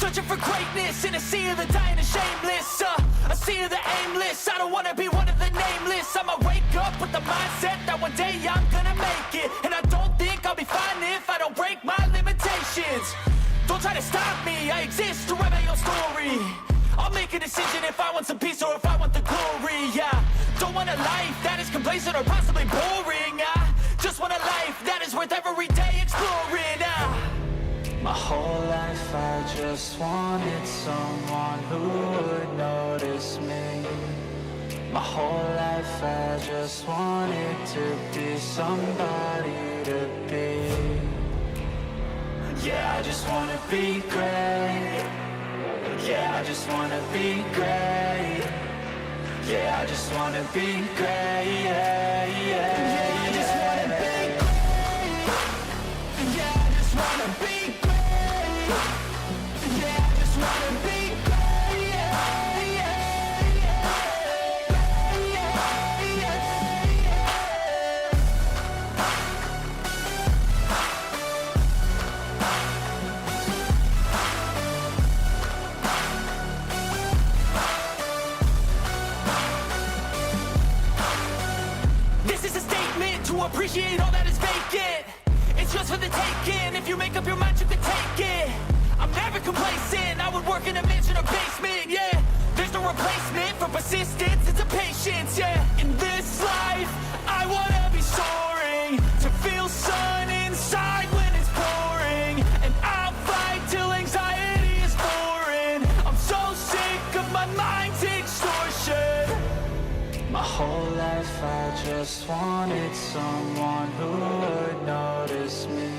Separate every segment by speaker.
Speaker 1: Searching for greatness in a sea of the dying and shameless, a sea of the aimless. I don't wanna be one of the nameless. I'ma wake up with the mindset that one day I'm gonna make it. And I don't think I'll be fine if I don't break my limitations. Don't try to stop me, I exist to write my own story. I'll make a decision if I want some peace or if I want the glory, yeah. Don't want a life that is complacent or possibly boring, I just want a life that is worth every day exploring, My whole life I just wanted someone who would notice me. My whole life I just wanted to be somebody to be. Yeah, I just wanna be great. Yeah, I just wanna be great. Yeah, I just wanna be great. Yeah, yeah, I just wanna be great. Yeah, I just wanna be great. Yeah, I just wanna be great. Yeah, yeah, This is a statement to appreciate all that is vacant. It's just for the taking. If you make up your mind, you can take it. I'm never complacent. I would work in a mansion or basement, yeah. There's no replacement for persistence, it's a patience, yeah. In this life, I wanna be soaring, to feel sun inside when it's pouring. And I'll fight till anxiety is foreign. I'm so sick of my mind's extortion. My whole life I just wanted someone who would notice me.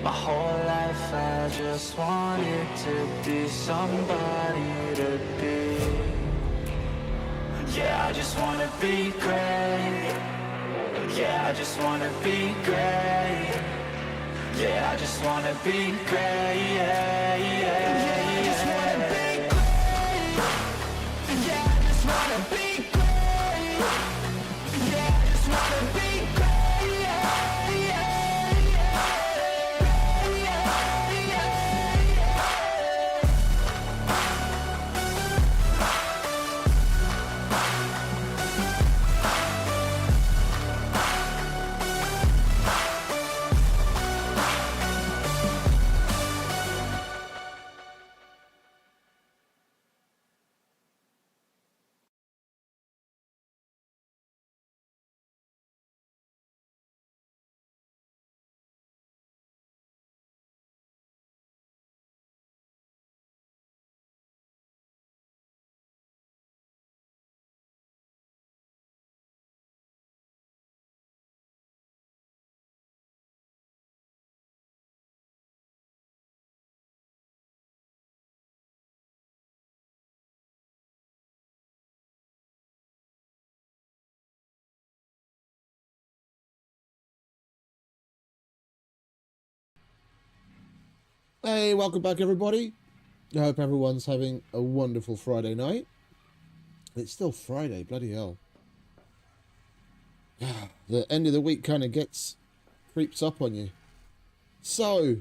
Speaker 1: My whole life I just wanted to be somebody to be. Yeah, I just wanna be great. Yeah, I just wanna be great. Yeah, I just wanna be great. Yeah, yeah, yeah, I just wanna be great. Yeah, I just wanna be great. Yeah, I just wanna be great. Yeah, yeah.
Speaker 2: Hey, welcome back everybody. I hope everyone's having a wonderful Friday night. It's still Friday, bloody hell. The end of the week kind of creeps up on you. So,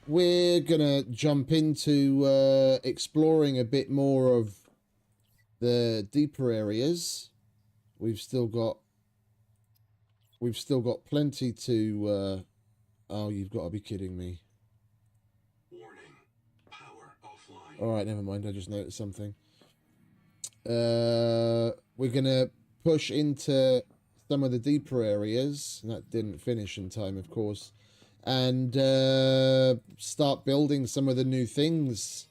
Speaker 2: we're gonna jump into exploring a bit more of the deeper areas. We've still got plenty to oh, you've got to be kidding me. Alright, never mind, I just noticed something. We're gonna push into some of the deeper areas. That didn't finish in time, of course. And start building some of the new things.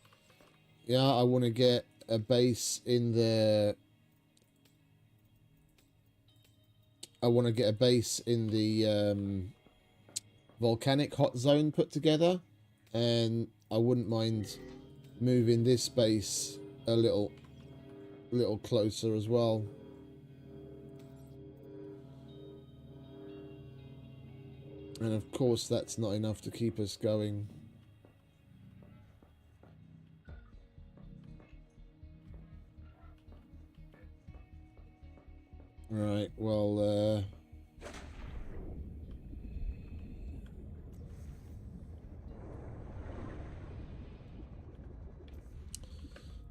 Speaker 2: Yeah, I want to get a base in the... volcanic hot zone put together. And I wouldn't mind moving this base a little closer as well. And of course that's not enough to keep us going. Right, well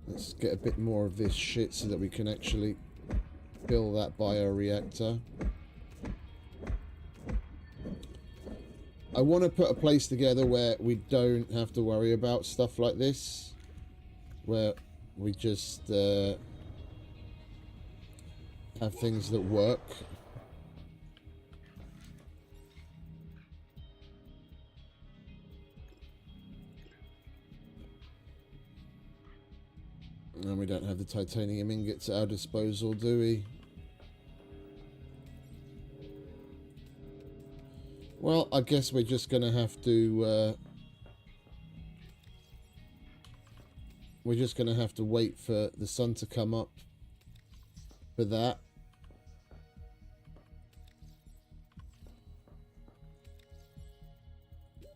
Speaker 2: Let's get a bit more of this shit so that we can actually fill that bioreactor. I want to put a place together where we don't have to worry about stuff like this. Where we just have things that work. And we don't have the titanium ingots at our disposal, do we? Well, I guess we're just going to have to... we're just going to have to wait for the sun to come up for that.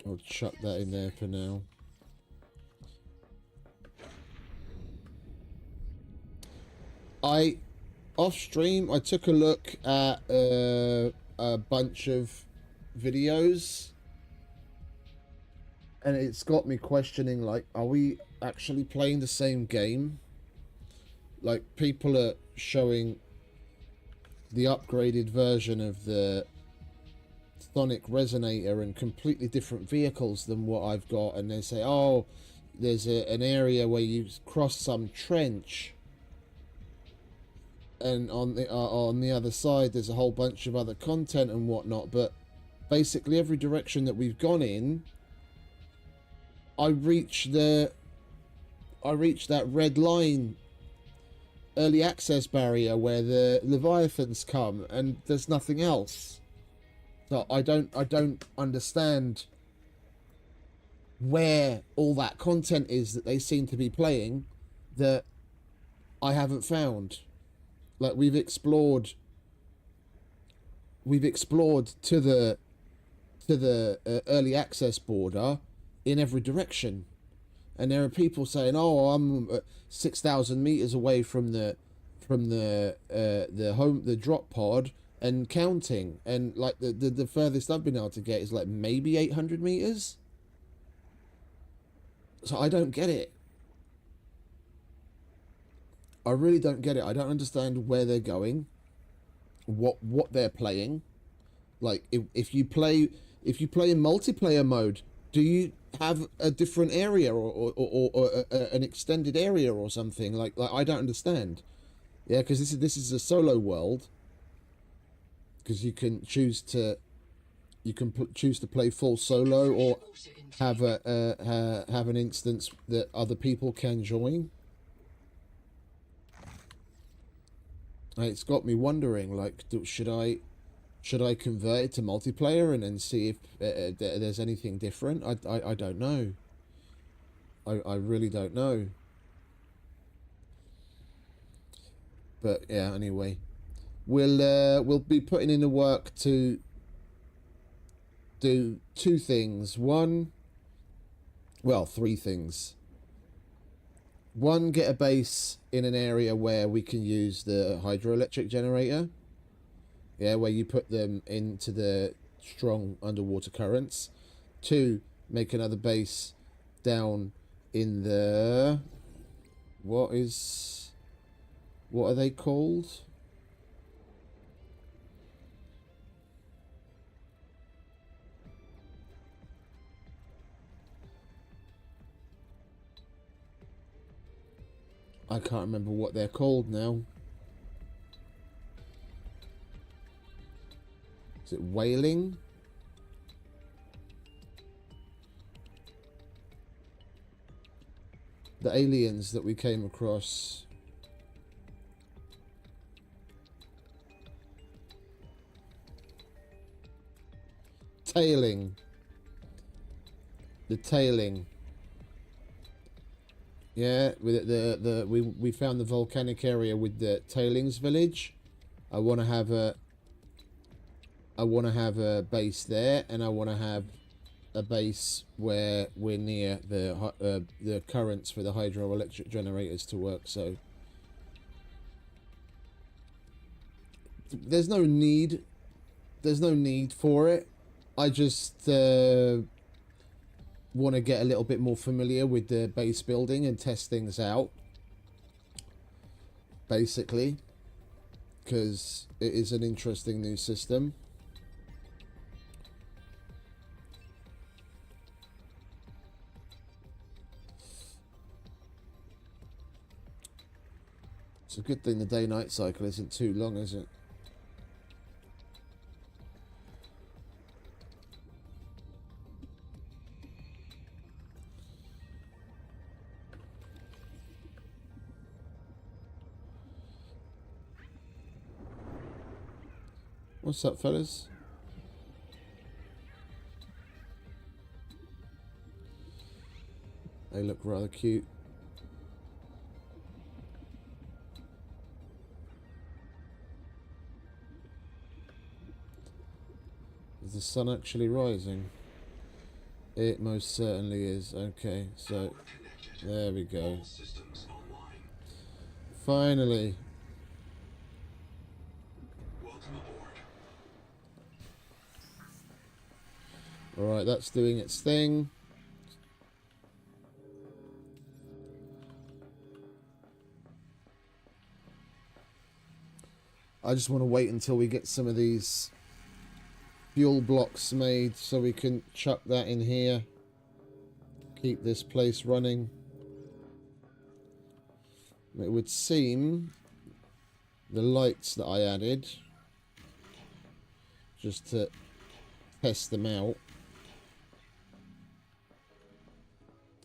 Speaker 2: I'll chuck that in there for now. Off stream, I took a look at a bunch of videos, and it's got me questioning, like, are we actually playing the same game? Like, people are showing the upgraded version of the sonic resonator and completely different vehicles than what I've got, and they say, oh, there's an area where you cross some trench, and on the other side there's a whole bunch of other content and whatnot. But basically every direction that we've gone in, I reach that red line early access barrier where the Leviathans come, and there's nothing else. So I don't understand where all that content is that they seem to be playing that I haven't found. Like, we've explored to the early access border in every direction, and there are people saying, "Oh, I'm 6,000 meters away from the drop pod and counting," and like the furthest I've been able to get is like maybe 800 meters. So I don't get it. I really don't get it. I don't understand where they're going, what they're playing. Like, if you play in multiplayer mode, do you have a different area or an extended area or something? Like I don't understand. Yeah, because this is a solo world. Because you can choose to play full solo or have have an instance that other people can join. It's got me wondering, like, should I convert it to multiplayer and then see if there's anything different? I don't know. I really don't know. But yeah, anyway, we'll be putting in the work to do two things. Three things. One, get a base in an area where we can use the hydroelectric generator. Yeah, where you put them into the strong underwater currents. Two, make another base down in the... What are they called? I can't remember what they're called now. Is it whaling? The aliens that we came across. Tailing. The tailing. Yeah, we found the volcanic area with the tailings village. I want to have a base there, and I want to have a base where we're near the currents for the hydroelectric generators to work. So there's no need for it. I just want to get a little bit more familiar with the base building and test things out. basically, because it is an interesting new system. It's a good thing the day-night cycle isn't too long, is it? What's up, fellas? They look rather cute. Is the sun actually rising? It most certainly is. Okay, so there we go. Finally. Alright, that's doing its thing. I just want to wait until we get some of these fuel blocks made so we can chuck that in here. Keep this place running. It would seem the lights that I added, just to test them out,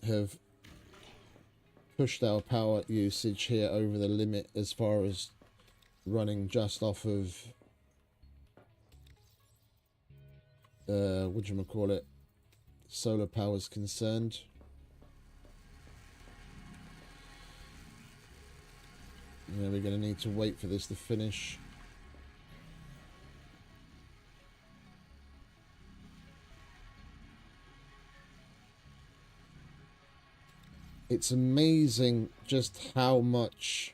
Speaker 2: have pushed our power usage here over the limit as far as running just off of whatchamacallit, solar power is concerned. Yeah, we're going to need to wait for this to finish. It's amazing just how much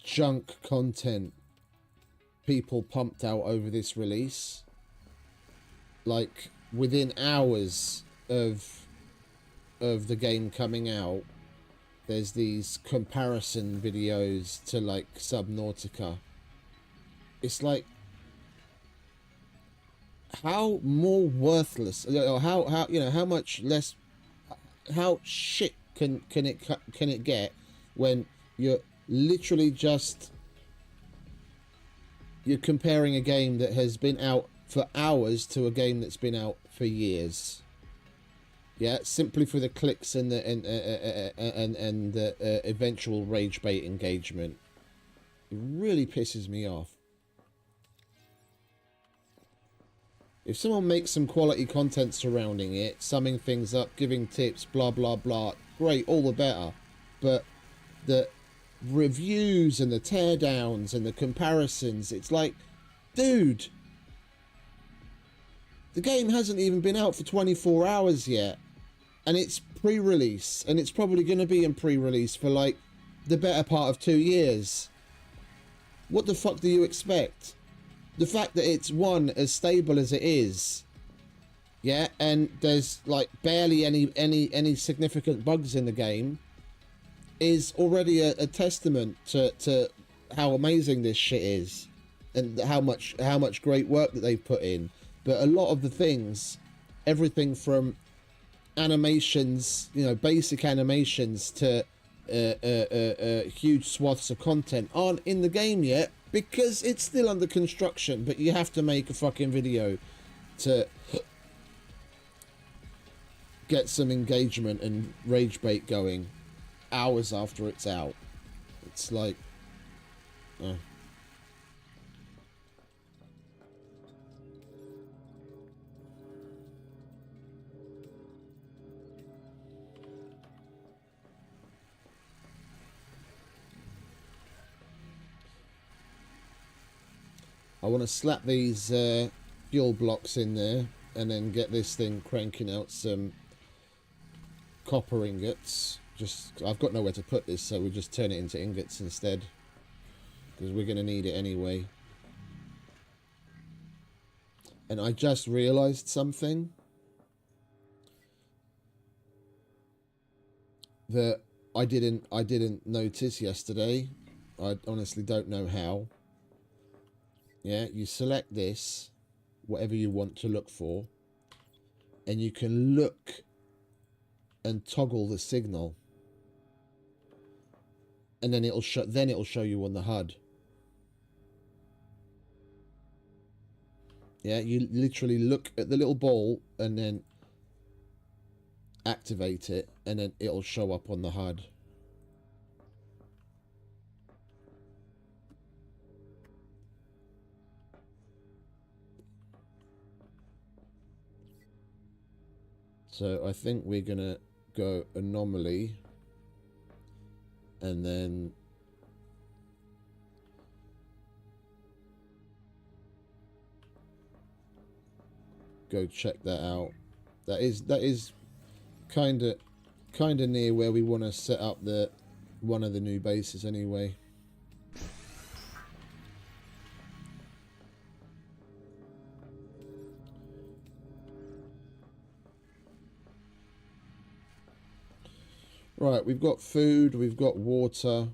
Speaker 2: junk content people pumped out over this release. Like, within hours of the game coming out, there's these comparison videos to, like, Subnautica. It's like, how more worthless, or how you know, how much less, how shit can it get when you're literally just, you're comparing a game that has been out for hours to a game that's been out for years. Yeah, simply for the clicks and the eventual rage bait engagement. It really pisses me off. If someone makes some quality content surrounding it, summing things up, giving tips, blah blah blah, great, all the better. But the reviews and the teardowns and the comparisons, it's like, dude, the game hasn't even been out for 24 hours yet, and it's pre-release, and it's probably going to be in pre-release for like the better part of 2 years. What the fuck do you expect? The fact that it's, one, as stable as it is, yeah, and there's like barely any significant bugs in the game, is already a testament to how amazing this shit is, and how much great work that they've put in. But a lot of the things, everything from animations, you know, basic animations, to huge swaths of content aren't in the game yet because it's still under construction. But you have to make a fucking video to get some engagement and rage bait going hours after it's out. It's like, I want to slap these fuel blocks in there and then get this thing cranking out some copper ingots. Just, I've got nowhere to put this, so we'll just turn it into ingots instead, because we're going to need it anyway. And I just realized something, that I didn't notice yesterday. I honestly don't know how. Yeah, you select this, whatever you want to look for, and you can look and toggle the signal, and then it'll show you on the HUD. Yeah, you literally look at the little ball and then activate it, and then it'll show up on the HUD. So I think we're gonna go anomaly, and then go check that out. That is kind of near where we want to set up one of the new bases anyway. Right, we've got food, we've got water.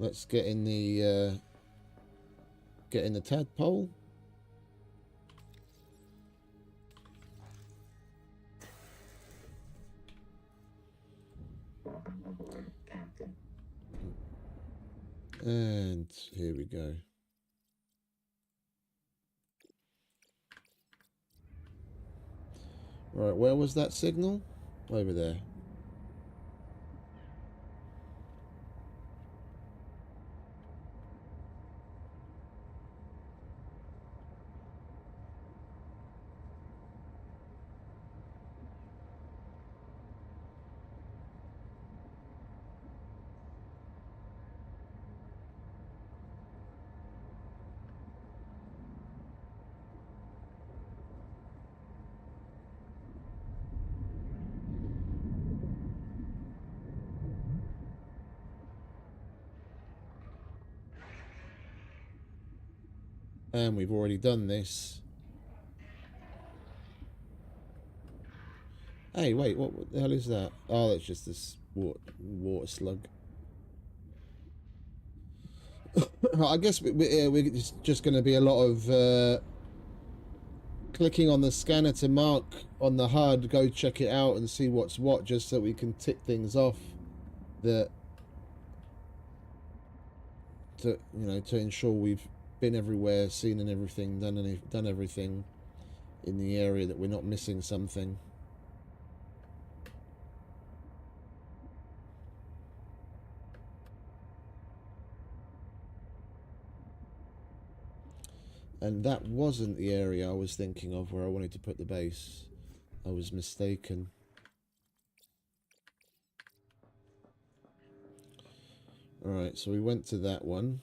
Speaker 2: Let's get in the tadpole. And here we go. Right, where was that signal? Over there. And we've already done this. Hey, wait, what the hell is that? Oh, that's just this water slug. I guess we're just going to be a lot of clicking on the scanner to mark on the HUD, go check it out and see what's what, just so we can tick things off that to ensure we've been everywhere, seen and everything, done everything in the area, that we're not missing something. And that wasn't the area I was thinking of where I wanted to put the base. I was mistaken. Alright, so we went to that one.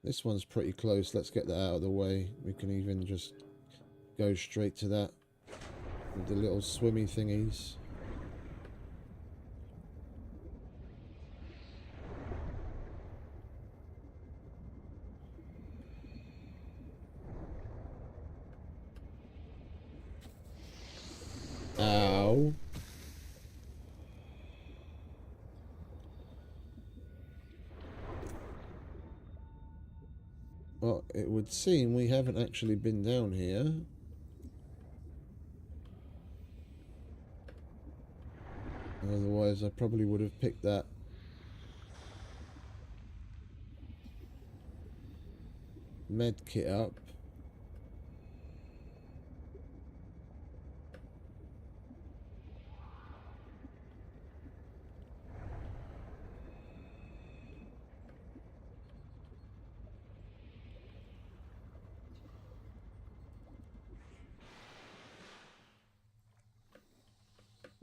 Speaker 2: This one's pretty close. Let's get that out of the way. We can even just go straight to that with the little swimmy thingies. Ow. Well, it would seem we haven't actually been down here. Otherwise, I probably would have picked that med kit up.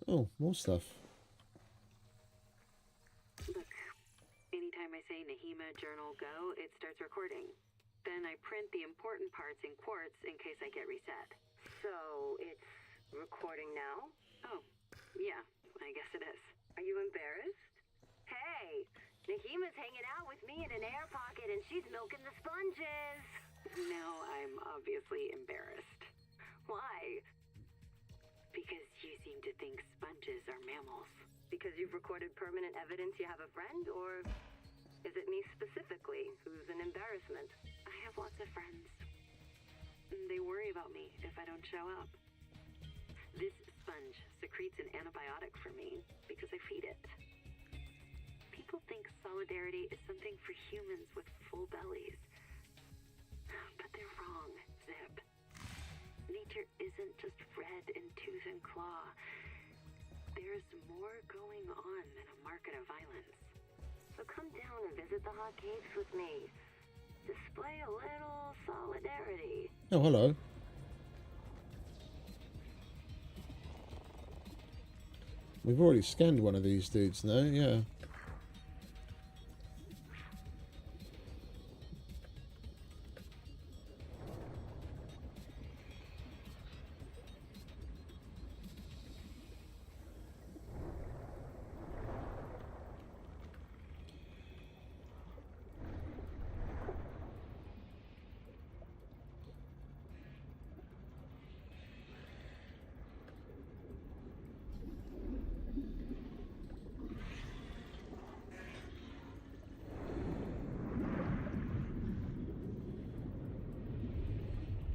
Speaker 2: Oh, more stuff.
Speaker 3: Look, anytime I say Nahima Journal Go, it starts recording. Then I print the important parts in quartz in case I get reset. So, it's recording now? Oh, yeah, I guess it is. Are you embarrassed? Hey, Nahima's hanging out with me in an air pocket and she's milking the sponges. Now I'm obviously embarrassed. Why? Because you seem to think sponges are mammals. Because you've recorded permanent evidence you have a friend, or is it me specifically who's an embarrassment? I have lots of friends. They worry about me if I don't show up. This sponge secretes an antibiotic for me because I feed it. People think solidarity is something for humans with full bellies. But they're wrong, Zip. Nature isn't just red in tooth and claw. There's more going on than a market of violence. So come down and visit the hot caves with me. Display a little solidarity.
Speaker 2: Oh, hello. We've already scanned one of these dudes now, yeah.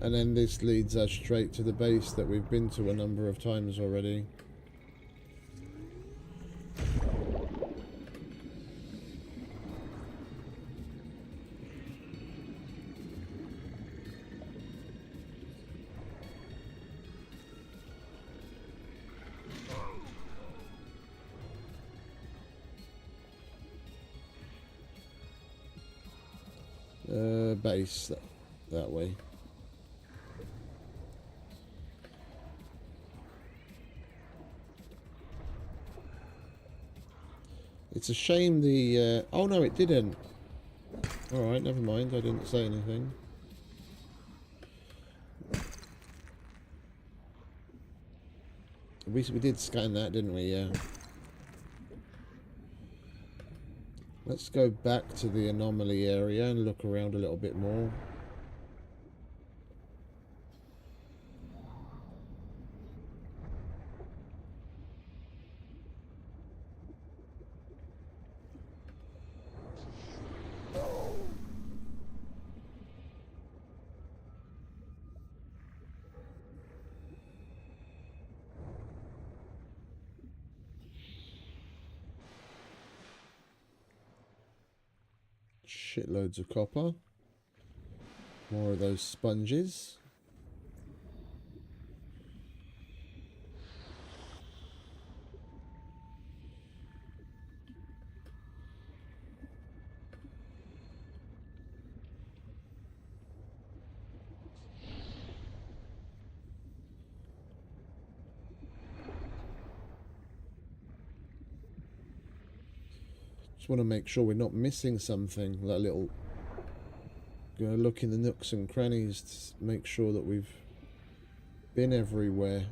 Speaker 2: And then this leads us straight to the base that we've been to a number of times already. Base that way. It's a shame the... oh no, it didn't. Alright, never mind. I didn't say anything. We did scan that, didn't we? Yeah. Let's go back to the anomaly area and look around a little bit more. Shitloads of copper. More of those sponges. Just want to make sure we're not missing something. Like a little... Gonna look in the nooks and crannies to make sure that we've been everywhere.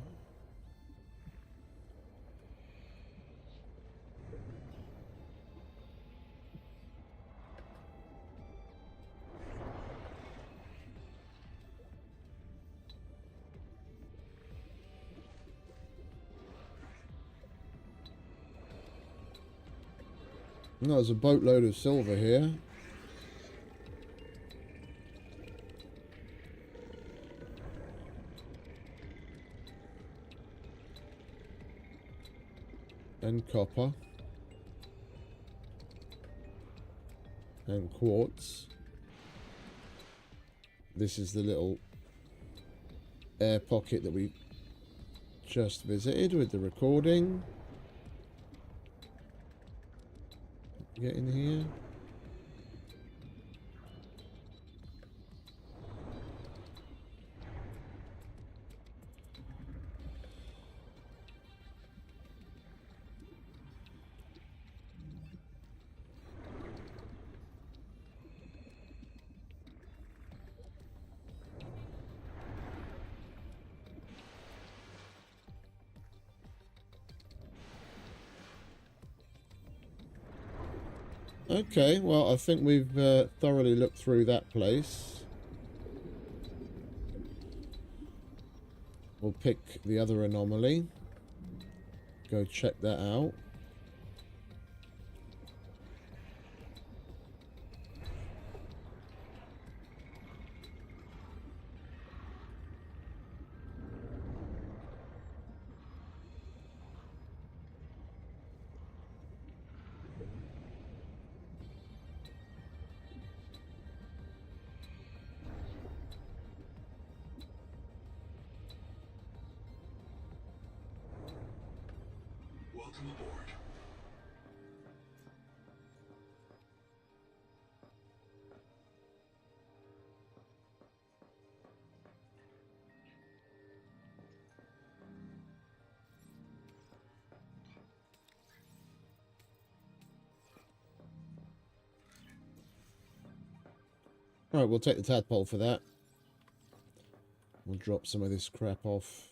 Speaker 2: No, there's a boatload of silver here. And copper. And quartz. This is the little air pocket that we just visited with the recording. Get in here. Okay, well, I think we've thoroughly looked through that place. We'll pick the other anomaly. Go check that out.
Speaker 4: Welcome aboard.
Speaker 2: Alright, we'll take the tadpole for that. We'll drop some of this crap off.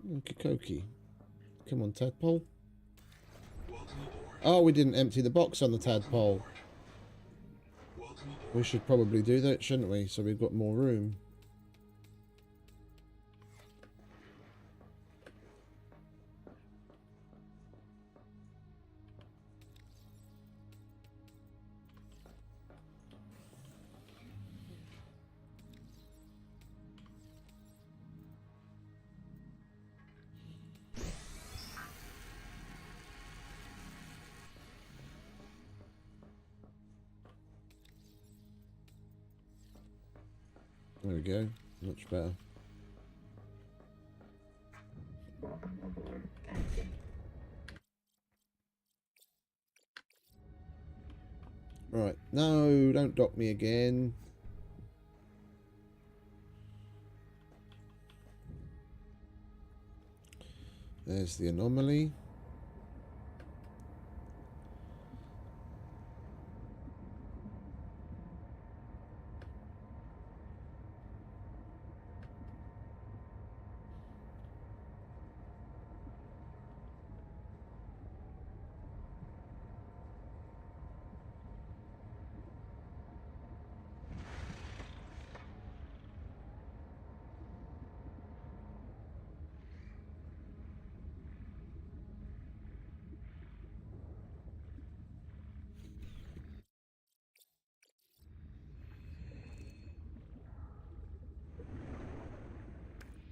Speaker 2: Okie-dokie. Come on, tadpole.
Speaker 4: Welcome aboard.
Speaker 2: Oh, we didn't empty the box on the tadpole.
Speaker 4: Welcome aboard.
Speaker 2: We should probably do that, shouldn't we? So we've got more room. There we go. Much better. Right. No, don't dock me again. There's the anomaly.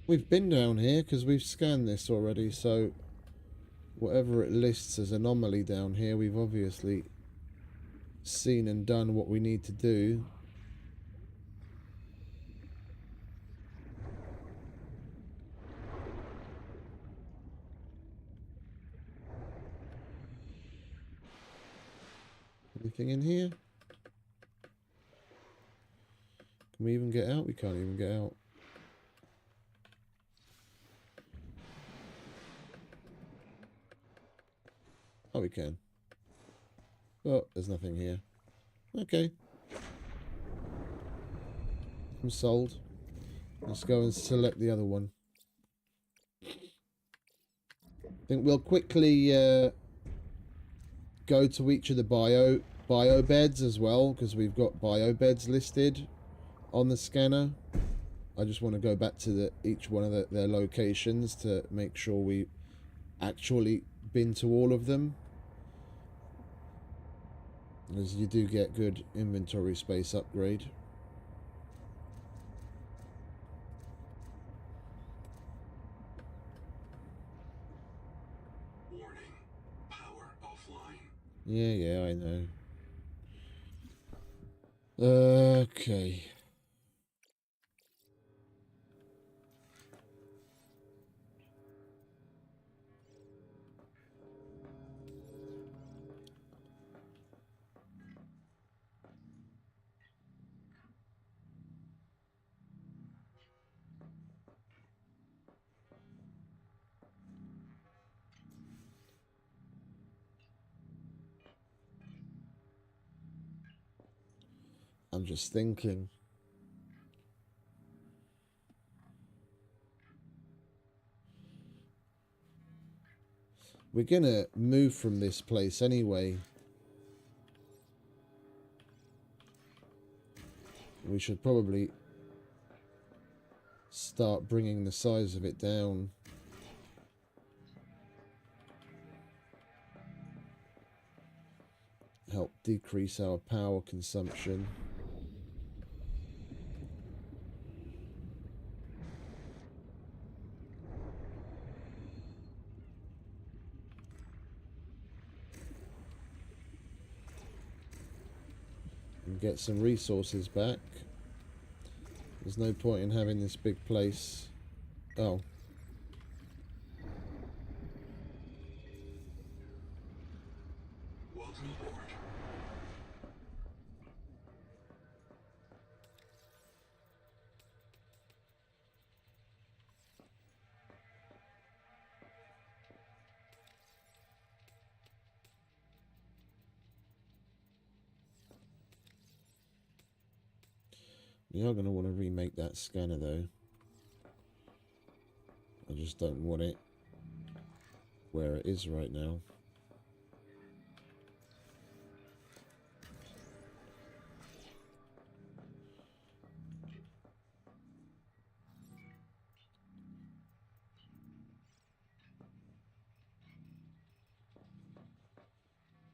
Speaker 2: We've been down here because we've scanned this already, so whatever it lists as anomaly down here, we've obviously seen and done what we need to do. Anything in here? Can we even get out? We can't even get out. Oh, we can. Oh, there's nothing here. Okay. I'm sold. Let's go and select the other one. I think we'll quickly go to each of the bio beds as well, because we've got bio beds listed on the scanner. I just want to go back to each one of their locations to make sure we actually been to all of them, as you do get good inventory space upgrade.
Speaker 4: Warning. Power offline.
Speaker 2: Yeah, I know. Okay. I'm just thinking. We're gonna move from this place anyway. We should probably start bringing the size of it down. Help decrease our power consumption. And get some resources back. There's no point in having this big place. Oh.
Speaker 4: Welcome aboard.
Speaker 2: We are going to want to remake that scanner though. I just don't want it where it is right now.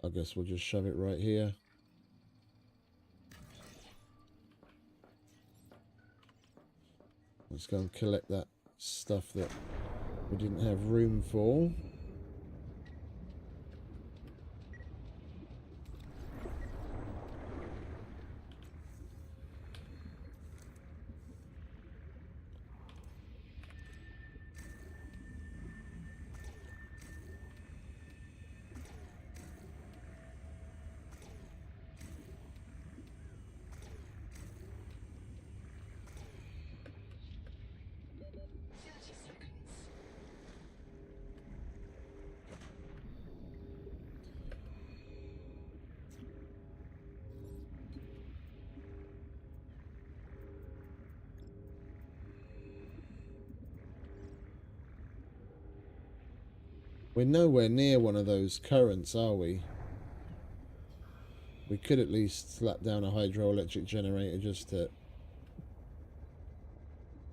Speaker 2: I guess we'll just shove it right here. Let's go and collect that stuff that we didn't have room for. We're nowhere near one of those currents, are we? We could at least slap down a hydroelectric generator just to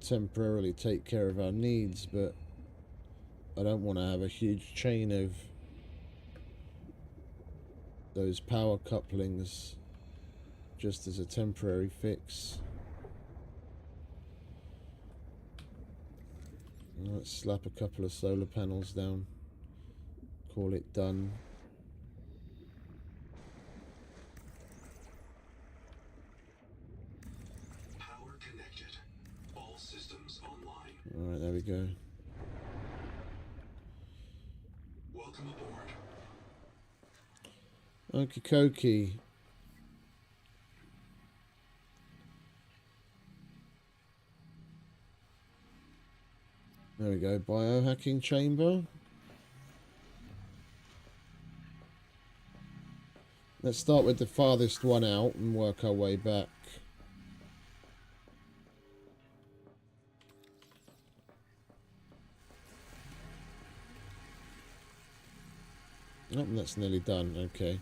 Speaker 2: temporarily take care of our needs, but I don't want to have a huge chain of those power couplings just as a temporary fix. Let's slap a couple of solar panels down. Call it done.
Speaker 4: Power connected. All systems online.
Speaker 2: Alright, there we go.
Speaker 4: Welcome aboard.
Speaker 2: Okie dokie. There we go, biohacking chamber. Let's start with the farthest one out and work our way back. Oh, that's nearly done, okay.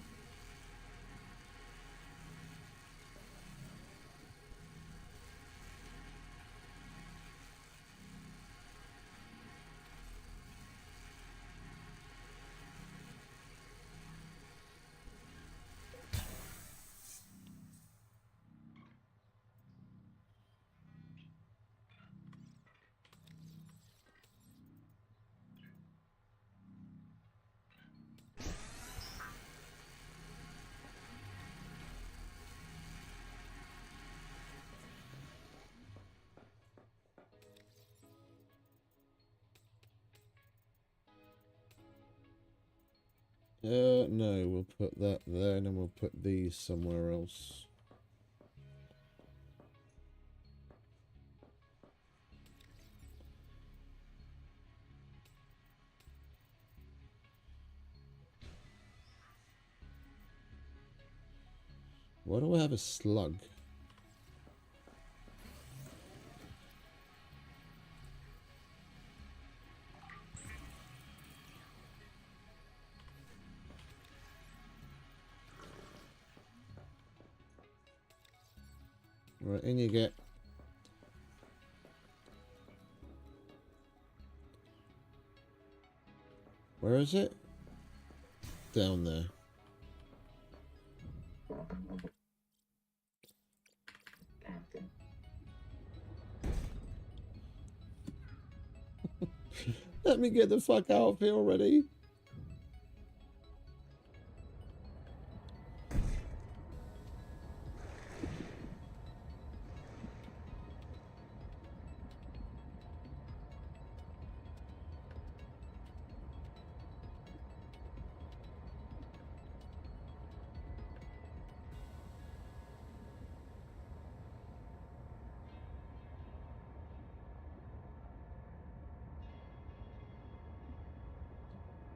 Speaker 2: No, we'll put that there and then we'll put these somewhere else. Why do I have a slug? Right, in you get. Where is it? Down there. Let me get the fuck out of here already.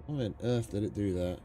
Speaker 2: Why on earth did it do that?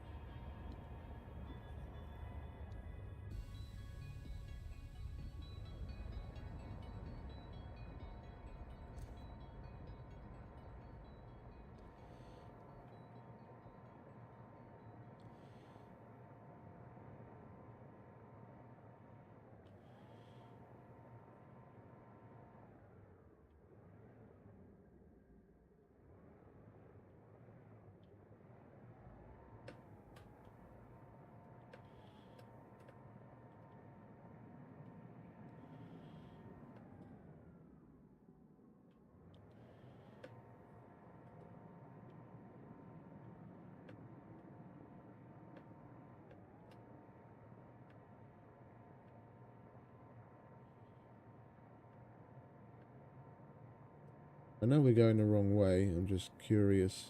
Speaker 2: I know we're going the wrong way. I'm just curious.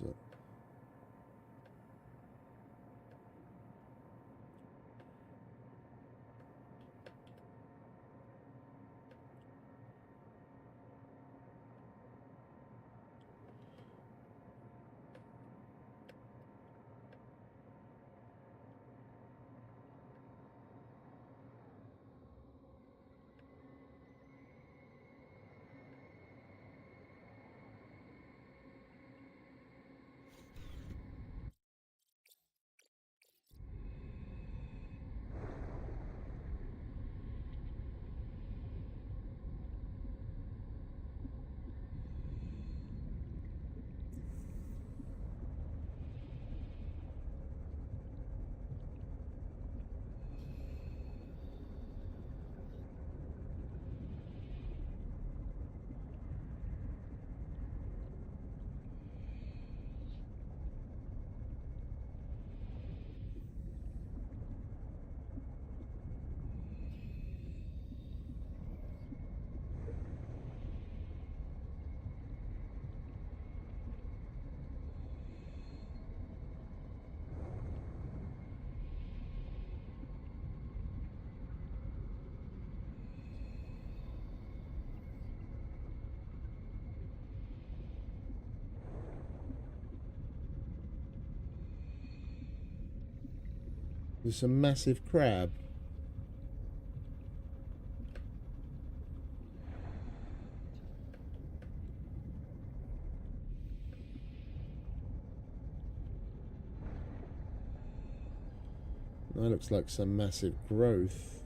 Speaker 2: There's a massive crab. That looks like some massive growth.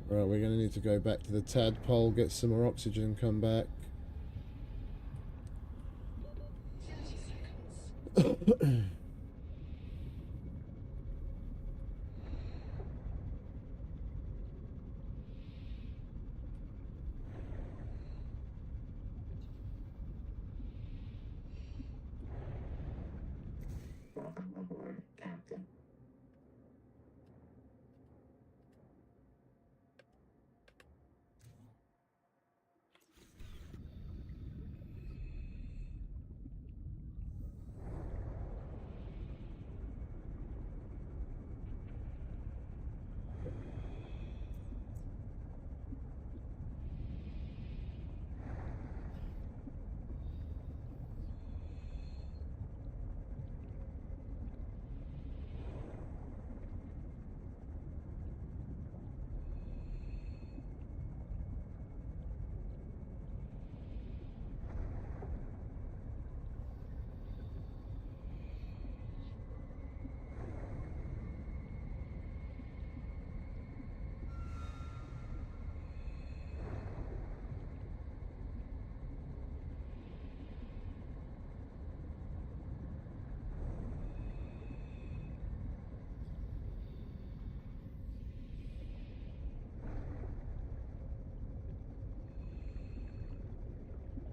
Speaker 2: Right, we're going to need to go back to the tadpole, get some more oxygen and come back.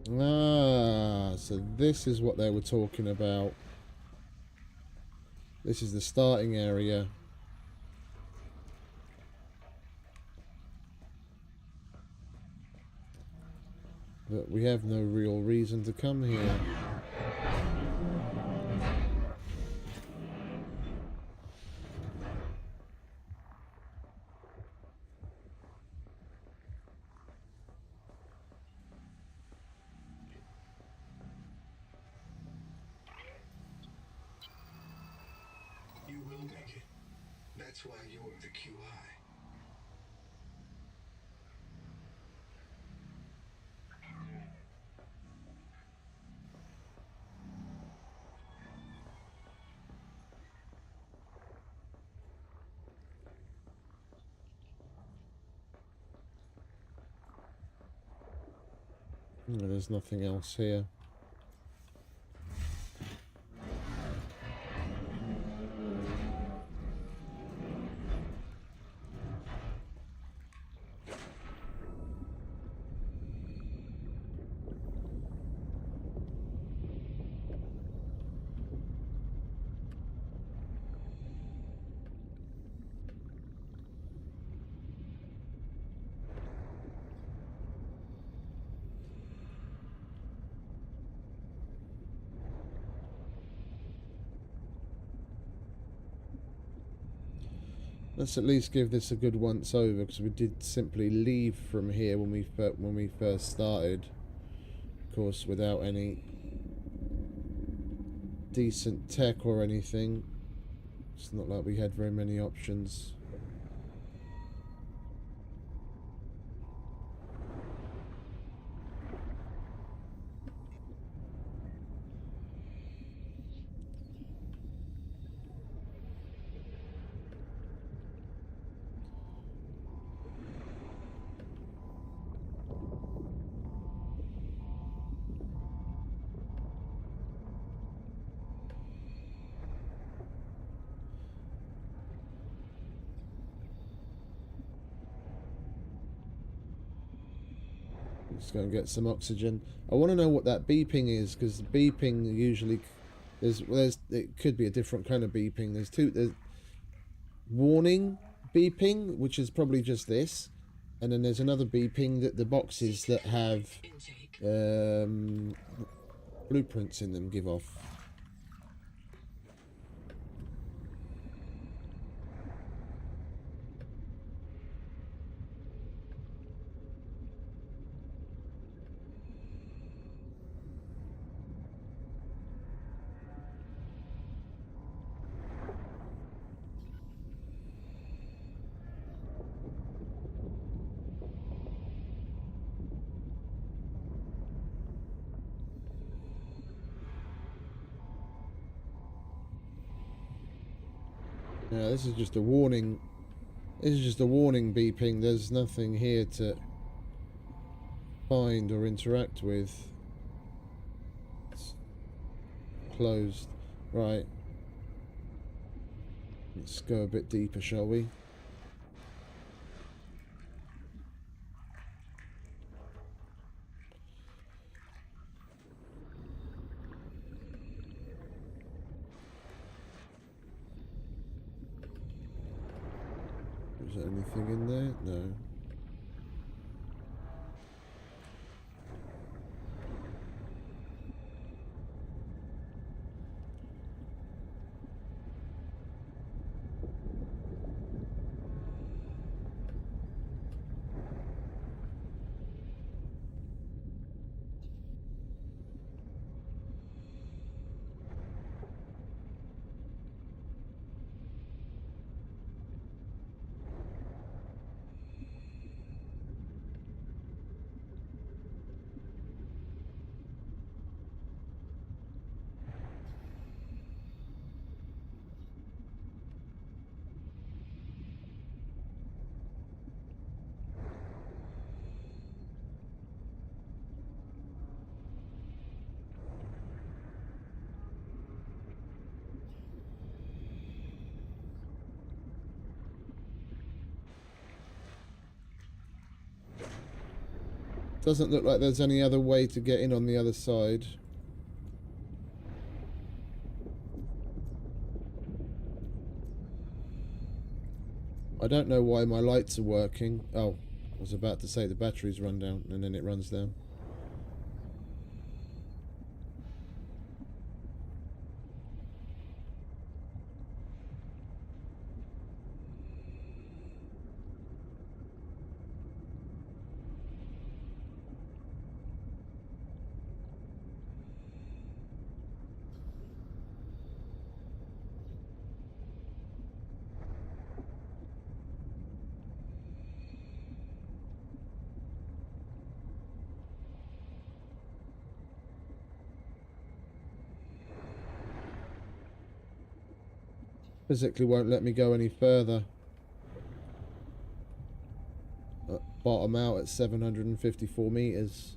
Speaker 2: Ah, so this is what they were talking about. This is the starting area. But we have no real reason to come here.
Speaker 4: You will make it. That's why you're the QI.
Speaker 2: Oh, there's nothing else here. Let's at least give this a good once over, because we did simply leave from here when we first started. Of course, without any decent tech or anything. It's not like we had very many options. Let's go and get some oxygen. I want to know what that beeping is, because beeping usually it could be a different kind of beeping. There's warning beeping, which is probably just this, and then there's another beeping that the boxes that have blueprints in them give off. Yeah, this is just a warning. This is just a warning beeping. There's nothing here to find or interact with. It's closed. Right. Let's go a bit deeper, shall we? Is there anything in there? No. Doesn't look like there's any other way to get in on the other side. I don't know why my lights are working. Oh, I was about to say the batteries run down, and then it runs down. Physically won't let me go any further. Bottom out at 754 meters.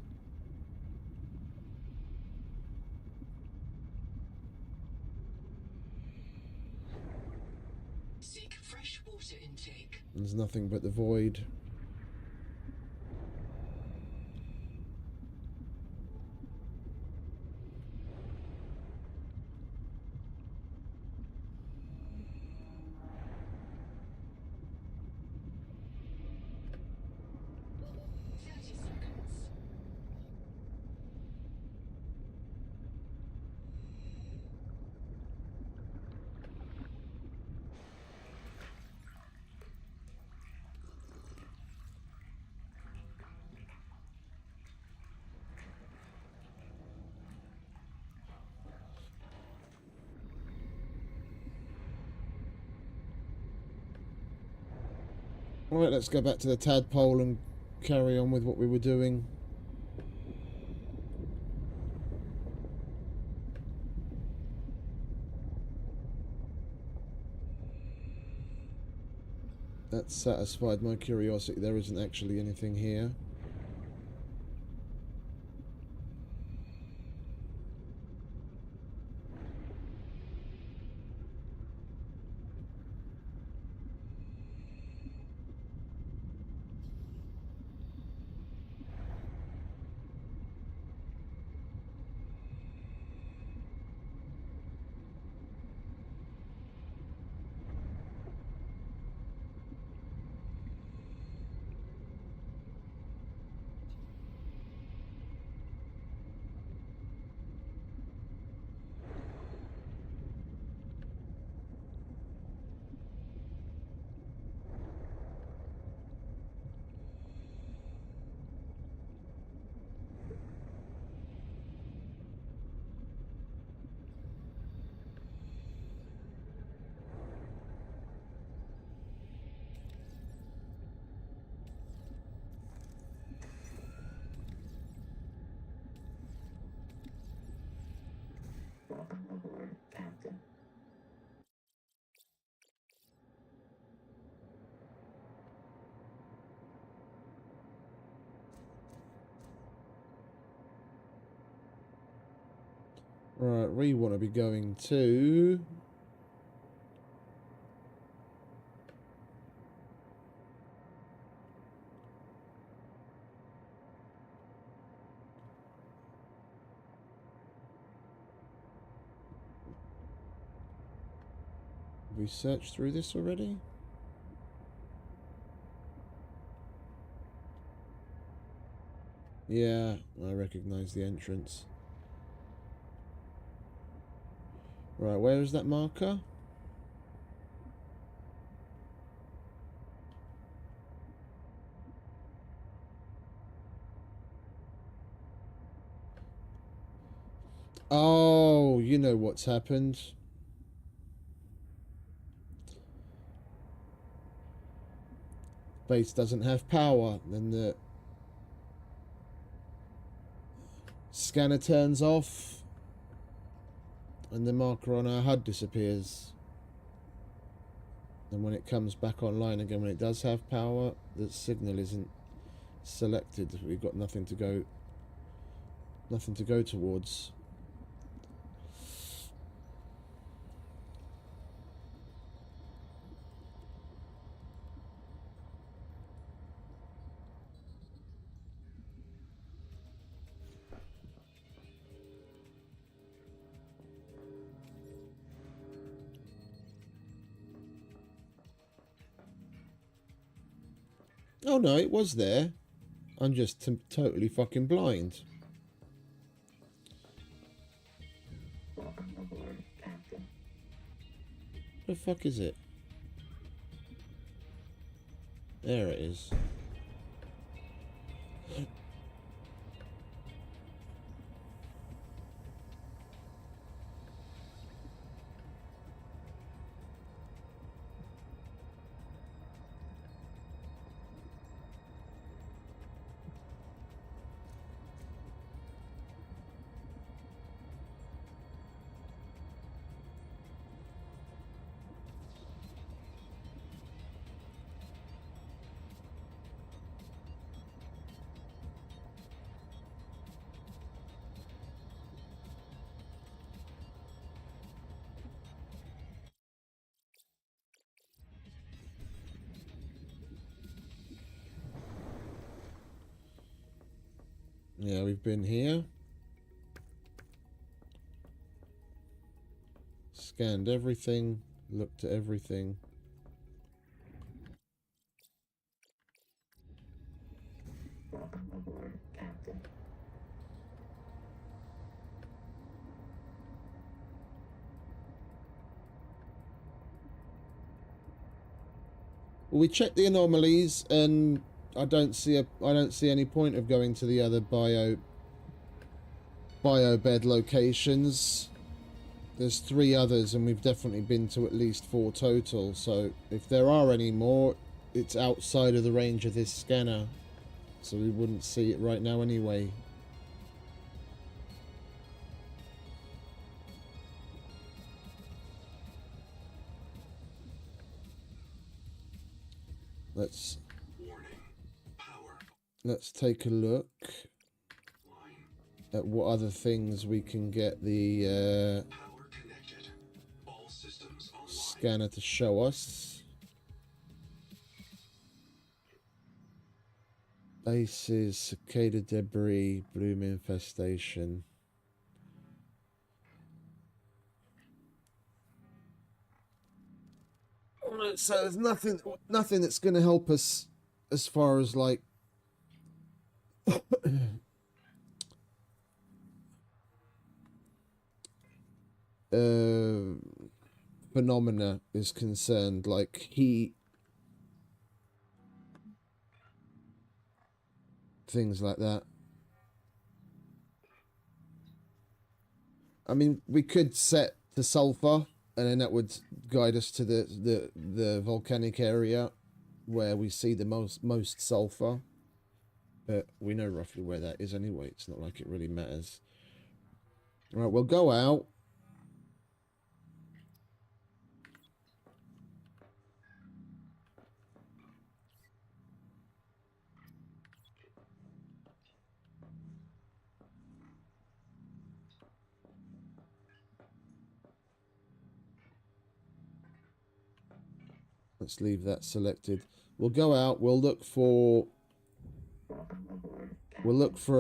Speaker 5: Seek fresh water intake.
Speaker 2: There's nothing but the void. Alright, let's go back to the tadpole and carry on with what we were doing. That satisfied my curiosity. There isn't actually anything here. Right, we want to be going to... Have we searched through this already? Yeah, I recognise the entrance. Right, where is that marker? Oh, you know what's happened. Base doesn't have power, then the scanner turns off and the marker on our HUD disappears. And when it comes back online again, when it does have power, the signal isn't selected. We've got nothing to go towards. Oh no, it was there. I'm just totally fucking blind. What the fuck is it? There it is. Yeah, we've been here. Scanned everything, looked at everything. Well, we checked the anomalies, and I don't see any point of going to the other bio bed locations. There's 3 others, and we've definitely been to at least 4 total. So if there are any more, it's outside of the range of this scanner, so we wouldn't see it right now anyway. Let's take a look at what other things we can get the scanner to show us. Bases, cicada debris, bloom infestation. So there's nothing that's going to help us as far as like phenomena is concerned, like heat, things like that. I mean, we could set to sulfur, and then that would guide us to the volcanic area where we see the most sulfur. But we know roughly where that is anyway. It's not like it really matters. All right, we'll go out. Let's leave that selected. We'll go out. We'll look for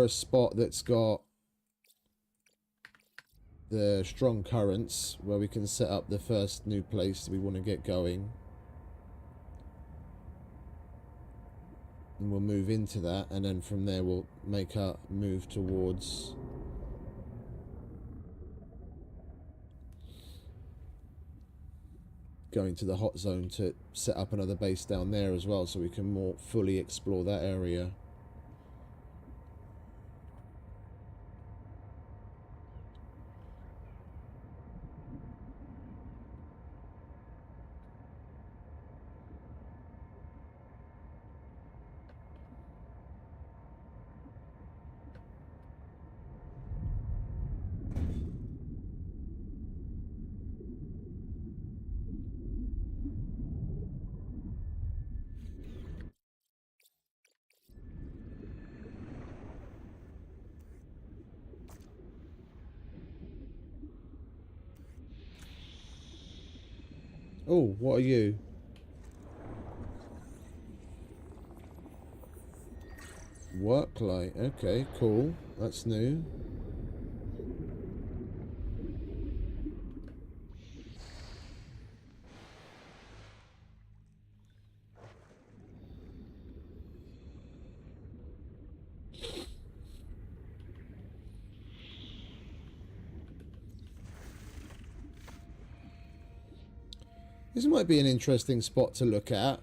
Speaker 2: a spot that's got the strong currents where we can set up the first new place that we want to get going. And we'll move into that, and then from there we'll make our move towards going to the hot zone to set up another base down there as well, so we can more fully explore that area. Oh, what are you? Work light. Okay, cool. That's new. This might be an interesting spot to look at.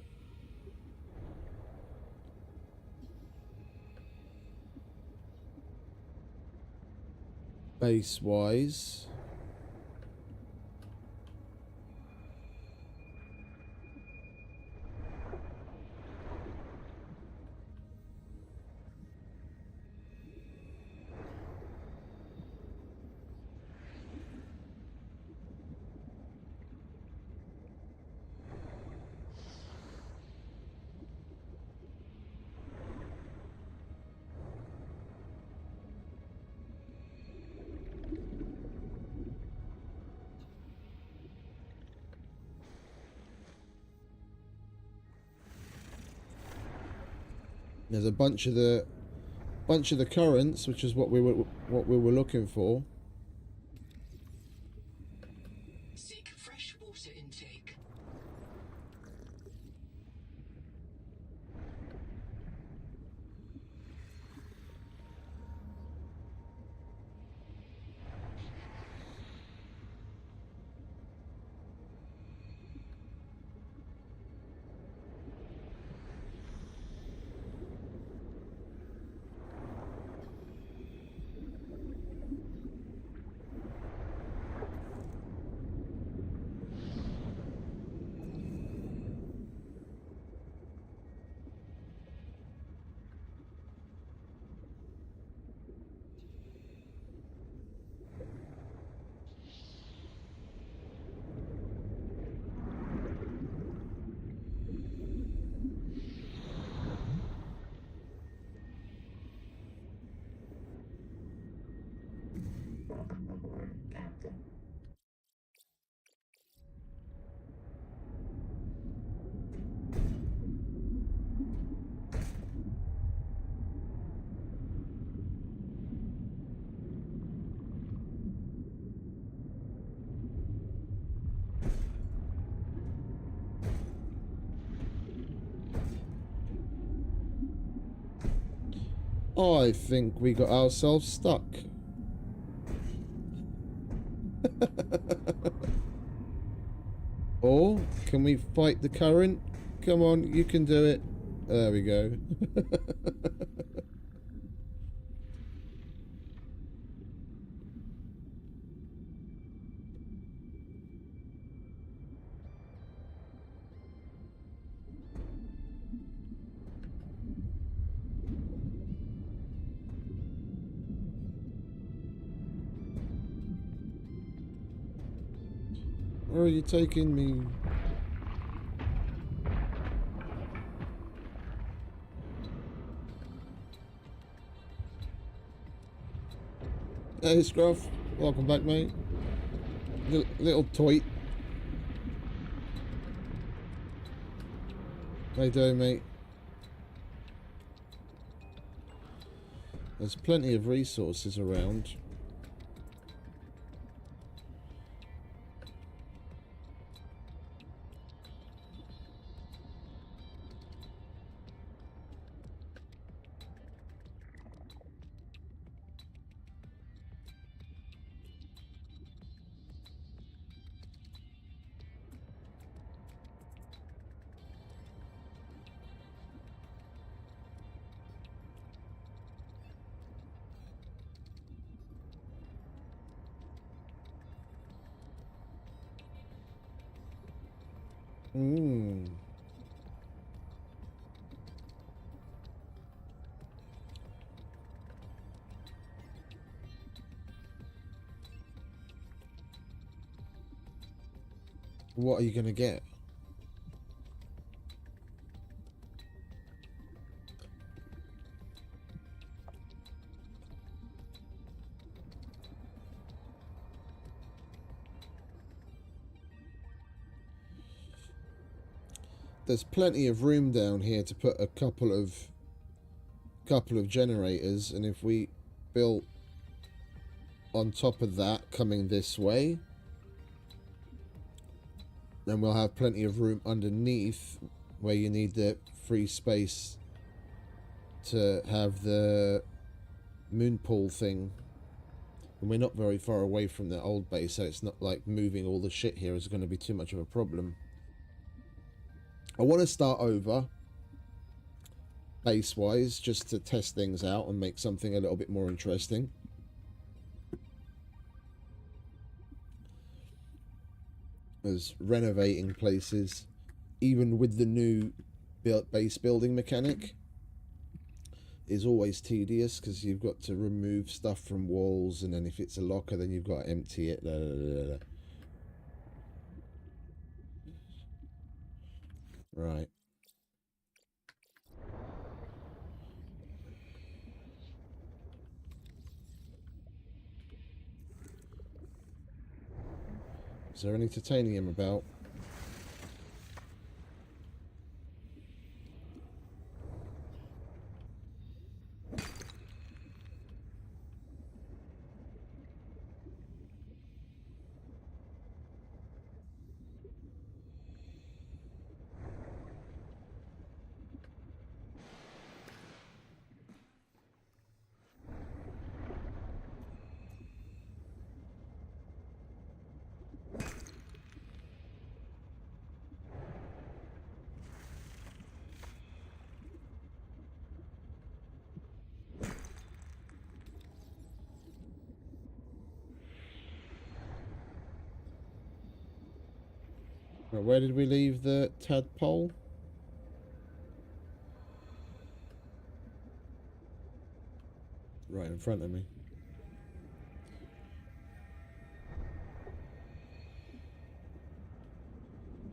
Speaker 2: Base-wise. There's a bunch of the currents, which is what we were looking for.
Speaker 5: Seek fresh water intake.
Speaker 2: I think we got ourselves stuck. Or can we fight the current? Come on, you can do it. There we go. Where are you taking me? Hey, Scruff. Welcome back, mate. Little toy. How you doing, mate? There's plenty of resources around. What are you going to get? There's plenty of room down here to put a couple of generators, and if we built on top of that coming this way, then we'll have plenty of room underneath where you need the free space to have the moon pool thing. And we're not very far away from the old base, so it's not like moving all the shit here is going to be too much of a problem. I want to start over base-wise, just to test things out and make something a little bit more interesting. As renovating places, even with the new base building mechanic, is always tedious, because you've got to remove stuff from walls, and then if it's a locker, then you've got to empty it. Right. Is there any titanium about? Right, where did we leave the tadpole? Right in front of me.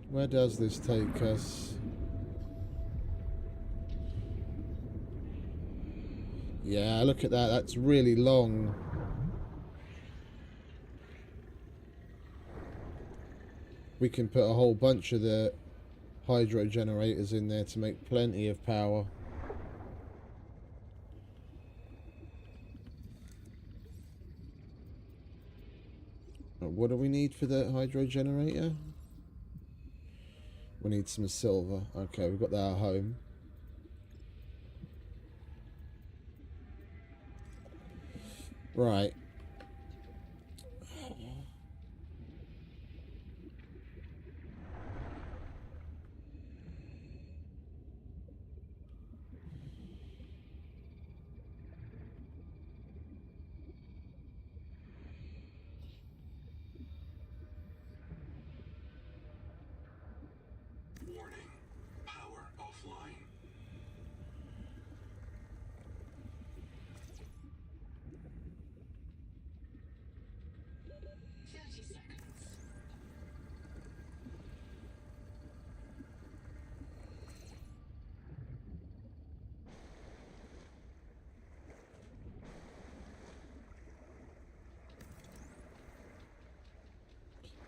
Speaker 2: Where does this take us? Yeah, look at that. That's really long. We can put a whole bunch of the hydro generators in there to make plenty of power. What do we need for the hydro generator? We need some silver. Okay, we've got that at home. Right.
Speaker 4: Warning. Power offline.
Speaker 5: 30 seconds.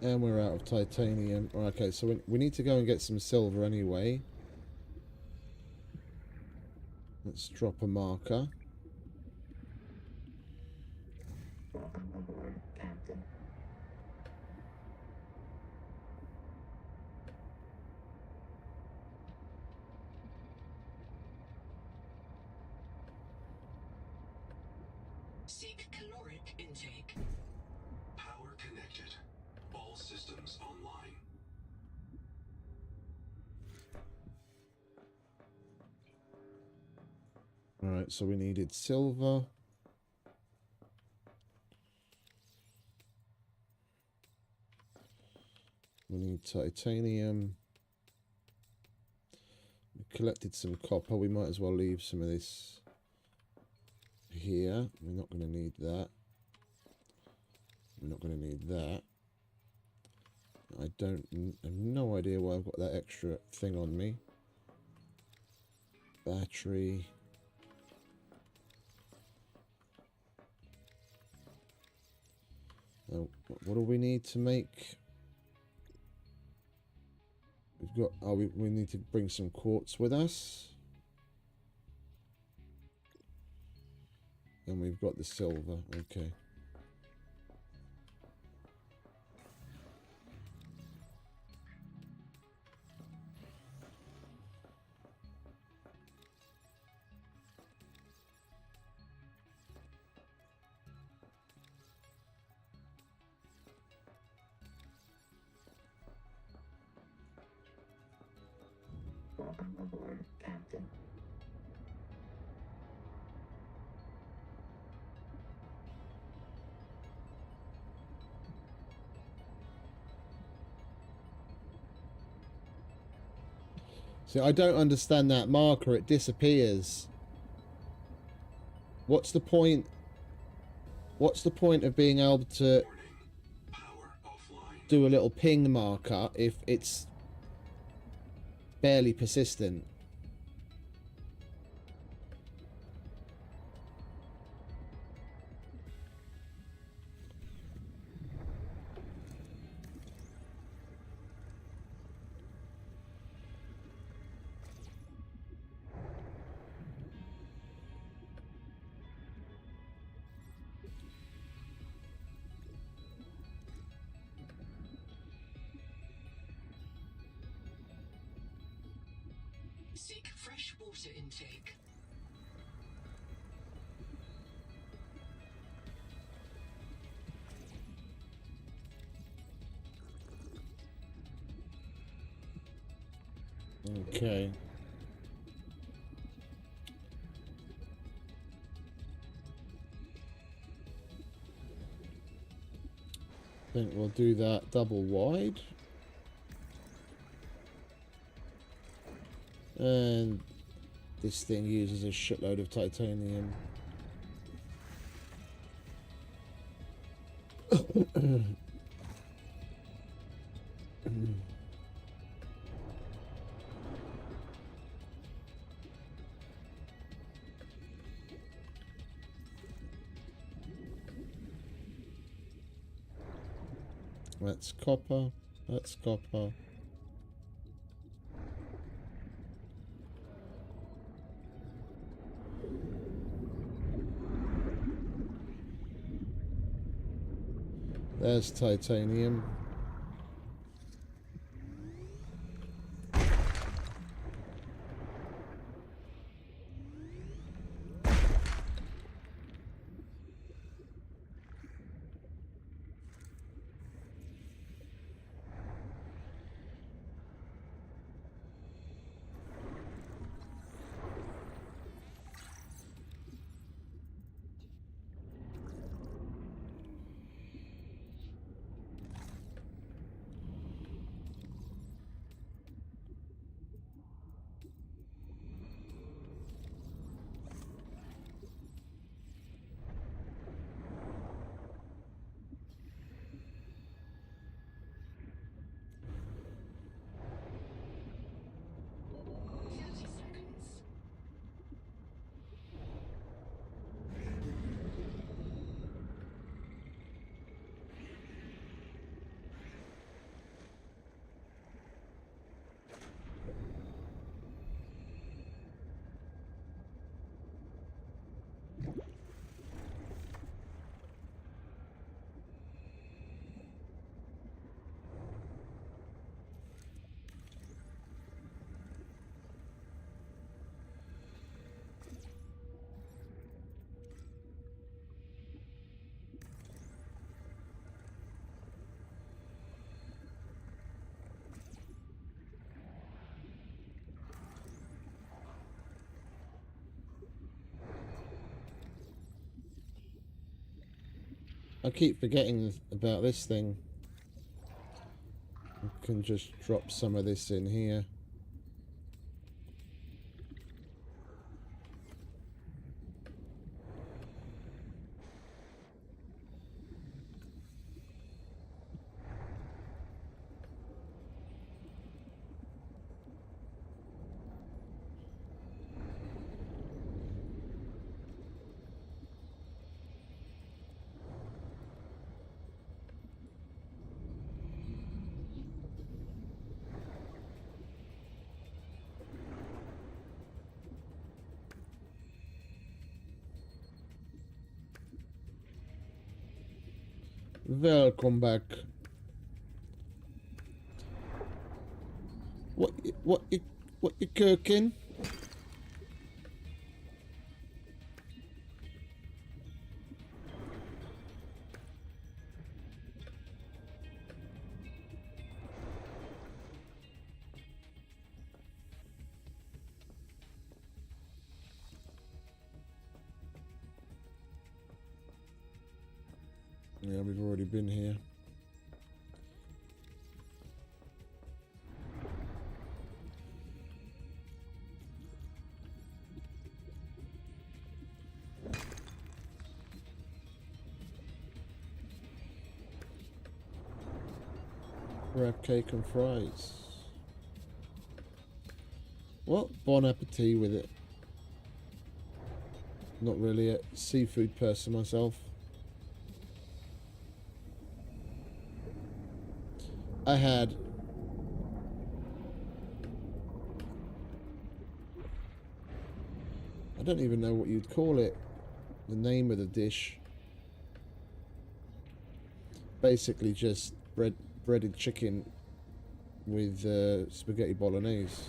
Speaker 2: And we're out of titanium. Okay, so we need to go and get some silver anyway. Let's drop a marker.
Speaker 5: Seek caloric intake.
Speaker 4: Power connected. All systems online.
Speaker 2: Alright, so we needed silver. We need titanium. We collected some copper. We might as well leave some of this here. We're not going to need that. We're not going to need that. I have no idea why I've got that extra thing on me. Battery. Oh, what do we need to make? We've got, oh, we need to bring some quartz with us. And we've got the silver, okay.
Speaker 4: Welcome aboard, Captain.
Speaker 2: See, I don't understand that marker. It disappears. What's the point? What's the point of being able to
Speaker 4: Warning. Power offline.
Speaker 2: do a little ping marker if it's barely persistent?
Speaker 5: Seek fresh water intake.
Speaker 2: Okay. I think we'll do that double wide. And this thing uses a shitload of titanium. That's copper. That's copper. There's titanium. I keep forgetting about this thing. I can just drop some of this in here. Welcome back. What you cooking? Yeah, we've already been here. Crab cake and fries. Well, bon appetit with it. Not really a seafood person myself. I had I don't even know what you'd call it. The name of the dish. Basically just breaded chicken with spaghetti bolognese.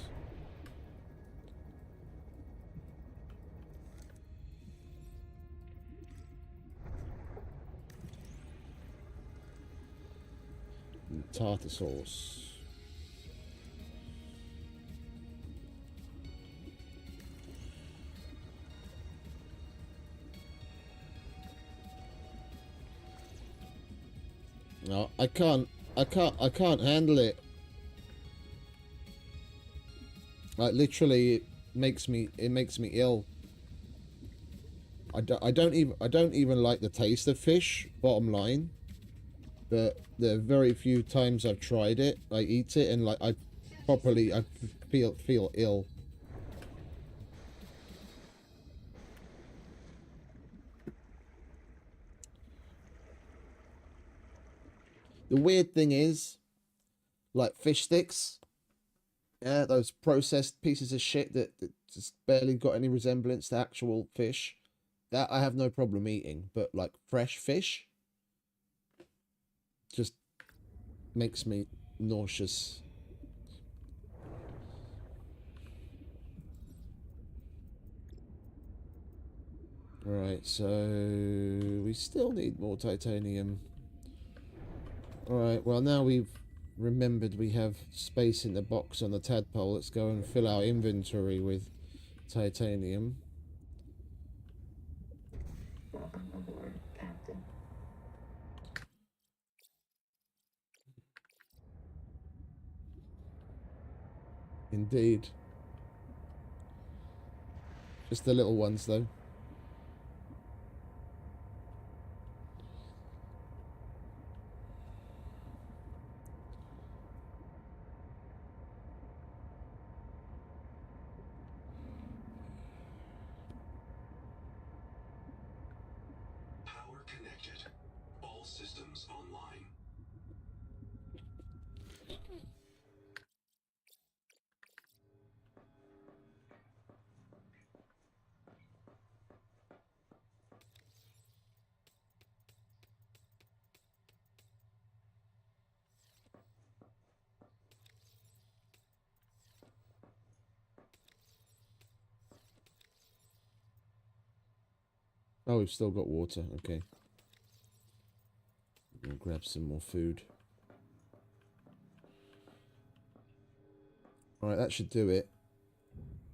Speaker 2: And tartar sauce. No, I can't handle it. Like literally, it makes me ill. I don't even like the taste of fish. Bottom line, but the very few times I've tried it, I eat it and like I feel ill. The weird thing is, like fish sticks, yeah, those processed pieces of shit that just barely got any resemblance to actual fish, that I have no problem eating. But like fresh fish, just makes me nauseous. Right, so we still need more titanium. Alright, well now we've remembered we have space in the box on the tadpole. Let's go and fill our inventory with titanium.
Speaker 5: Welcome aboard, Captain.
Speaker 2: Indeed. Just the little ones though.
Speaker 4: Power connected. All systems online.
Speaker 2: Oh, we've still got water. Okay. We'll grab some more food. Alright, that should do it.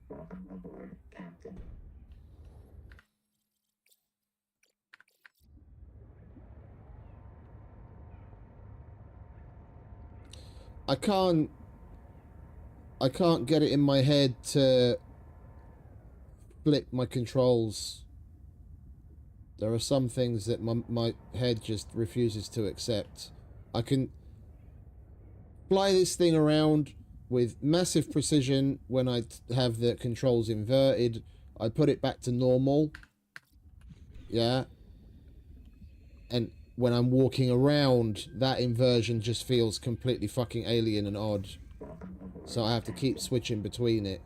Speaker 5: Welcome aboard, Captain.
Speaker 2: I can't get it in my head to flip my controls. There are some things that my head just refuses to accept. I can fly this thing around with massive precision when I have the controls inverted. I put it back to normal. Yeah. And when I'm walking around, that inversion just feels completely fucking alien and odd. So I have to keep switching between it.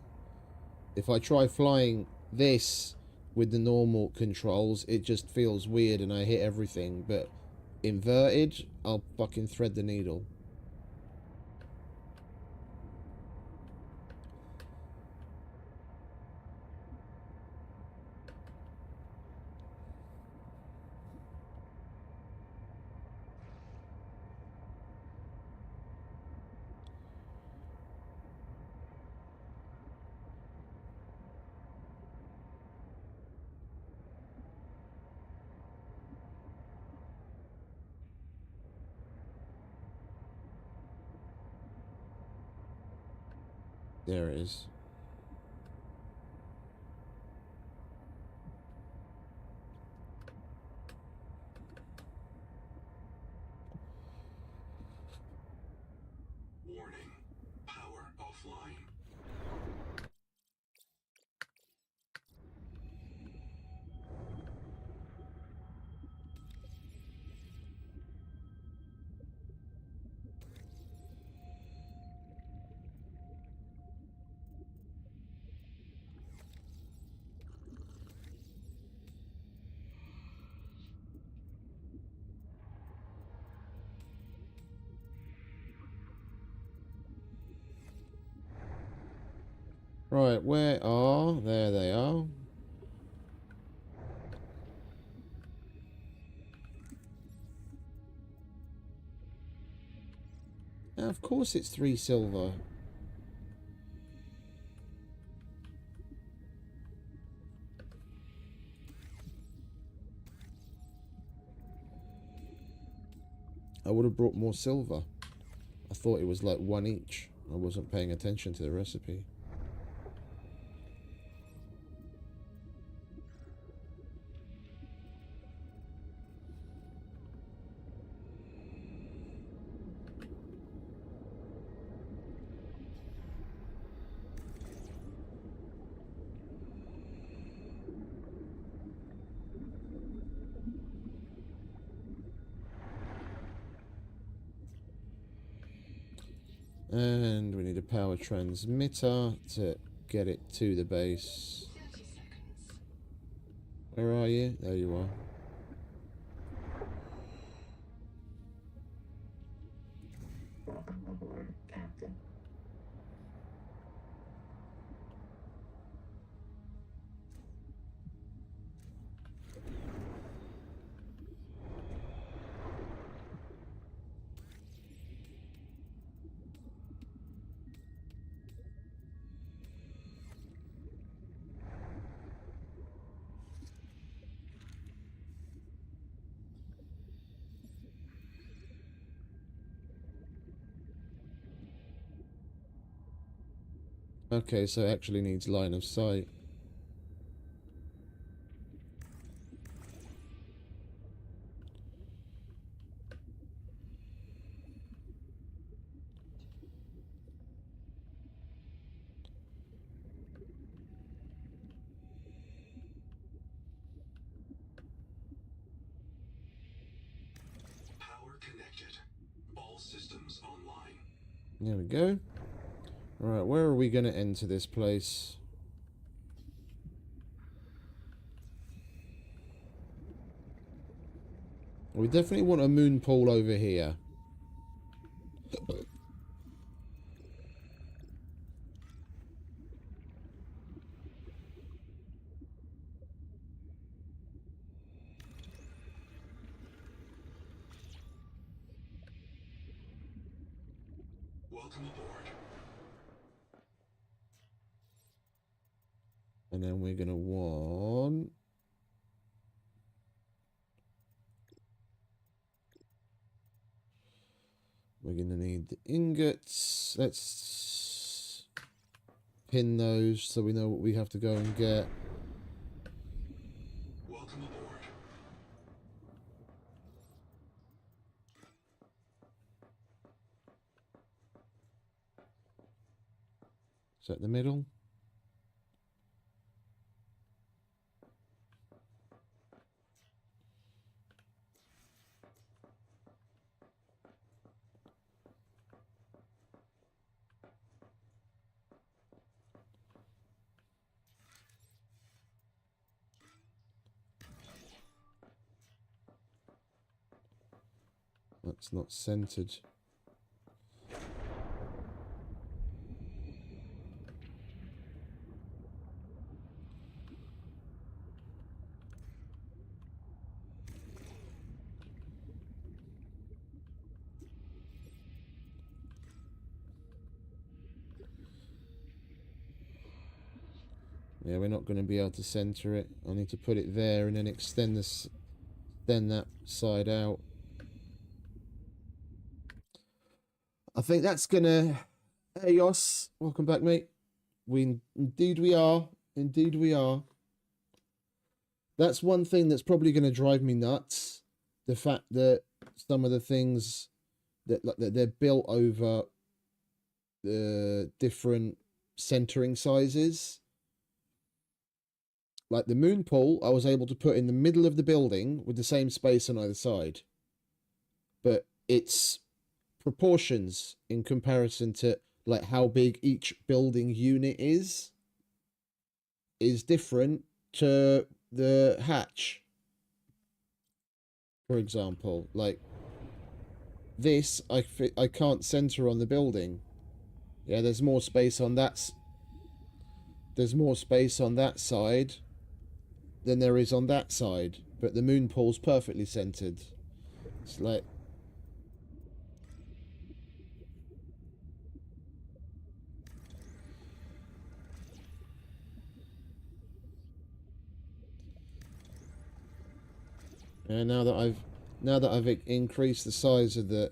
Speaker 2: If I try flying this with the normal controls, it just feels weird and I hit everything. But inverted, I'll fucking thread the needle. There it is.
Speaker 4: Warning. Power offline.
Speaker 2: Right, where are... There they are. Now, of course it's 3 silver. I would have brought more silver. I thought it was like 1 each. I wasn't paying attention to the recipe. And we need a power transmitter to get it to the base.
Speaker 5: 30 seconds.
Speaker 2: Where are you? There you are.
Speaker 5: Welcome aboard, Captain.
Speaker 2: Okay, so it actually needs line of sight.
Speaker 4: Power connected. All systems online.
Speaker 2: There we go. Alright, where are we going to enter this place? We definitely want a moon pool over here.
Speaker 4: Welcome aboard.
Speaker 2: And then we're going to want... We're going to need the ingots. Let's pin those so we know what we have to go and get.
Speaker 4: Welcome aboard.
Speaker 2: Is that the middle? That's not centered. Yeah, we're not going to be able to center it. I need to put it there and then extend this, then that side out. I think that's gonna... Hey, Yos, welcome back, mate. Indeed we are. Indeed we are. That's one thing that's probably going to drive me nuts. The fact that some of the things that they're built over the different centering sizes. Like the moon pool, I was able to put in the middle of the building with the same space on either side. But its proportions in comparison to like how big each building unit is different to the hatch. For example, like this, I can't center on the building. Yeah, there's more space on that. There's more space on that side than there is on that side, but the moon pool's perfectly centered. It's like, and now that I've increased the size of the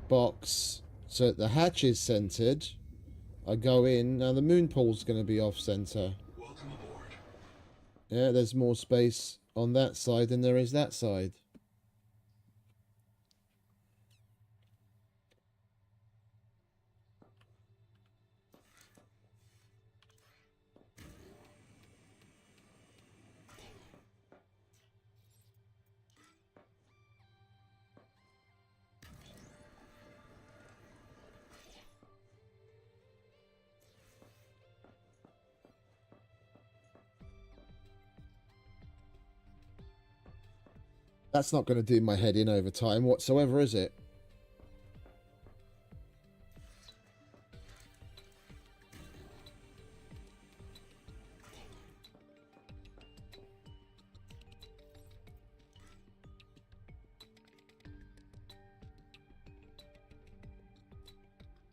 Speaker 2: box so that the hatch is centered, I go in, now the moon pool's going to be off center.
Speaker 4: Welcome aboard.
Speaker 2: Yeah, there's more space on that side than there is that side. That's not going to do my head in over time whatsoever, is it?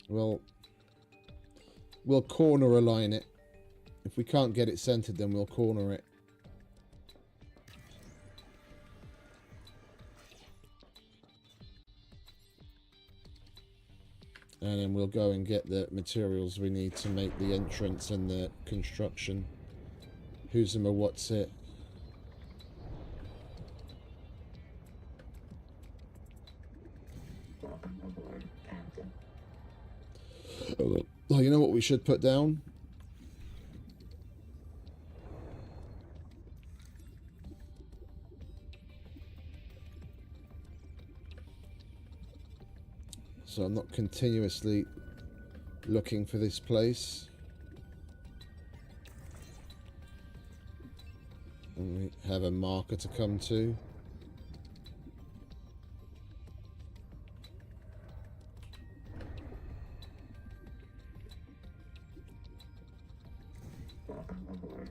Speaker 2: Well, we'll corner align it. If we can't get it centered, then we'll corner it. And then we'll go and get the materials we need to make the entrance and the construction. Who's him or what's it?
Speaker 5: Welcome aboard, Captain.
Speaker 2: Oh, you know what we should put down? So I'm not continuously looking for this place. And we have a marker to come to.
Speaker 5: Welcome aboard.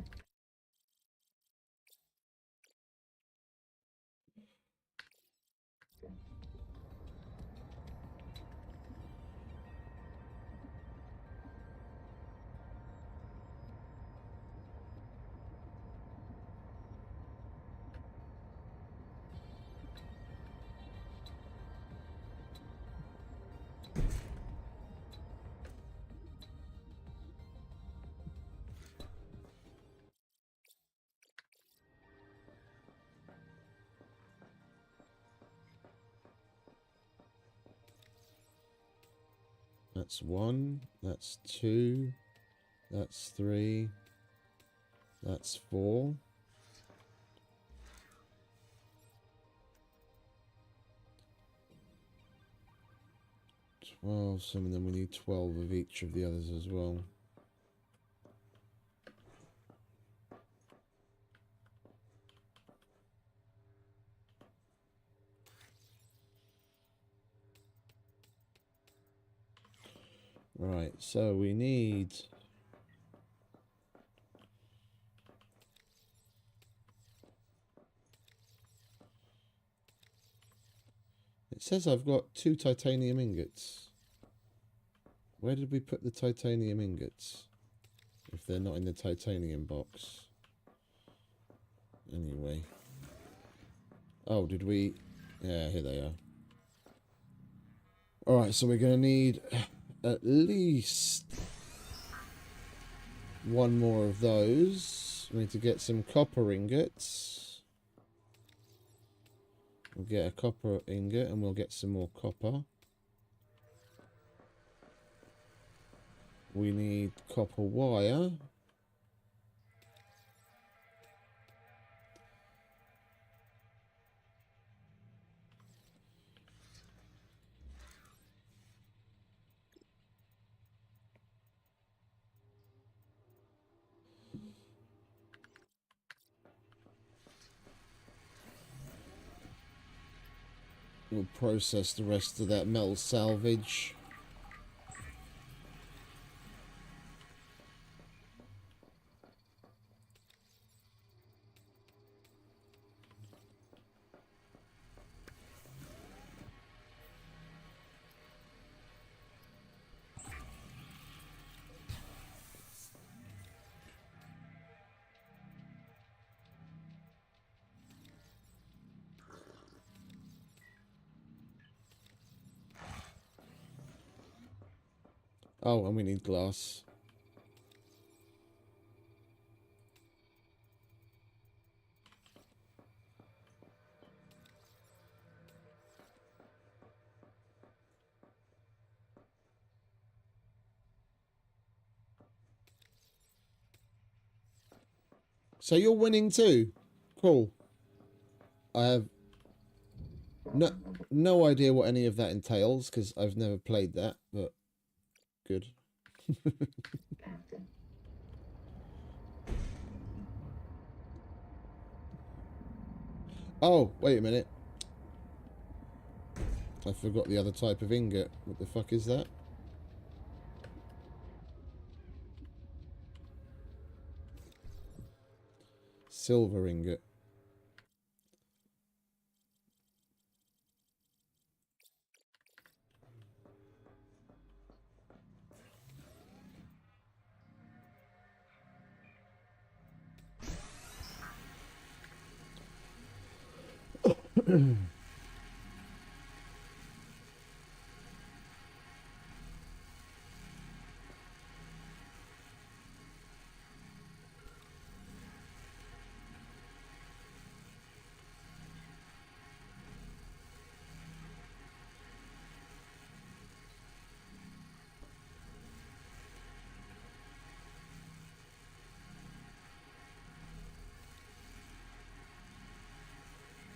Speaker 2: That's 1, that's 2, that's 3, that's 4. Some of them we need 12 of each of the others as well. Right, so we need... It says I've got 2 titanium ingots. Where did we put the titanium ingots? If they're not in the titanium box. Anyway. Oh, did we... Yeah, here they are. Alright, so we're going to need at least one more of those. We need to get some copper ingots. We'll get a copper ingot and we'll get some more copper. We need copper wire. We'll process the rest of that metal salvage. Oh, and we need glass. So you're winning too? Cool. I have no idea what any of that entails, because I've never played that, but good.
Speaker 5: Captain.
Speaker 2: Oh, wait a minute. I forgot the other type of ingot. What the fuck is that? Silver ingot.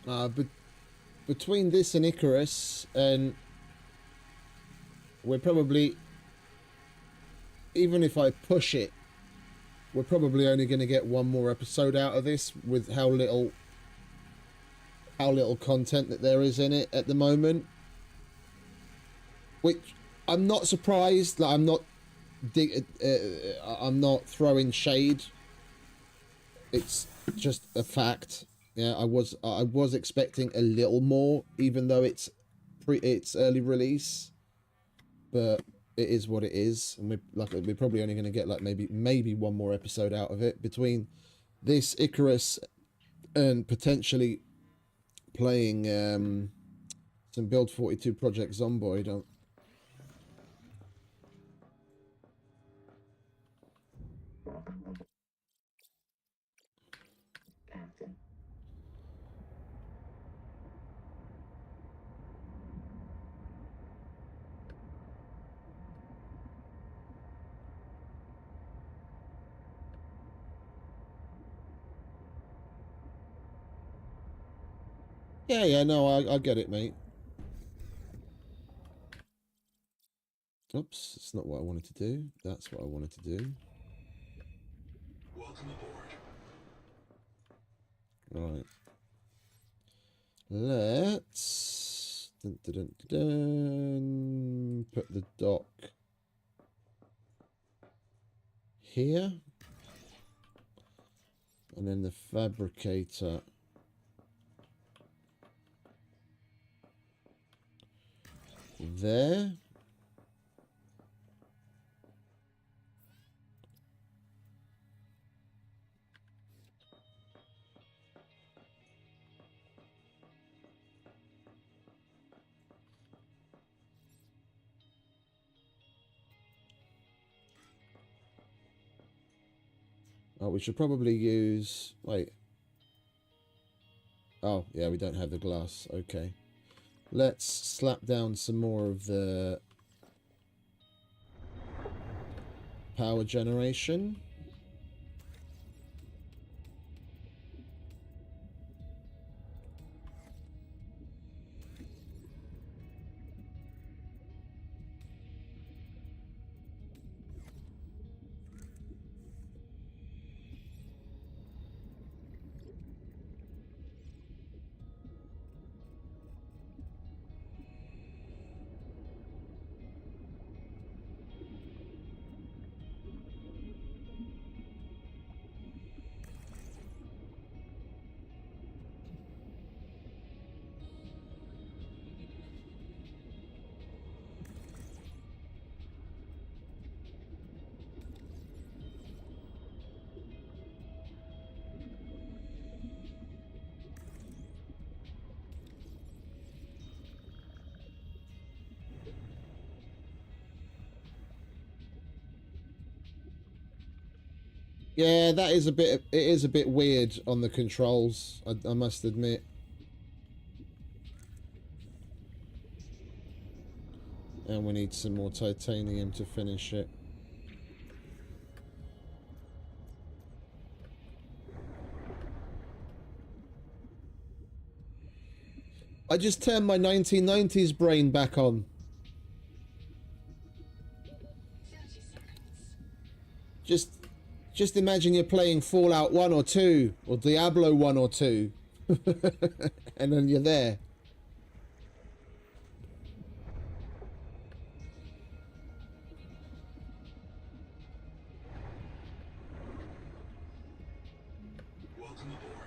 Speaker 2: But between this and Icarus, and we're probably, even if I push it, we're probably only going to get one more episode out of this with how little content that there is in it at the moment. Which I'm not surprised. Like, I'm not throwing shade. It's just a fact. Yeah, I was expecting a little more, even though it's early release, but it is what it is, and we're probably only going to get like maybe one more episode out of it between this Icarus and potentially playing some Build 42 Project Zomboid.
Speaker 5: Captain.
Speaker 2: Yeah, no, I get it, mate. Oops, it's not what I wanted to do. That's what I wanted to do.
Speaker 4: Welcome aboard.
Speaker 2: Right. Let's put the dock here, and then the fabricator there. Oh, we should probably use... Wait. Oh, yeah, we don't have the glass. Okay. Let's slap down some more of the power generation. Yeah, that is a bit... It is a bit weird on the controls, I must admit. And we need some more titanium to finish it. I just turned my 1990s brain back on. Just imagine you're playing Fallout 1 or 2, or Diablo 1 or 2. And then you're there.
Speaker 4: Welcome aboard.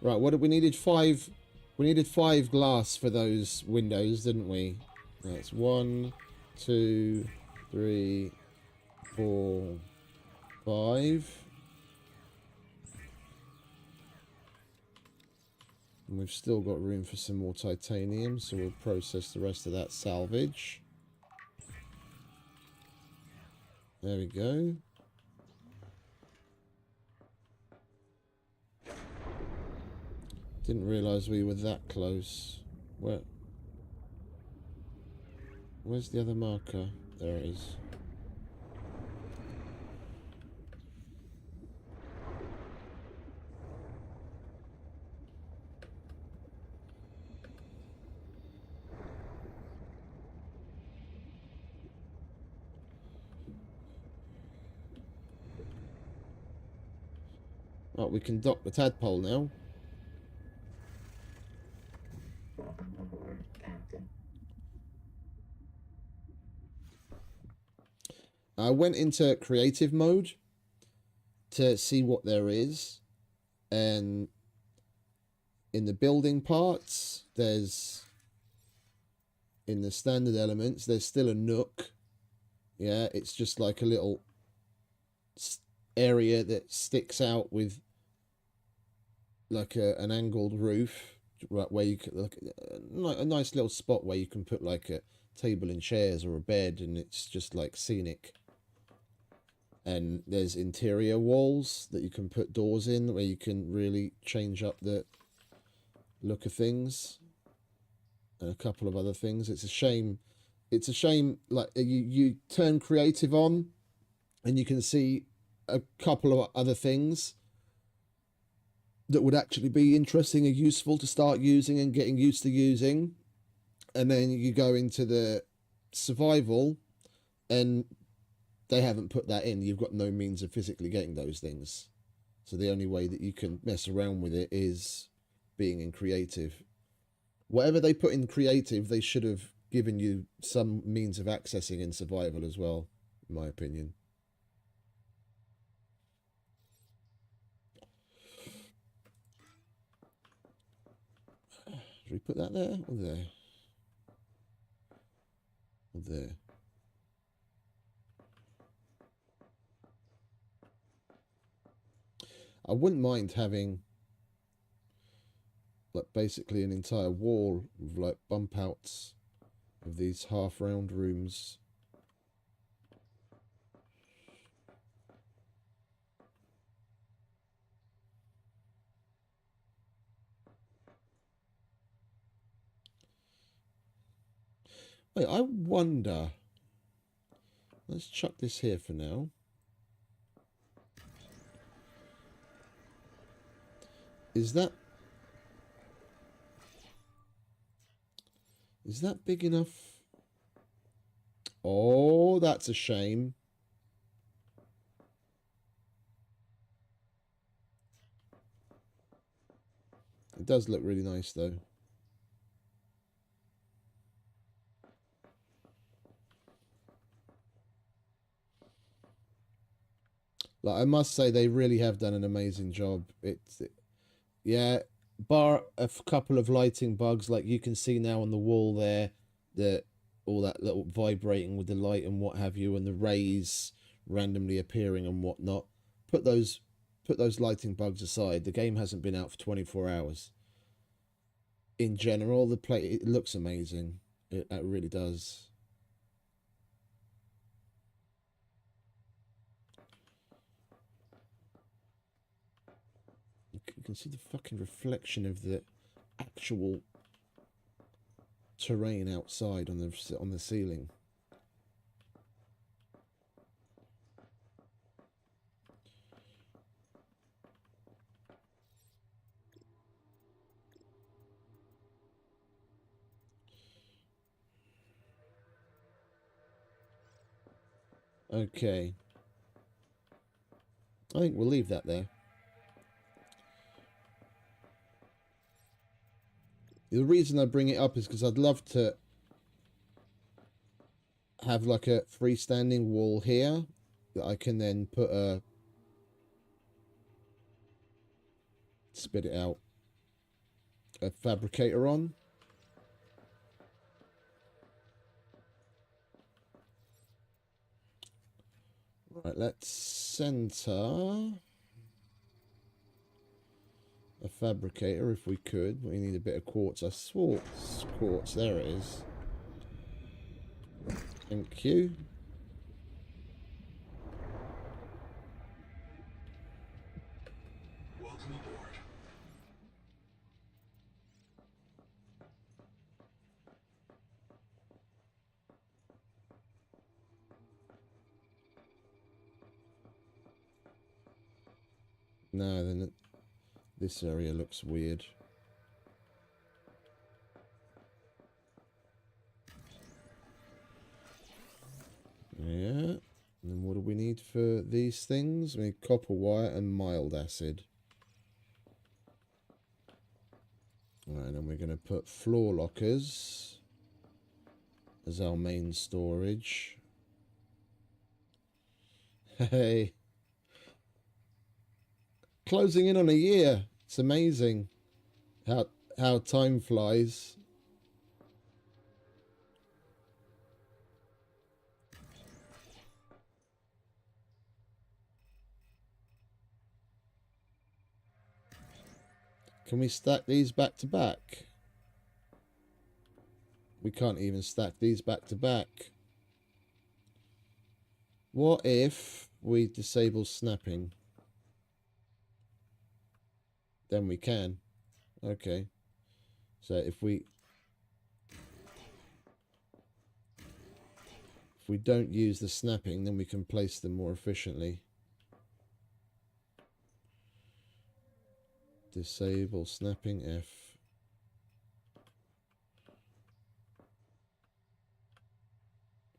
Speaker 2: Right, what we needed 5... We needed 5 glass for those windows, didn't we? That's 1, 2, 3, 4, 5. And we've still got room for some more titanium, so we'll process the rest of that salvage. There we go. Didn't realise we were that close. Where's the other marker? There it is. Oh, we can dock the tadpole now.
Speaker 5: Welcome aboard, Captain.
Speaker 2: I went into creative mode to see what there is, and in the building parts, there's, in the standard elements, there's still a nook. Yeah, it's just like a little area that sticks out with like an angled roof, right, where you could look, a nice little spot where you can put like a table and chairs or a bed, and it's just like scenic. And there's interior walls that you can put doors in, where you can really change up the look of things, and a couple of other things. It's a shame like you turn creative on and you can see a couple of other things that would actually be interesting and useful to start using and getting used to using, and then you go into the survival and they haven't put that in. You've got no means of physically getting those things, so the only way that you can mess around with it is being in creative. Whatever they put in creative, they should have given you some means of accessing in survival as well, in my opinion. Should we put that there or there? Or there? I wouldn't mind having like basically an entire wall with like bump outs of these half round rooms. Wait, I wonder. Let's chuck this here for now. Is that big enough? Oh, that's a shame. It does look really nice though. Like, I must say they really have done an amazing job. Yeah, bar a couple of lighting bugs, like you can see now on the wall there, that all that little vibrating with the light and what have you, and the rays randomly appearing and whatnot. Put those lighting bugs aside. The game hasn't been out for 24 hours. In general, it looks amazing. It really does. You can see the fucking reflection of the actual terrain outside on the ceiling. Okay. I think we'll leave that there. The reason I bring it up is because I'd love to have like a freestanding wall here that I can then put spit it out, a fabricator on. Right, let's center a fabricator if we could. We need a bit of quartz. I swore quartz. There it is. Thank you.
Speaker 4: Welcome aboard.
Speaker 2: No, then this area looks weird. Yeah. And what do we need for these things? We need copper wire and mild acid. Alright, and then we're going to put floor lockers as our main storage. Hey. Closing in on a year. It's amazing how time flies. Can we stack these back to back? We can't even stack these back to back. What if we disable snapping? Then we can. Okay. So if we don't use the snapping, then we can place them more efficiently. Disable snapping F.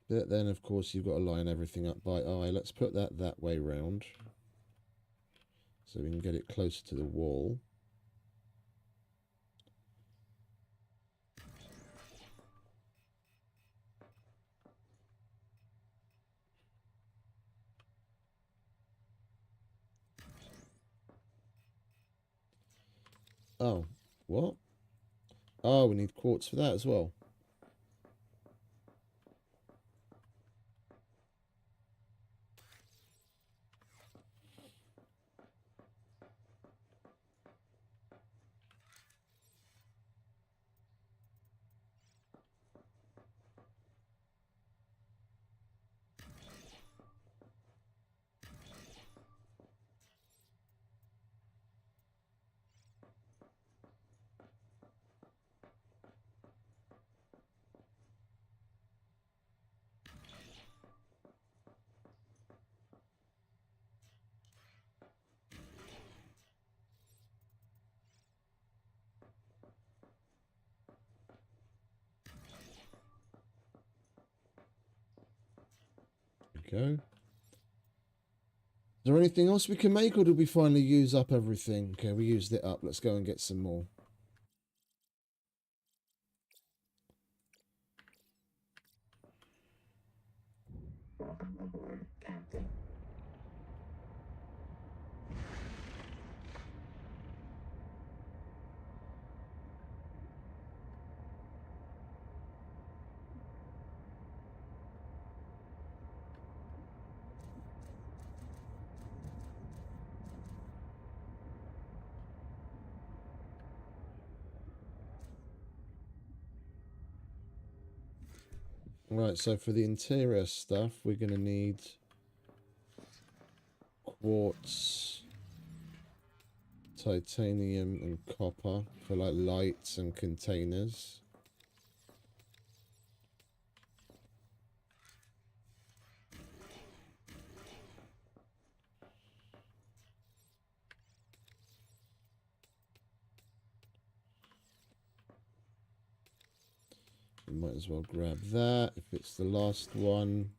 Speaker 2: But then, of course, you've got to line everything up by eye. Let's put that way round, so we can get it closer to the wall. Oh, what? Oh, we need quartz for that as well. go. Is there anything else we can make, or did we finally use up everything? Okay, we used it up. Let's go and get some more.
Speaker 5: Welcome aboard, Captain.
Speaker 2: Right, so for the interior stuff, we're going to need quartz, titanium, and copper for like lights and containers. We might as well grab that if it's the last one.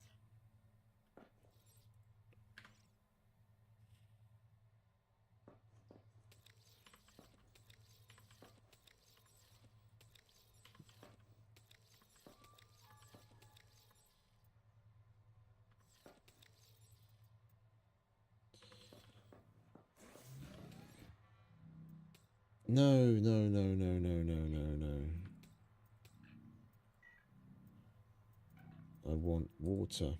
Speaker 2: No, no, no, no, no, no, no, no. I want water.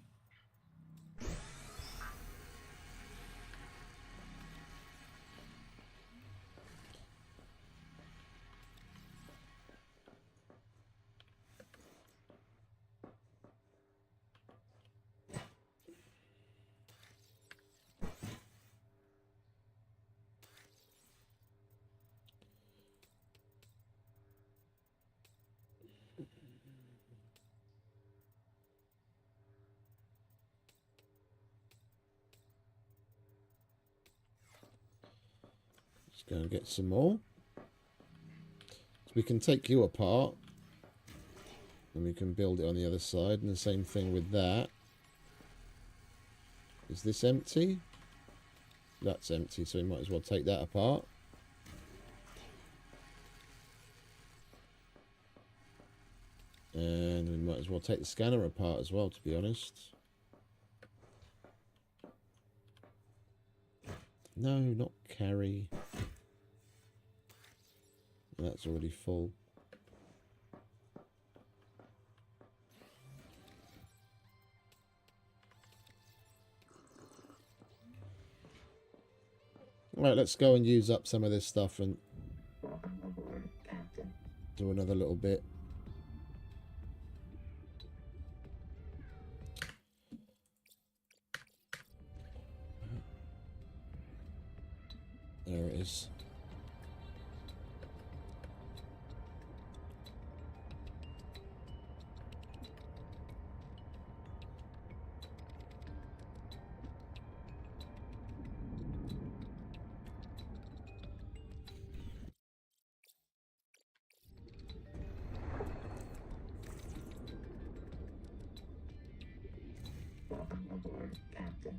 Speaker 2: Let's go and get some more. So we can take you apart. And we can build it on the other side. And the same thing with that. Is this empty? That's empty, so we might as well take that apart. And we might as well take the scanner apart as well, to be honest. No, not carry. That's already full. Right, let's go and use up some of this stuff and
Speaker 5: Welcome aboard, Captain.
Speaker 2: do another little bit. There it is.
Speaker 5: Welcome aboard, Captain.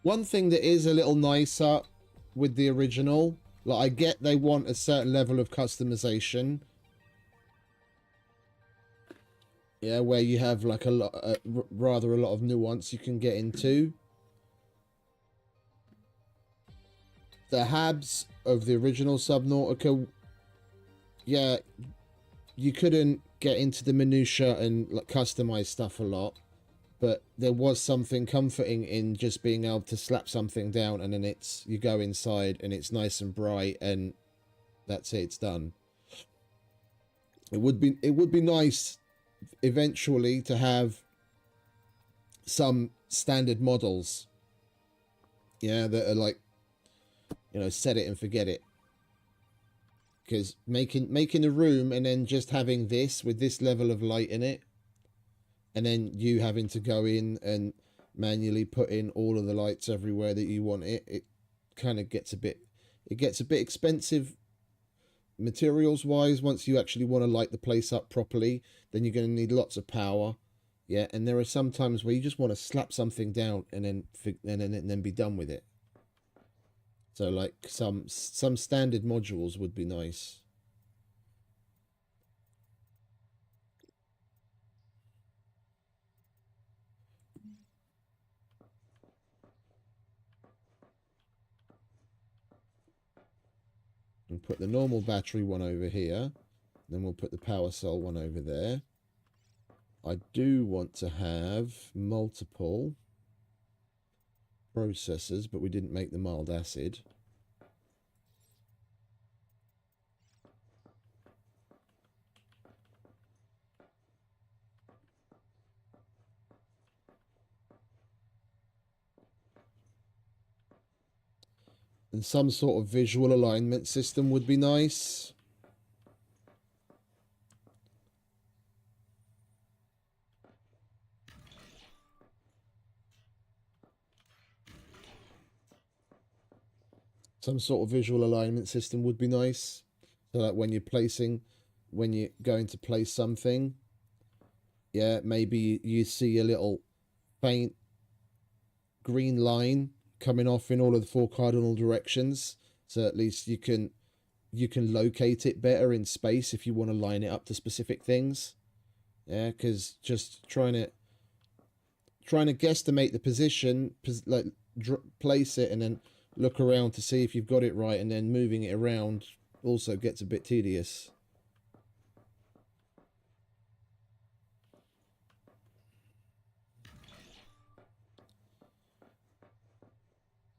Speaker 2: One thing that is a little nicer with the original, like I get they want a certain level of customization. Yeah, where you have like a lot, rather a lot of nuance you can get into. The Habs of the original Subnautica, yeah, you couldn't get into the minutia and like customize stuff a lot, but there was something comforting in just being able to slap something down and then you go inside and it's nice and bright and that's it, it's done. It would be nice eventually to have some standard models, yeah, that are like, you know, set it and forget it. Because making a room and then just having this with this level of light in it, and then you having to go in and manually put in all of the lights everywhere that you want it kind of gets a bit expensive materials wise. Once you actually want to light the place up properly, then you're going to need lots of power. Yeah, and there are some times where you just want to slap something down and then be done with it. So like some standard modules would be nice. And put the normal battery one over here. Then we'll put the power cell one over there. I do want to have multiple processors, but we didn't make the mild acid. And some sort of visual alignment system would be nice. Some sort of visual alignment system would be nice. So that when you're going to place something, yeah, maybe you see a little faint green line coming off in all of the 4 cardinal directions. So at least you can locate it better in space if you want to line it up to specific things. Yeah, because just trying to guesstimate the position, like place it and then look around to see if you've got it right, and then moving it around also gets a bit tedious.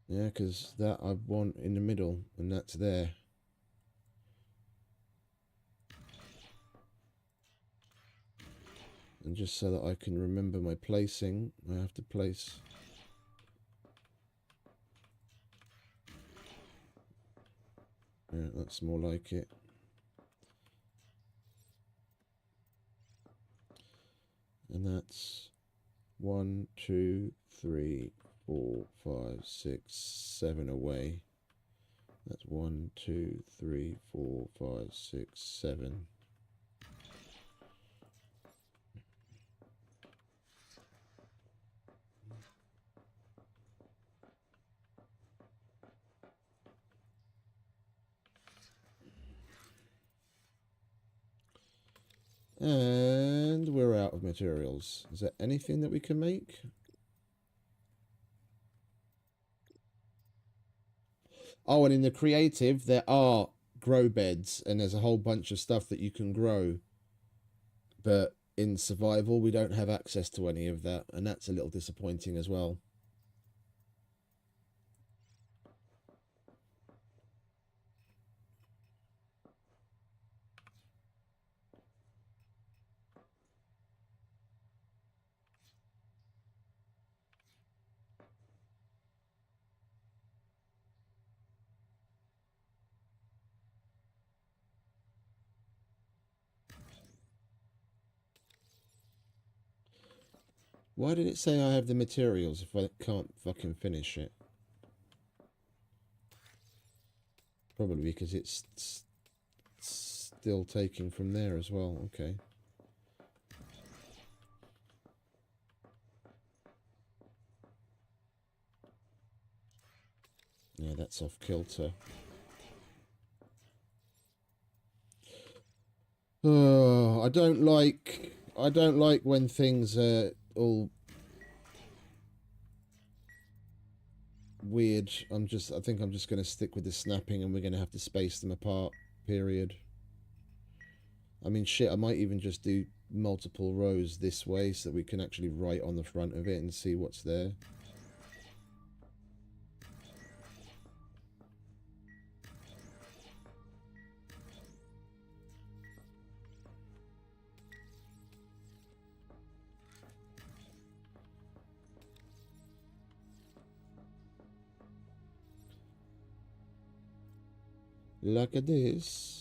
Speaker 2: Yeah, because that I want in the middle, and that's there. And just so that I can remember my placing, I have to place... Yeah, that's more like it. And that's 1, 2, 3, 4, 5, 6, 7 away. That's 1, 2, 3, 4, 5, 6, 7. And we're out of materials. Is there anything that we can make? Oh, and in the creative, there are grow beds, and there's a whole bunch of stuff that you can grow. But in survival, we don't have access to any of that, and that's a little disappointing as well. Why did it say I have the materials if I can't fucking finish it? Probably because it's still taking from there as well. Okay. Yeah, that's off kilter. Oh, I don't like when things are all weird. I think I'm just going to stick with the snapping, and we're going to have to space them apart, period. I mean, shit, I might even just do multiple rows this way so that we can actually write on the front of it and see what's there. Look at this.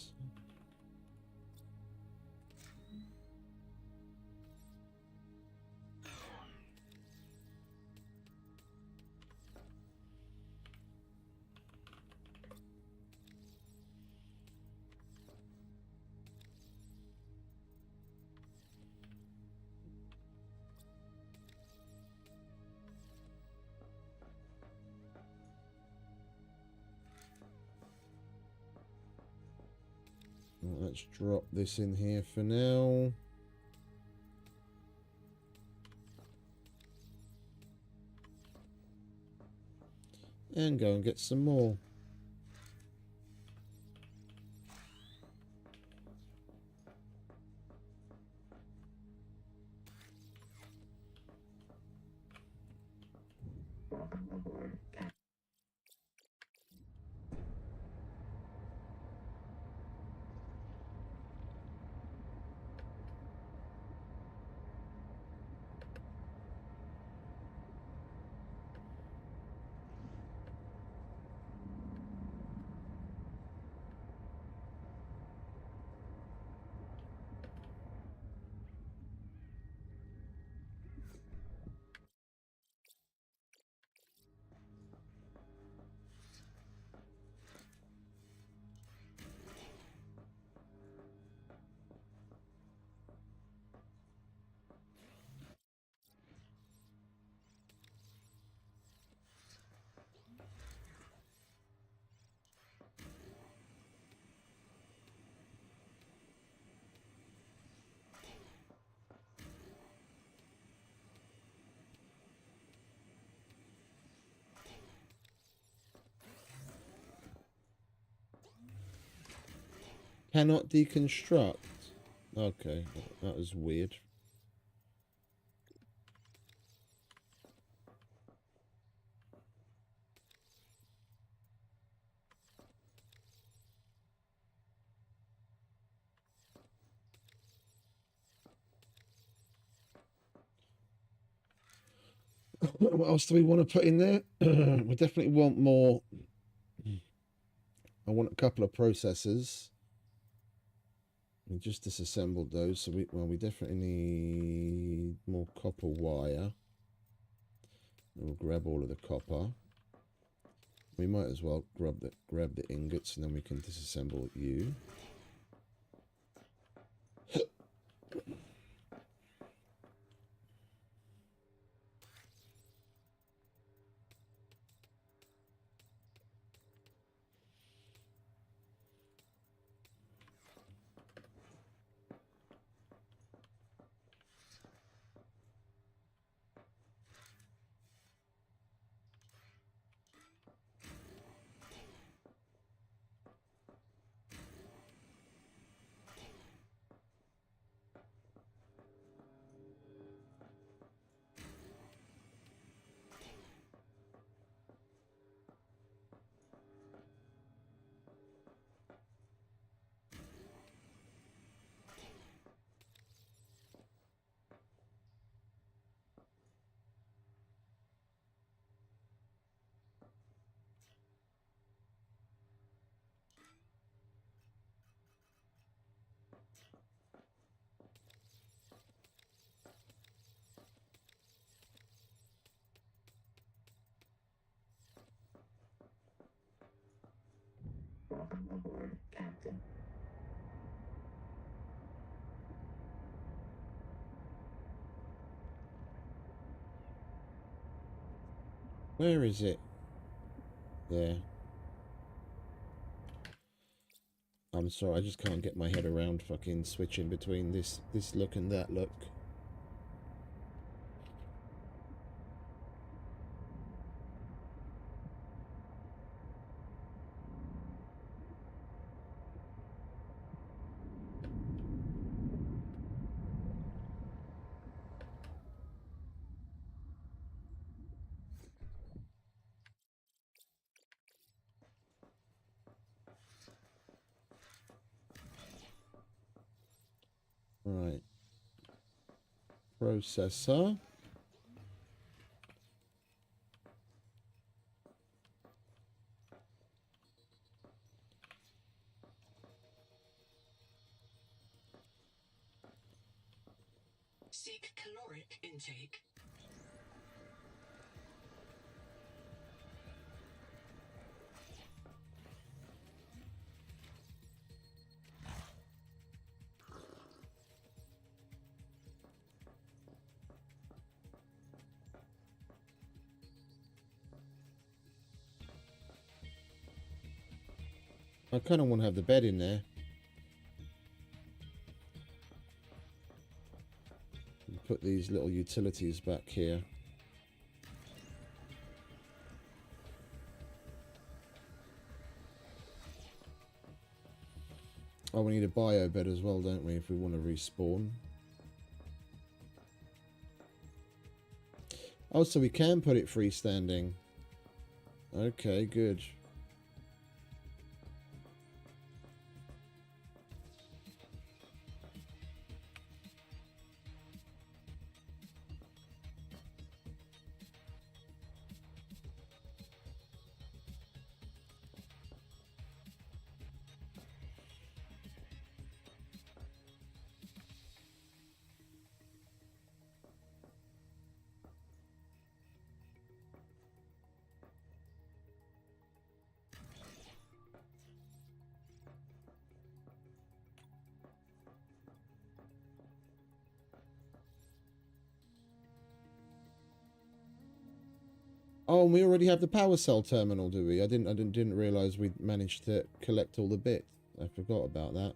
Speaker 2: Let's drop this in here for now. And go and get some more.
Speaker 5: Welcome aboard, Captain.
Speaker 2: Cannot deconstruct. Okay, that was weird. What else do we want to put in there? We definitely want more. I want a couple of processors. We just disassembled those, so we definitely need more copper wire. We'll grab all of the copper. We might as well grab the ingots, and then we can disassemble you.
Speaker 5: Welcome aboard, Captain.
Speaker 2: Where is it? There. I'm sorry, I just can't get my head around fucking switching between this look and that look. processor.
Speaker 6: Seek caloric intake.
Speaker 2: I kind of want to have the bed in there. Put these little utilities back here. Oh, we need a bio bed as well, don't we, if we want to respawn. Oh, so we can put it freestanding. Okay, good. Oh, and we already have the power cell terminal, do we? I didn't realize we'd managed to collect all the bits. I forgot about that.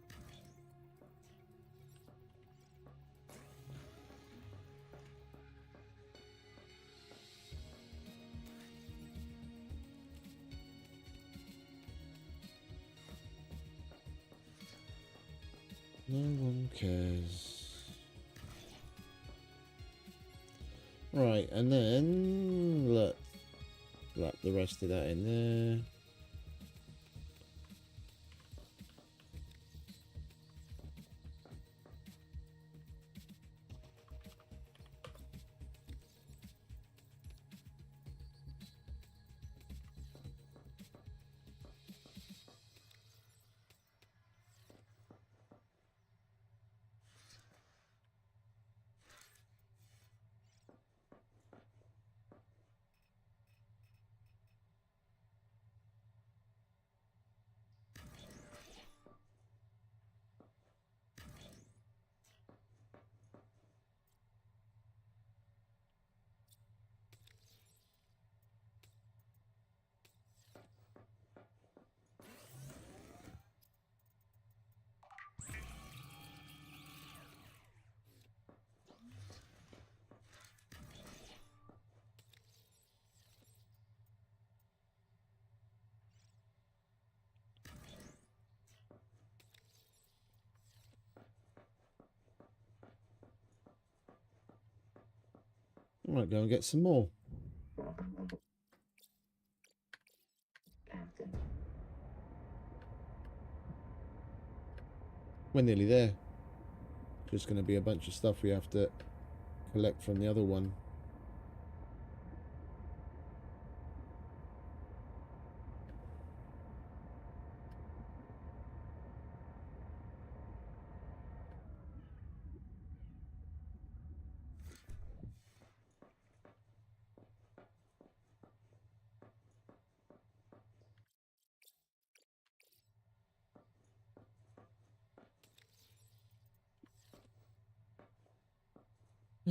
Speaker 2: No one cares. Right, and then look, wrap the rest of that in there. I might go and get some more.
Speaker 5: Captain.
Speaker 2: We're nearly there. Just going to be a bunch of stuff we have to collect from the other one.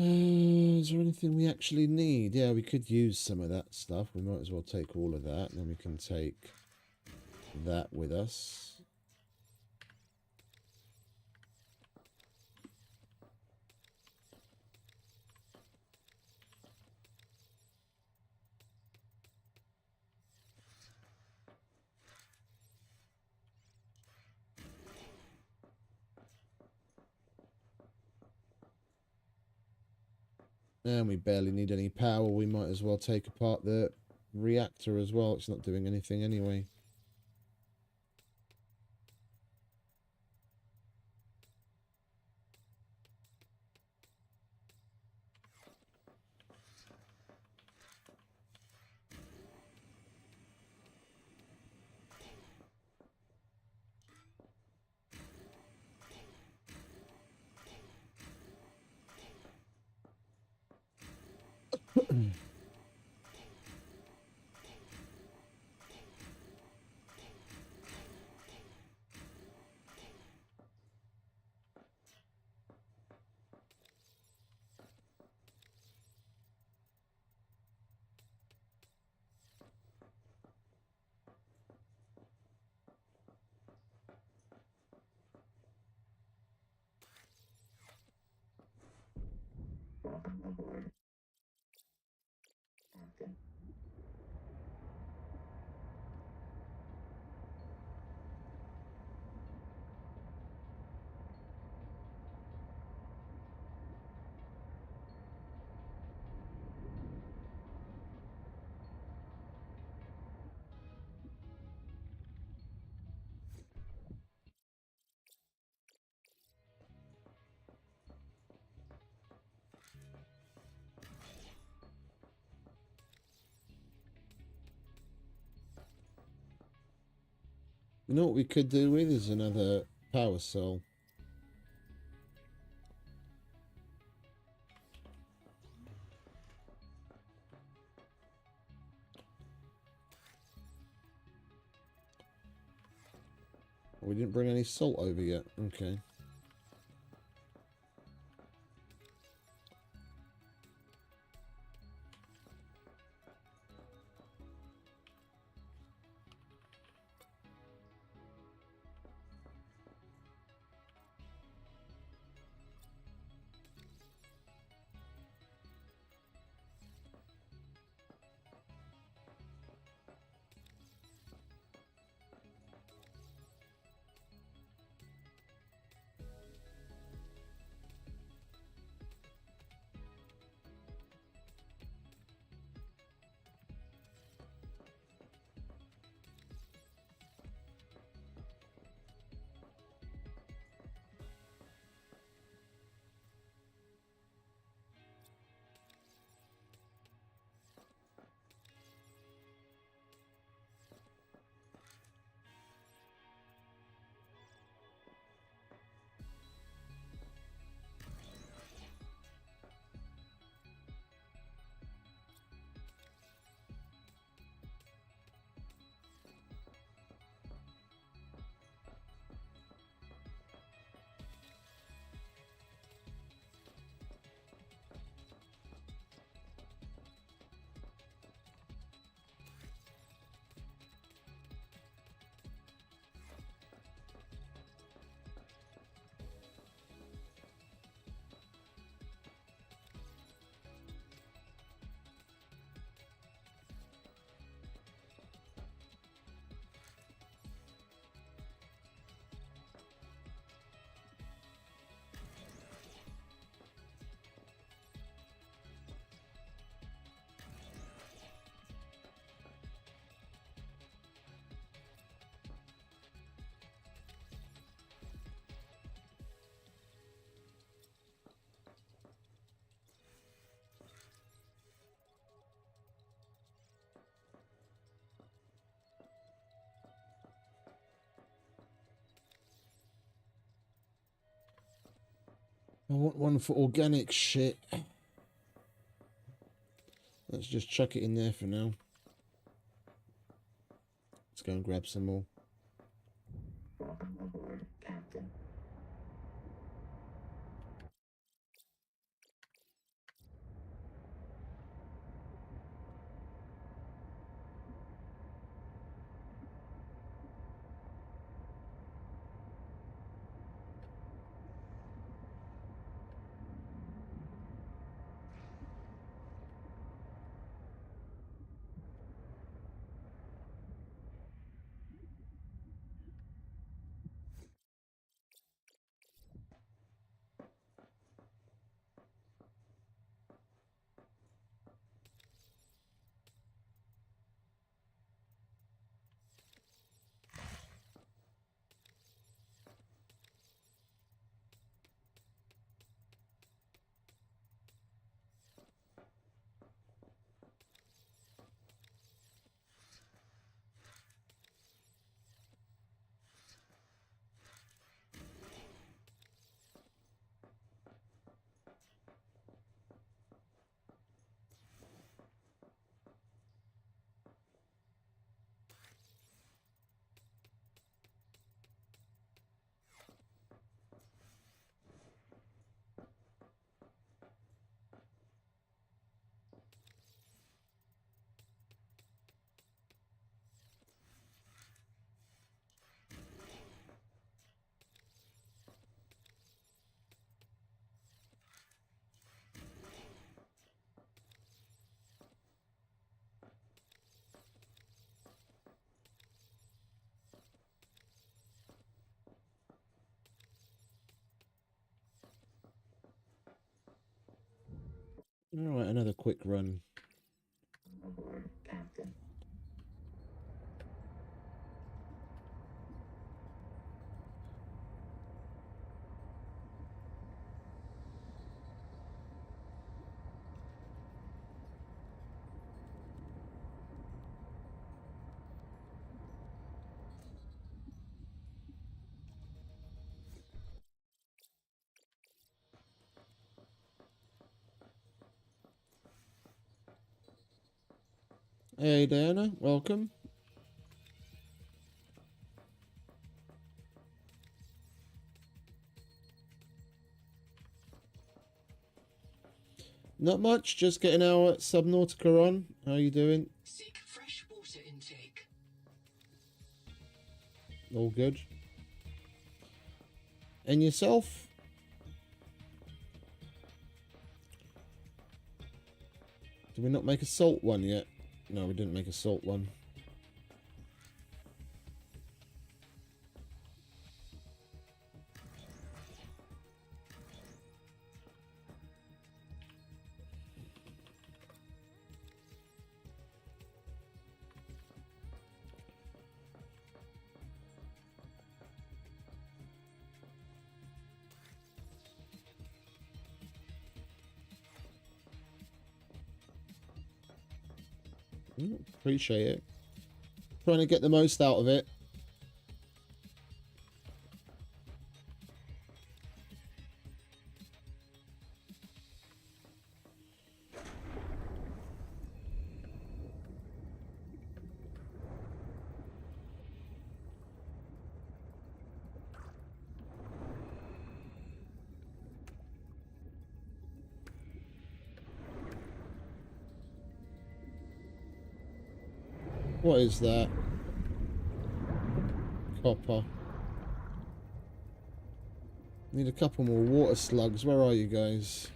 Speaker 2: Is there anything we actually need? Yeah, we could use some of that stuff. We might as well take all of that, and then we can take that with us. And we barely need any power. We might as well take apart the reactor as well. It's not doing anything anyway. You know what we could do with is another power cell. We didn't bring any salt over yet. Okay. I want one for organic shit. Let's just chuck it in there for now. Let's go and grab some more.
Speaker 5: Welcome aboard, Captain.
Speaker 2: Alright, another quick run.
Speaker 5: Aboard, Captain.
Speaker 2: Hey, Diana. Welcome. Not much. Just getting our Subnautica on. How you doing?
Speaker 6: Seek fresh water intake.
Speaker 2: All good. And yourself? Did we not make a salt one yet? No, we didn't make a salt one. Appreciate it. Trying to get the most out of it. What is that? Copper. Need a couple more water slugs. Where are you guys?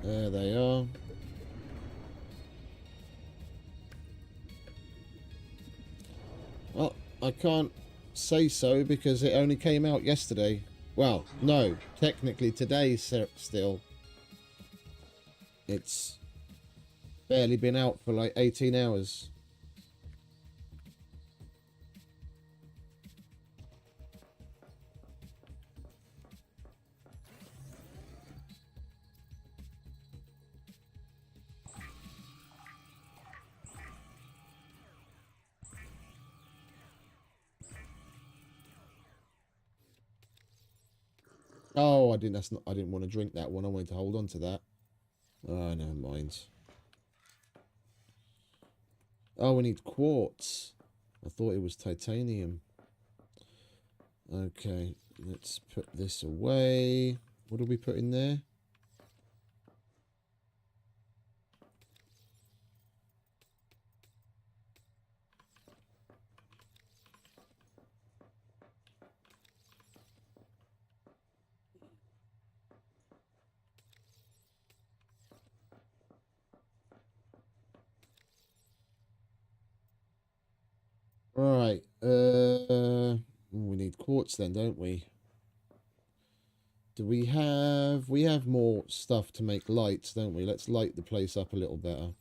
Speaker 2: There they are. Well, I can't say so because it only came out yesterday. Well, no, technically today still. It's barely been out for like 18 hours. Oh, I didn't. That's not. I didn't want to drink that one. I wanted to hold on to that. Oh, never mind. Oh, we need quartz. I thought it was titanium. Okay, let's put this away. What do we put in there? Right. We need quartz then, don't we? Do we have... We have more stuff to make lights, don't we? Let's light the place up a little better.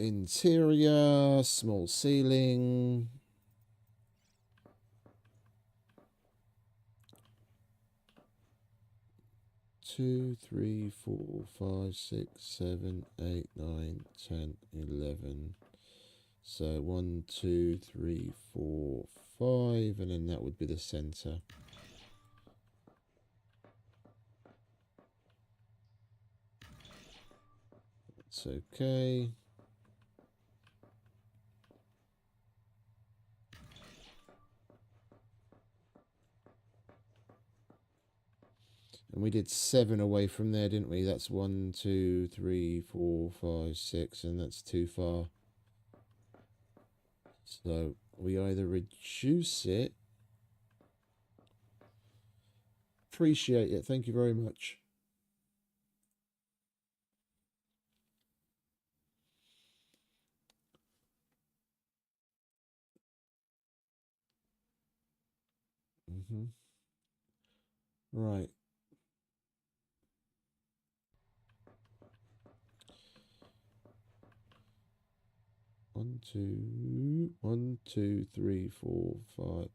Speaker 2: Interior, small ceiling. Two, 3, 4, 5, 6, 7, 8, 9, 10, 11. So 1, 2, 3, 4, 5, and then that would be the center. That's okay. And we did 7 away from there, didn't we? That's 1, 2, 3, 4, 5, 6, and that's too far. So we either reduce it. Appreciate it. Thank you very much. Right. One, two, three, four, five.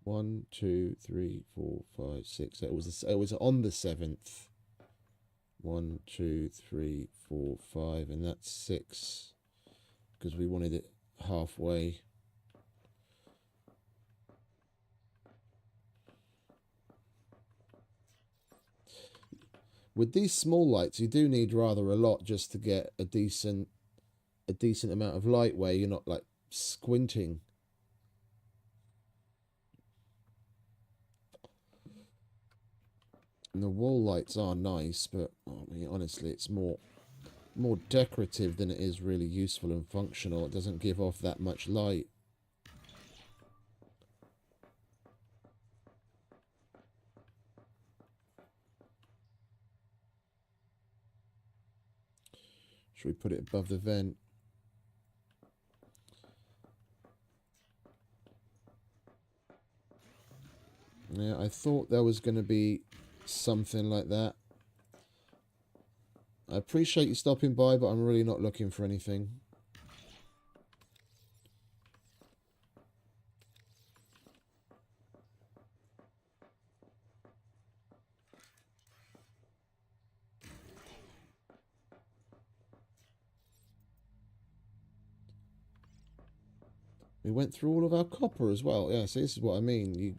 Speaker 2: 1, 2, 3, 4, 5, 6. It was on the 7th. 1, 2, 3, 4, 5, and that's 6 because we wanted it halfway. With these small lights, you do need rather a lot just to get a decent amount of light where you're not like squinting. And the wall lights are nice, but I mean, honestly, it's more decorative than it is really useful and functional. It doesn't give off that much light. Should we put it above the vent? Yeah, I thought there was going to be something like that. I appreciate you stopping by, but I'm really not looking for anything. We went through all of our copper as well. Yeah, so this is what I mean.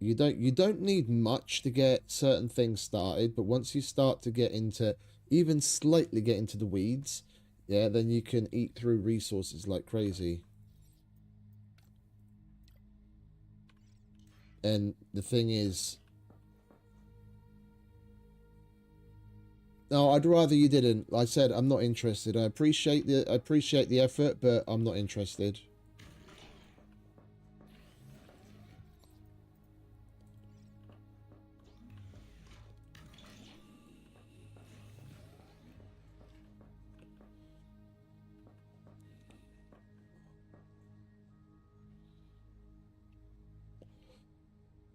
Speaker 2: You don't need much to get certain things started, but once you start to get into, even slightly get into the weeds, yeah, then you can eat through resources like crazy. And the thing is, no, I'd rather you didn't. Like I said, I'm not interested. I appreciate the effort, but I'm not interested.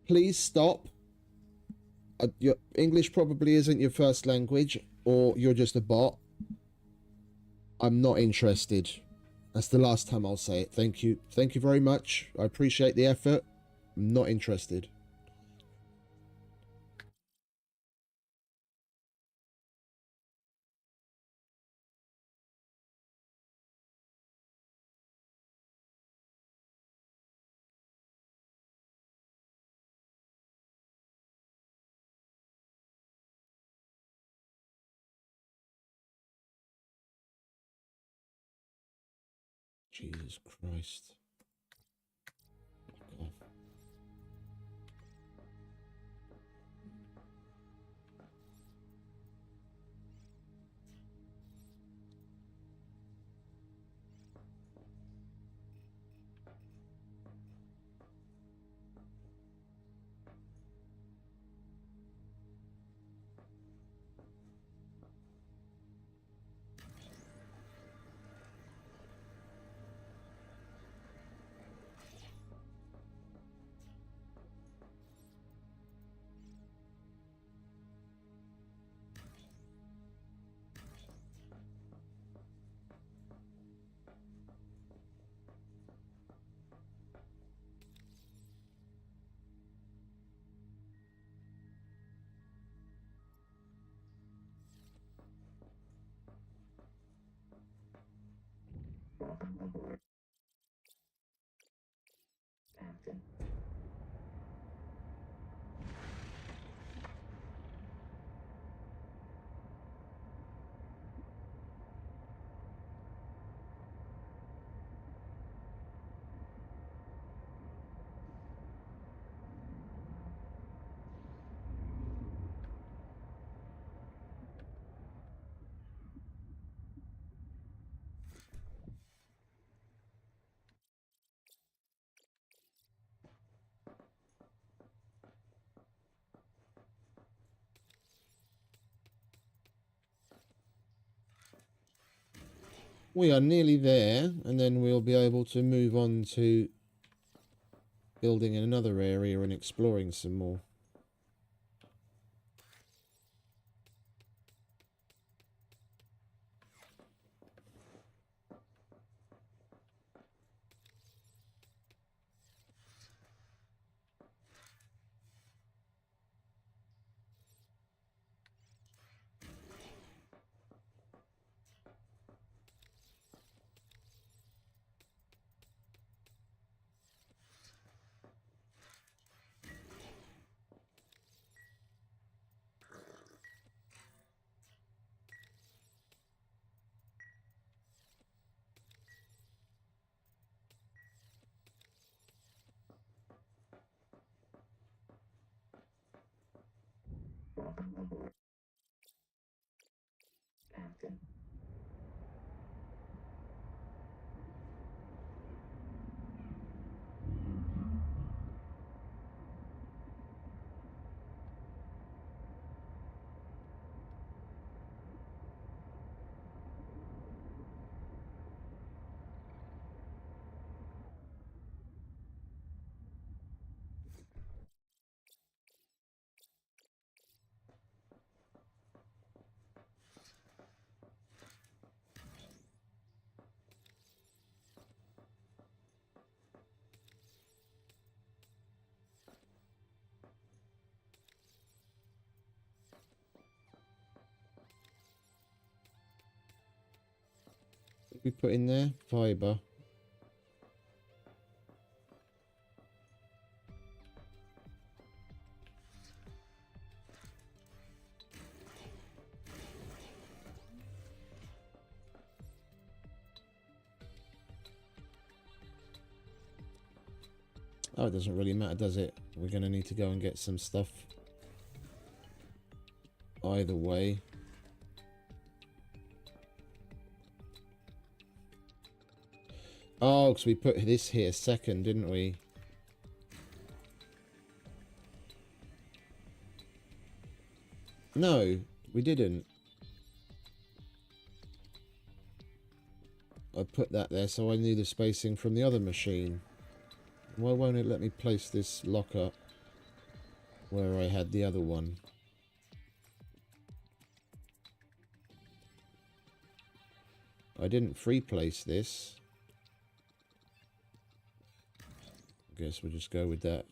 Speaker 2: Please stop. Your English probably isn't your first language, or you're just a bot. I'm not interested. That's the last time I'll say it. Thank you. Thank you very much. I appreciate the effort. I'm not interested. Jesus Christ. God.
Speaker 5: Welcome aboard, Captain.
Speaker 2: We are nearly there, and then we'll be able to move on to building in another area and exploring some more.
Speaker 5: Welcome aboard, Captain.
Speaker 2: We put in there fiber. Oh, it doesn't really matter, does it? We're going to need to go and get some stuff. Either way. Oh, because we put this here second, didn't we? No, we didn't. I put that there so I knew the spacing from the other machine. Why won't it let me place this locker where I had the other one? I didn't free place this. Guess we'll just go with that.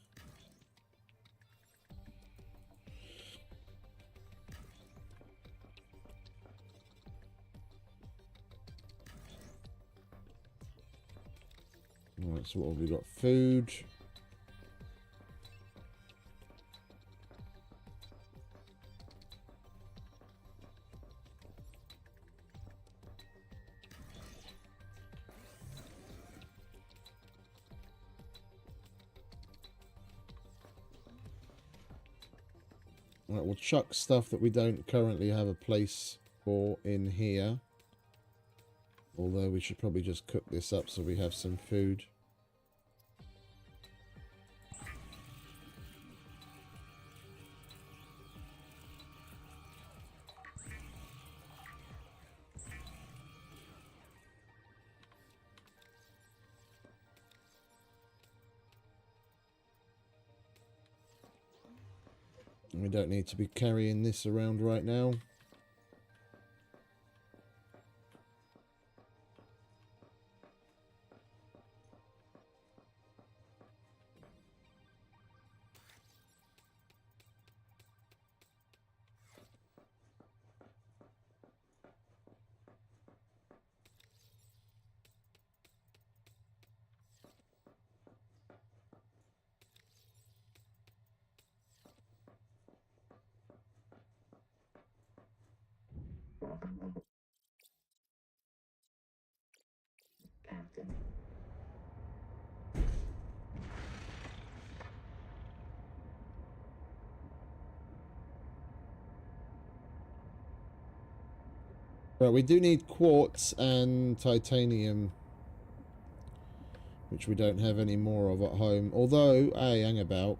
Speaker 2: Alright, so what have we got? Food. Right, we'll chuck stuff that we don't currently have a place for in here. Although we should probably just cook this up so we have some food. We don't need to be carrying this around right now.
Speaker 5: Welcome aboard, Captain.
Speaker 2: Right, we do need quartz and titanium, which we don't have any more of at home. Although, hey, hang about.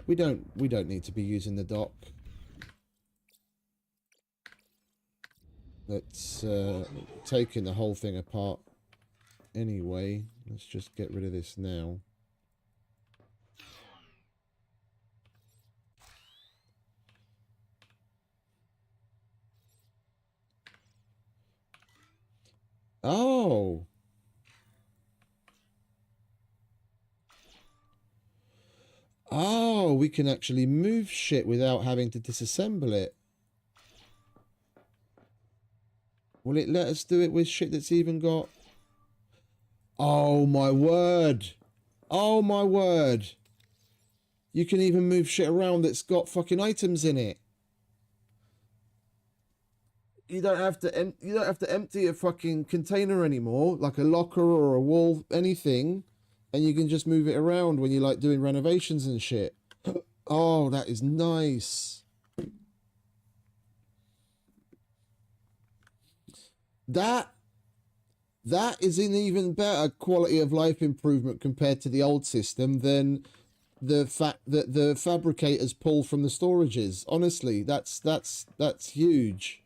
Speaker 2: We don't need to be using the dock. Let's taking the whole thing apart anyway. Let's just get rid of this now. Oh. Oh, we can actually move shit without having to disassemble it. Will it let us do it with shit that's even got... Oh my word. Oh my word. You can even move shit around that's got fucking items in it. You don't have to empty a fucking container anymore, like a locker or a wall, anything. And you can just move it around when you're like doing renovations and shit. Oh, that is nice. That is an even better quality of life improvement compared to the old system than the fact that the fabricators pull from the storages. Honestly, that's huge.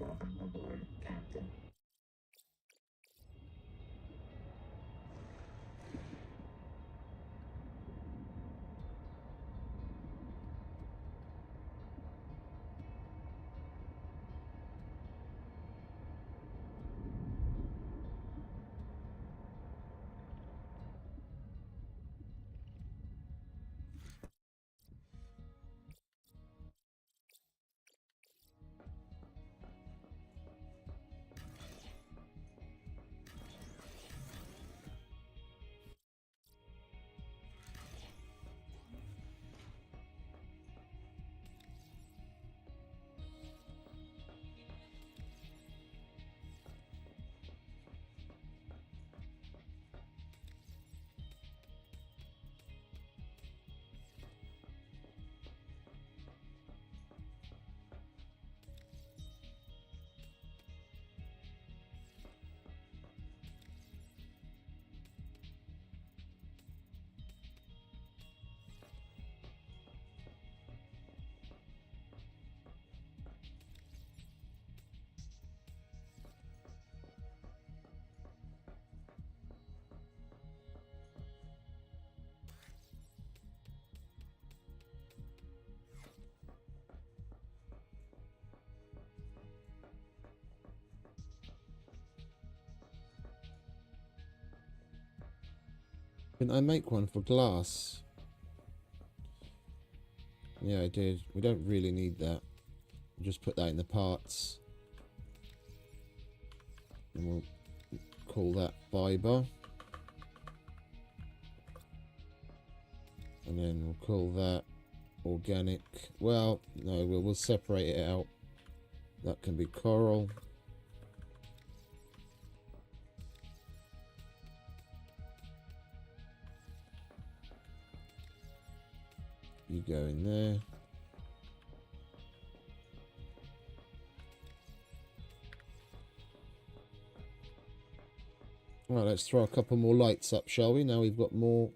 Speaker 5: Welcome aboard, Captain.
Speaker 2: Can I make one for glass? Yeah, I did. We don't really need that. We'll just put that in the parts. And we'll call that fiber. And then we'll call that organic. Well, no, we'll separate it out. That can be coral. You go in there. Right, let's throw a couple more lights up, shall we? Now we've got more.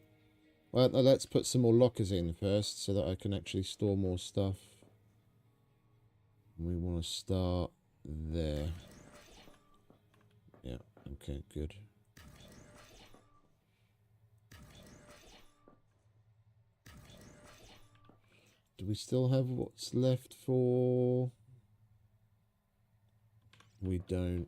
Speaker 2: Well, let's put some more lockers in first so that I can actually store more stuff. We want to start there. Yeah, okay, good. Do we still have what's left for... We don't.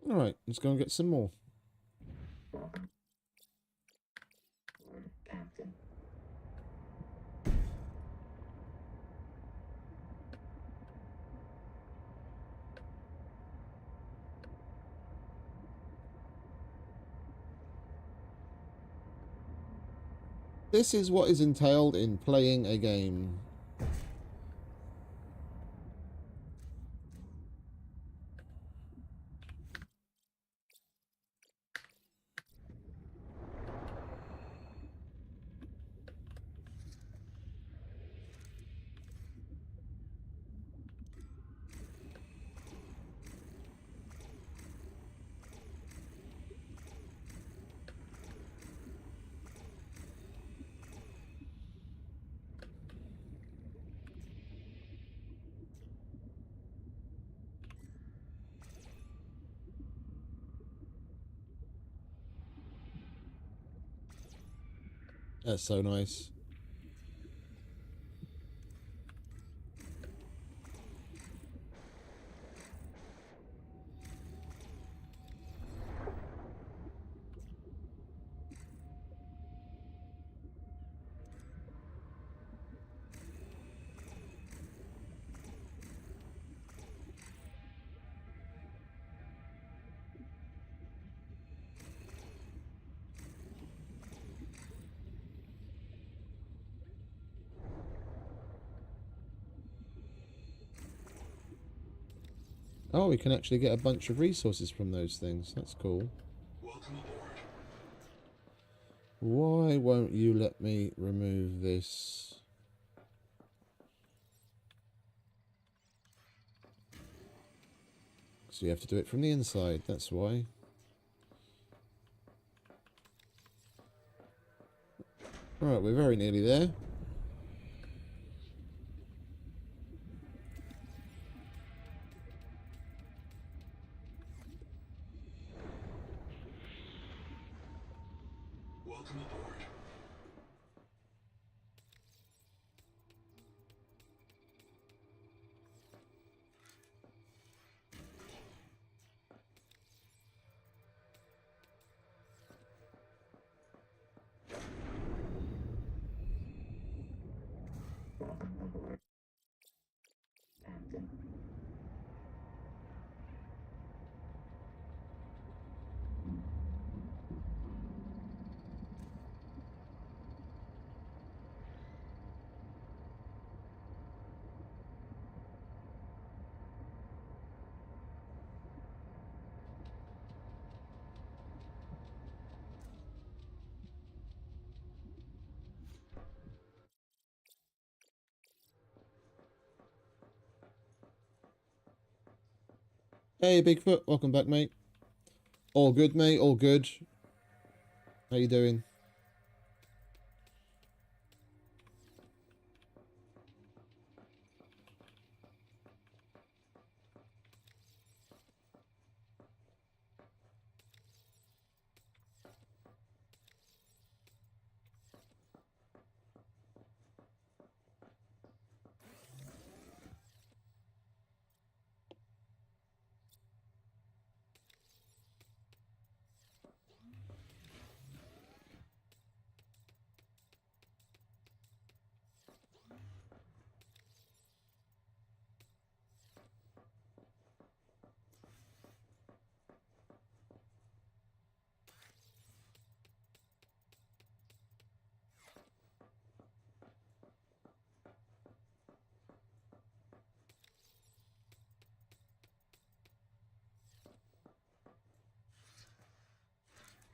Speaker 2: Alright, let's go and get some more.
Speaker 5: Captain.
Speaker 2: This is what is entailed in playing a game. That's so nice. Oh, we can actually get a bunch of resources from those things. That's cool.
Speaker 4: Welcome aboard.
Speaker 2: Why won't you let me remove this? So you have to do it from the inside, that's why. Alright, we're very nearly there.
Speaker 4: Welcome aboard.
Speaker 5: Welcome aboard. Captain.
Speaker 2: Hey, Bigfoot. Welcome back, mate. All good, mate. All good. How you doing?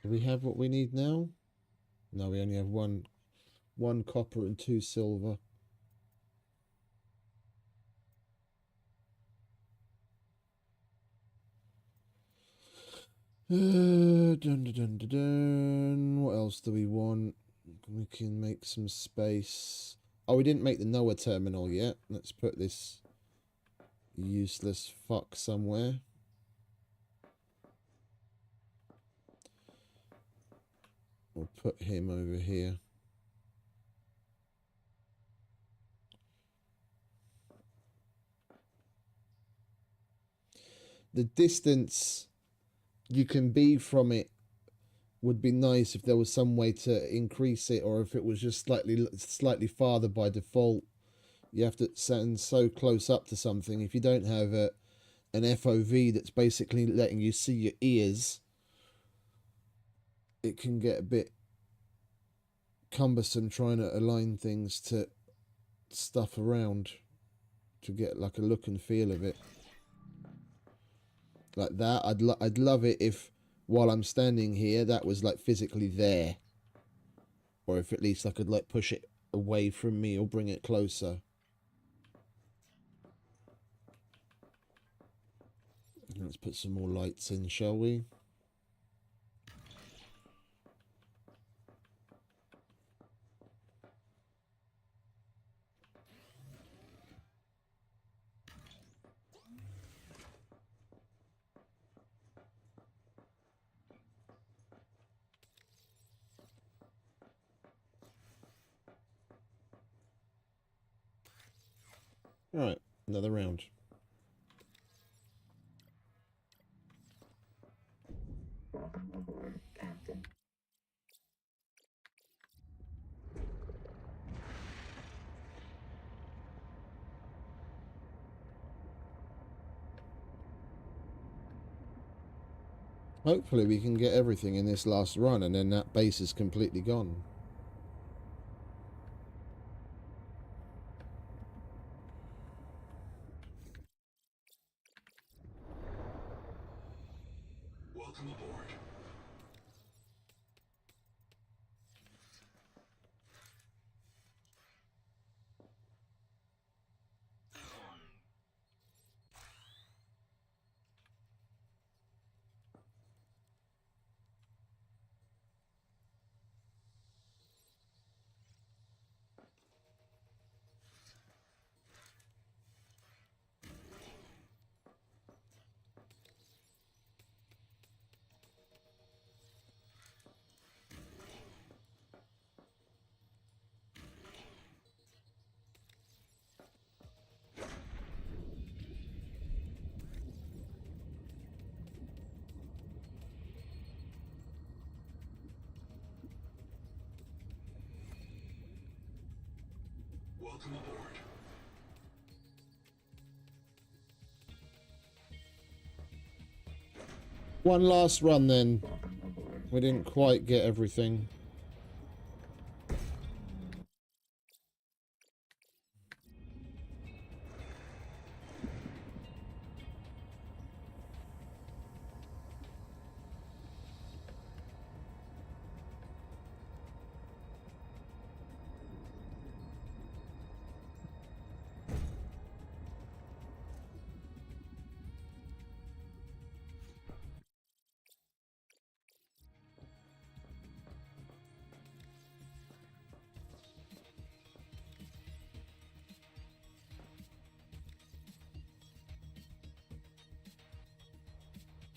Speaker 2: Do we have what we need now? No, we only have one copper and 2 silver. Dun, dun, dun, dun, dun. What else do we want? We can make some space. Oh, we didn't make the Noah terminal yet. Let's put this useless fuck somewhere. We'll put him over here. The distance you can be from it would be nice if there was some way to increase it, or if it was just slightly farther by default. You have to stand so close up to something. If you don't have an FOV that's basically letting you see your ears, it can get a bit cumbersome trying to align things to stuff around to get like a look and feel of it like that. I'd love it if while I'm standing here that was like physically there, or if at least I could like push it away from me or bring it closer. Let's put some more lights in, shall we? Alright, another round.
Speaker 5: Welcome aboard, Captain.
Speaker 2: Hopefully we can get everything in this last run and then that base is completely gone.
Speaker 4: Welcome aboard. Welcome aboard.
Speaker 2: One last run then. We didn't quite get everything.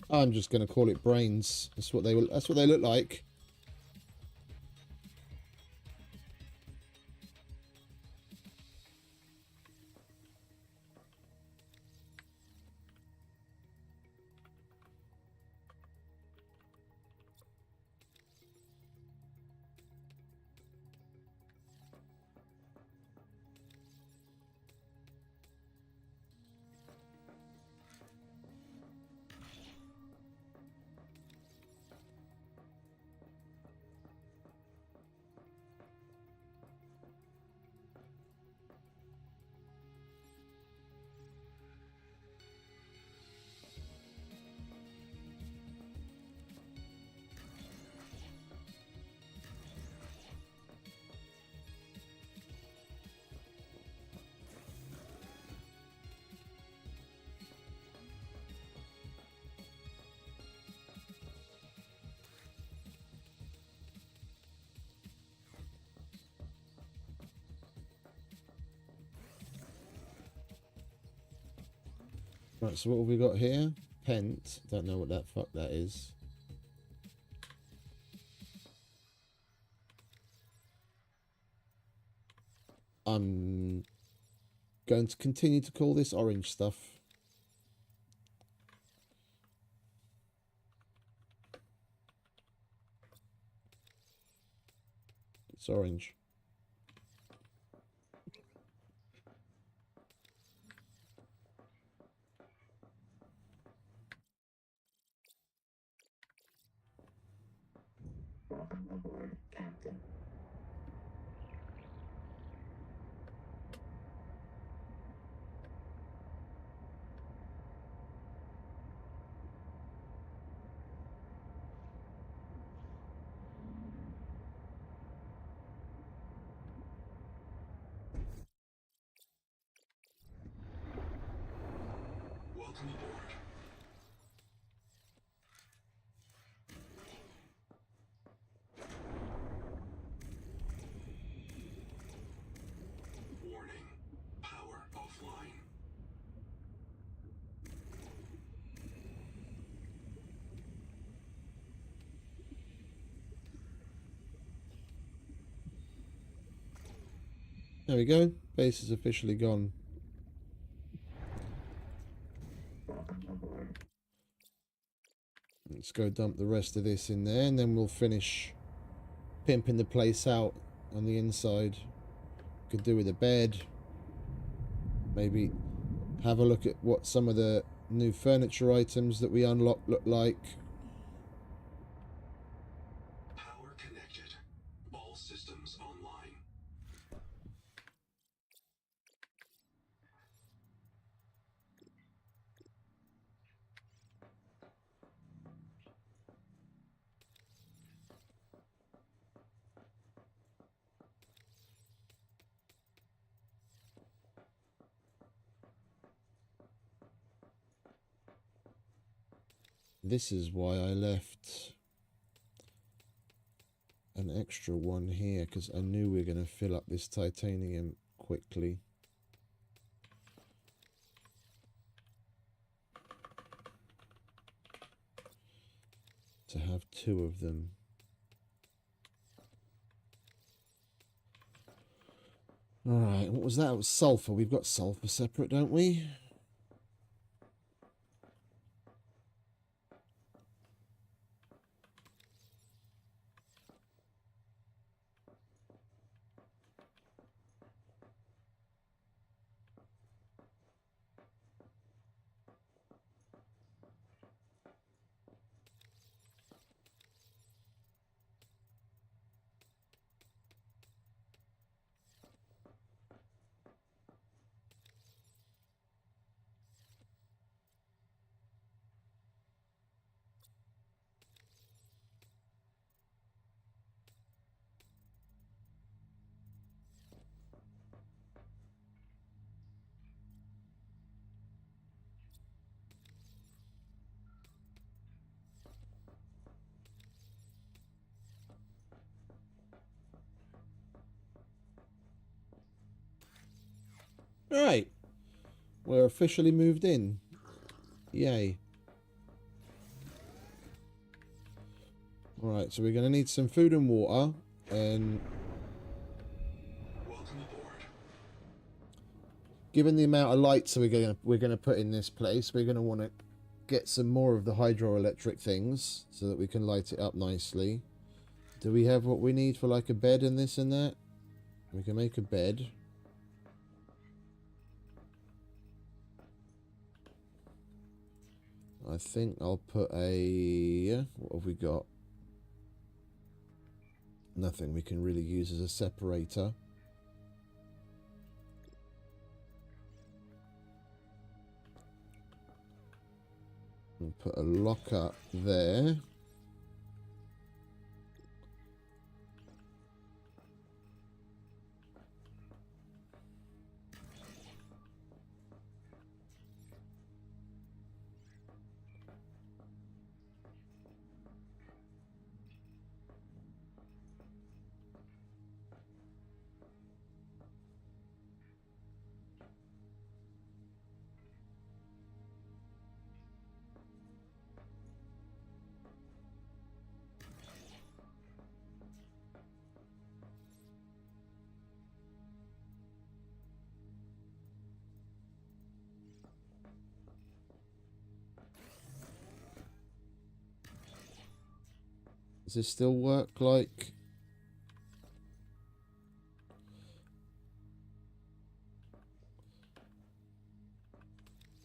Speaker 2: I'm just going to call it brains. That's what they look like. Right, so what have we got here? Pent. Don't know what that fuck that is. I'm going to continue to call this orange stuff. It's orange.
Speaker 5: Welcome aboard, Captain.
Speaker 4: Welcome aboard. Warning. Power offline.
Speaker 2: There we go. Base is officially gone.
Speaker 5: Welcome aboard.
Speaker 2: Let's go dump the rest of this in there, and then we'll finish pimping the place out on the inside. Could do with a bed. Maybe have a look at what some of the new furniture items that we unlocked look like.
Speaker 4: Power connected. All systems online.
Speaker 2: This is why I left an extra one here, because I knew we were going to fill up this titanium quickly. To have two of them. Alright, what was that? It was sulfur. We've got sulfur separate, don't we? Right. We're officially moved in. Yay. Alright, so we're going to need some food and water. And
Speaker 4: Welcome aboard.
Speaker 2: given the amount of lights that we're going to put in this place, we're going to want to get some more of the hydroelectric things so that we can light it up nicely. Do we have what we need for like a bed and this and that? We can make a bed. I think I'll put a... What have we got? Nothing we can really use as a separator. And put a lock up there. Does this still work like...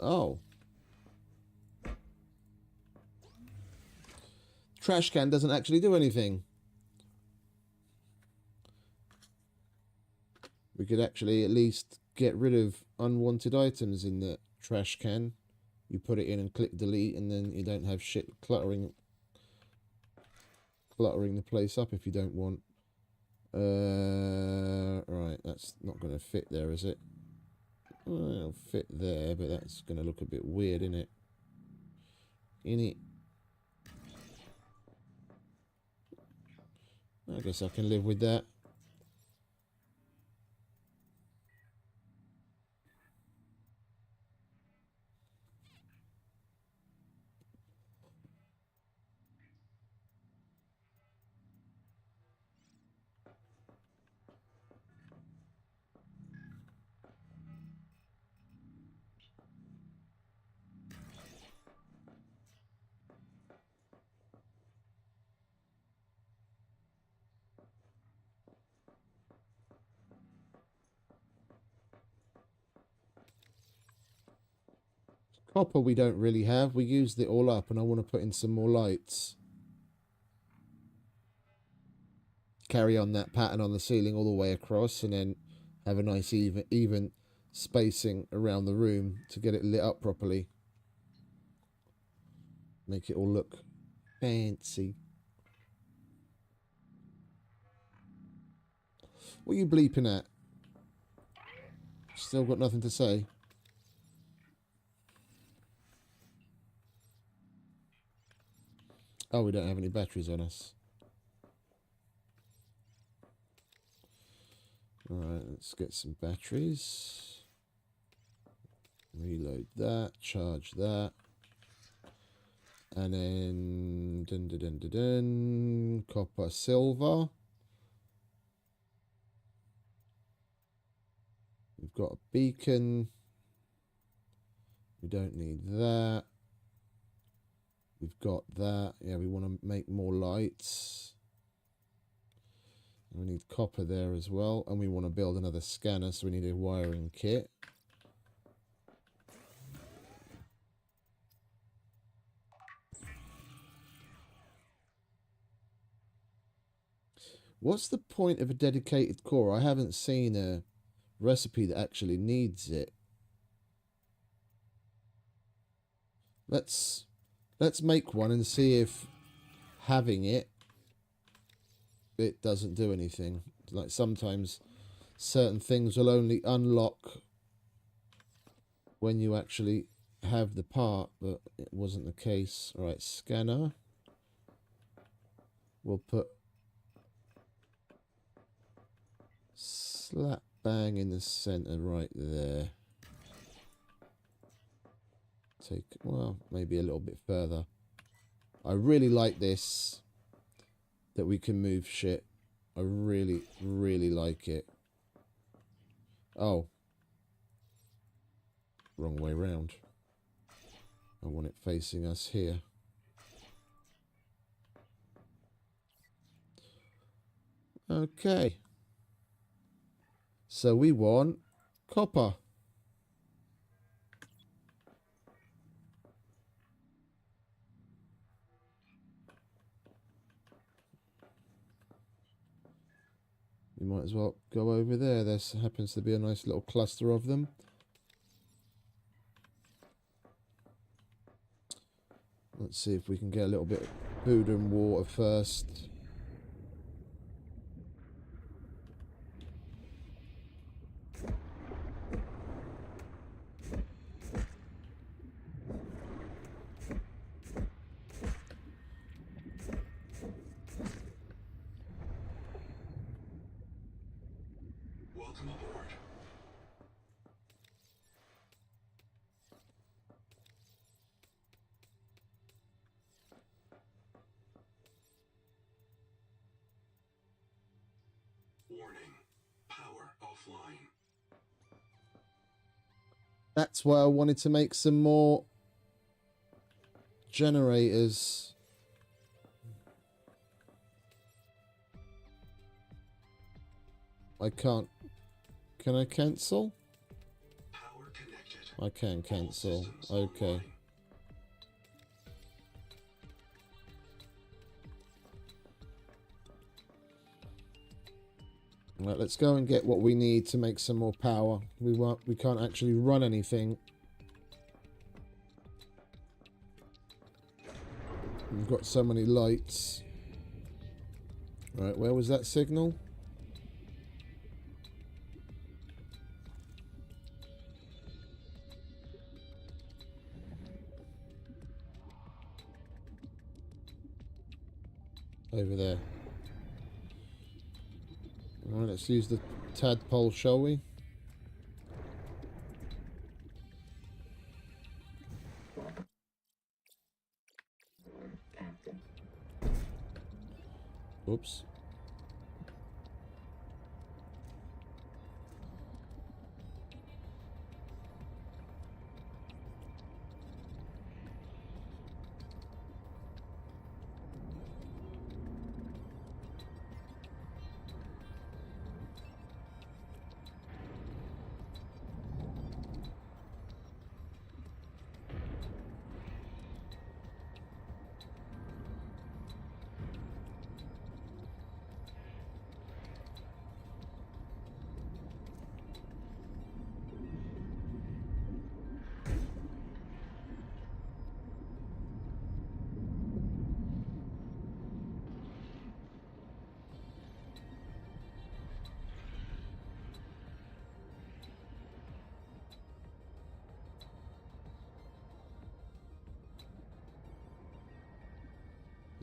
Speaker 2: Oh. Trash can doesn't actually do anything. We could actually at least get rid of unwanted items in the trash can. You put it in and click delete, and then you don't have shit cluttering the place up if you don't want. Right, that's not going to fit there, is it? Well, it'll fit there, but that's going to look a bit weird, isn't it? I guess I can live with that. Copper we don't really have. We used it all up, and I want to put in some more lights. Carry on that pattern on the ceiling all the way across, and then have a nice even spacing around the room to get it lit up properly. Make it all look fancy. What are you bleeping at? Still got nothing to say. Oh, we don't have any batteries on us. Alright, let's get some batteries. Reload that, charge that. And then copper, silver. We've got a beacon. We don't need that. We've got that. Yeah, we want to make more lights. We need copper there as well. And we want to build another scanner, so we need a wiring kit. What's the point of a dedicated core? I haven't seen a recipe that actually needs it. Let's make one and see if having it doesn't do anything. Like sometimes certain things will only unlock when you actually have the part, but it wasn't the case. All right, scanner. We'll put slap bang in the center right there. Take, well, maybe a little bit further. I really like this, that we can move shit. I really, really like it. Oh. Wrong way round. I want it facing us here. Okay. So we want copper. You might as well go over there. There happens to be a nice little cluster of them. Let's see if we can get a little bit of food and water first.
Speaker 4: Welcome aboard. Warning. Power offline.
Speaker 2: That's why I wanted to make some more generators. I can't. Can I cancel?
Speaker 4: Power connected.
Speaker 2: I can cancel. Okay. Right, let's go and get what we need to make some more power. We can't actually run anything. We've got so many lights. Right, where was that signal? Over there. Alright, let's use the tadpole, shall we?
Speaker 5: Captain.
Speaker 2: Oops.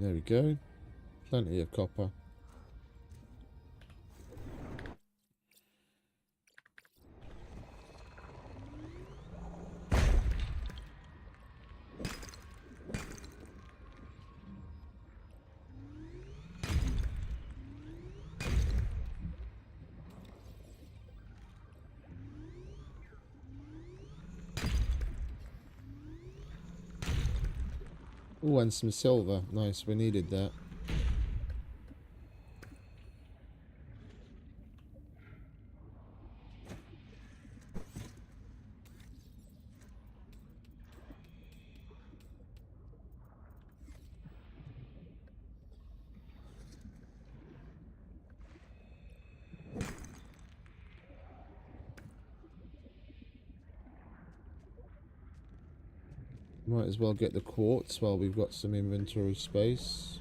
Speaker 2: There we go. Plenty of copper. Oh, and some silver. Nice, we needed that. Might as well get the quartz while we've got some inventory space.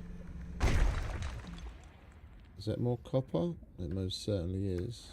Speaker 2: Is that more copper? It most certainly is.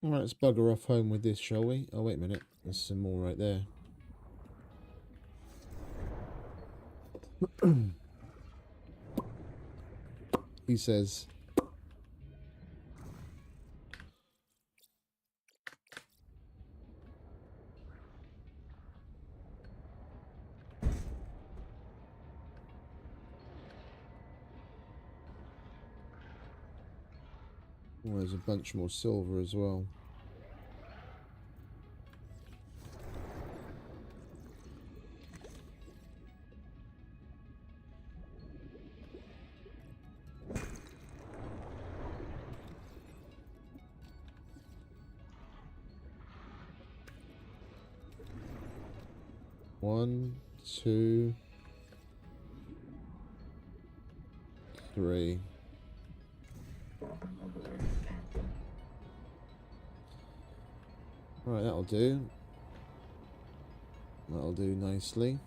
Speaker 2: Alright, let's bugger off home with this, shall we? Oh, wait a minute. There's some more right there. He says. Oh, there's a bunch more silver as well. One, two, three. Right, that'll do. That'll do nicely.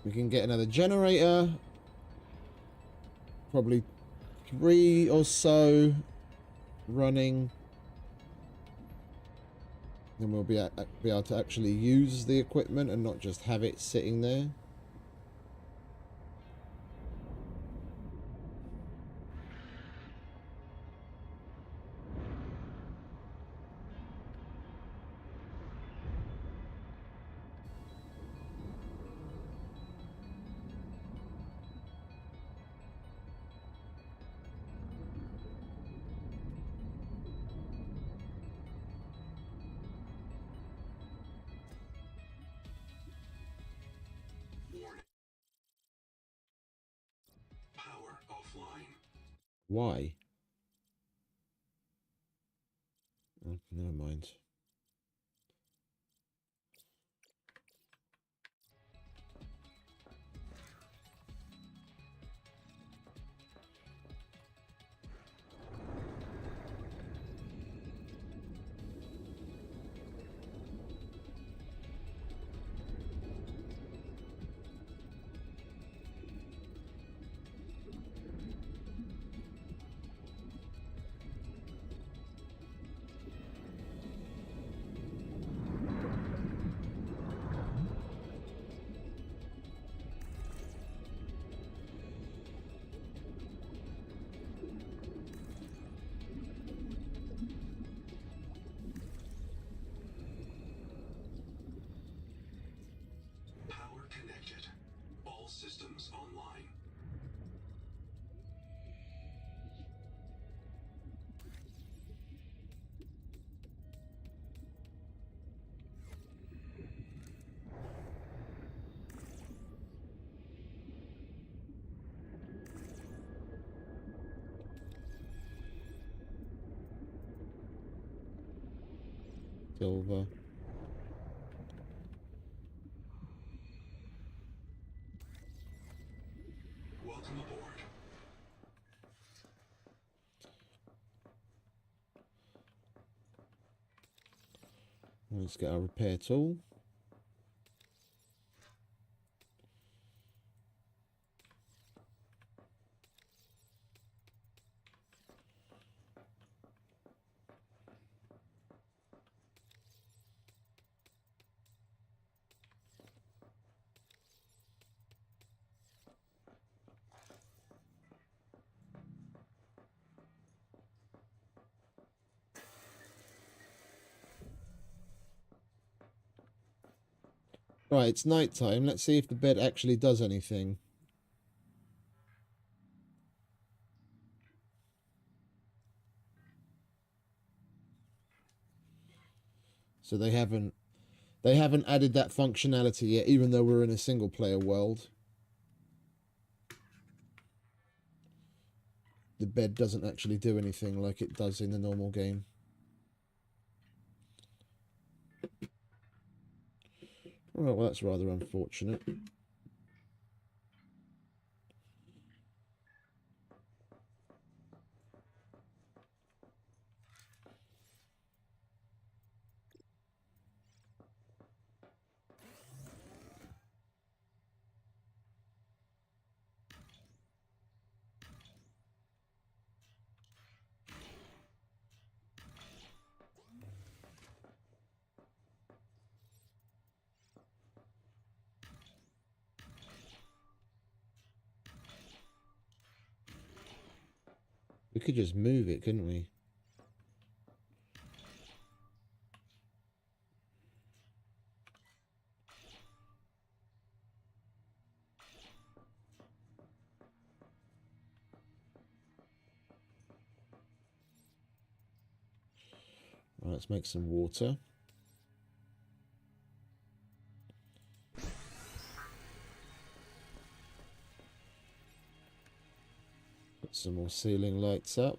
Speaker 2: We can get another generator. Probably 3 or so. running. Then we'll be able to actually use the equipment and not just have it sitting there.
Speaker 4: Warning. Power offline.
Speaker 2: Why? Oh, never mind.
Speaker 4: Power connected. All systems online.
Speaker 2: Silver.
Speaker 4: Welcome aboard.
Speaker 2: Let's get our repair tool. Right, it's night time. Let's see if the bed actually does anything. So they haven't added that functionality yet, even though we're in a single player world. The bed doesn't actually do anything like it does in the normal game. Alright, well that's rather unfortunate. We could just move it, couldn't we? Right, let's make some water. Put some more ceiling lights up.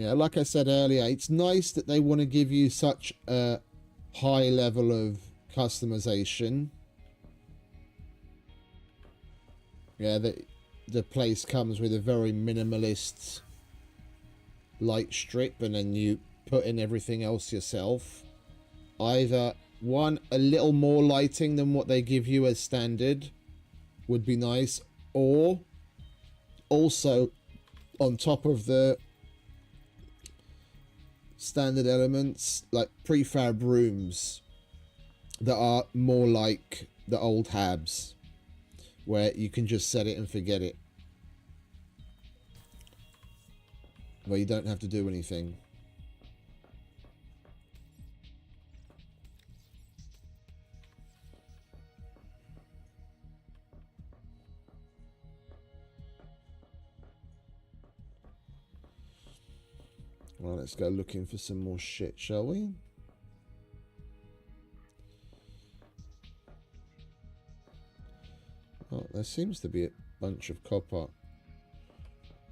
Speaker 2: Yeah, like I said earlier, it's nice that they want to give you such a high level of customization. Yeah, the place comes with a very minimalist light strip, and then you put in everything else yourself. Either one, a little more lighting than what they give you as standard would be nice, or also on top of the standard elements, like prefab rooms that are more like the old Habs, where you can just set it and forget it, where you don't have to do anything. Well, let's go looking for some more shit, shall we? Oh, there seems to be a bunch of copper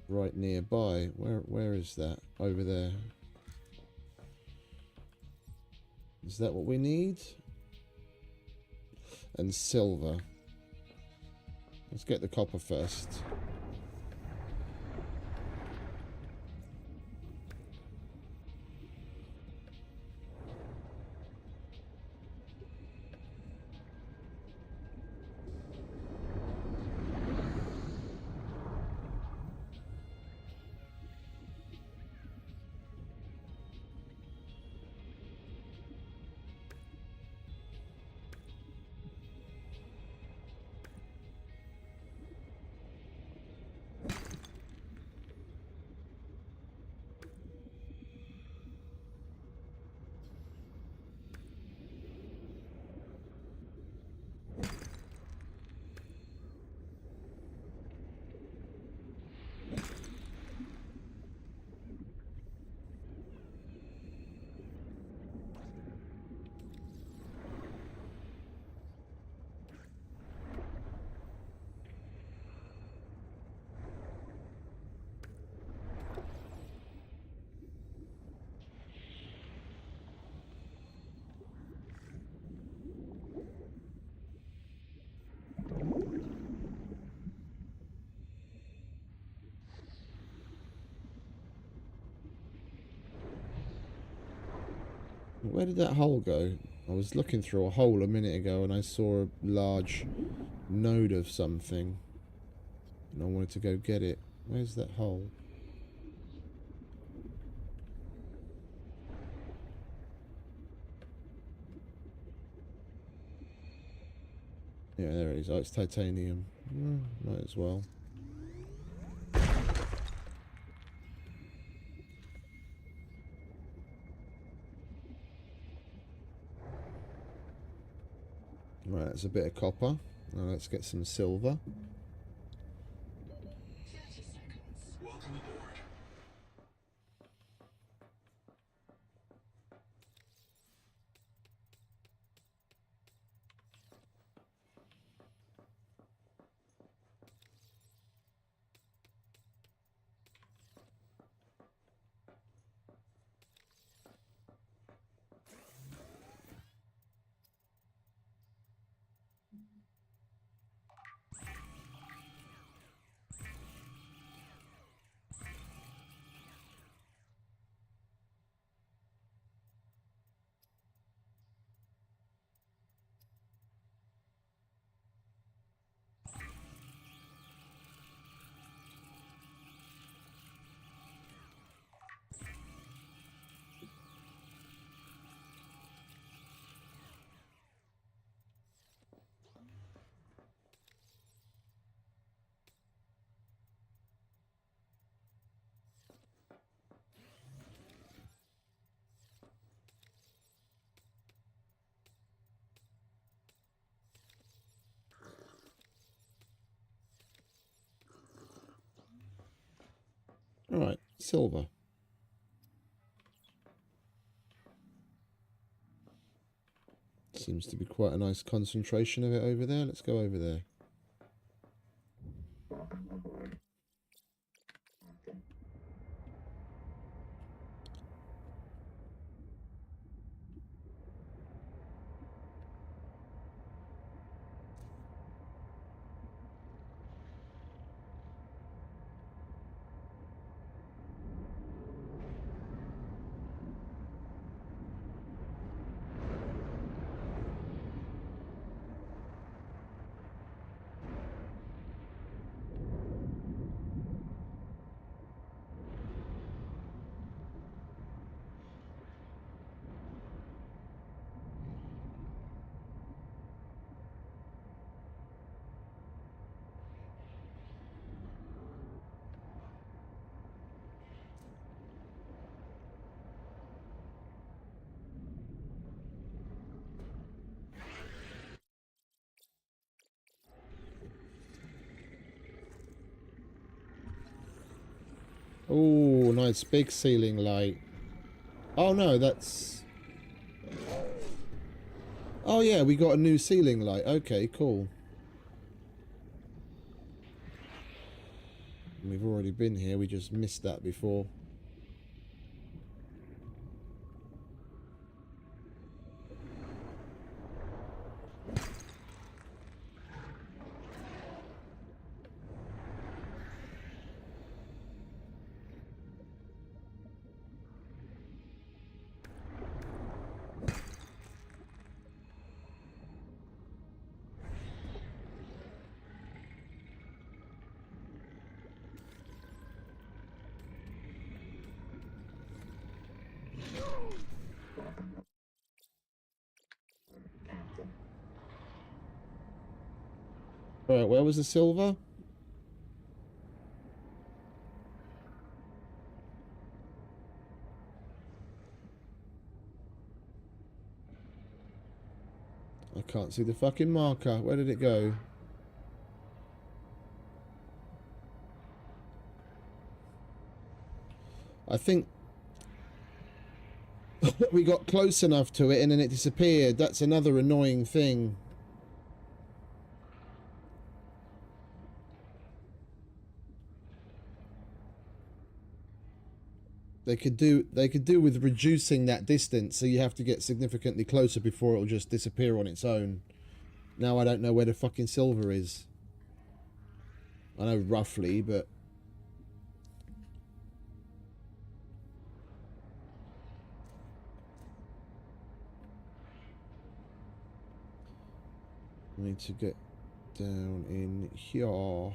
Speaker 2: right nearby. Where is that? Over there. Is that what we need? And silver. Let's get the copper first. Where did that hole go? I was looking through a hole a minute ago and I saw a large node of something. And I wanted to go get it. Where's that hole? Yeah, there it is. Oh, it's titanium. Might as well. Right, that's a bit of copper. Now let's get some silver.
Speaker 6: 30 seconds.
Speaker 4: Welcome aboard.
Speaker 2: Alright, silver. Seems to be quite a nice concentration of it over there. Let's go over there.
Speaker 5: Welcome aboard, Captain.
Speaker 2: nice big ceiling light. Oh no, that's... Oh yeah, we got a new ceiling light. Okay, cool. We've already been here, we just missed that before. Alright, where was the silver? I can't see the fucking marker. Where did it go? I think we got close enough to it and then it disappeared. That's another annoying thing. They could do with reducing that distance, so you have to get significantly closer before it'll just disappear on its own. Now I don't know where the fucking silver is. I know roughly, but I need to get down in here.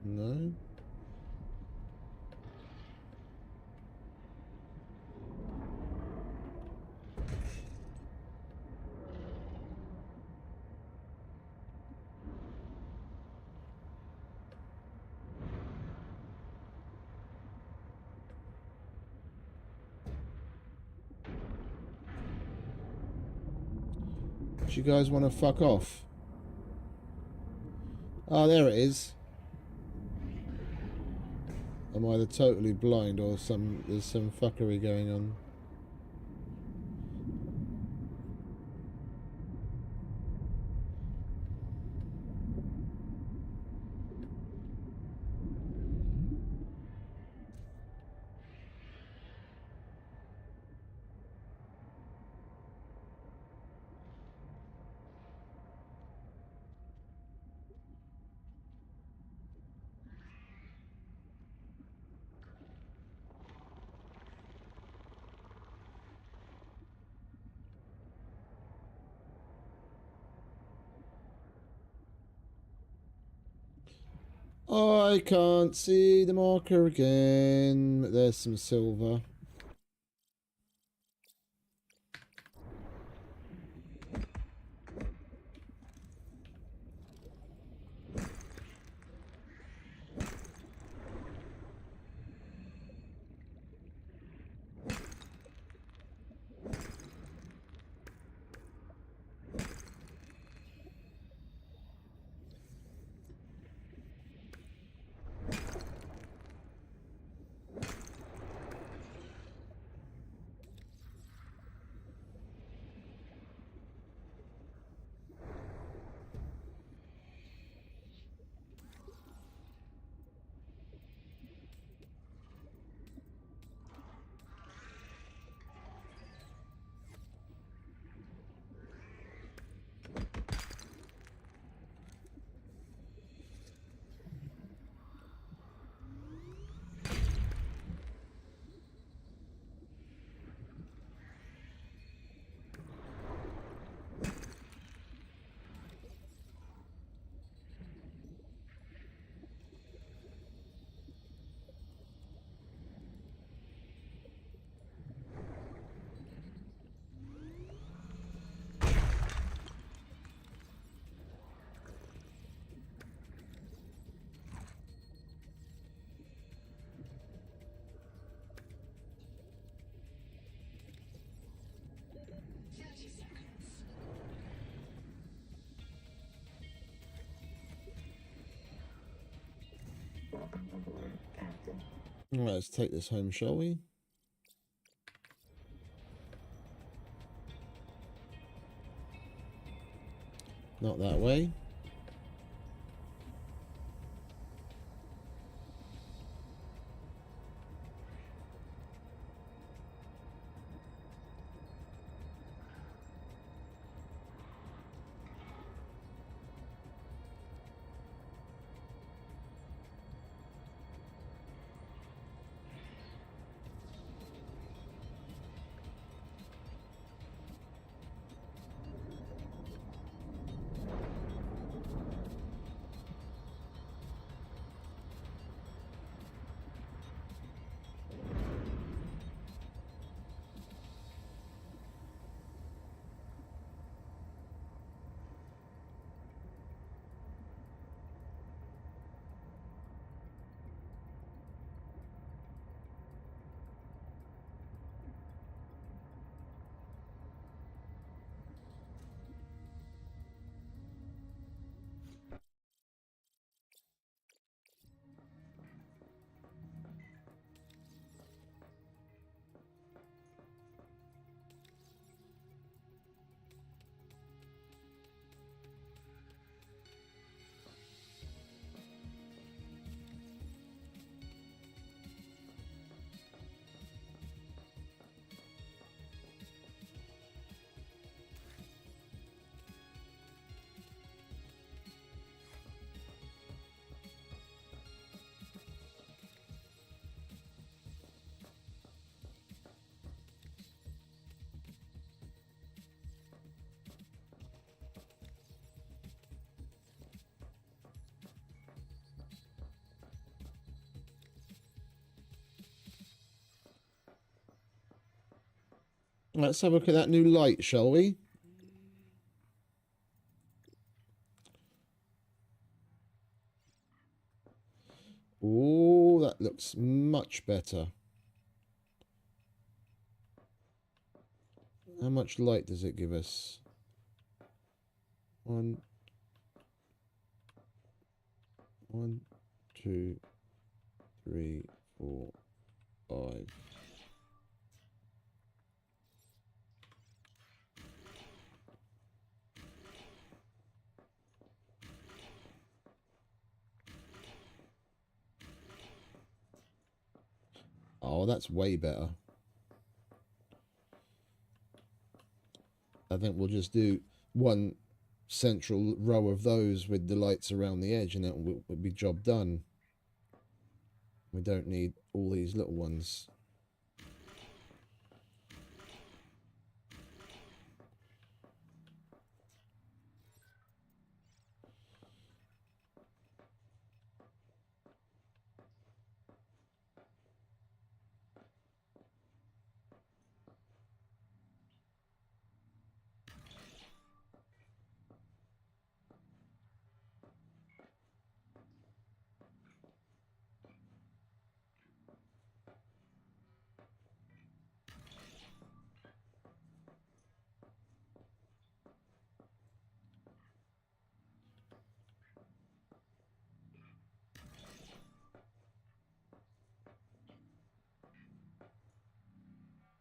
Speaker 2: No. Do you guys want to fuck off? Oh, there it is. I'm either totally blind or there's some fuckery going on. I can't see the marker again. There's some silver. All right, let's take this home, shall we? Not that way. Let's have a look at that new light, shall we? Oh, that looks much better. How much light does it give us? 1, 2, 3, 4, 5. Oh, that's way better. I think we'll just do one central row of those with the lights around the edge, and it will be job done. We don't need all these little ones.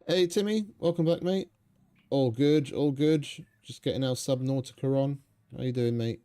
Speaker 2: Hey Timmy, welcome back, mate. All good, all good. Just getting our Subnautica on. How you doing, mate?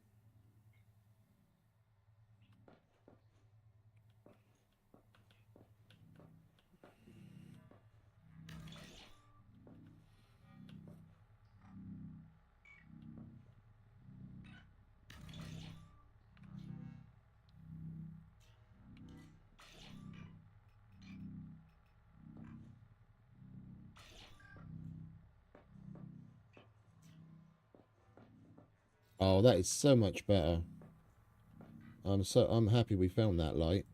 Speaker 2: Oh, that is so much better. I'm happy we found that light.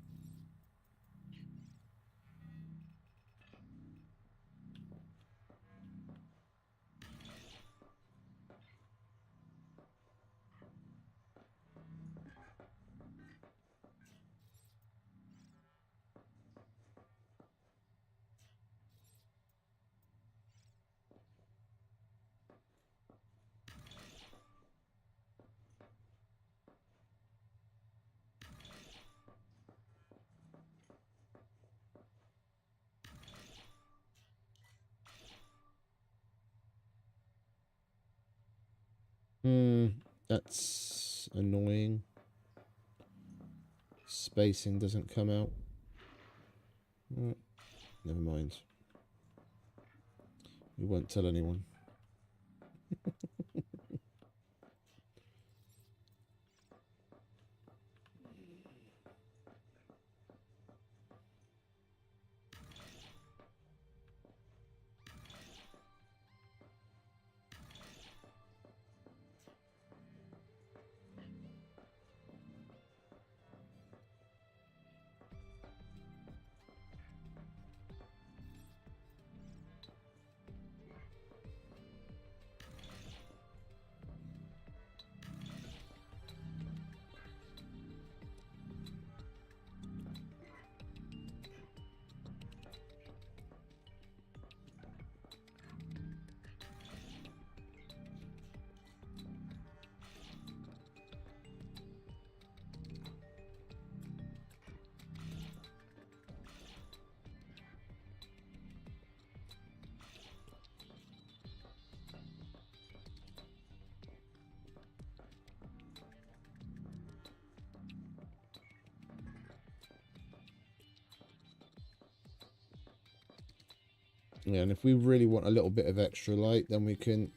Speaker 2: That's annoying. Spacing doesn't come out. Never mind. We won't tell anyone. Yeah, and if we really want a little bit of extra light, then we can...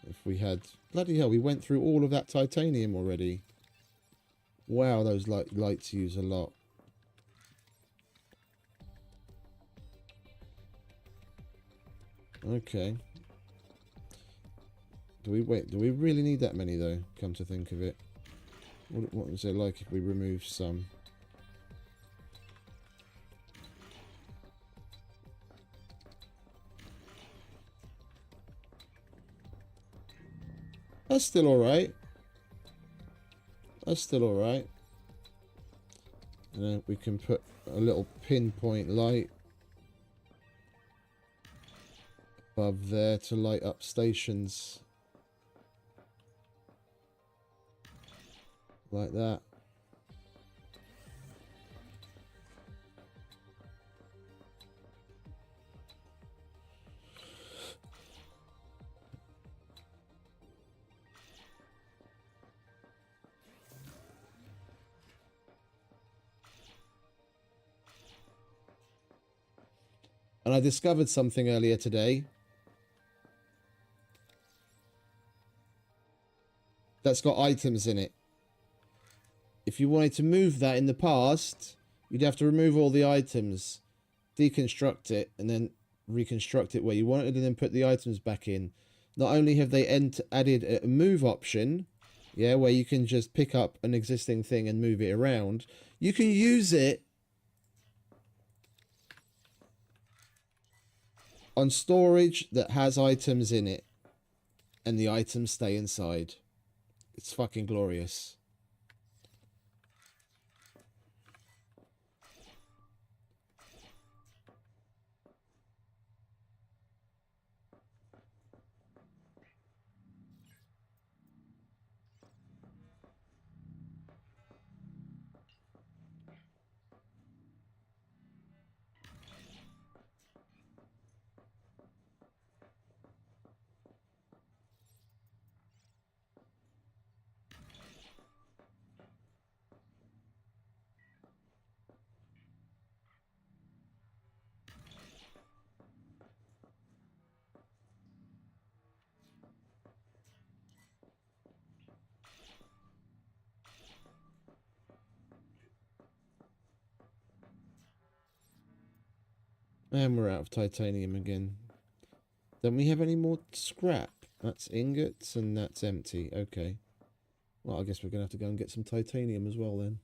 Speaker 2: If we had... Bloody hell, we went through all of that titanium already. Wow, those lights use a lot. Okay. Do we really need that many, though, come to think of it? What was it like if we removed some? That's still alright. That's still alright. And then we can put a little pinpoint light above there to light up stations. Like that. And I discovered something earlier today that's got items in it. If you wanted to move that in the past, you'd have to remove all the items, deconstruct it, and then reconstruct it where you want it, and then put the items back in. Not only have they added a move option, yeah, where you can just pick up an existing thing and move it around, you can use it on storage that has items in it, and the items stay inside. It's fucking glorious. And we're out of titanium again. Don't we have any more scrap? That's ingots and that's empty. Okay. Well, I guess we're going to have to go and get some titanium as well then.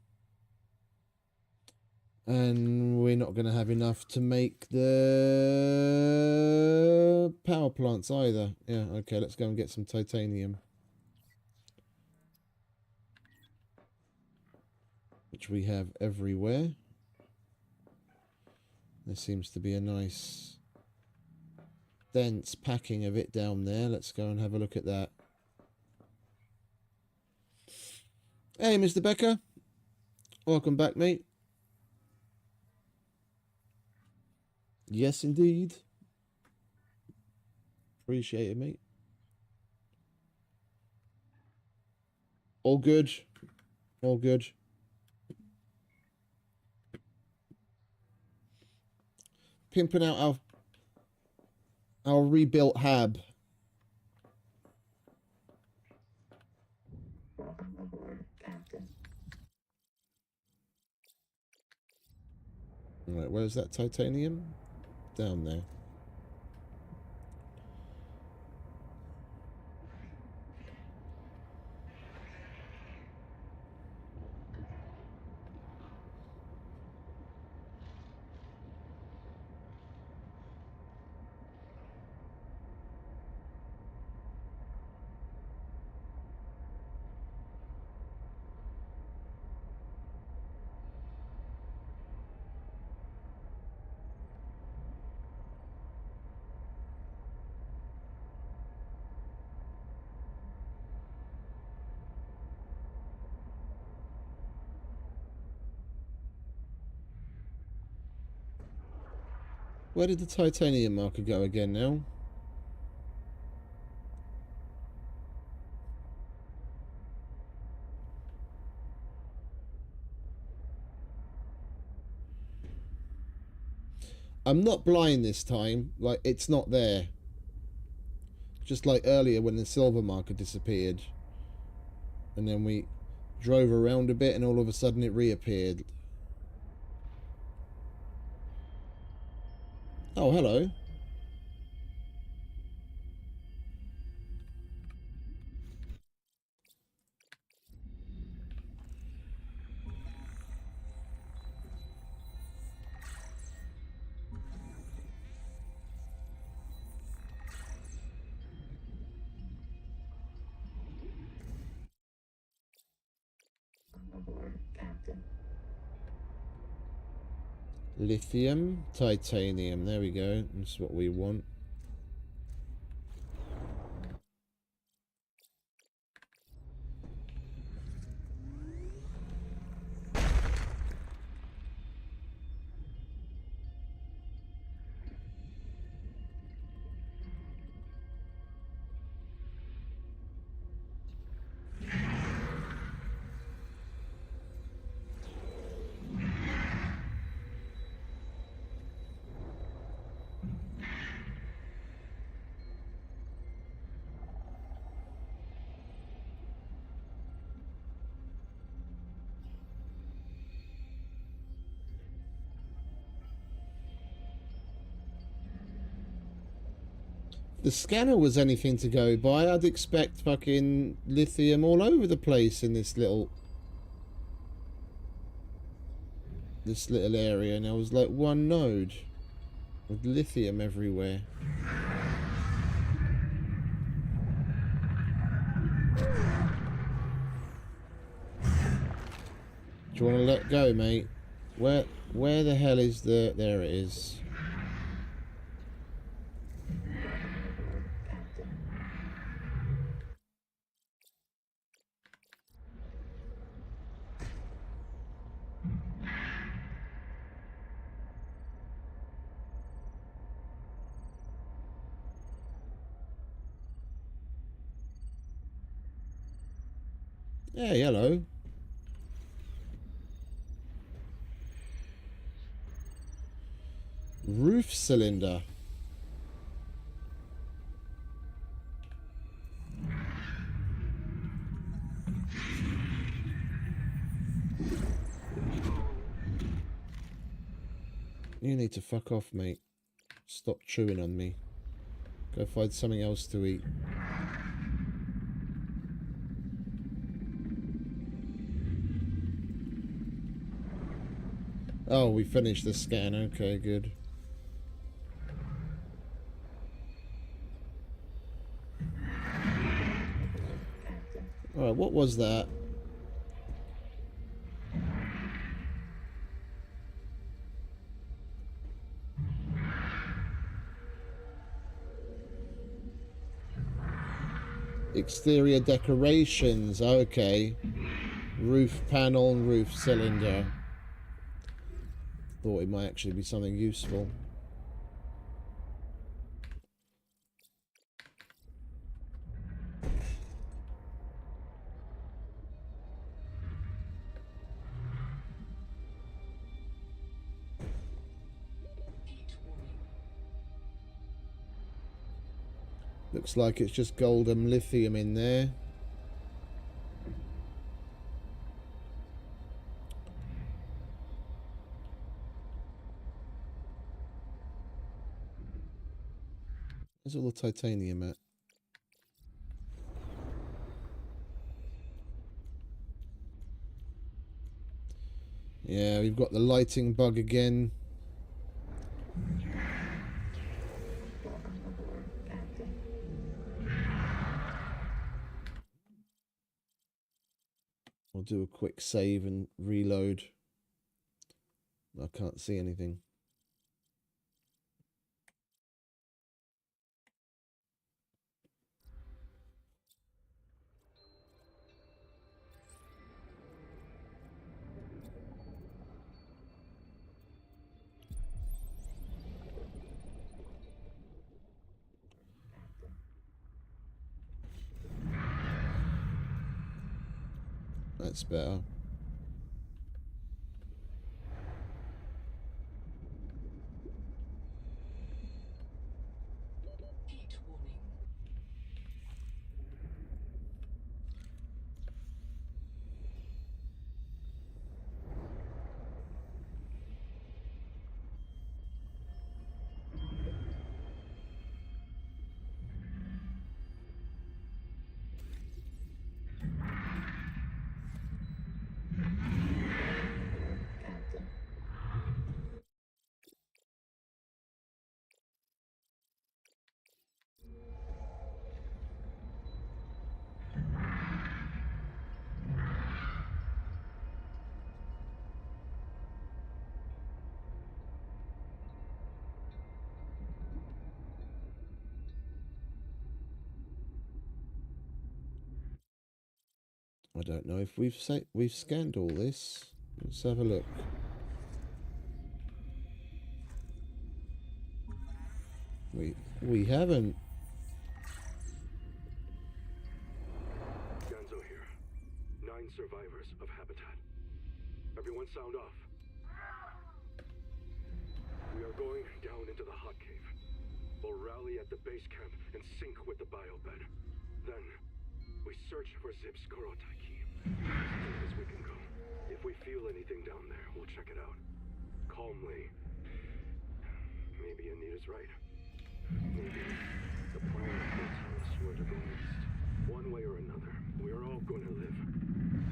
Speaker 2: And we're not going to have enough to make the power plants either. Yeah, okay, let's go and get some titanium. Which we have everywhere. There seems to be a nice dense packing of it down there. Let's go and have a look at that. Hey, Mr. Becker. Welcome back, mate. Yes, indeed. Appreciate it, mate. All good. All good. Pimping out our rebuilt hab.
Speaker 5: Welcome aboard, Captain.
Speaker 2: Right, where's that titanium? Down there. Where did the titanium marker go again now? I'm not blind this time. Like, it's not there. Just like earlier when the silver marker disappeared. And then we drove around a bit and all of a sudden it reappeared. Oh, hello.
Speaker 5: Aboard, Captain.
Speaker 2: Lithium, titanium. There we go. That's what we want. The scanner was anything to go by. I'd expect fucking lithium all over the place in this little area, and I was like one node with lithium everywhere. Do you want to let go, mate? Where the hell is the... There it is. Hey, hello. Roof cylinder. You need to fuck off, mate. Stop chewing on me. Go find something else to eat. Oh, we finished the scan. Okay, good. Alright, what was that? Exterior decorations. Okay. Roof panel, roof cylinder. Thought it might actually be something useful. Looks like it's just gold and lithium in there. Where's all the titanium at? Yeah, we've got the lighting bug again. We'll do a quick save and reload. I can't see anything. That's better.
Speaker 6: Heat warning.
Speaker 2: I don't know if we've scanned all this. Let's have a look. We haven't.
Speaker 7: Ganzo here. 9 survivors of Habitat. Everyone sound off. We are going down into the hot cave. We'll rally at the base camp and sync with the biobed. Then, we search for Zip's Korotaiki. As deep as we can go. If we feel anything down there, we'll check it out. Calmly. Maybe Anita's right. Maybe the plan will tell us where to go next. One way or another, we are all going to live.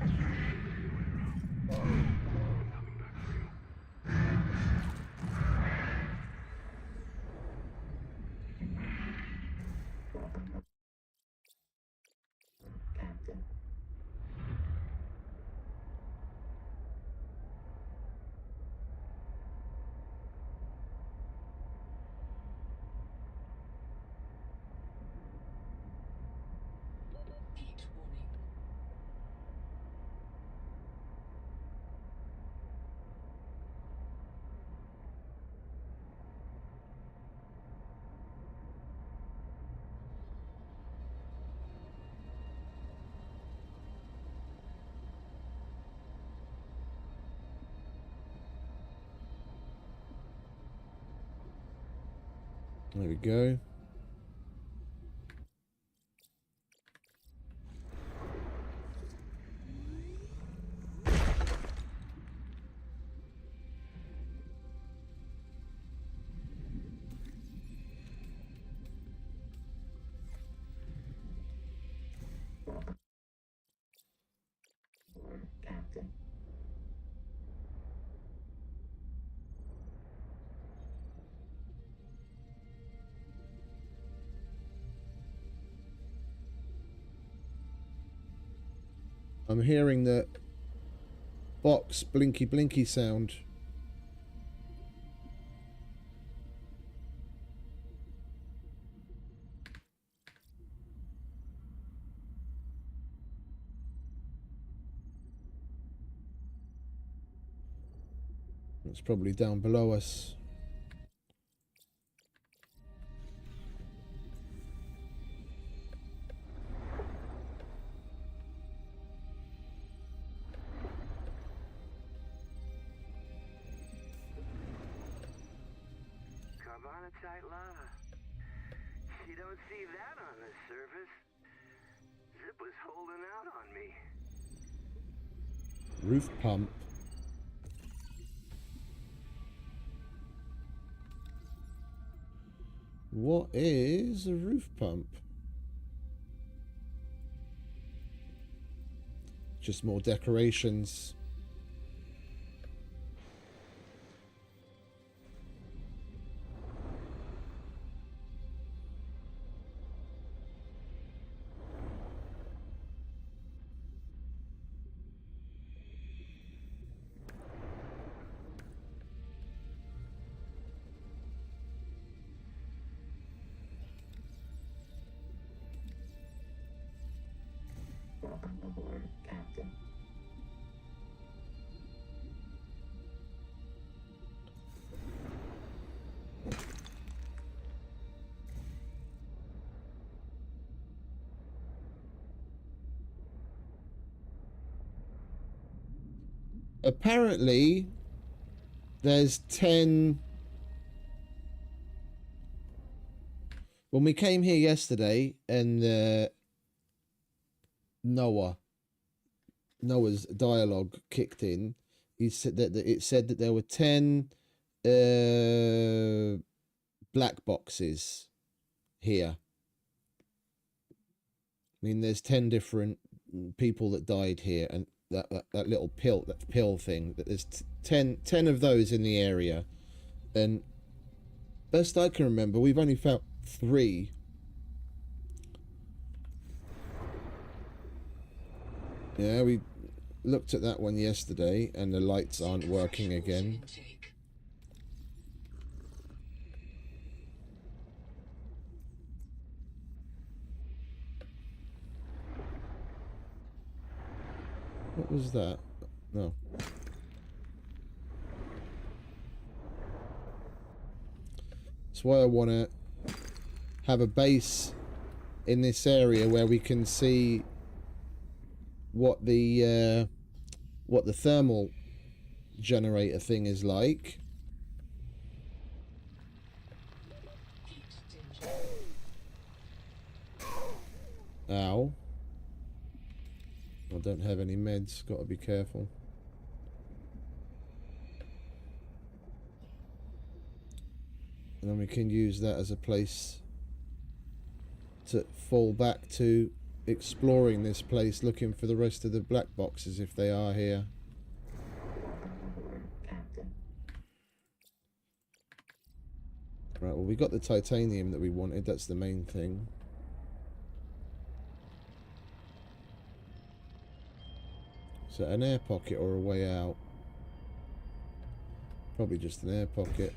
Speaker 7: Even you, Arrow. I'm coming back for you.
Speaker 5: Captain.
Speaker 6: Heat warning.
Speaker 2: There we go.
Speaker 5: Captain.
Speaker 2: I'm hearing the box blinky blinky sound. It's probably down below us.
Speaker 8: Carbonatite lava. Heat don't see that on the surface. Zip was holding out on me.
Speaker 2: Roof pump. What is a roof pump? Just more decorations.
Speaker 5: Welcome aboard, Captain.
Speaker 2: Apparently, there's 10... When we came here yesterday and Noah's dialogue kicked in, he said that it said that there were 10 black boxes here. I mean, there's 10 different people that died here, and that little pill thing. That there's 10 of those in the area, and best I can remember, we've only found 3. Yeah, we looked at that one yesterday, and the lights aren't working again. What was that? No. That's why I want to have a base in this area where we can see what the thermal generator thing is like. Ow. I don't have any meds, gotta be careful. And then we can use that as a place to fall back to exploring this place, looking for the rest of the black boxes if they are here. Right, well, we got the titanium that we wanted, that's the main thing. Is that an air pocket or a way out? Probably just an air pocket.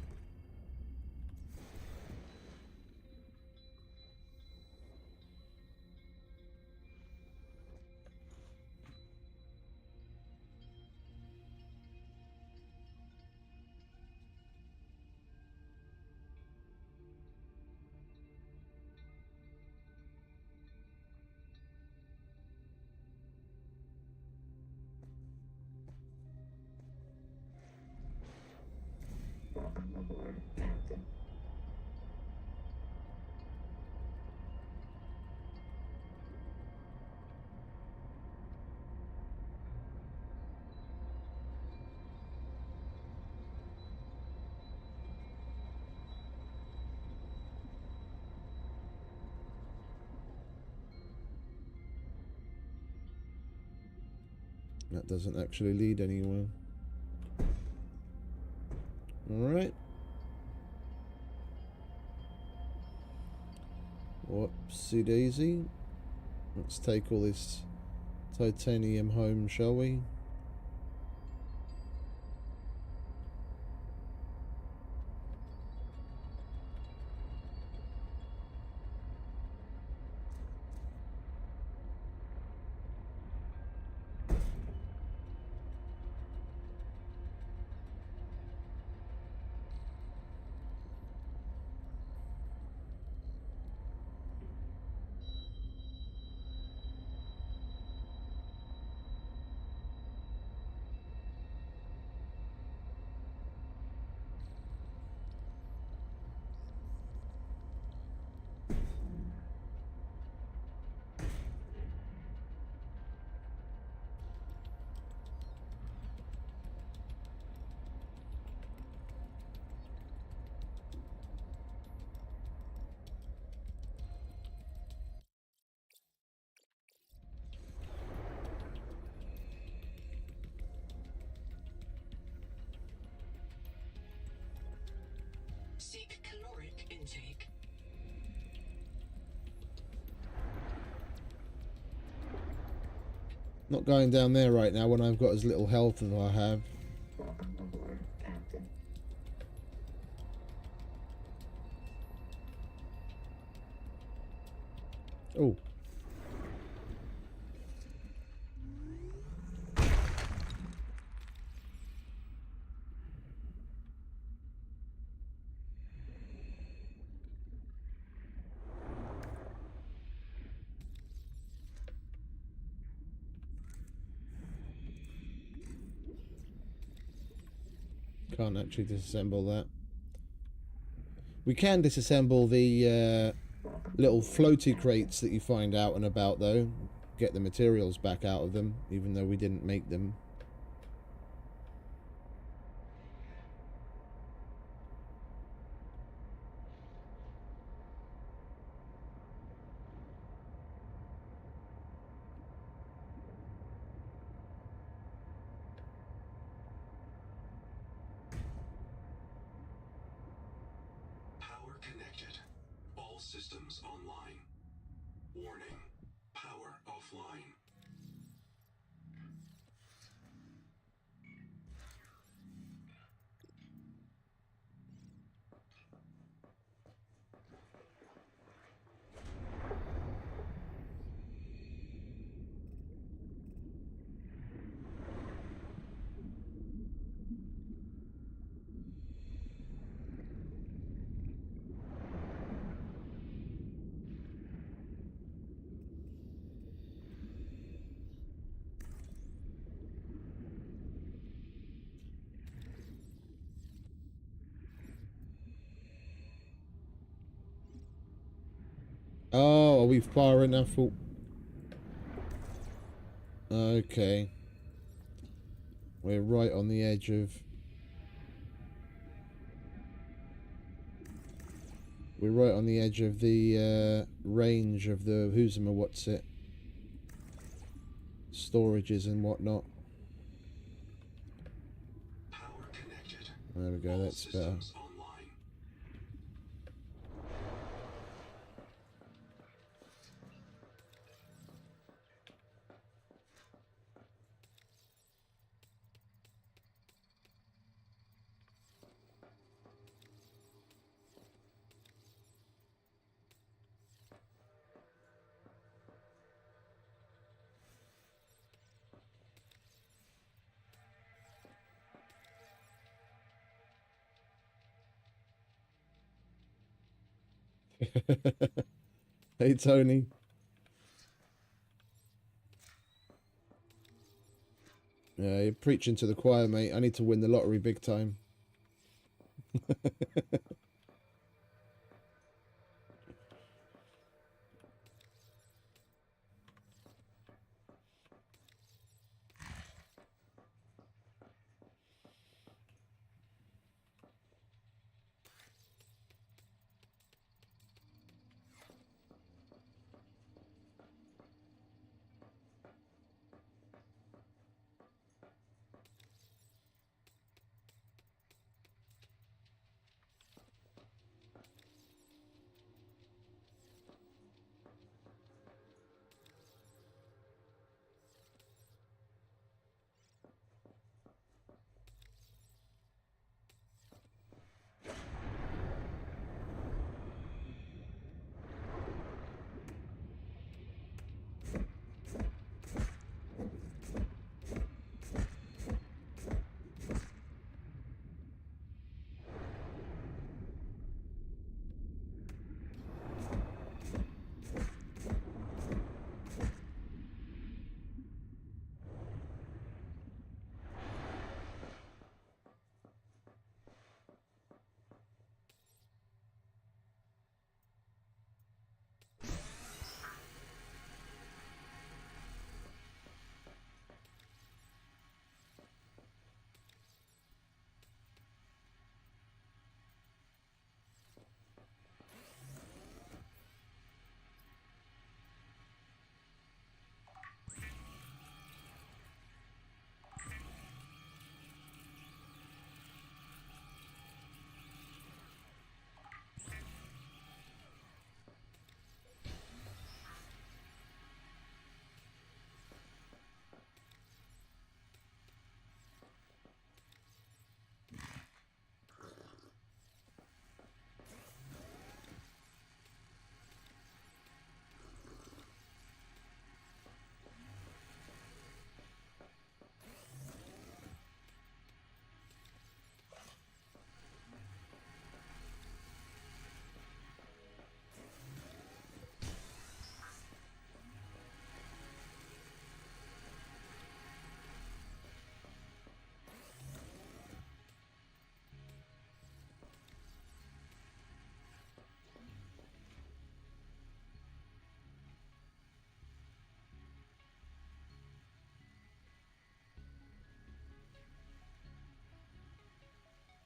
Speaker 5: Welcome aboard, Captain.
Speaker 2: That doesn't actually lead anywhere. Alright. Whoopsie daisy. Let's take all this titanium home, shall we?
Speaker 6: Seek caloric intake.
Speaker 2: Not going down there right now when I've got as little health as I have. Oh. Can't actually disassemble that. We can disassemble the little floaty crates that you find out and about, though. Get the materials back out of them, even though we didn't make them.
Speaker 4: Power connected. All systems online. Warning. Power offline.
Speaker 2: Oh, are we far enough? Okay. We're right on the edge of... We're right on the edge of the range of the what's it? Storages and whatnot.
Speaker 4: Power connected.
Speaker 2: There we go,
Speaker 4: All
Speaker 2: that's better.
Speaker 4: systems online.
Speaker 2: Hey, Tony. Yeah, you're preaching to the choir, mate. I need to win the lottery big time.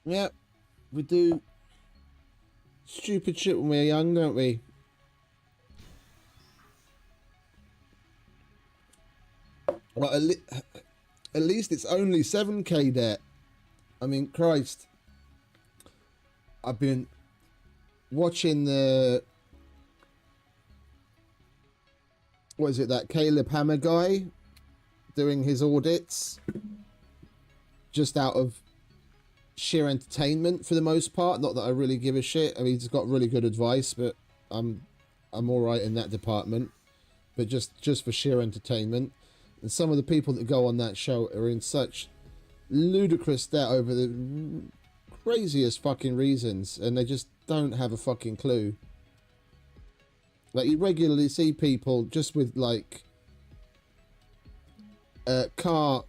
Speaker 2: Yeah, we do stupid shit when we're young, don't we? Well, at least it's only 7k debt. I mean, Christ. I've been watching the... What is it, that Caleb Hammer guy doing his audits just out of sheer entertainment for the most part. Not that I really give a shit. I mean, he's got really good advice, but I'm all right in that department. But just for sheer entertainment. And some of the people that go on that show are in such ludicrous debt over the craziest fucking reasons, and they just don't have a fucking clue. Like, you regularly see people just with like a car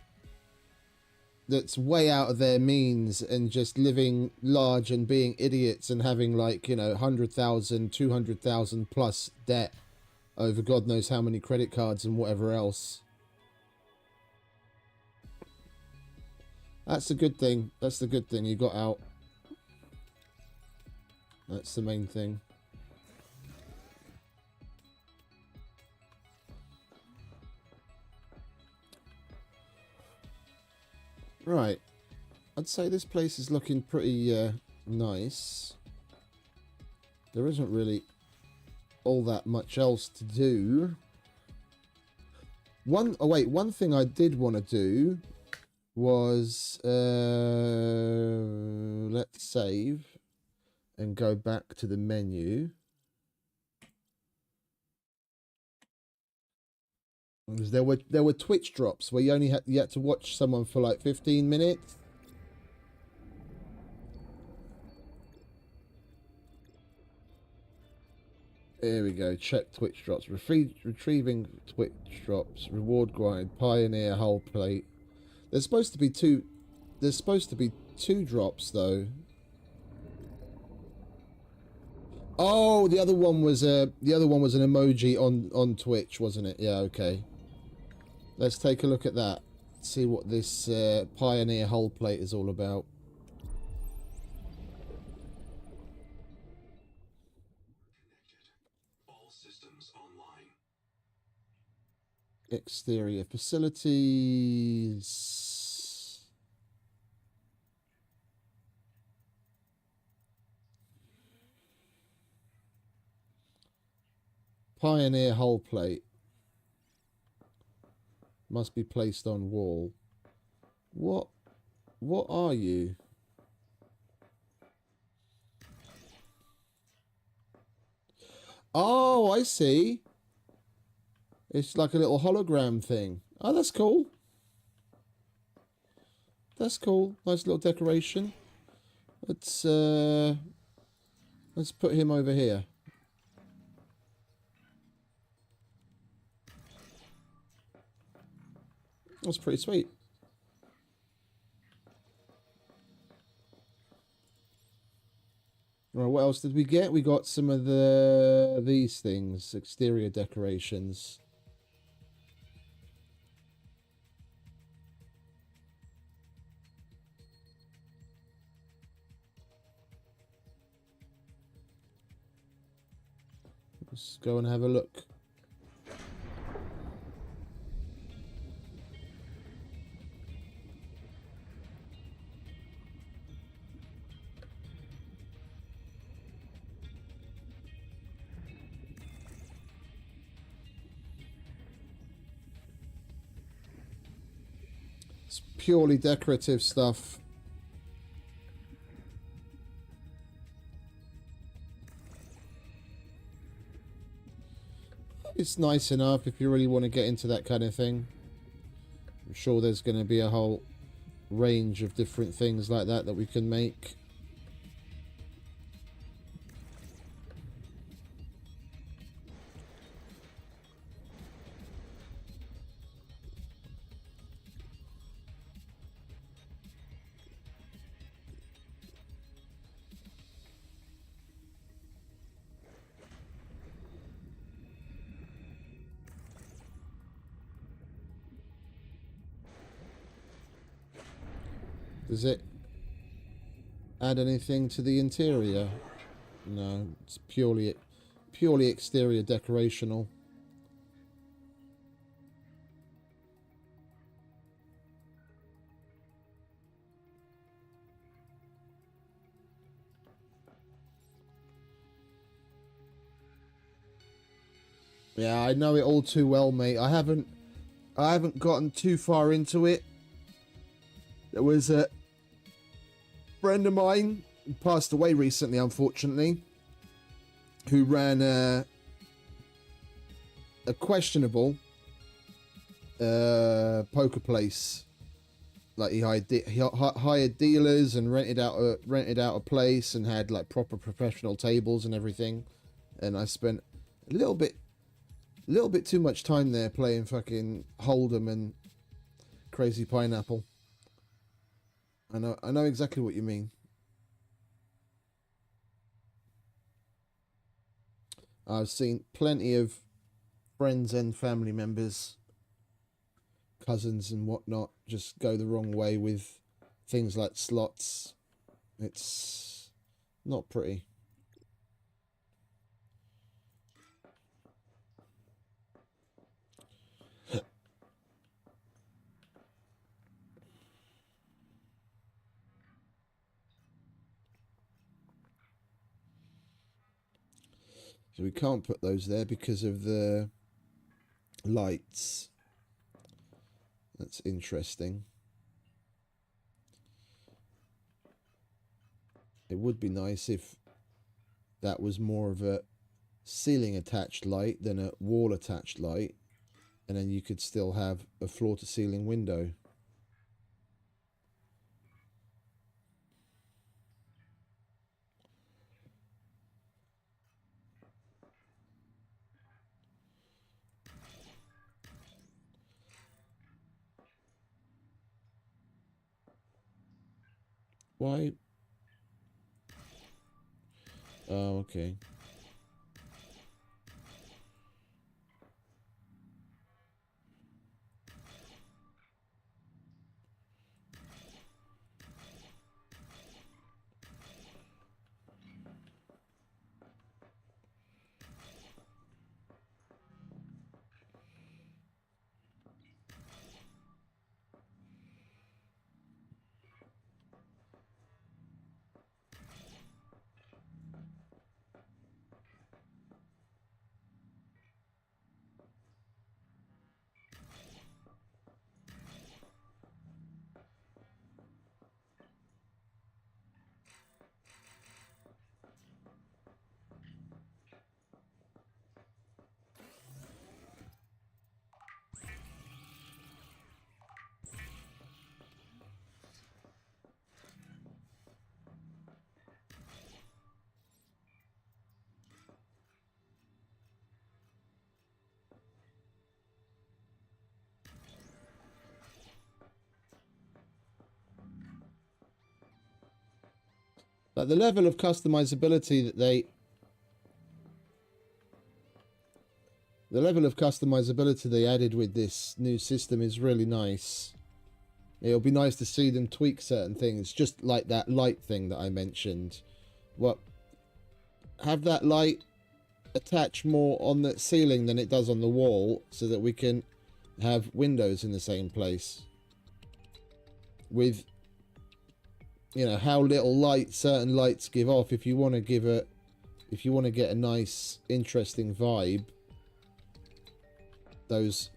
Speaker 2: that's way out of their means and just living large and being idiots and having, like, you know, 100,000, 200,000 plus debt over God knows how many credit cards and whatever else. That's the good thing. That's the good thing. You got out. That's the main thing. Right. I'd say this place is looking pretty nice. There isn't really all that much else to do. One thing I did want to do was let's save and go back to the menu. Because there were Twitch drops where you only had to watch someone for like 15 minutes. There we go. Check Twitch drops. Retrieving Twitch drops. Reward grind. Pioneer whole plate. There's supposed to be two. There's supposed to be 2 drops though. Oh, the other one was an emoji on Twitch, wasn't it? Yeah, okay. Let's take a look at that. See what this Pioneer hull plate is all about.
Speaker 4: All systems online.
Speaker 2: Exterior facilities. Pioneer hull plate. Must be placed on wall. What are you? Oh, I see. It's like a little hologram thing. Oh, that's cool. That's cool. Nice little decoration. Let's put him over here. That's pretty sweet. Right, what else did we get? We got some of these things, exterior decorations. Let's go and have a look. It's purely decorative stuff. It's nice enough if you really want to get into that kind of thing. I'm sure there's going to be a whole range of different things like that we can make. Does it? add anything to the interior. No, it's purely exterior decorational. Yeah, I know it all too well, mate. I haven't gotten too far into it. There was a friend of mine who passed away recently, unfortunately, who ran a questionable poker place. Like he hired dealers and rented out a place and had like proper professional tables and everything. And I spent a little bit too much time there playing fucking Hold'em and Crazy Pineapple. I know exactly what you mean. I've seen plenty of friends and family members, cousins and whatnot, just go the wrong way with things like slots. It's not pretty. So we can't put those there because of the lights. That's interesting. It would be nice if that was more of a ceiling attached light than a wall attached light, and then you could still have a floor to ceiling window. Why? Oh, okay. But the level of customizability that they added with this new system is really nice. It'll be nice to see them tweak certain things, just like that light thing that I mentioned. What, have that light attach more on the ceiling than it does on the wall, so that we can have windows in the same place. With, you know, how little light certain lights give off. If you want to get a nice, interesting vibe, those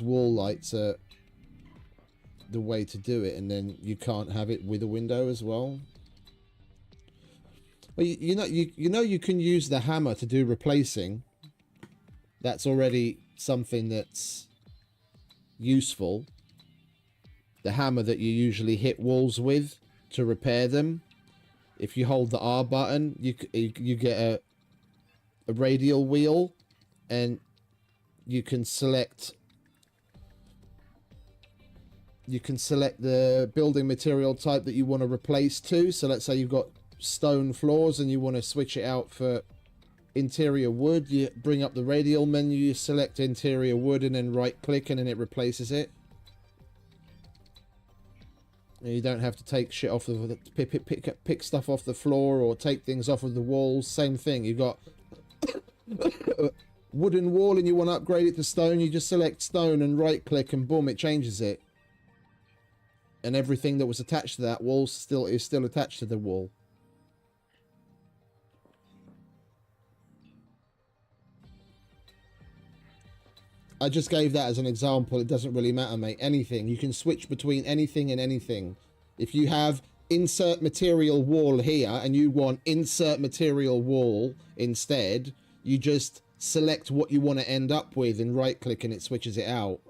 Speaker 2: wall lights are the way to do it, and then you can't have it with a window as well. Well, you know you can use the hammer to do replacing. That's already something that's useful. The hammer that you usually hit walls with to repair them. If you hold the R button, you get a radial wheel, and you can select the building material type that you want to replace to. So let's say you've got stone floors and you want to switch it out for interior wood. You bring up the radial menu, you select interior wood, and then right click, and then it replaces it. You don't have to take shit off the pick stuff off the floor or take things off of the walls. Same thing. You got wooden wall and you want to upgrade it to stone. You just select stone and right click and boom, it changes it. And everything that was attached to that wall is still attached to the wall. I just gave that as an example. It doesn't really matter, mate. Anything. You can switch between anything and anything. If you have insert material wall here and you want insert material wall instead, you just select what you want to end up with and right click and it switches it out.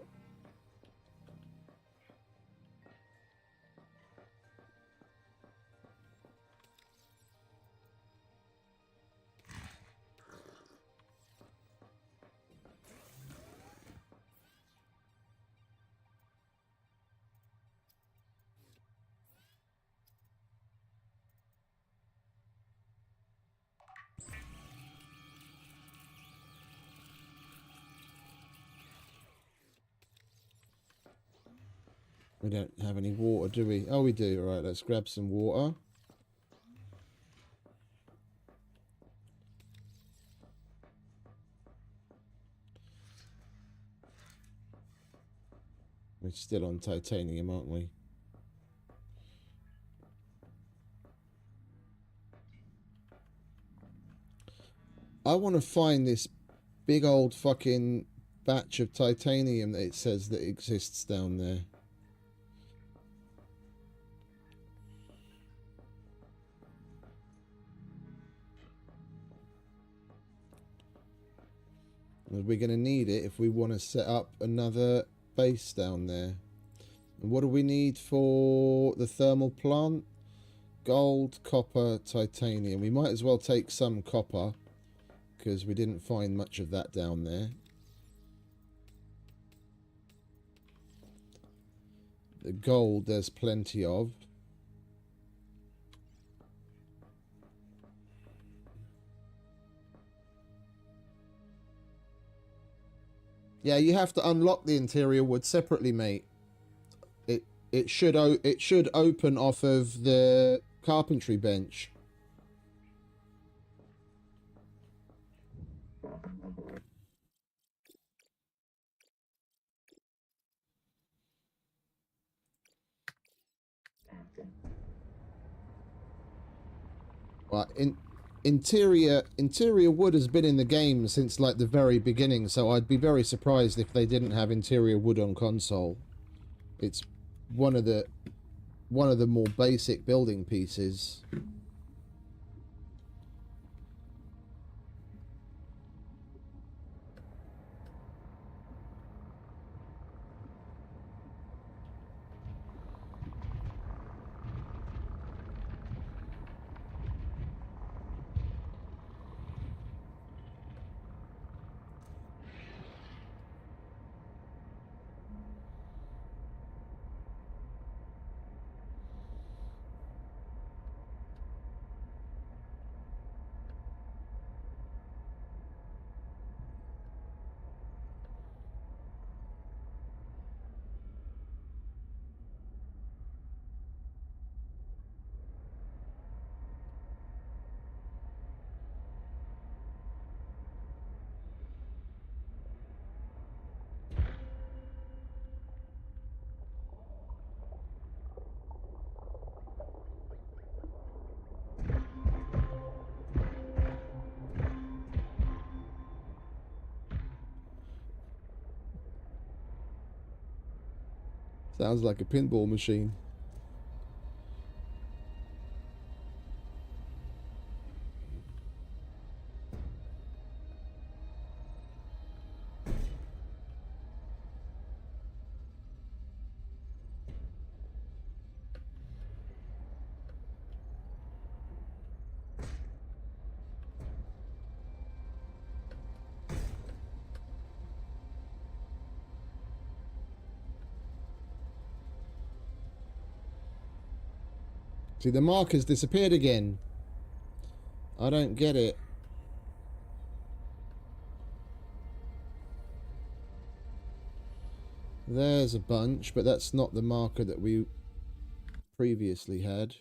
Speaker 2: We don't have any water, do we? Oh, we do. All right, let's grab some water. We're still on titanium, aren't we? I want to find this big old fucking batch of titanium that it says that exists down there. We're going to need it if we want to set up another base down there. And what do we need for the thermal plant? Gold, copper, titanium. We might as well take some copper because we didn't find much of that down there. The gold there's plenty of. Yeah, you have to unlock the interior wood separately, mate. It should open off of the carpentry bench. Right, interior wood has been in the game since like the very beginning, so I'd be very surprised if they didn't have interior wood on console. It's one of the more basic building pieces. Sounds like a pinball machine. See, the marker's disappeared again. I don't get it. There's a bunch, but that's not the marker that we previously had.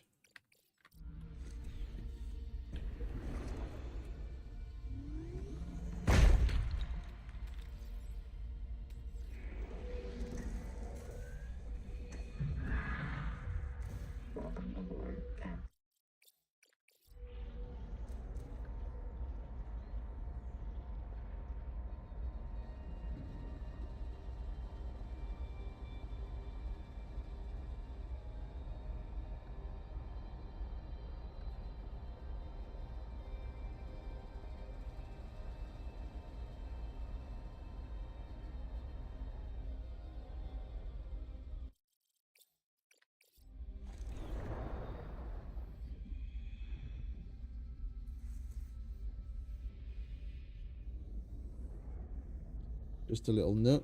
Speaker 2: Just a little nook.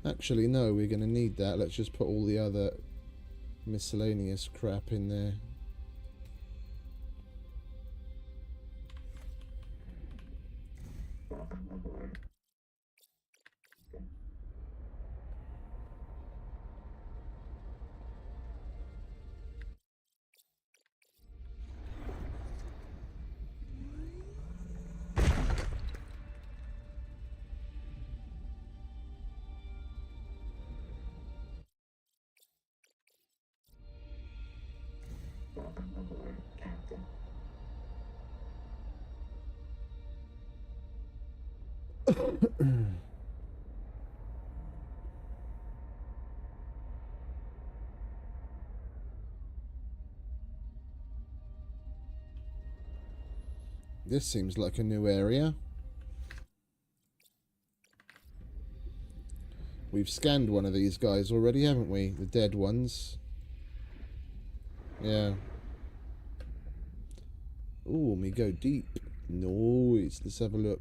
Speaker 2: Actually, no, we're going to need that. Let's just put all the other miscellaneous crap in there. This seems like a new area. We've scanned one of these guys already, haven't we? The dead ones. Yeah. Ooh, we go deep. Nice. Let's have a look.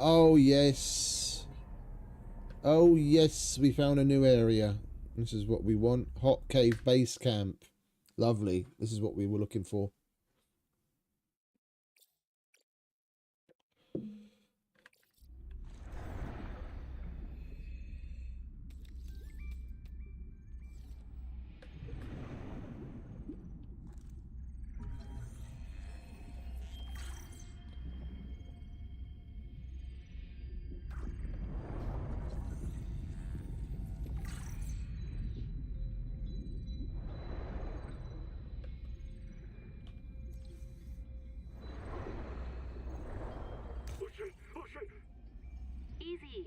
Speaker 2: Oh, yes. Oh, yes. We found a new area. This is what we want. Hot Cave Base Camp. Lovely. This is what we were looking for.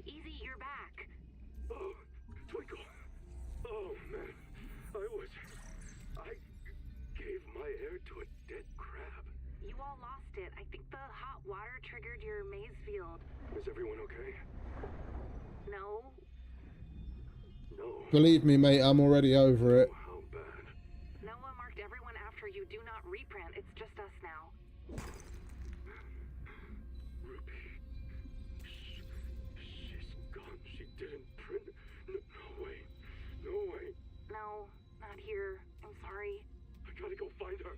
Speaker 3: Easy, you're back.
Speaker 7: Oh, Twinkle. Oh, man. I gave my air to a dead crab.
Speaker 3: You all lost it. I think the hot water triggered your maze field.
Speaker 7: Is everyone okay?
Speaker 3: No?
Speaker 7: No.
Speaker 2: Believe me, mate, I'm already over it.
Speaker 7: Oh, how bad.
Speaker 3: Noah marked everyone after you. Do not reprint. It's just us now.
Speaker 7: Ruby. She's gone. She didn't print. No way. No way.
Speaker 3: No, not here. I'm sorry.
Speaker 7: I gotta go find her.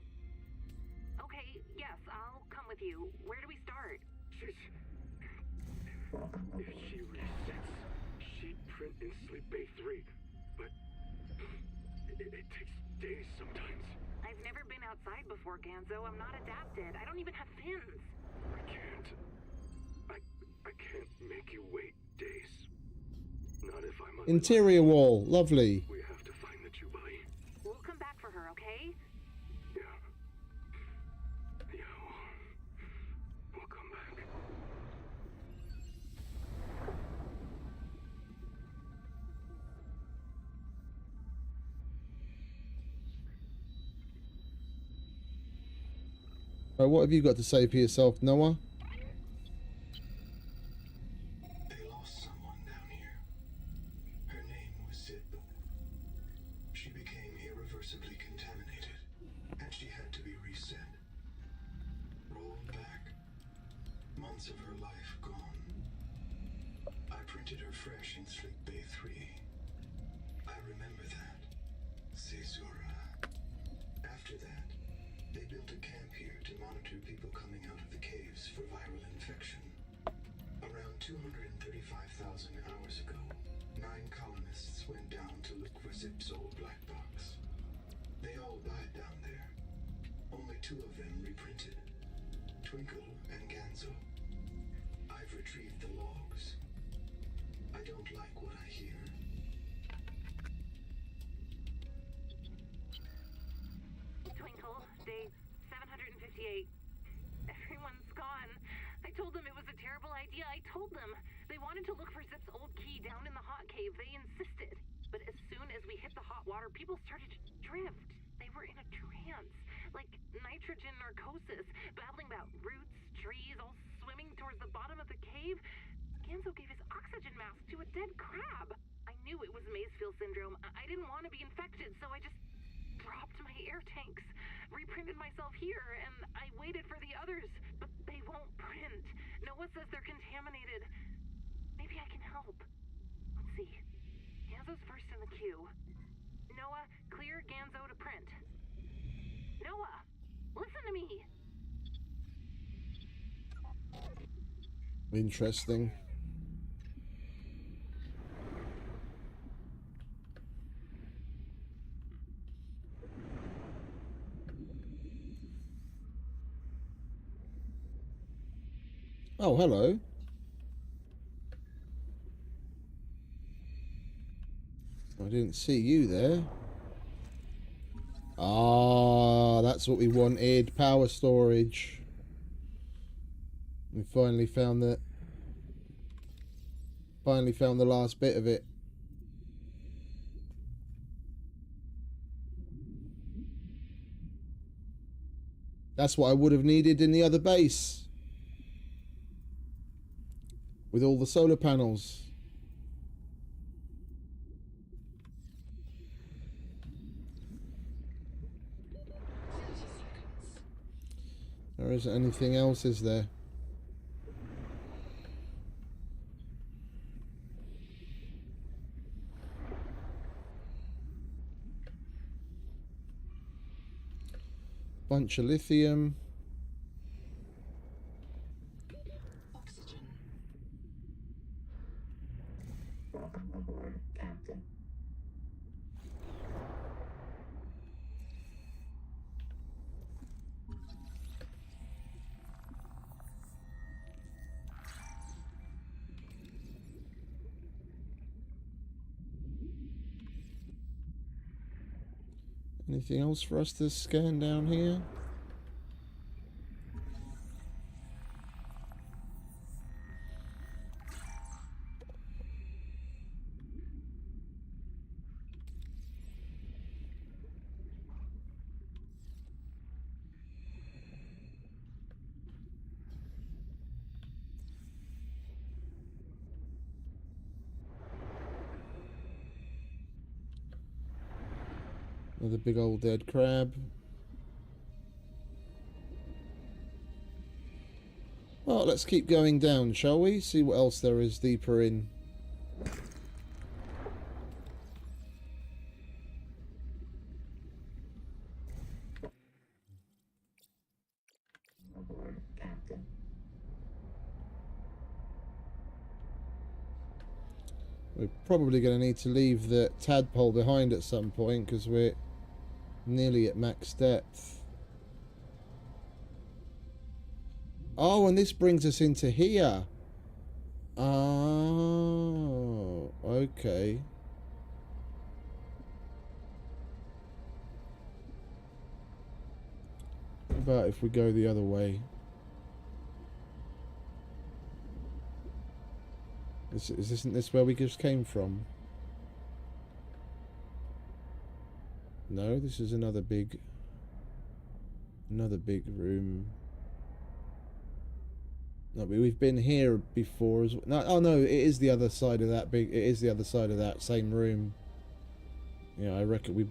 Speaker 3: Okay, yes, I'll come with you. Where do we start?
Speaker 7: If she resets, she'd print in Sleep Bay 3. But it takes days sometimes.
Speaker 3: I've never been outside before, Ganzo. I'm not adapted. I don't even have pins.
Speaker 7: I can't. I can't make you wait days. Not if I'm alive.
Speaker 2: Interior wall. Lovely.
Speaker 7: We have to find the Jubilee.
Speaker 3: We'll come back for her, okay?
Speaker 7: Yeah. Yeah, we'll come back.
Speaker 2: Right, what have you got to say for yourself, Noah?
Speaker 4: They lost someone down here. Her name was Zip. She became irreversibly contaminated, and she had to be reset. Rolled back. Months of her life gone. I printed her fresh in Slick Bay 3. I remember that. Caesura. After that, they built a camp here to monitor people coming out of the caves for viral infection. Around 235,000 hours ago, 9 colonists went down to look for Zip's old black box. They all died down there. Only 2 of them reprinted. Twinkle and Ganzo. I've retrieved the logs. I don't like what I hear.
Speaker 3: Twinkle, day 758. Everyone's gone. I told them it was a terrible idea. I told them. They wanted to look for Zip's old key down in the hot cave. They insisted. But as soon as we hit the hot water, people started to drift. They were in a trance. Like nitrogen narcosis. Babbling about roots, trees, all swimming towards the bottom of the cave. Ganzo gave his oxygen mask to a dead crab. I knew it was Maysfield syndrome. I didn't want to be infected, so I just dropped my air tanks, reprinted myself here, and I waited for the others, but they won't print. Noah says they're contaminated. Maybe I can help. Let's see. Ganzo's first in the queue. Noah, clear Ganzo to print. Noah, listen to me.
Speaker 2: Interesting. Oh, hello. I didn't see you there. Ah, that's what we wanted. Power storage. We finally found the last bit of it. That's what I would have needed in the other base. With all the solar panels. There isn't anything else, is there? Bunch of lithium.
Speaker 6: Oxygen.
Speaker 5: Welcome aboard, Captain.
Speaker 2: Anything else for us to scan down here? Another big old dead crab. Well, let's keep going down, shall we? See what else there is deeper in.
Speaker 5: Aboard, Captain.
Speaker 2: We're probably going to need to leave the tadpole behind at some point because we're nearly at max depth. Oh, and this brings us into here. Oh, okay. What about if we go the other way? Isn't this where we just came from? No, this is another big room. No, we've been here before as well. No, oh no, it is the other side of that big. It is the other side of that same room. Yeah, I reckon we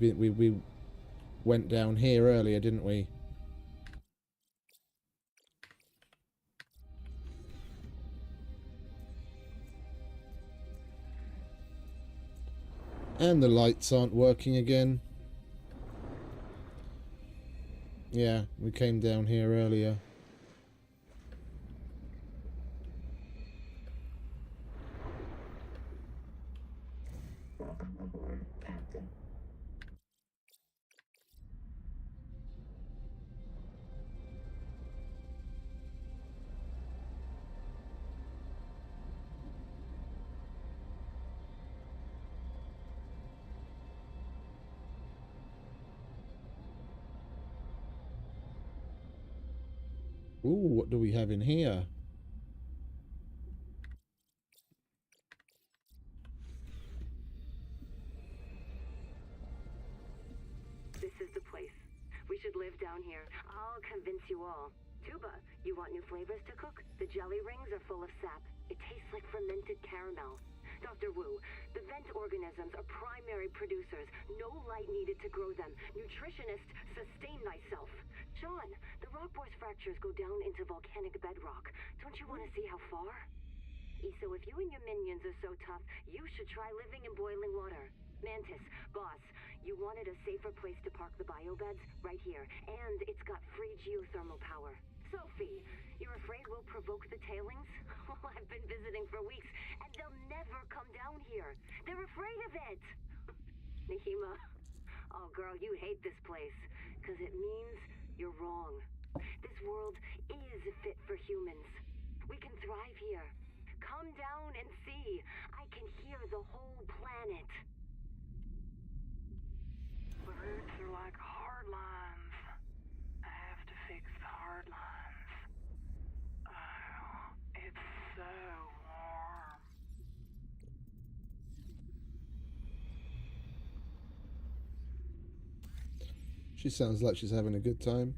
Speaker 2: went down here earlier, didn't we? And the lights aren't working again. Yeah, we came down here earlier.
Speaker 5: Welcome aboard, Captain.
Speaker 2: Ooh, what do we have in here?
Speaker 3: This is the place. We should live down here. I'll convince you all. Tuba, you want new flavors to cook? The jelly rings are full of sap. It tastes like fermented caramel. Dr. Wu, the vent organisms are primary producers. No light needed to grow them. Nutritionist, sustain thyself. Sean, the rock bore's fractures go down into volcanic bedrock. Don't you want to see how far? Iso, if you and your minions are so tough, you should try living in boiling water. Mantis, boss, you wanted a safer place to park the biobeds? Right here. And it's got free geothermal power. Sophie, you're afraid we'll provoke the tailings? I've been visiting for weeks, and they'll never come down here. They're afraid of it. Nahima, oh girl, you hate this place, because it means you're wrong. This world is fit for humans. We can thrive here. Come down and see. I can hear the whole planet.
Speaker 8: The roots are like hard lines. I have to fix the hard lines. Oh, it's so warm.
Speaker 2: She sounds like she's having a good time.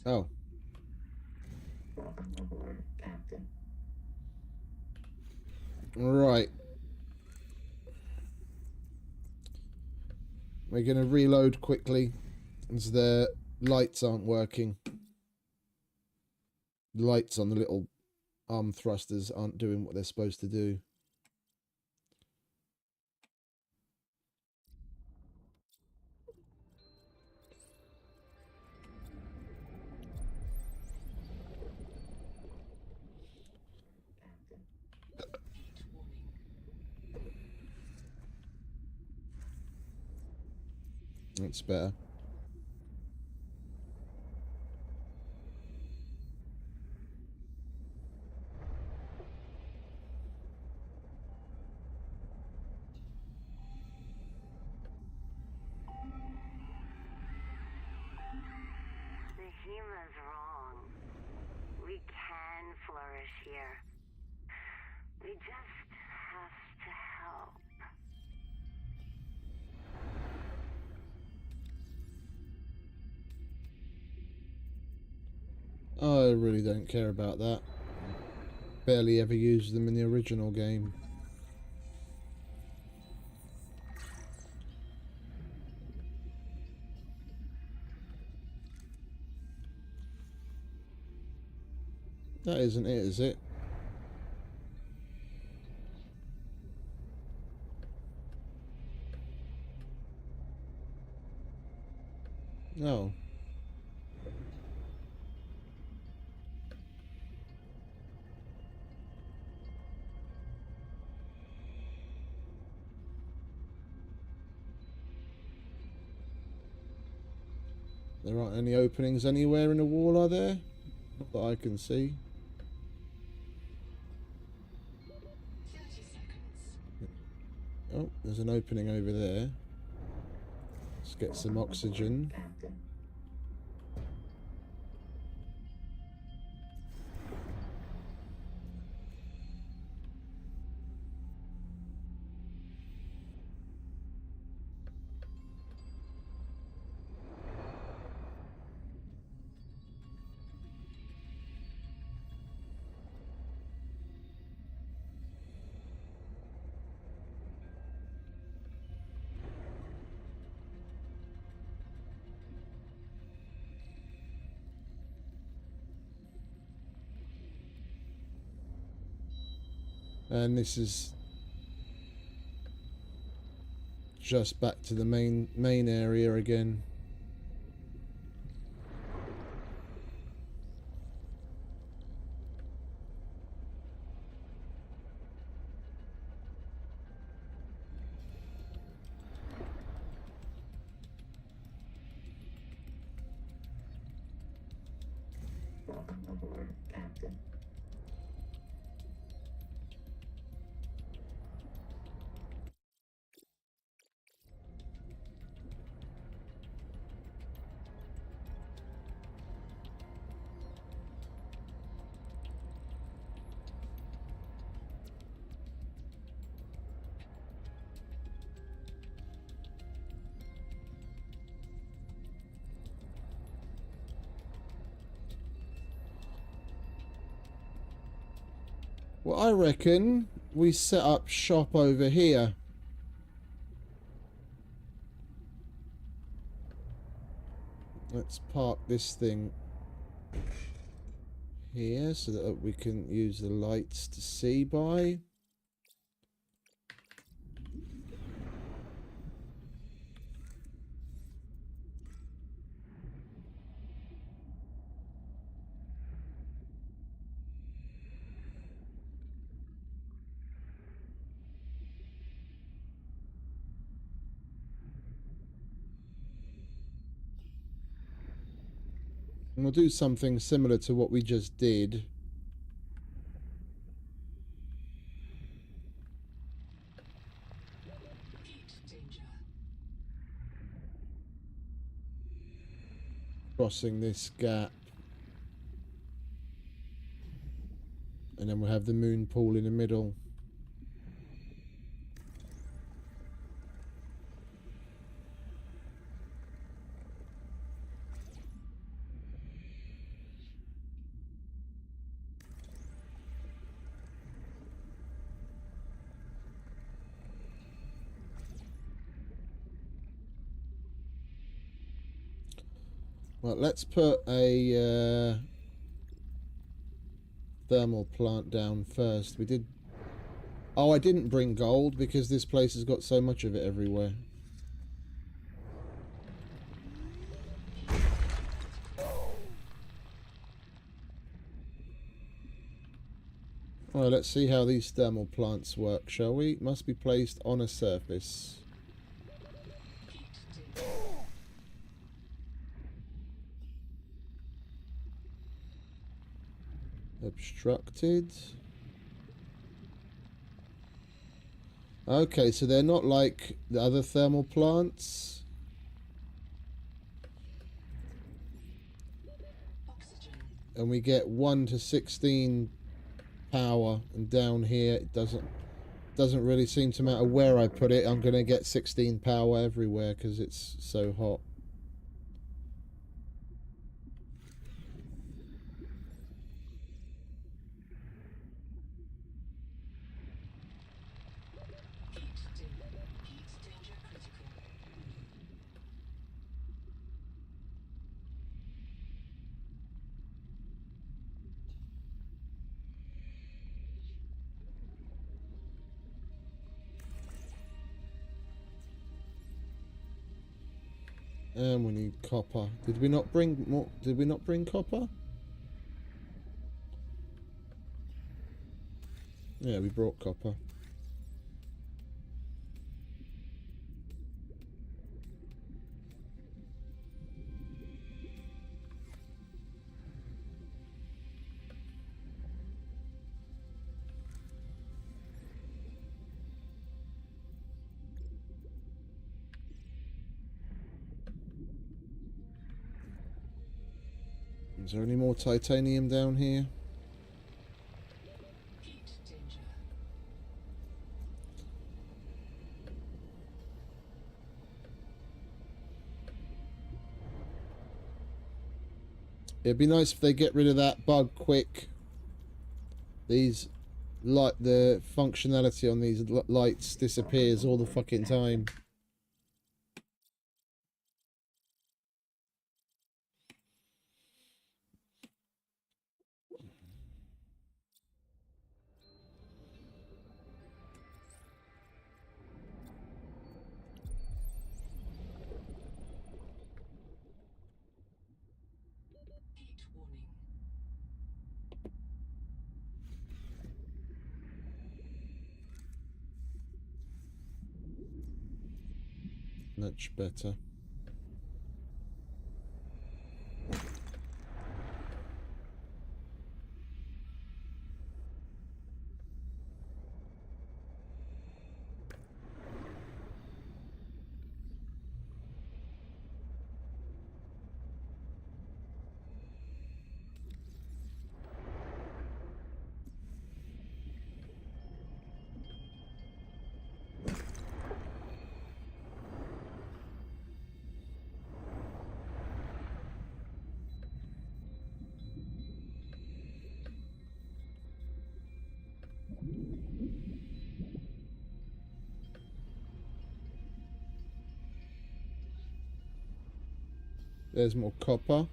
Speaker 2: Oh.
Speaker 5: Welcome aboard, Captain.
Speaker 2: Right. We're going to reload quickly as the lights aren't working. The lights on the little arm thrusters aren't doing what they're supposed to do. That's better.
Speaker 3: Nahima's wrong. We can flourish here. We just have to help.
Speaker 2: I really don't care about that. Barely ever used them in the original game. That isn't it, is it? No. There aren't any openings anywhere in the wall, are there? Not that I can see. Oh, there's an opening over there. Let's get some oxygen.
Speaker 5: Captain.
Speaker 2: And this is just back to the main area again.
Speaker 5: Welcome aboard, Captain.
Speaker 2: Well, I reckon we set up shop over here. Let's park this thing here so that we can use the lights to see by. And we'll do something similar to what we just did. Crossing this gap. And then we'll have the moon pool in the middle. Well, let's put a thermal plant down first. We did... Oh, I didn't bring gold because this place has got so much of it everywhere. Alright, let's see how these thermal plants work, shall we? Must be placed on a surface. Obstructed. Okay, so they're not like the other thermal plants. And we get 1 to 16 power, and down here it doesn't really seem to matter where I put it. I'm going to get 16 power everywhere because it's so hot. And we need copper. Did we not bring more? Did we not bring copper? Yeah, we brought copper. Is there any more titanium down here? It'd be nice if they get rid of that bug quick. These the functionality on these lights disappears all the fucking time. Much better. There's more copper.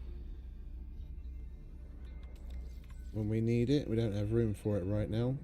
Speaker 2: When we need it, we don't have room for it right now.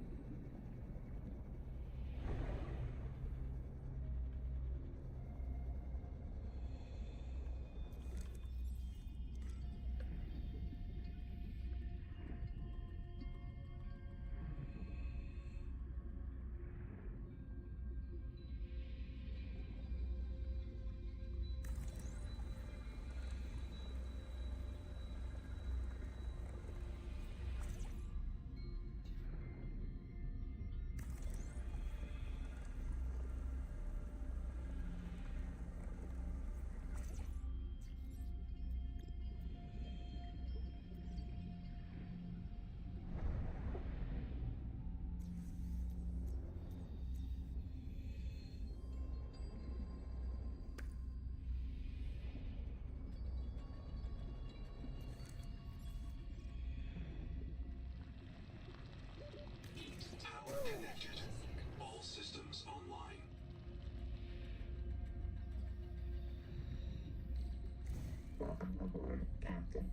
Speaker 4: Tower connected. All systems online.
Speaker 5: Welcome aboard, Captain.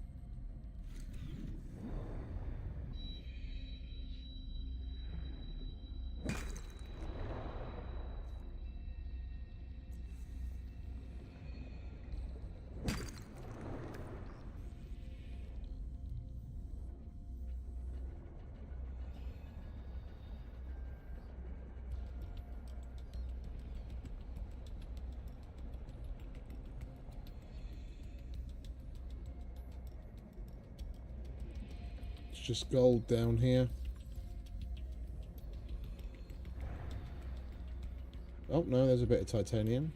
Speaker 2: It's just gold down here. Oh no, there's a bit of titanium.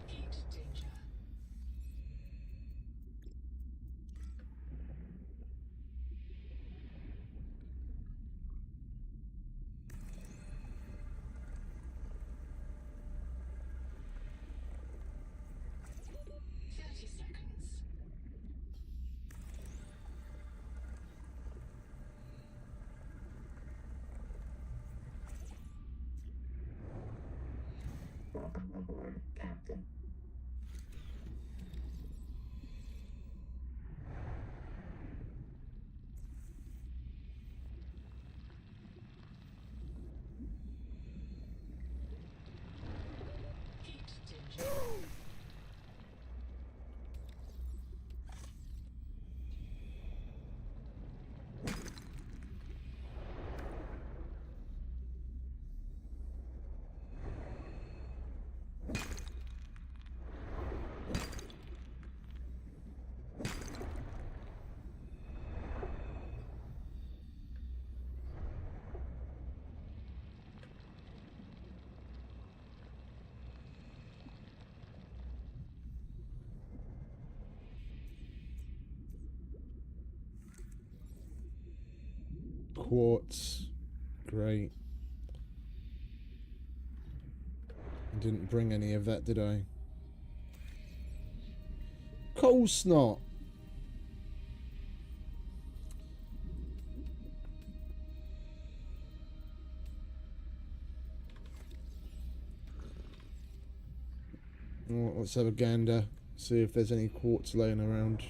Speaker 6: Heat danger. Seconds.
Speaker 5: Welcome aboard, Captain.
Speaker 6: Heat danger.
Speaker 2: Quartz. Great. Didn't bring any of that, did I? Coal snot. Well, let's have a gander. See if there's any quartz laying around.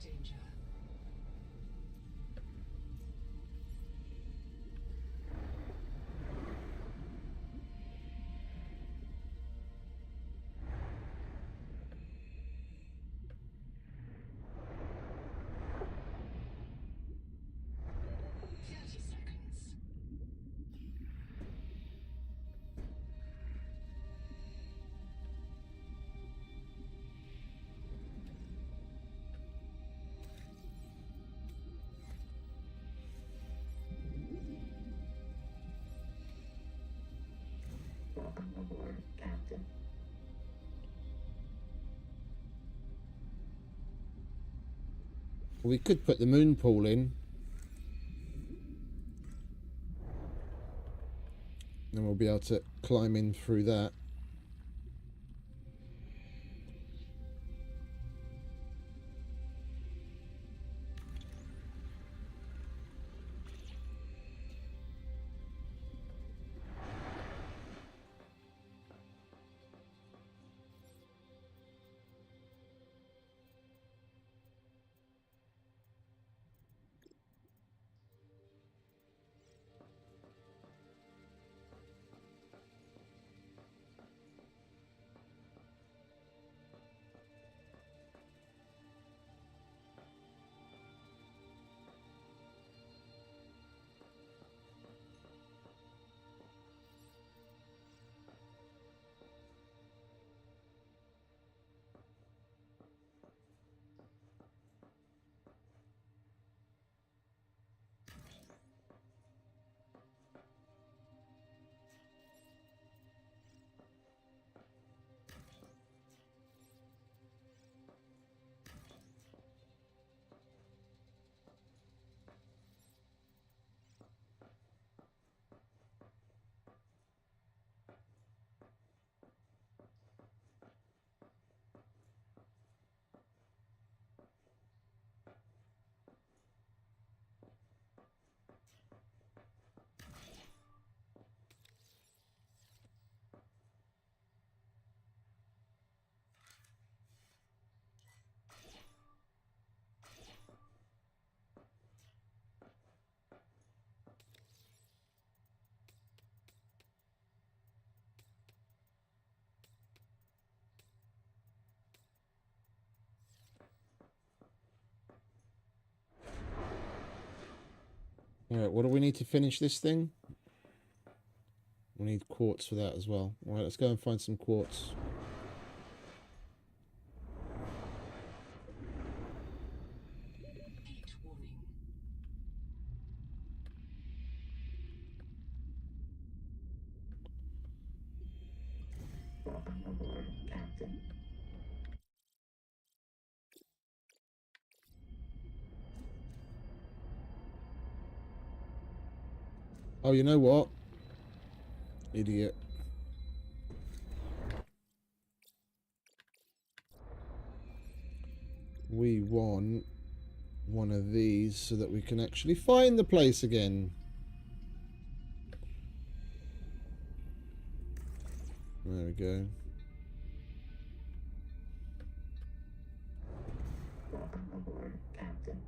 Speaker 6: Danger.
Speaker 5: Welcome aboard, Captain.
Speaker 2: We could put the moon pool in. Then we'll be able to climb in through that. Alright, what do we need to finish this thing? We need quartz for that as well. Alright, let's go and find some quartz.
Speaker 6: Heat warning.
Speaker 5: Welcome aboard, Captain.
Speaker 2: Oh, you know what? Idiot. We want one of these so that we can actually find the place again. There we go.
Speaker 5: Welcome aboard, Captain.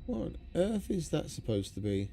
Speaker 2: What on earth is that supposed to be?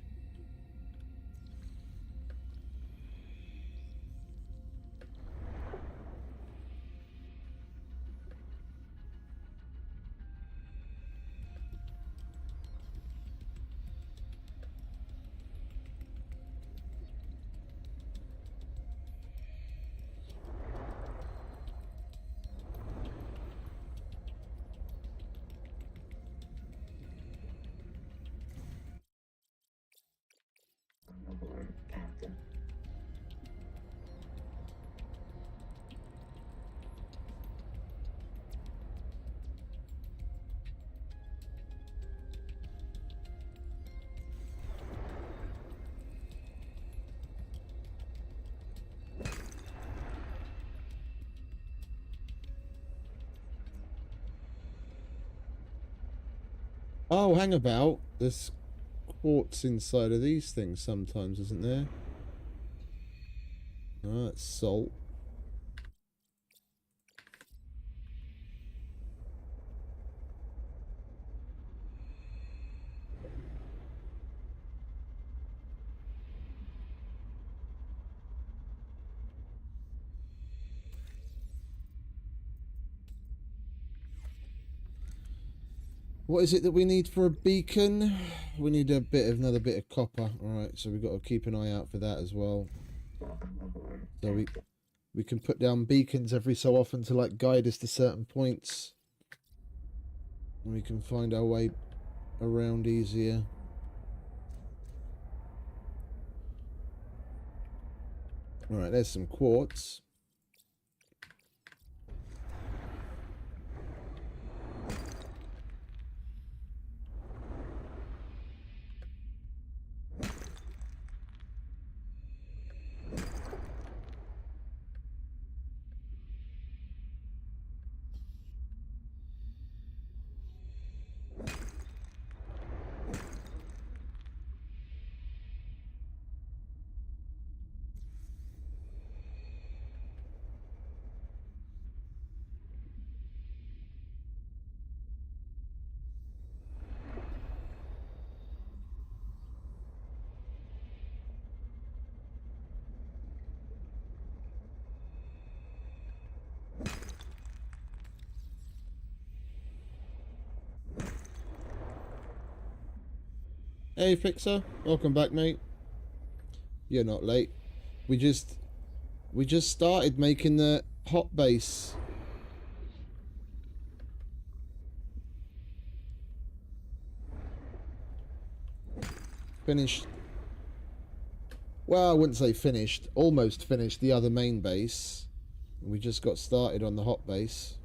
Speaker 5: Aboard, Captain.
Speaker 2: Oh, hang about. There's quartz inside of these things sometimes, isn't there? Oh, that's salt. What is it that we need for a beacon? We need another bit of copper. Alright, so we've got to keep an eye out for that as well.
Speaker 5: Welcome aboard,
Speaker 2: So
Speaker 5: Captain.
Speaker 2: we can put down beacons every so often to like guide us to certain points. And we can find our way around easier. Alright, there's some quartz. Hey Fixer, welcome back mate. You're not late. We just started making the hot base. Finished. Well, I wouldn't say finished. Almost finished the other main base. We just got started on the hot base.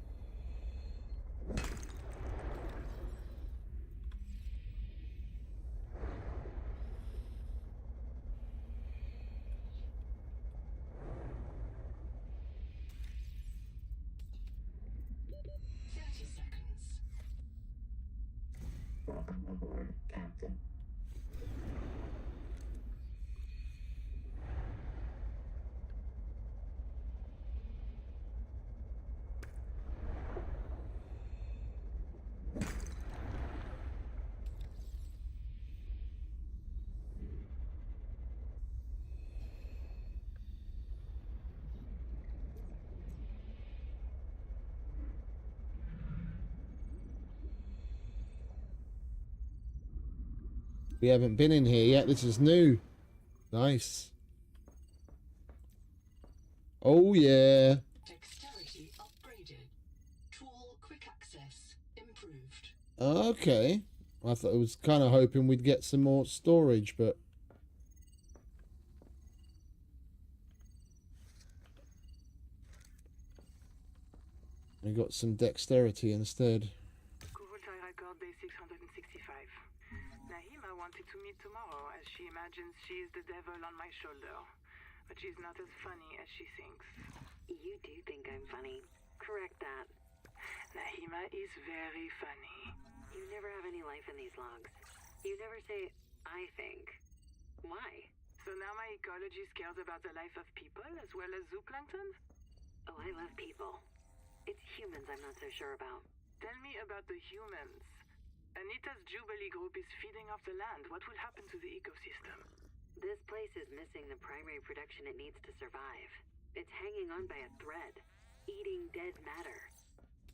Speaker 5: Welcome aboard, Captain.
Speaker 2: We haven't been in here yet. This is new. Nice. Oh yeah.
Speaker 6: Dexterity upgraded. Tool quick access improved.
Speaker 2: Okay. I thought I was kind of hoping we'd get some more storage, but we got some dexterity instead.
Speaker 8: Kurutai record day 665. Nahima wanted to meet tomorrow as she imagines she is the devil on my shoulder. But she's not as funny as she thinks.
Speaker 3: You do think I'm funny. Correct that.
Speaker 8: Nahima is very funny.
Speaker 3: You never have any life in these logs. You never say, I think. Why?
Speaker 8: So now my ecology cares about the life of people as well as zooplankton?
Speaker 3: Oh, I love people. It's humans I'm not so sure about.
Speaker 8: Tell me about the humans. Anita's Jubilee group is feeding off the land. What will happen to the ecosystem?
Speaker 3: This place is missing the primary production it needs to survive. It's hanging on by a thread, eating dead matter.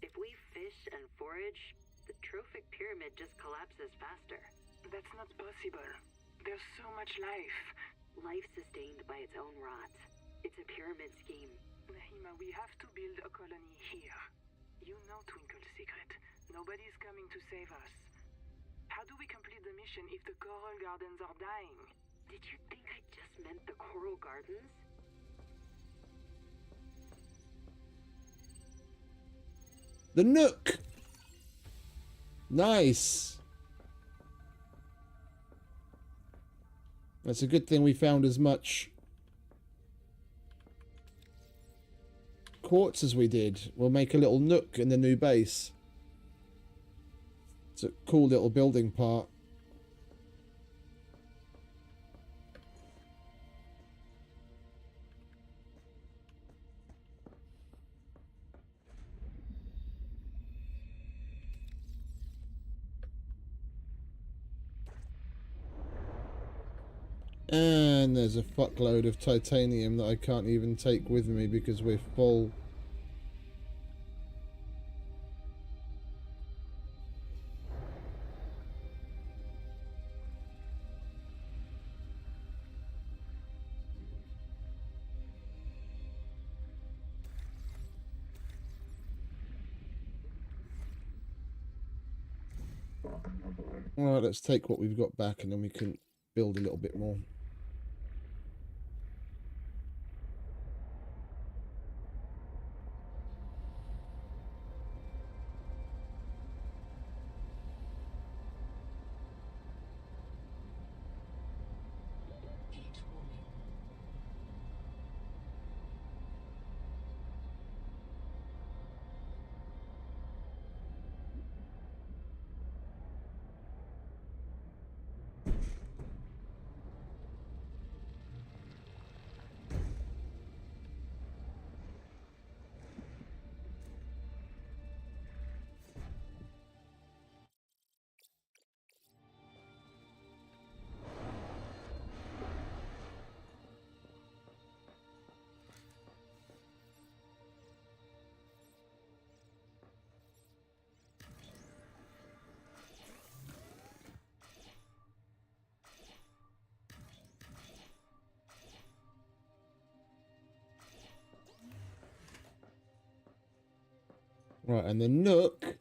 Speaker 3: If we fish and forage, the trophic pyramid just collapses faster.
Speaker 8: That's not possible. There's so much life.
Speaker 3: Life sustained by its own rot. It's a pyramid scheme.
Speaker 8: Nahima, we have to build a colony here. You know Twinkle's secret. Nobody's coming to save us. How do we complete the mission if the coral gardens are dying?
Speaker 3: Did you think I just meant the coral gardens?
Speaker 2: The Nook! Nice! That's a good thing we found as much quartz as we did. We'll make a little nook in the new base. It's a cool little building part. And there's a fuckload of titanium that I can't even take with me because we're full. Alright, let's take what we've got back and then we can build a little bit more.
Speaker 6: Heat warning.
Speaker 2: Right, and the Nook.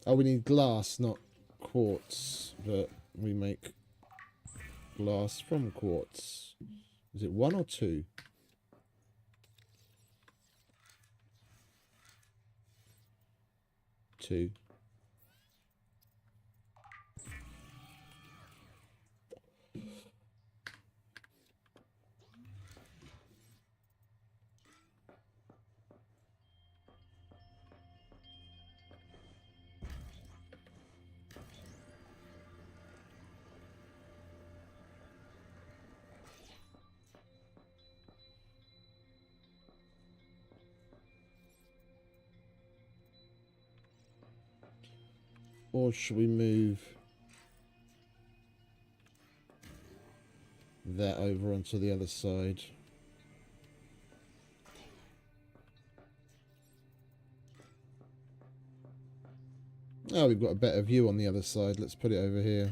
Speaker 2: Oh, we need glass, not quartz. But we make glass from quartz. Is it 1 or 2? 2. Or should we move that over onto the other side? Oh, we've got a better view on the other side. Let's put it over here.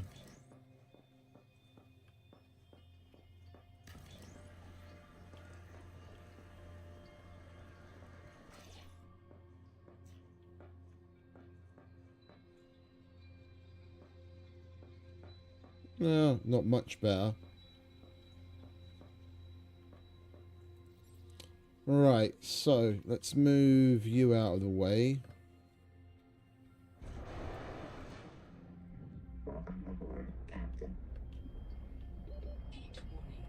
Speaker 2: No, not much better. Right, so let's move you out of the way.
Speaker 5: Welcome aboard, Captain.
Speaker 6: Heat warning.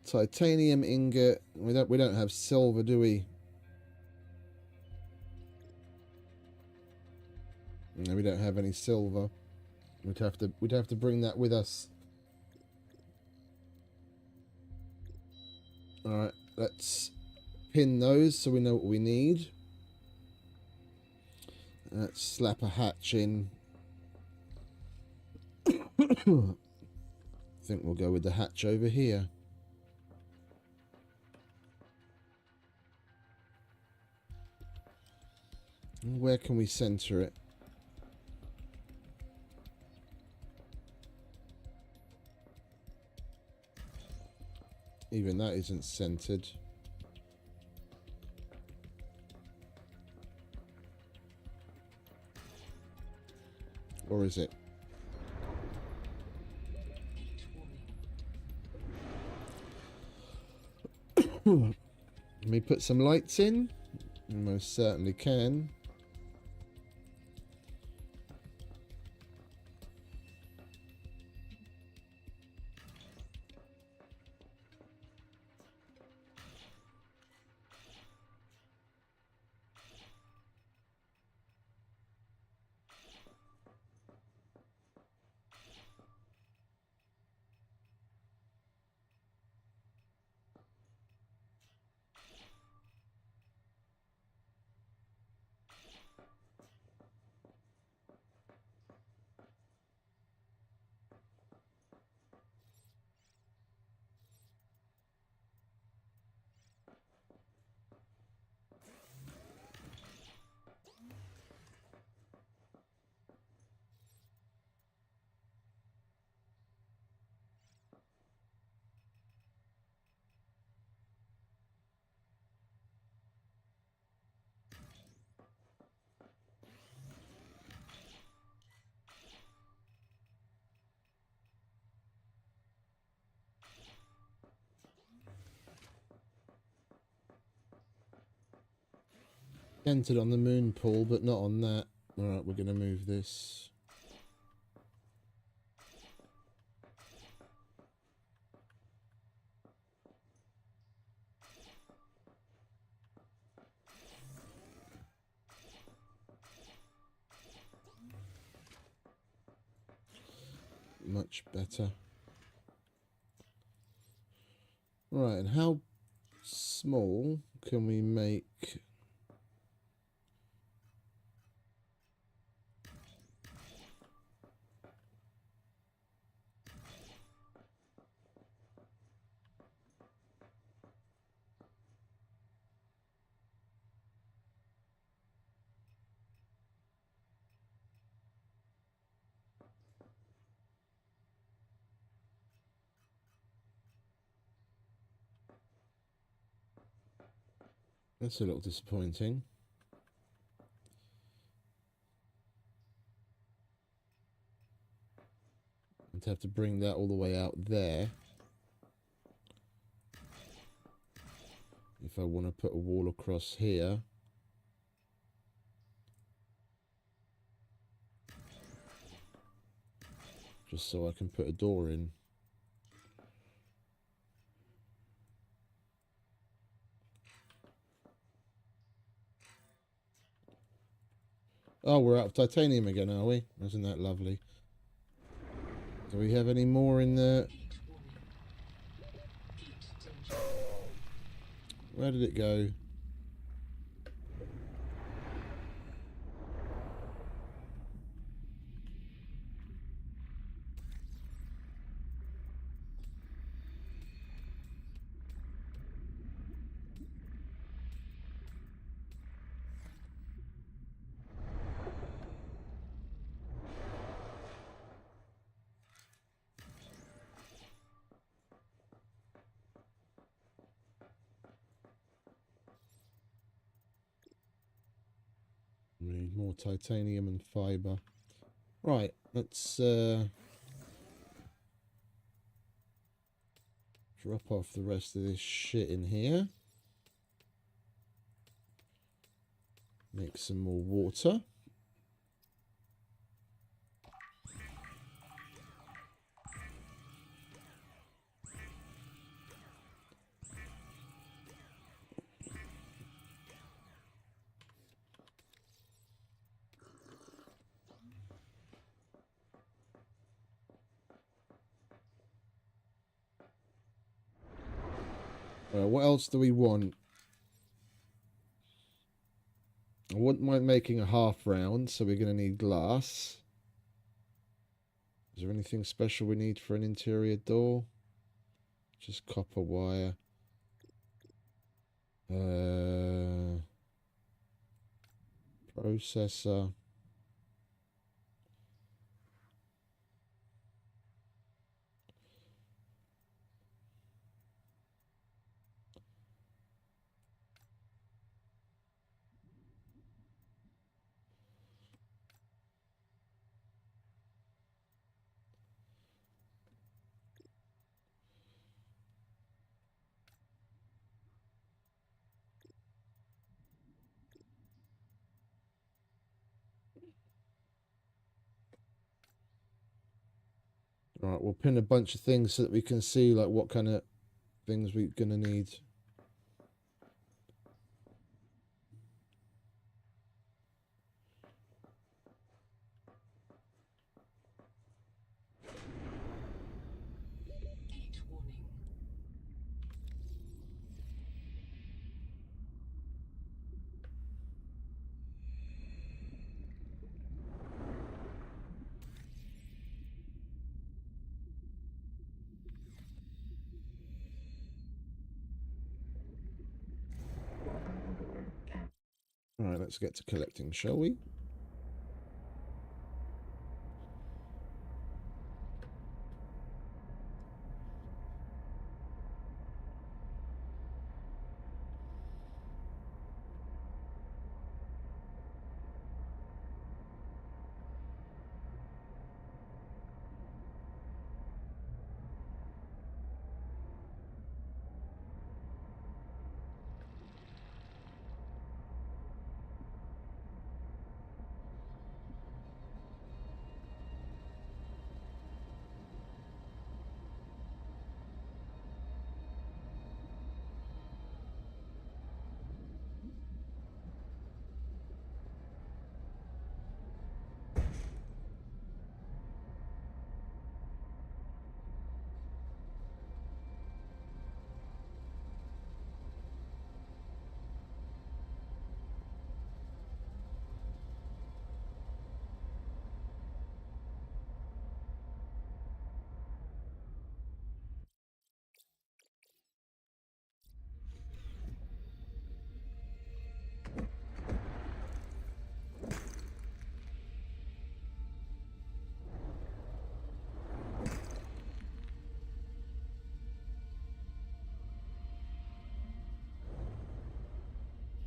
Speaker 2: Titanium ingot. We don't have silver, do we? No, we don't have any silver. We'd have to bring that with us. Alright, let's pin those so we know what we need. Let's slap a hatch in. I think we'll go with the hatch over here. Where can we center it? Even that isn't centered. Or is it? Can we put some lights in? We most certainly can. Entered on the moon pool, but not on that. Alright, we're going to move this. Much better. Right, and how small can we make... That's a little disappointing. I'd have to bring that all the way out there. If I want to put a wall across here. Just so I can put a door in. Oh, we're out of titanium again, are we? Isn't that lovely? Do we have any more in the... Where did it go? We need more titanium and fiber. Right, let's drop off the rest of this shit in here. Make some more water. What else do we want? I wouldn't mind making a half round, so we're going to need glass. Is there anything special we need for an interior door? Just copper wire. Processor. Alright, we'll pin a bunch of things so that we can see like what kind of things we're going to need.
Speaker 6: Gate warning.
Speaker 2: Alright, let's get to collecting, shall we?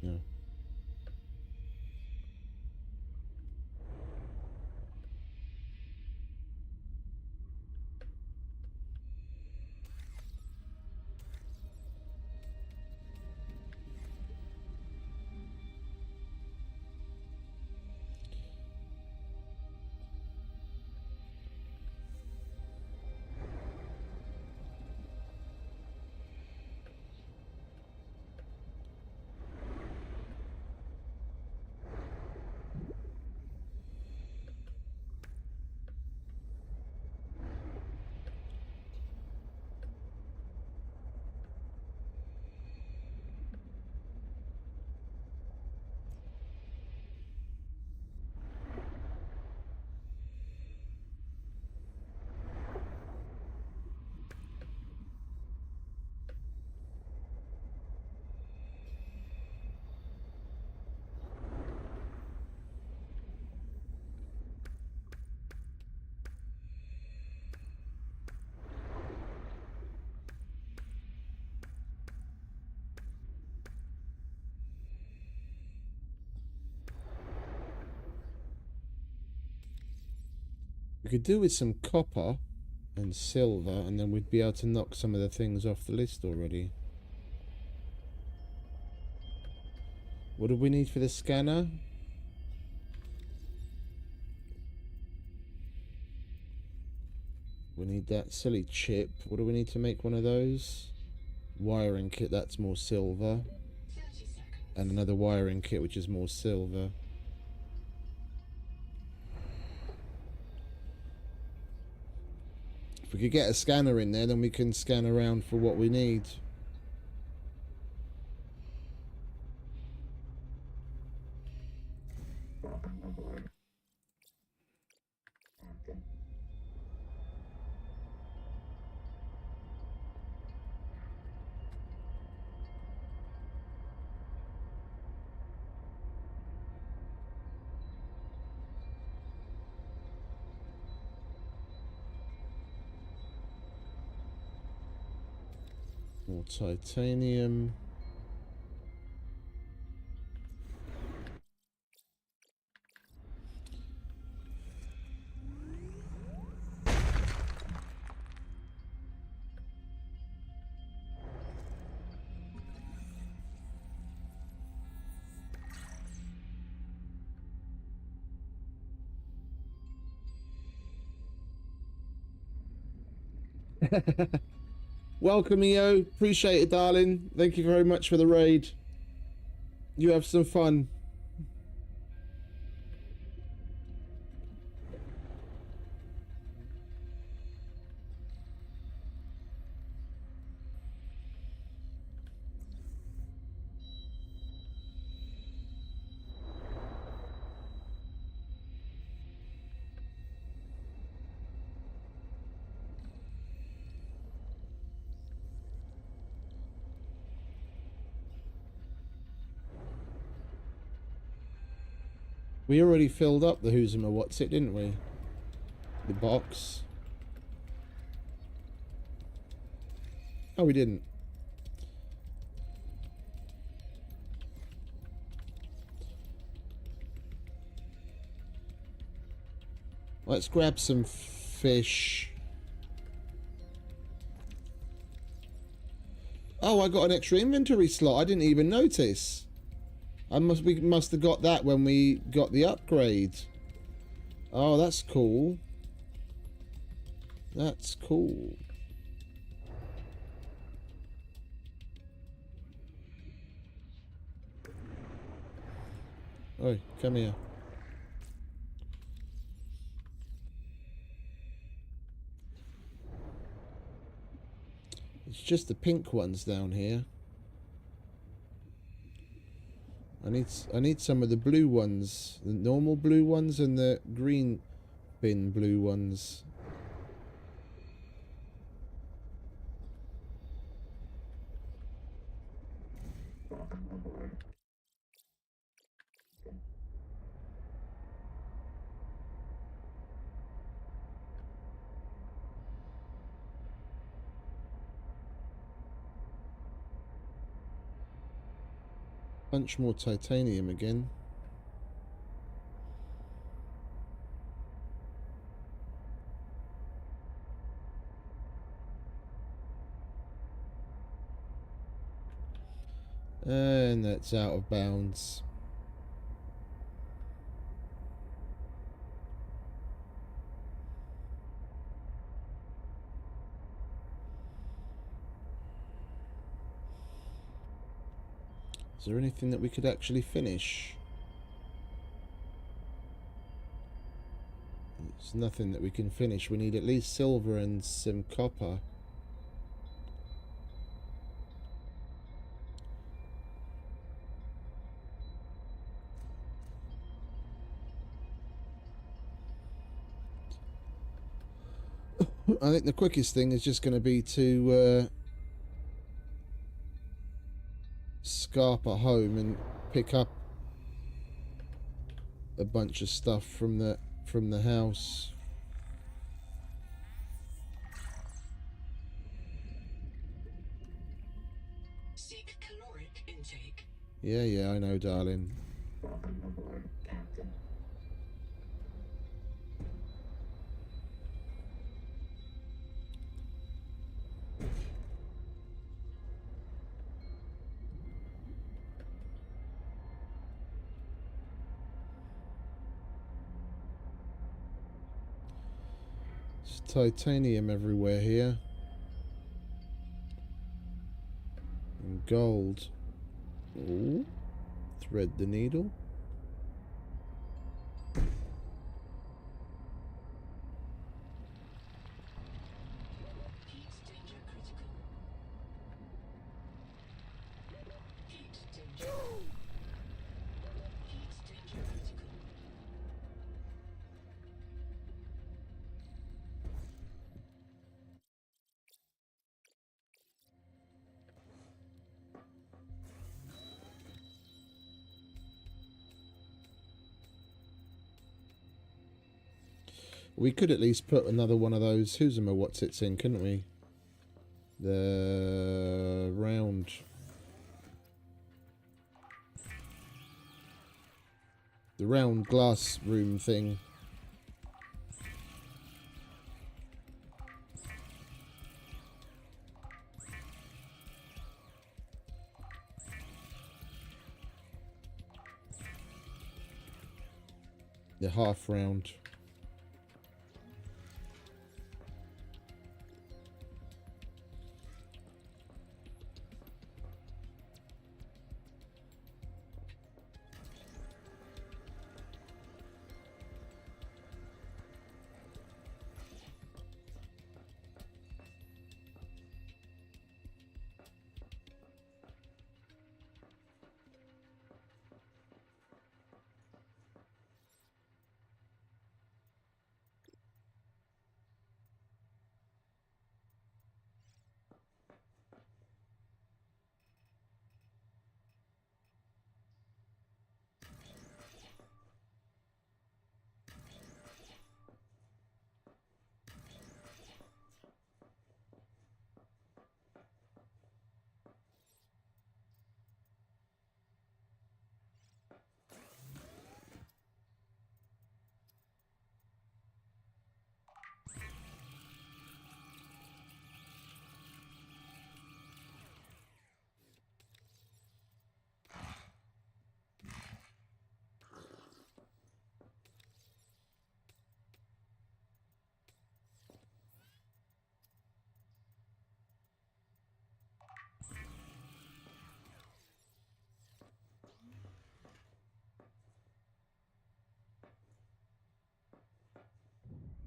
Speaker 2: Yeah. We could do with some copper and silver, and then we'd be able to knock some of the things off the list already. What do we need for the scanner? We need that silly chip. What do we need to make one of those? Wiring kit, that's more silver.
Speaker 6: 30 seconds.
Speaker 2: And another wiring kit, which is more silver. If we could get a scanner in there, then we can scan around for what we need. More titanium. Welcome, EO. Appreciate it, darling. Thank you very much for the raid. You have some fun. We already filled up the Who's and What's It, didn't we? The box. Oh, we didn't. Let's grab some fish. Oh, I got an extra inventory slot. I didn't even notice. We must have got that when we got the upgrade. Oh, that's cool. That's cool. Oi, come here. It's just the pink ones down here. I need some of the blue ones, the normal blue ones and the green bin blue ones. Bunch more titanium again. And that's out of bounds. Is there anything that we could actually finish? There's nothing that we can finish. We need at least silver and some copper. I think the quickest thing is just going to be to scarper home and pick up a bunch of stuff from the house.
Speaker 6: Seek caloric intake.
Speaker 2: Yeah, I know, darling.
Speaker 5: Welcome aboard, Captain.
Speaker 2: There's titanium everywhere here. And gold. Ooh. Thread the needle.
Speaker 6: Heat danger critical. Heat danger. Heat danger critical.
Speaker 2: We could at least put another one of those Huzuma what's-its in, couldn't we? The round... The round glass room thing. The half round.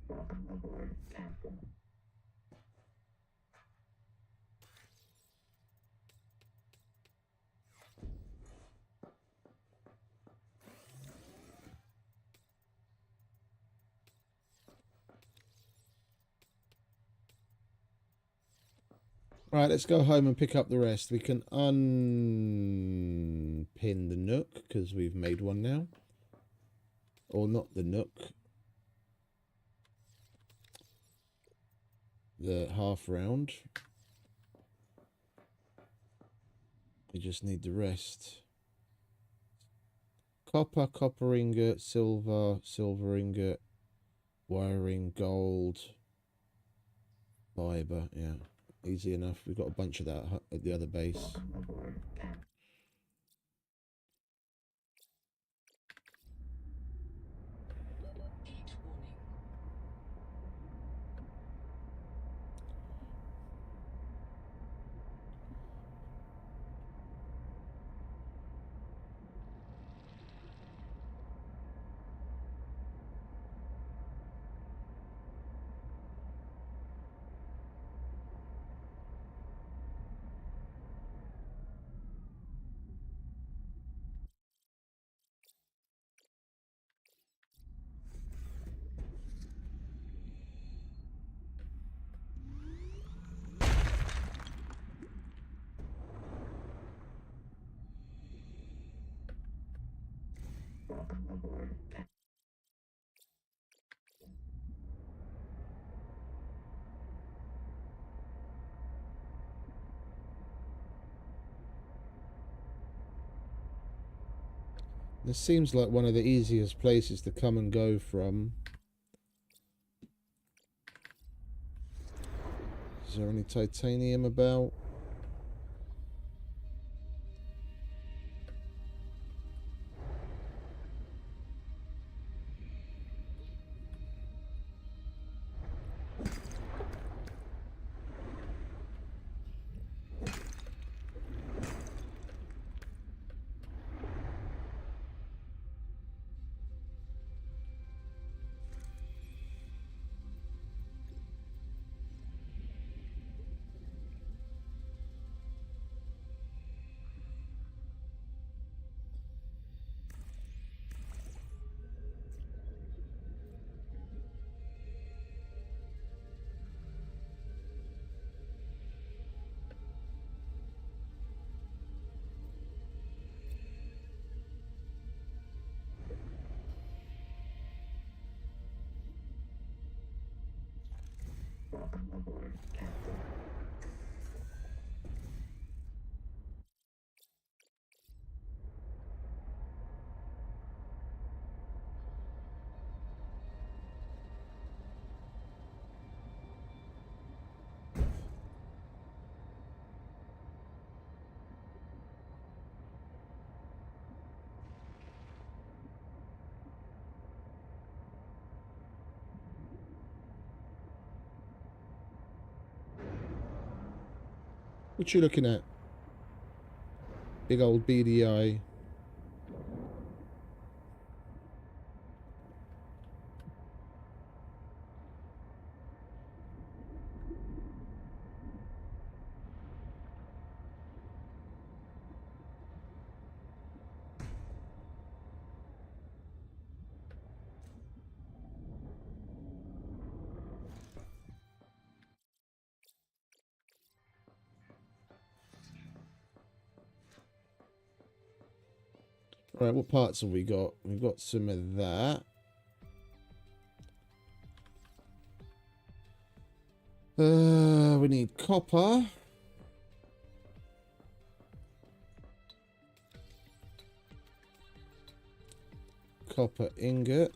Speaker 5: Welcome aboard, Captain.
Speaker 2: Right, let's go home and pick up the rest. We can unpin the nook, because we've made one now. Or not the nook. The half round. We just need the rest. Copper, copper ingot, silver, silver ingot, wiring, gold, fiber, yeah. Easy enough. We've got a bunch of that at the other base.
Speaker 5: Welcome aboard, Captain.
Speaker 6: Heat warning.
Speaker 5: Welcome aboard, Captain.
Speaker 2: This seems like one of the easiest places to come and go from. Is there any titanium about?
Speaker 5: Welcome aboard, Captain.
Speaker 2: What you looking at? Big old beady eye. Right, what parts have we got? We've got some of that. We need copper. Copper ingot.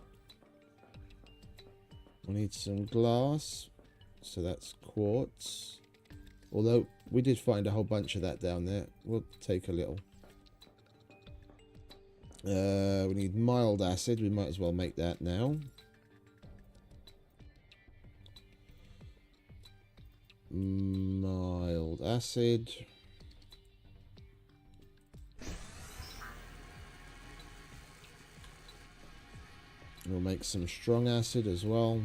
Speaker 2: We need some glass. So that's quartz. Although we did find a whole bunch of that down there. We'll take a little. We need mild acid. We might as well make that now. Mild acid. We'll make some strong acid as well.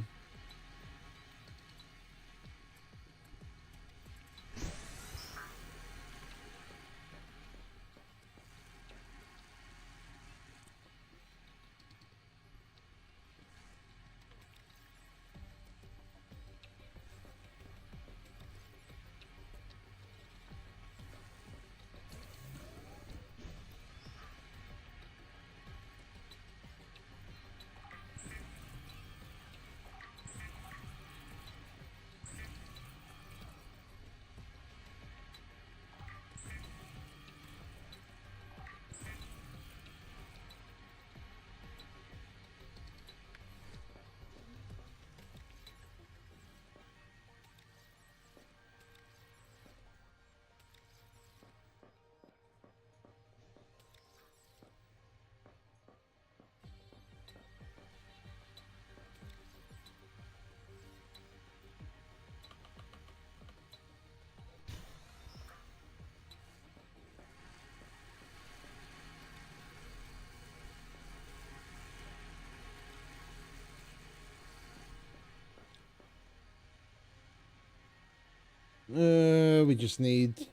Speaker 2: We just need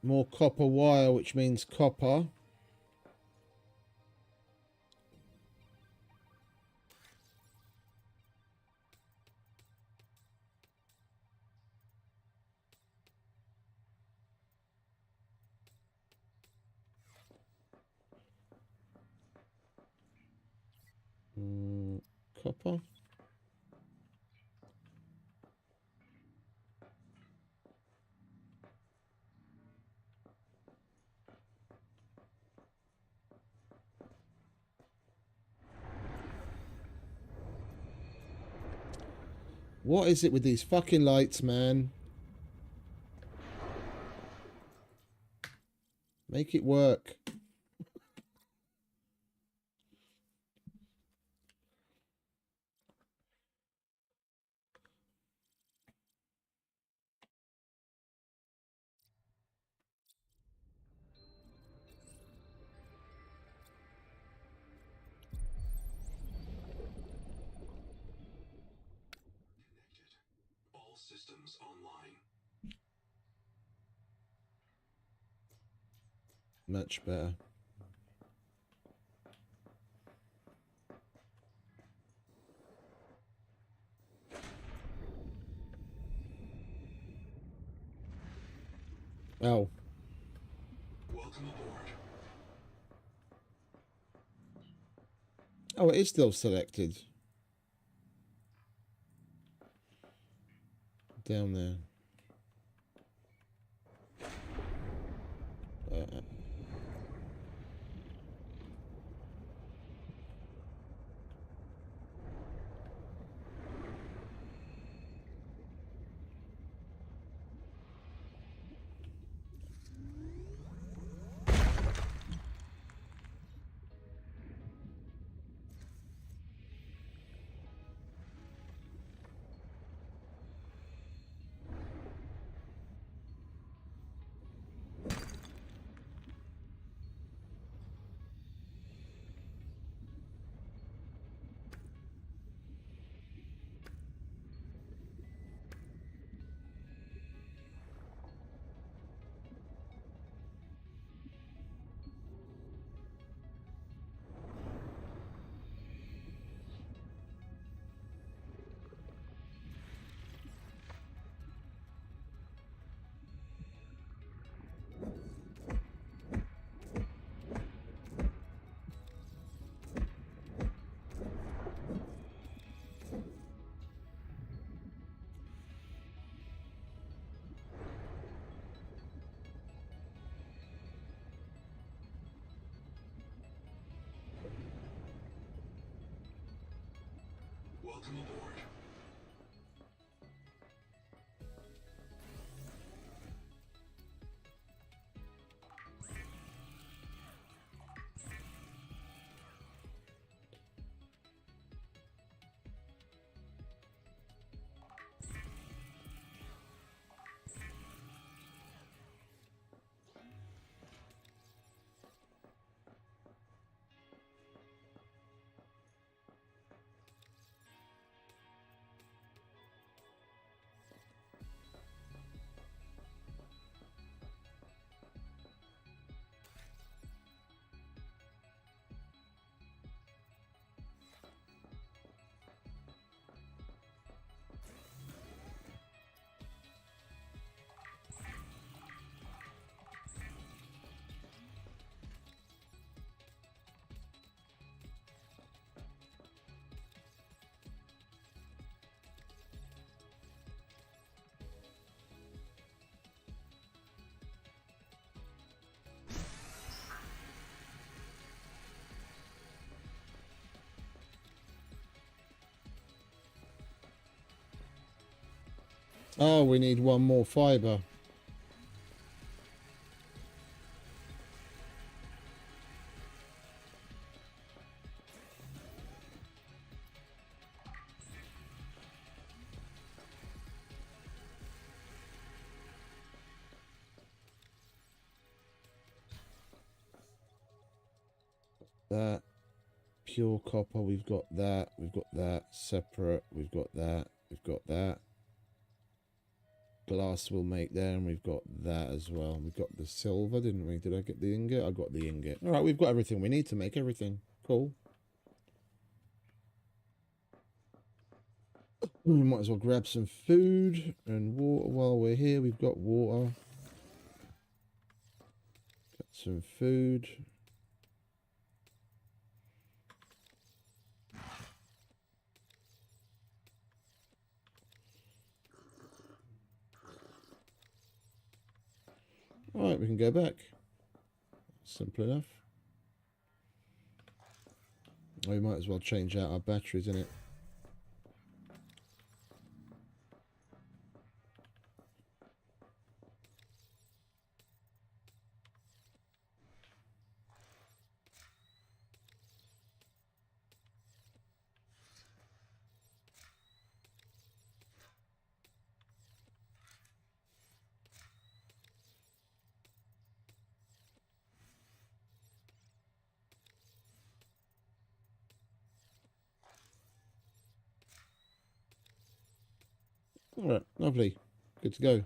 Speaker 2: more copper wire, which means copper. Copper. What is it with these fucking lights, man? Make it work.
Speaker 4: All systems online.
Speaker 2: Much better. Oh.
Speaker 4: Welcome aboard.
Speaker 2: Oh, it is still selected. down there?
Speaker 4: Welcome aboard.
Speaker 2: Oh, we need one more fiber. That. Pure copper, we've got that. We've got that. Separate, we've got that. We've got that. Glass we'll make there, and we've got that as well. We got the silver, didn't we? Did I get the ingot? I got the ingot. All right, we've got everything we need to make everything. Cool. We might as well grab some food and water while we're here. We've got water. Got some food. All right, we can go back. Simple enough. We might as well change out our batteries, innit? All right, lovely. Good to go.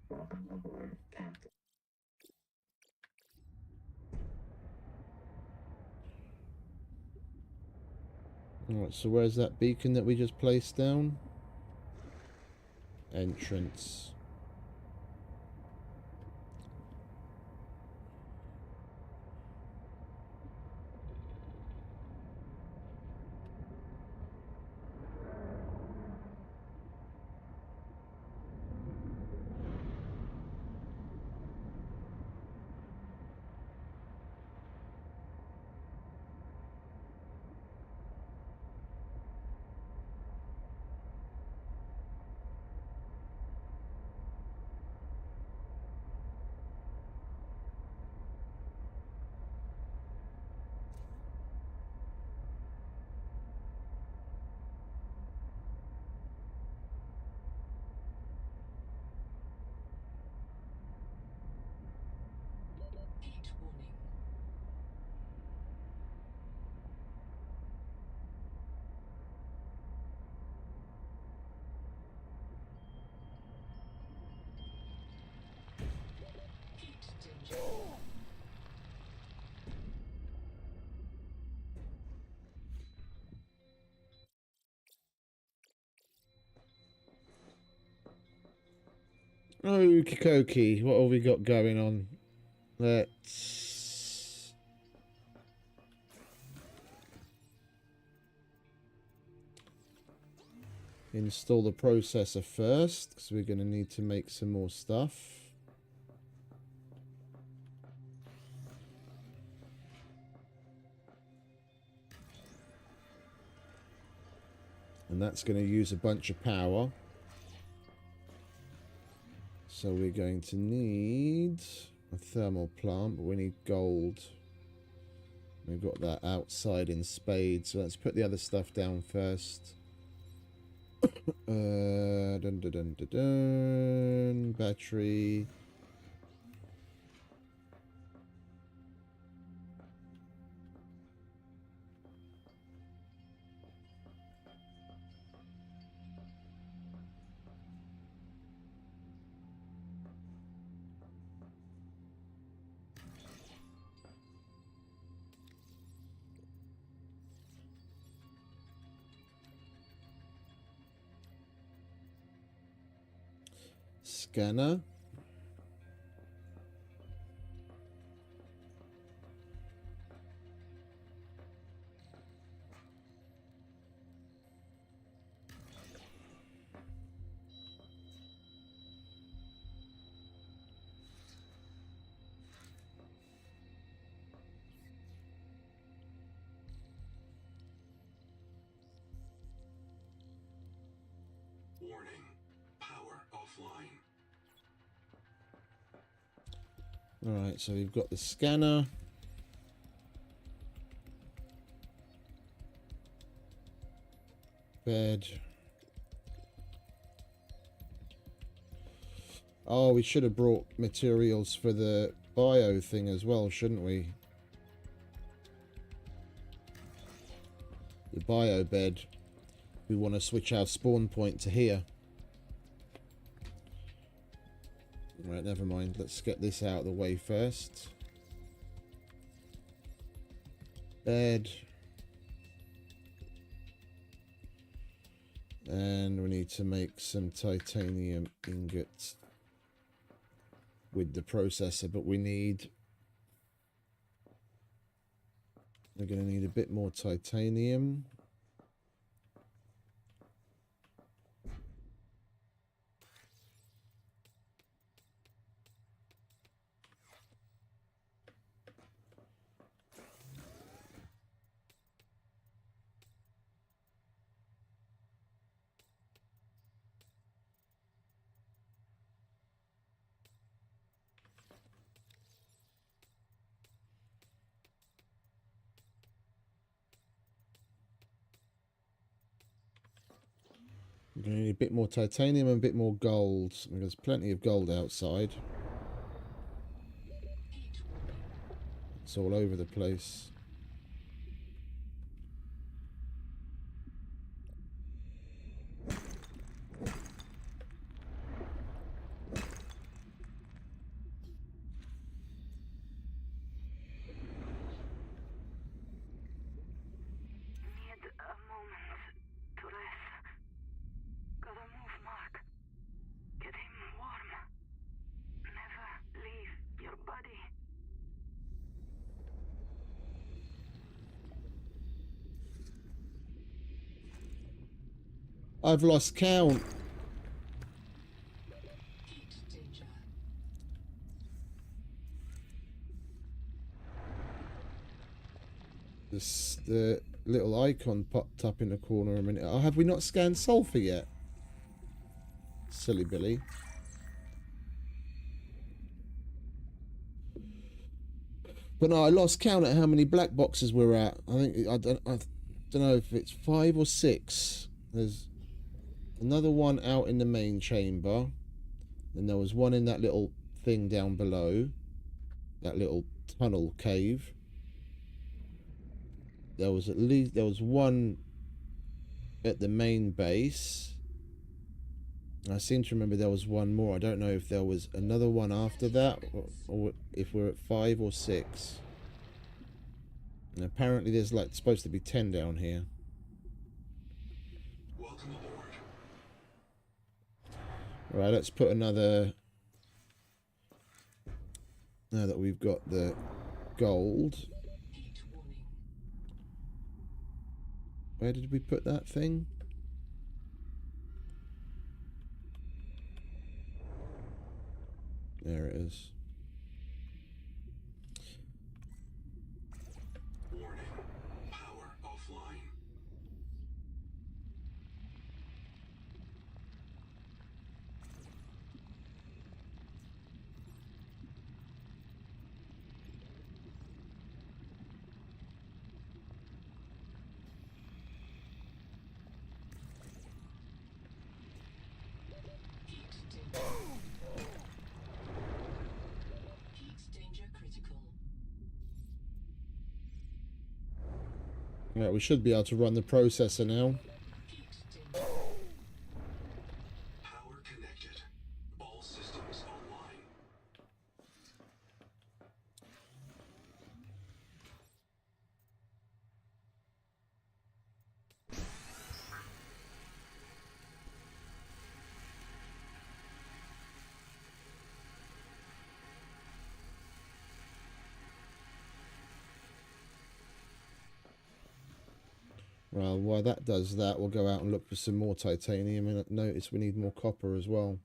Speaker 5: Welcome aboard, Captain.
Speaker 2: All right, so where's that beacon that we just placed down? Entrance. Okie dokie, what have we got going on? Let's install the processor first, because we're going to need to make some more stuff. And that's going to use a bunch of power. So we're going to need a thermal plant, but we need gold. We've got that outside in spades. So let's put the other stuff down first. Dun, dun, dun, dun, dun. Battery. Scanner.
Speaker 4: Warning. Power offline.
Speaker 2: Alright, so we've got the scanner. Bed. Oh, we should have brought materials for the bio thing as well, shouldn't we? The bio bed. We want to switch our spawn point to here. Right, never mind. Let's get this out of the way first. Bed. And we need to make some titanium ingots with the processor, but we're going to need a bit more titanium. We're going to need a bit more titanium and a bit more gold. There's plenty of gold outside. It's all over the place.
Speaker 8: Need a moment to rest. Gotta move, Mark. Get him warm. Never leave your body.
Speaker 2: I've lost count.
Speaker 6: Heat danger.
Speaker 2: The little icon popped up in the corner a minute. Oh, have we not scanned sulfur yet? Silly Billy. But no, I lost count at how many black boxes we're at. I don't know if it's 5 or 6. There's another one out in the main chamber. And there was one in that little thing down below. That little tunnel cave. There was one at the main base. I seem to remember there was one more. I don't know if there was another one after that, or if we're at 5 or 6. And apparently there's like supposed to be 10 down here.
Speaker 4: Welcome aboard.
Speaker 2: Right, let's put another Now that we've got the gold.
Speaker 6: Heat warning.
Speaker 2: Where did we put that thing? There it is.
Speaker 4: Warning. Power offline.
Speaker 6: Heat danger. Heat danger critical.
Speaker 2: Yeah, we should be able to run the processor now.
Speaker 6: Heat danger.
Speaker 4: Power connected. All systems online.
Speaker 2: Well, while that does that, we'll go out and look for some more titanium, and notice we need more copper as well.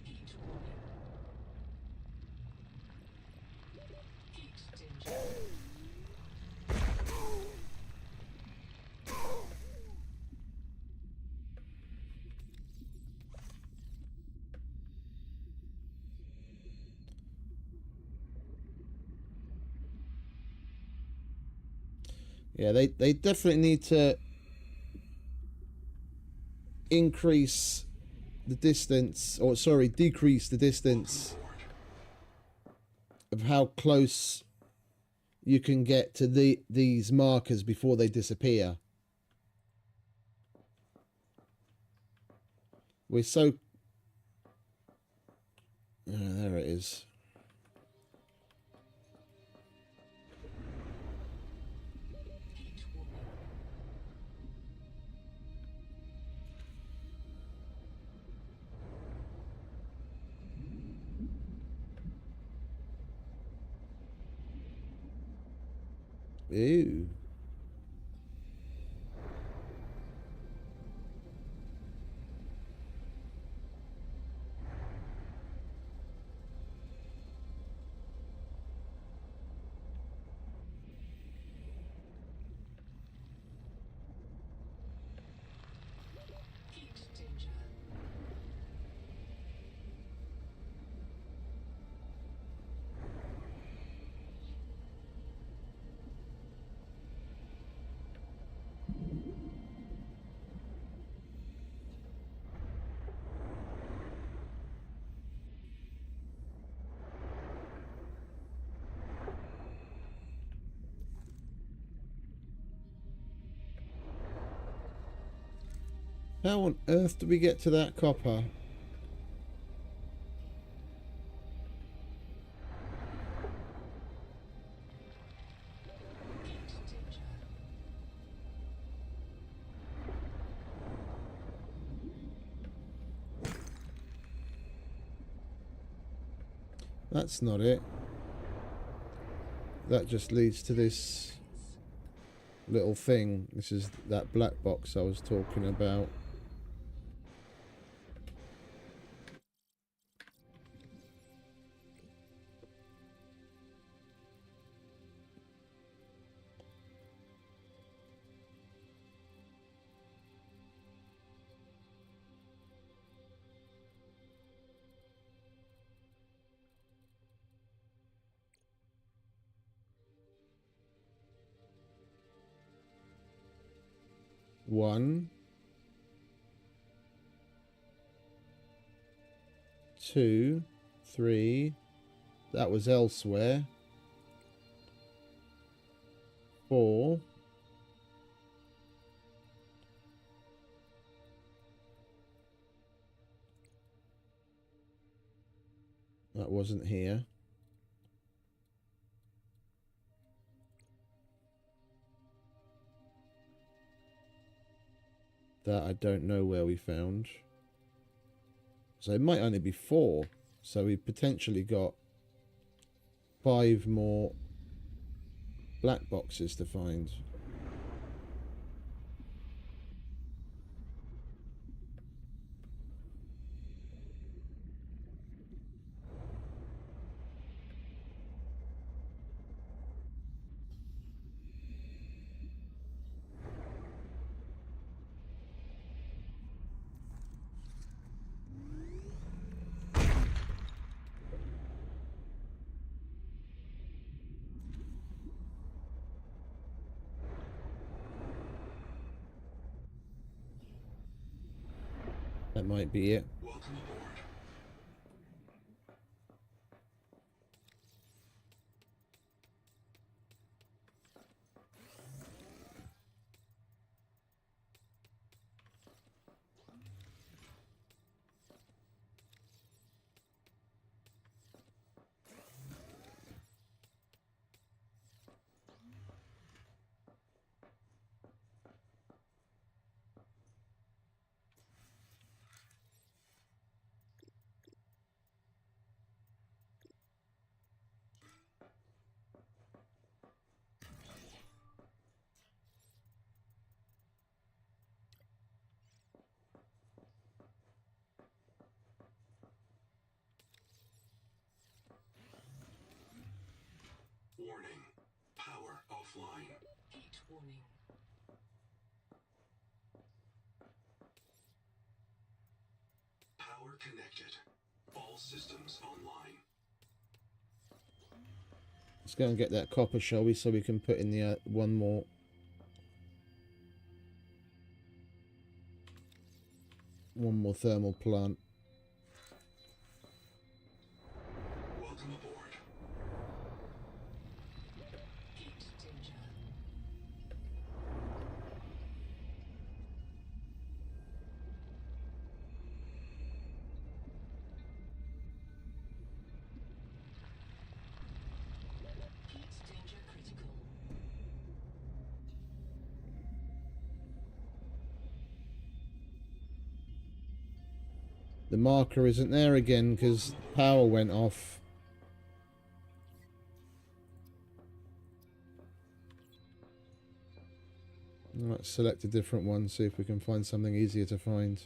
Speaker 6: Heat warning. Heat danger.
Speaker 2: Yeah, they definitely need to increase the distance, or sorry, decrease the distance of how close you can get to these markers before they disappear. We're so... there it is.
Speaker 6: Heat warning.
Speaker 2: Ew.
Speaker 6: Heat danger.
Speaker 2: How on earth do we get to that copper?
Speaker 6: Heat danger.
Speaker 2: That's not it. That just leads to this little thing. This is that black box I was talking about. One, two, three. That was elsewhere. 4. That wasn't here. that I don't know where we found. So it might only be 4. So we potentially got 5 more black boxes to find. That might be it.
Speaker 4: Welcome aboard. Warning. Power offline.
Speaker 6: Heat warning.
Speaker 4: Power connected. All systems online.
Speaker 2: Let's go and get that copper, shall we, so we can put in the one more thermal plant.
Speaker 4: Welcome aboard.
Speaker 6: Heat danger. Heat danger critical.
Speaker 2: The marker isn't there again because power went off. Let's select a different one, see if we can find something easier to find.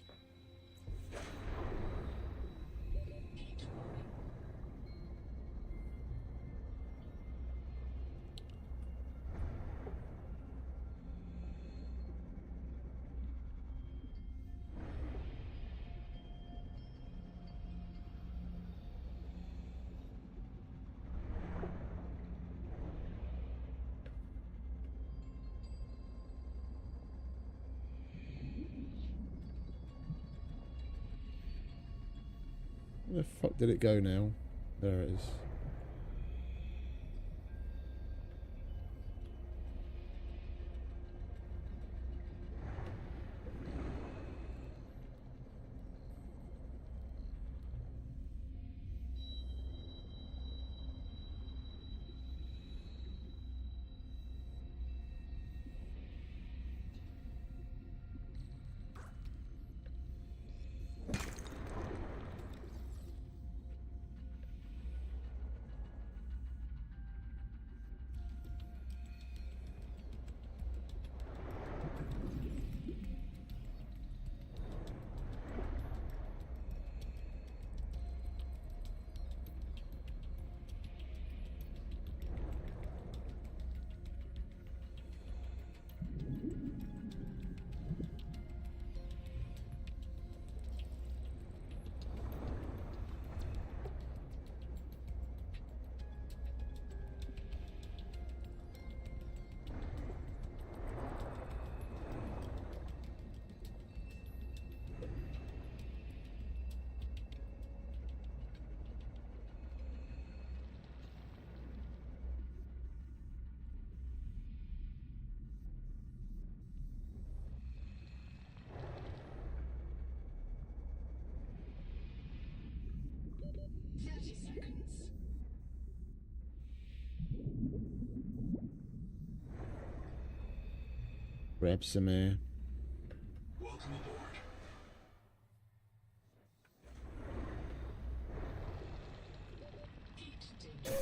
Speaker 6: Heat warning.
Speaker 2: Where the fuck did it go now? There it is. Grab some air.
Speaker 4: Welcome Welcome aboard.
Speaker 6: Gate danger.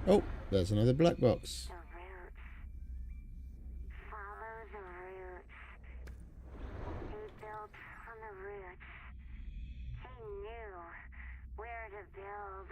Speaker 2: Oh, there's another black box.
Speaker 3: The roots. Follow the roots. He built on the roots. He knew where to build.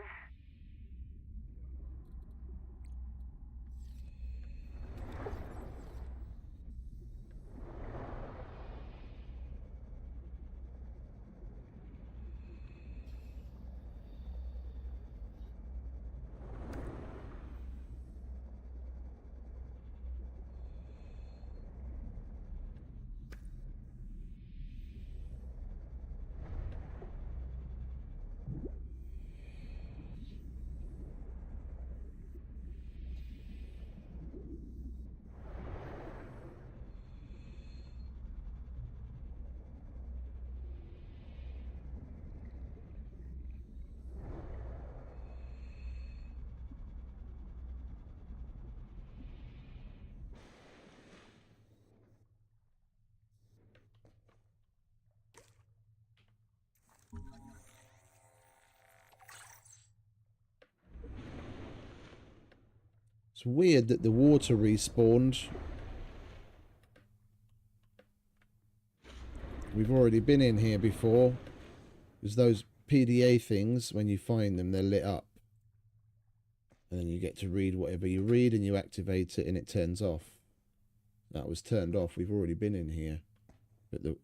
Speaker 2: It's weird that the water respawned. We've already been in here before. Because those PDA things, when you find them, they're lit up. And then you get to read whatever you read and you activate it and it turns off. That was turned off. We've already been in here. But the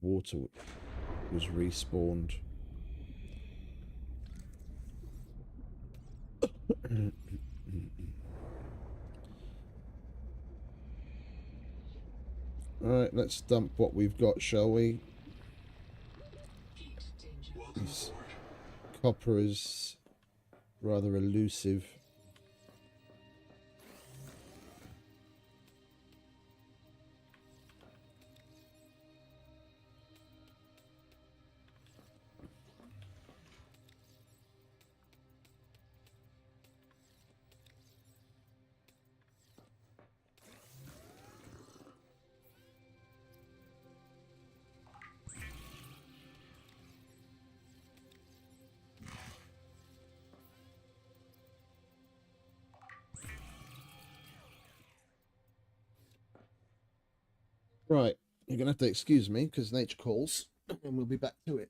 Speaker 2: water was respawned. Alright, let's dump what we've got, shall we?
Speaker 6: Gate danger.
Speaker 4: Welcome
Speaker 2: This
Speaker 4: aboard.
Speaker 2: copper is rather elusive. Right, you're going to have to excuse me because nature calls and we'll be back to it.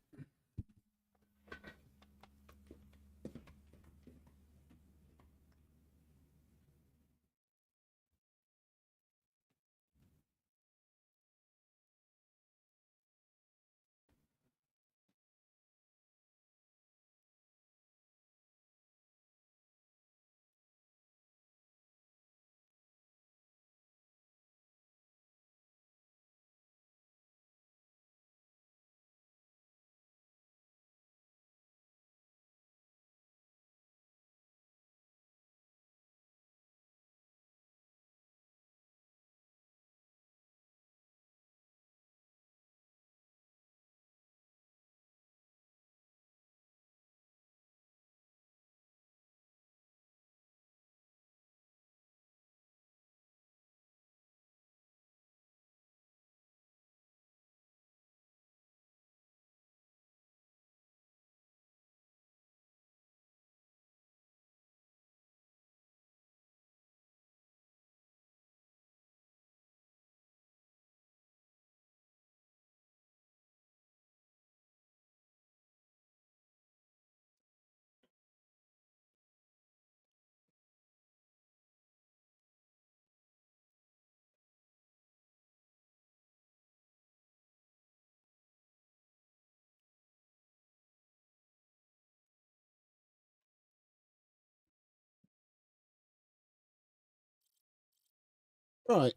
Speaker 2: Right,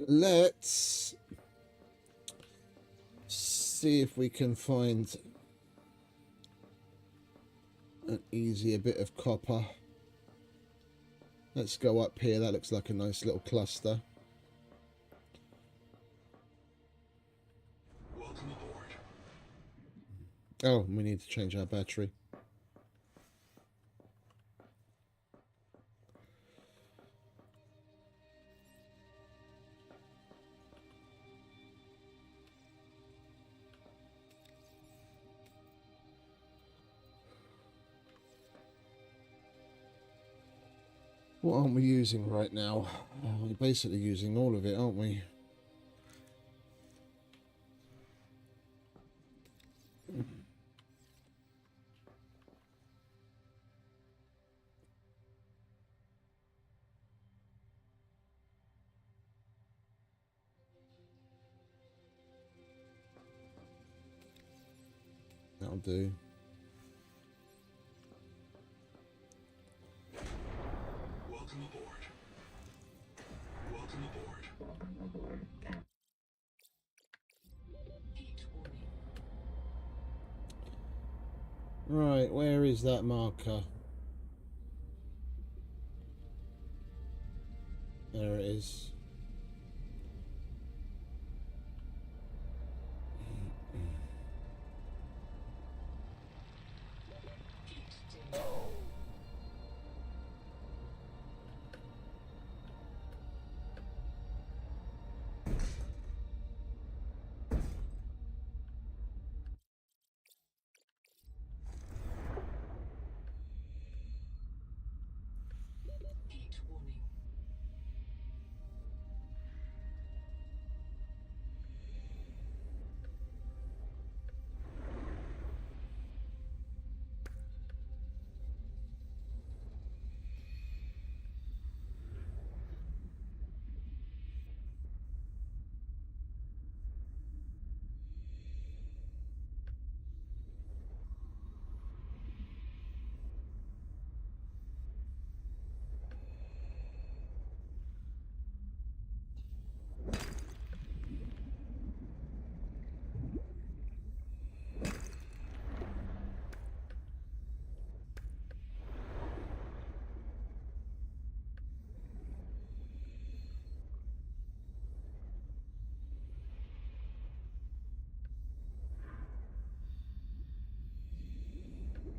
Speaker 2: let's see if we can find an easier bit of copper. Let's go up here. That looks like a nice little cluster.
Speaker 4: Welcome aboard.
Speaker 2: Oh, we need to change our battery. What aren't we using right now? We're basically using all of it, aren't we? That'll do.
Speaker 4: Welcome aboard. Welcome aboard.
Speaker 6: Heat warning.
Speaker 2: Right, where is that marker? There it is.
Speaker 6: Heat danger. Heat warning.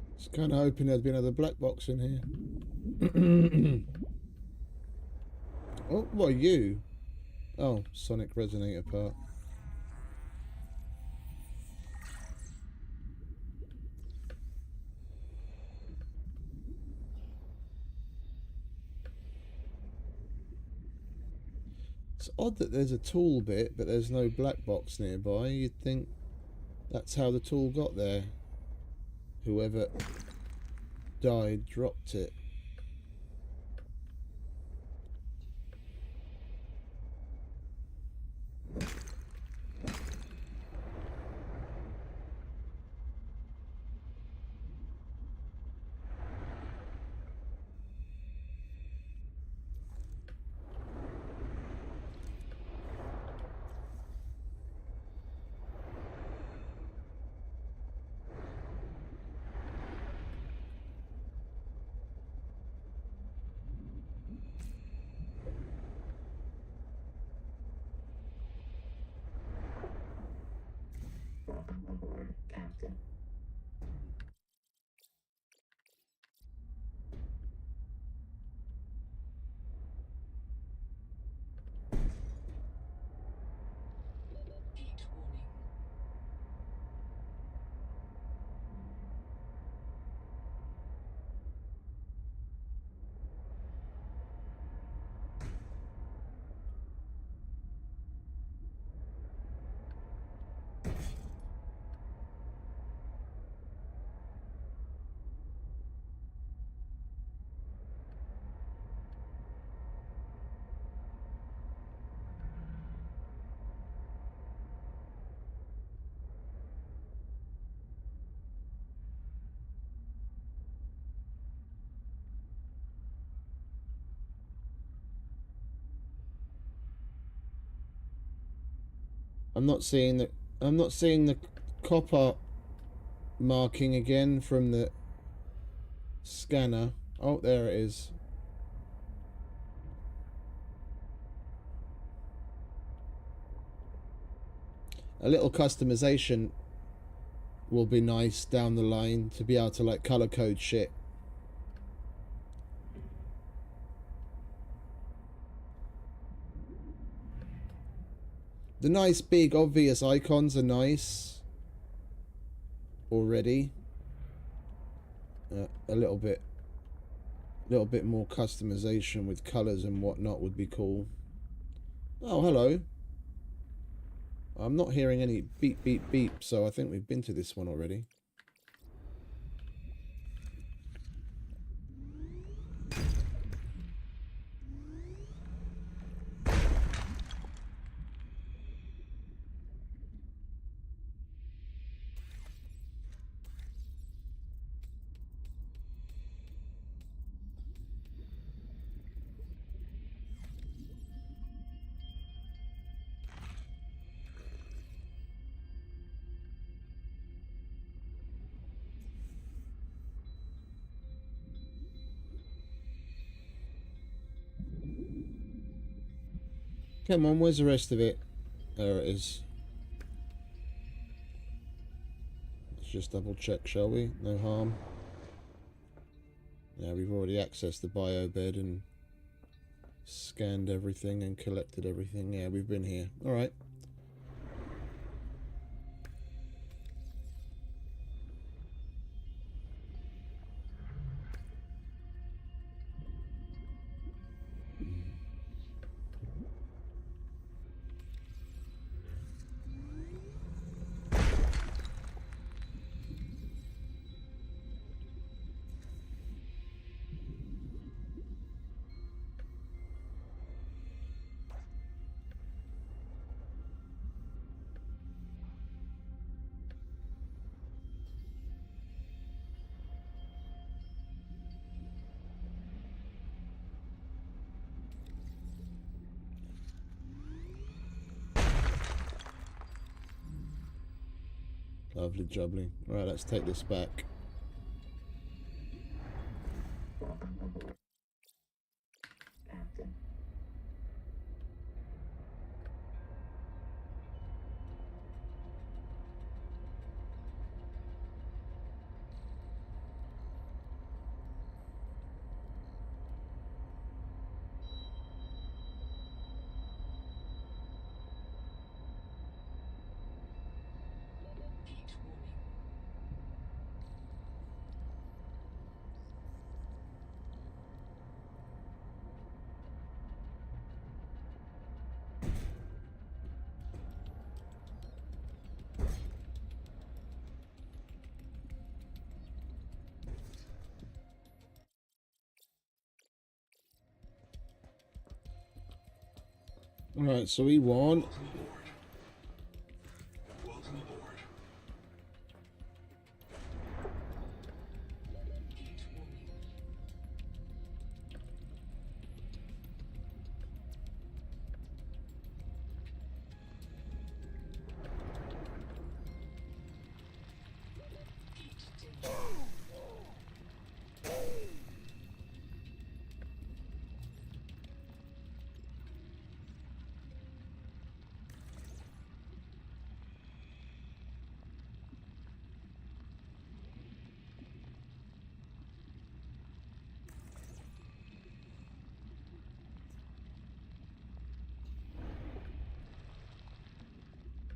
Speaker 2: I was kind of hoping there'd be another black box in here. Oh, what are you? Oh, sonic resonator part. It's odd that there's a tool bit, but there's no black box nearby. You'd think that's how the tool got there. Whoever died dropped it.
Speaker 5: Welcome aboard, Captain.
Speaker 6: Heat warning.
Speaker 2: I'm not seeing the copper marking again from the scanner. Oh, there it is. A little customization will be nice down the line to be able to like color code shit. The nice big obvious icons are nice already. A little bit more customization with colors and whatnot would be cool. Oh, hello. I'm not hearing any beep beep beep, so I think we've been to this one already. Come on, where's the rest of it? There it is. Let's just double check, shall we? No harm. Yeah, we've already accessed the bio bed and scanned everything and collected everything. Yeah, we've been here. Alright. Lovely jubbly. Right, let's take this back.
Speaker 5: Captain.
Speaker 6: Heat warning.
Speaker 2: Alright, so we want...
Speaker 4: Welcome aboard.
Speaker 6: Heat warning. Heat danger.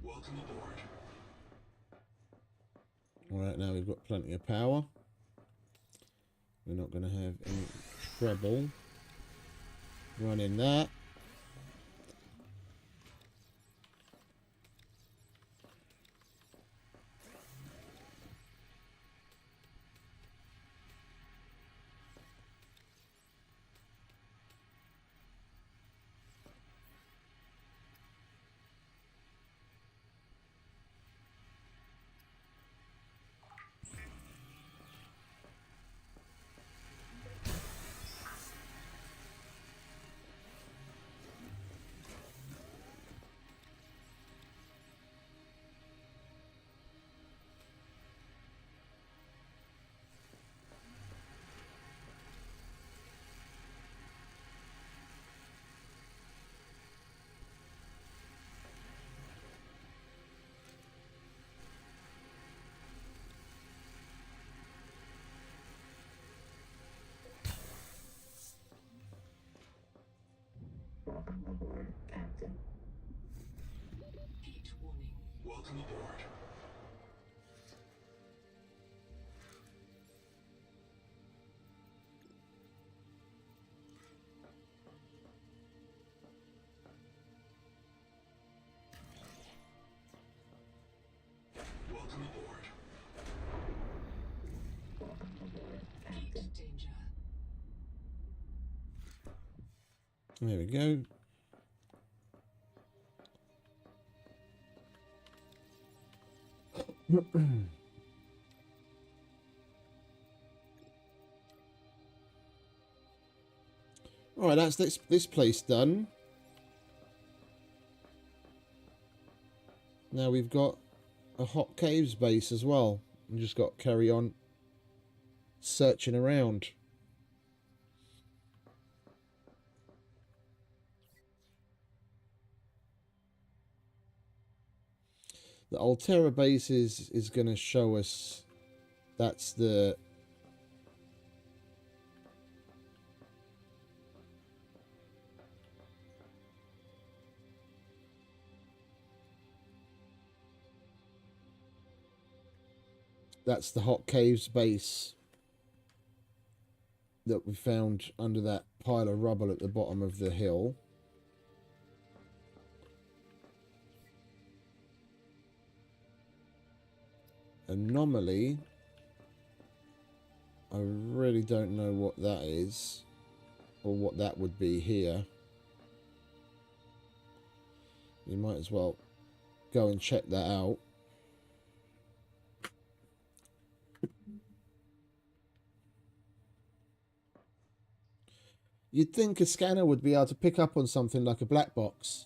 Speaker 4: Welcome aboard.
Speaker 2: Alright, now we've got plenty of power. We're not going to have any trouble running that.
Speaker 5: Welcome aboard, Captain.
Speaker 6: Heat warning.
Speaker 4: Welcome aboard. Welcome aboard.
Speaker 5: Welcome aboard,
Speaker 6: Heat
Speaker 5: Captain.
Speaker 6: danger.
Speaker 2: There we go. All right, that's this place done. Now we've got a hot caves base as well. We just got to carry on searching around. The Altera base is going to show us that's the hot caves base that we found under that pile of rubble at the bottom of the hill. Anomaly, I really don't know what that is or what that would be here. You might as well go and check that out. You'd think a scanner would be able to pick up on something like a black box.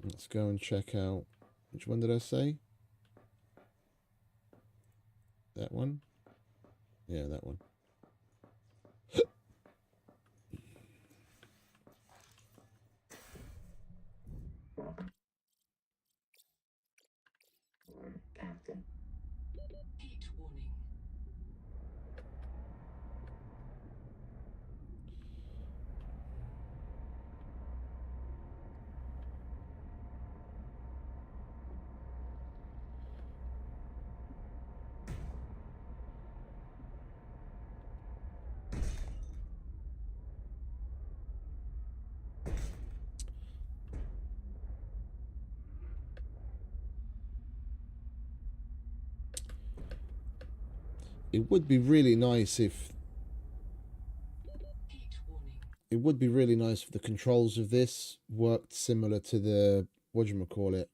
Speaker 2: Let's go and check out. Which one did I say? That one? Yeah, that one.
Speaker 5: Welcome aboard, Captain.
Speaker 6: Heat warning.
Speaker 2: It would be really nice if
Speaker 6: Heat warning.
Speaker 2: it would be really nice if the controls of this worked similar to the whatchamacallit,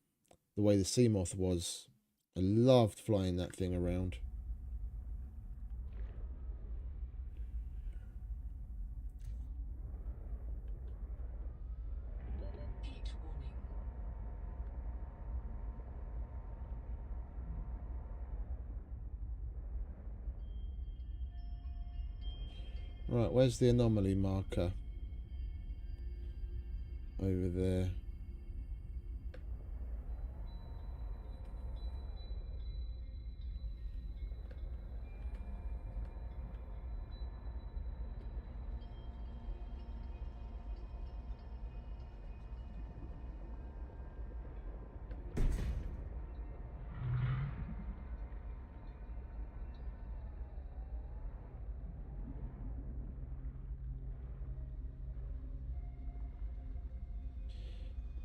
Speaker 2: the way the Seamoth was. I loved flying that thing around.
Speaker 6: Heat warning.
Speaker 2: Right, where's the anomaly marker? Over there.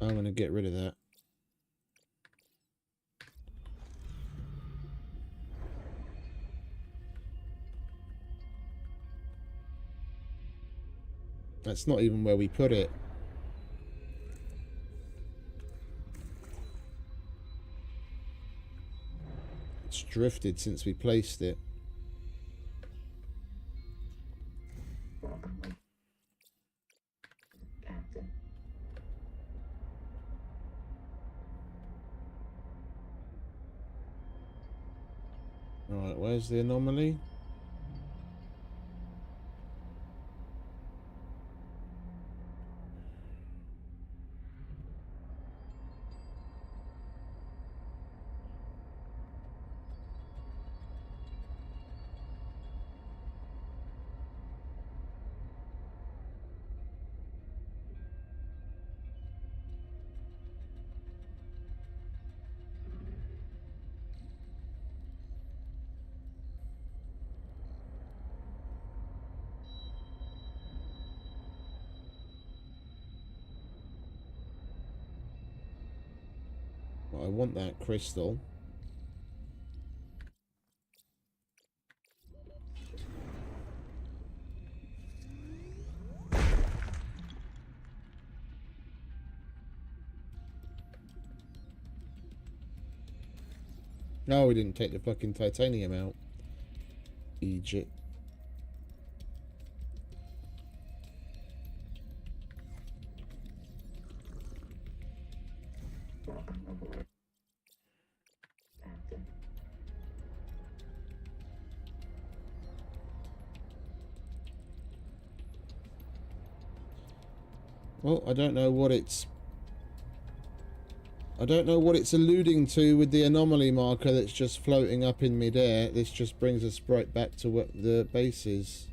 Speaker 2: I'm going to get rid of that. That's not even where we put it. It's drifted since we placed it.
Speaker 5: Welcome aboard, Captain.
Speaker 2: Alright, where's the anomaly? I want that crystal. No, we didn't take the fucking titanium out. Egypt.
Speaker 5: Welcome aboard. Captain.
Speaker 2: Well, I don't know what it's alluding to with the anomaly marker that's just floating up in midair. This just brings us right back to what the base is.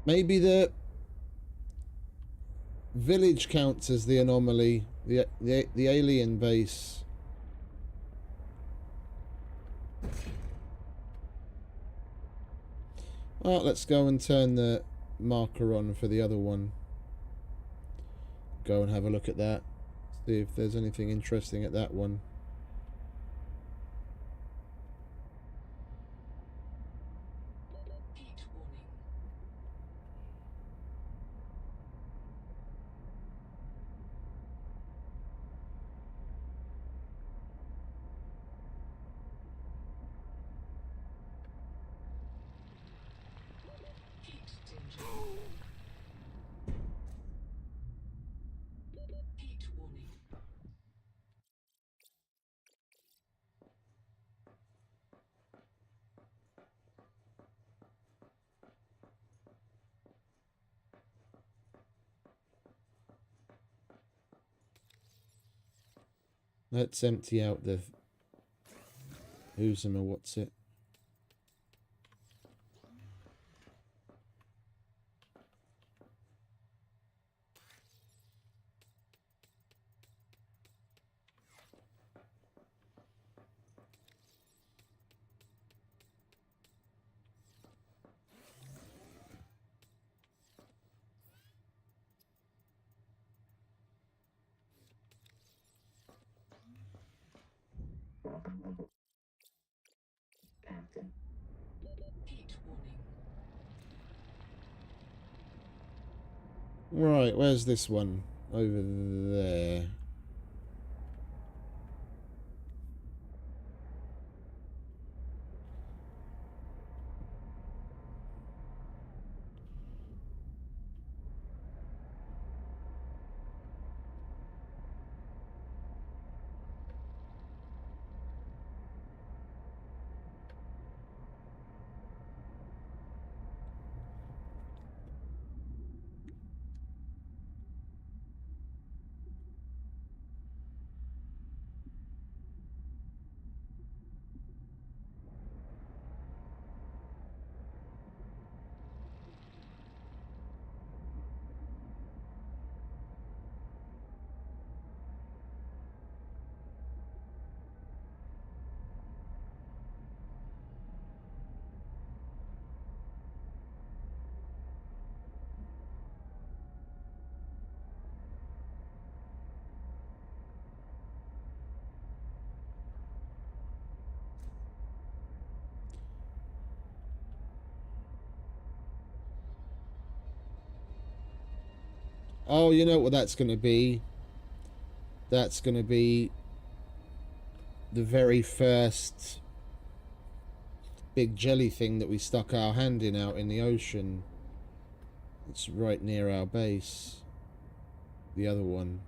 Speaker 2: Maybe the village counts as the anomaly, the alien base. Well, let's go and turn the marker on for the other one. Go and have a look at that. See if there's anything interesting at that one.
Speaker 6: Heat warning. Heat danger. Heat warning.
Speaker 2: Let's empty out the who's or what's it.
Speaker 5: Welcome aboard. Captain.
Speaker 6: Heat warning.
Speaker 2: Right, where's this one? Over there. Oh, you know what that's going to be? That's going to be the very first big jelly thing that we stuck our hand in out in the ocean. It's right near our base. The other one.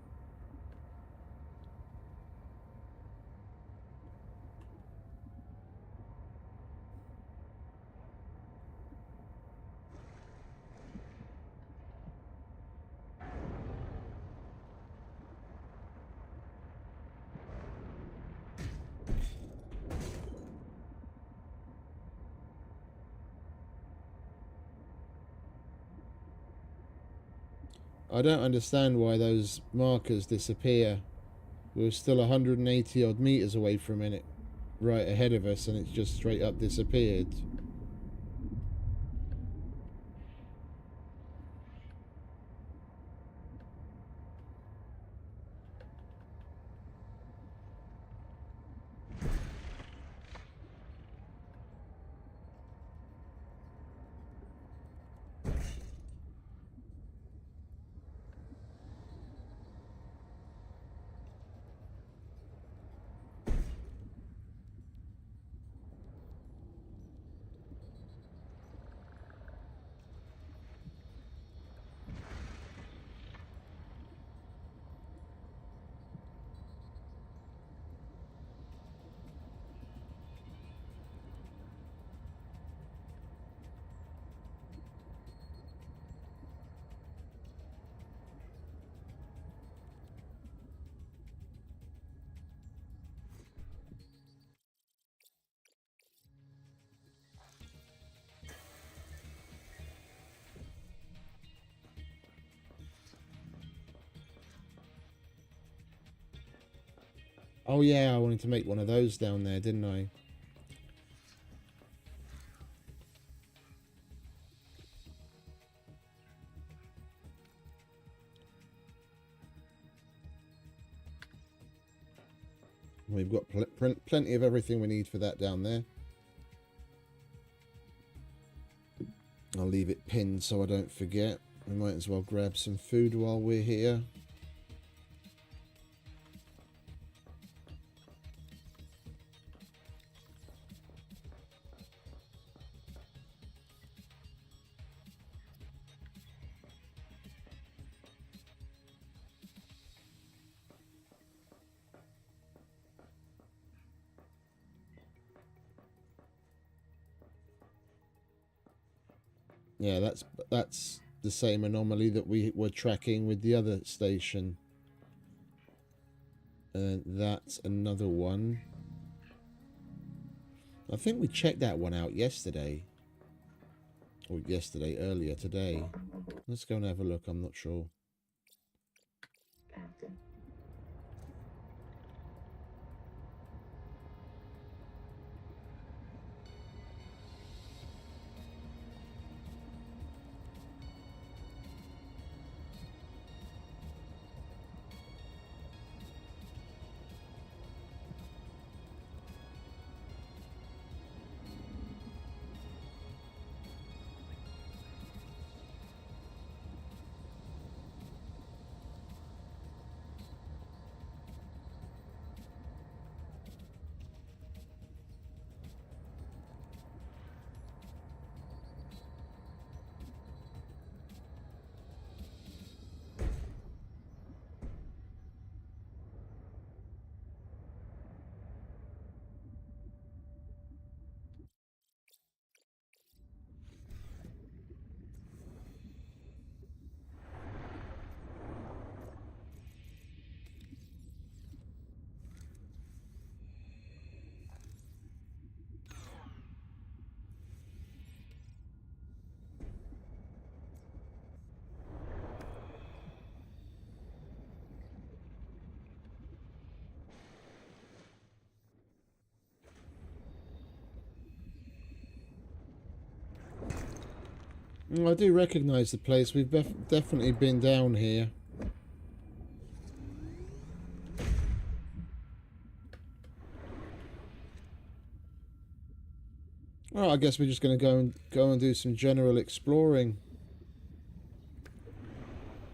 Speaker 2: I don't understand why those markers disappear. We were still 180 odd meters away from it, right ahead of us, and it's just straight up disappeared. Oh yeah, I wanted to make one of those down there, didn't I? We've got plenty of everything we need for that down there. I'll leave it pinned so I don't forget. We might as well grab some food while we're here. Yeah, that's the same anomaly that we were tracking with the other station. That's another one. I think we checked that one out yesterday. Or yesterday, earlier today. Let's go and have a look, I'm not sure. I do recognise the place. We've definitely been down here. Well, I guess we're just going to go and do some general exploring.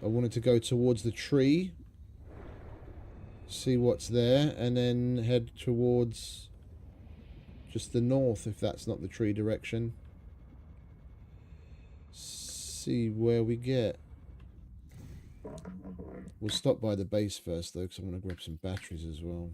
Speaker 2: I wanted to go towards the tree, see what's there, and then head towards just the north, if that's not the tree direction. See where we get. We'll stop by the base first, though, because I'm going to grab some batteries as well.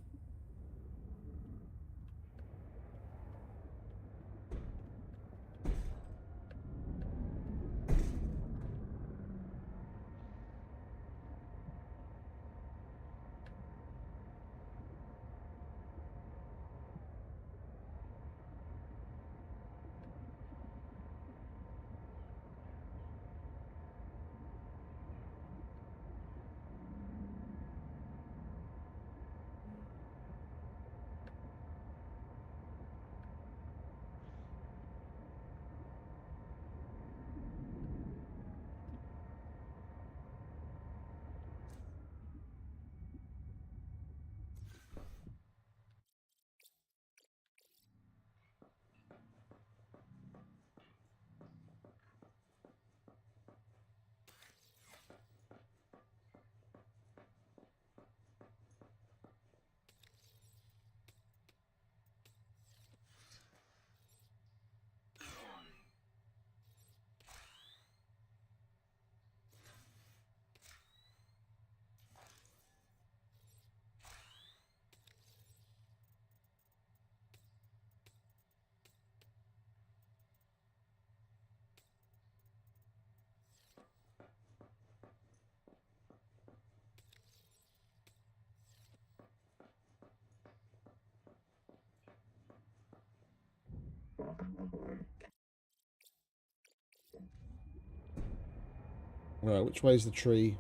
Speaker 2: Right, which way's the tree?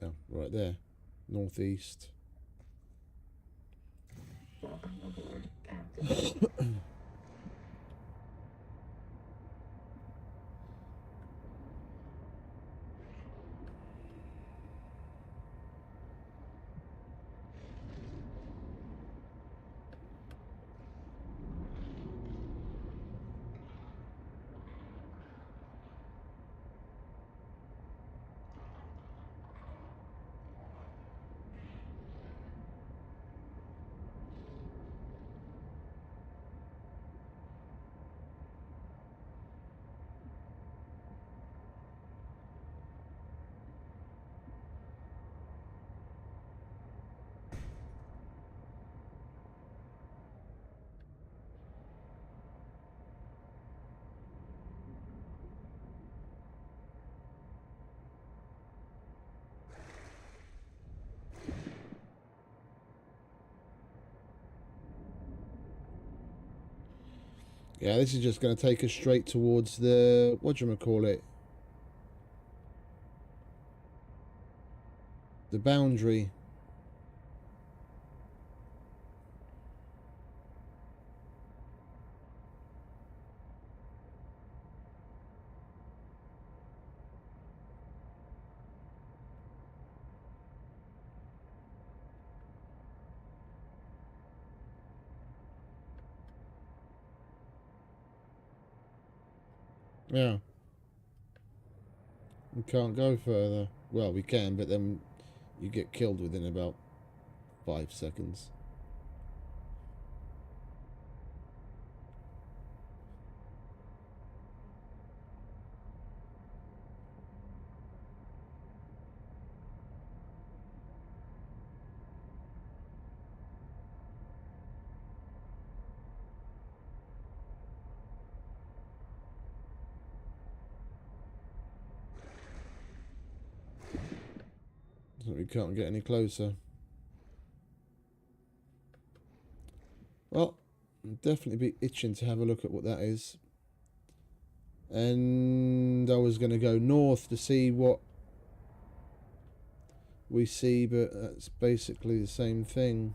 Speaker 2: Oh, right there. Northeast. Yeah, this is just going to take us straight towards the, whatchamacallit, the boundary. Yeah. We can't go further. Well, we can, but then you get killed within about 5 seconds. So we can't get any closer. Well, I'll definitely be itching to have a look at what that is. And I was going to go north to see what we see, but that's basically the same thing.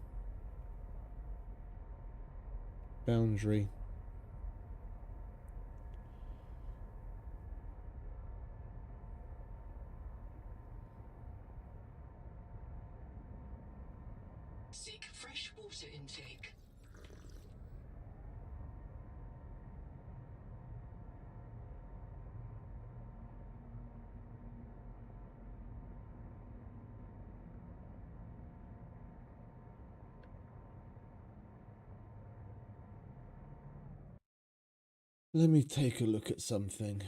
Speaker 2: Boundary.
Speaker 6: Seek fresh water intake.
Speaker 2: Let me take a look at something.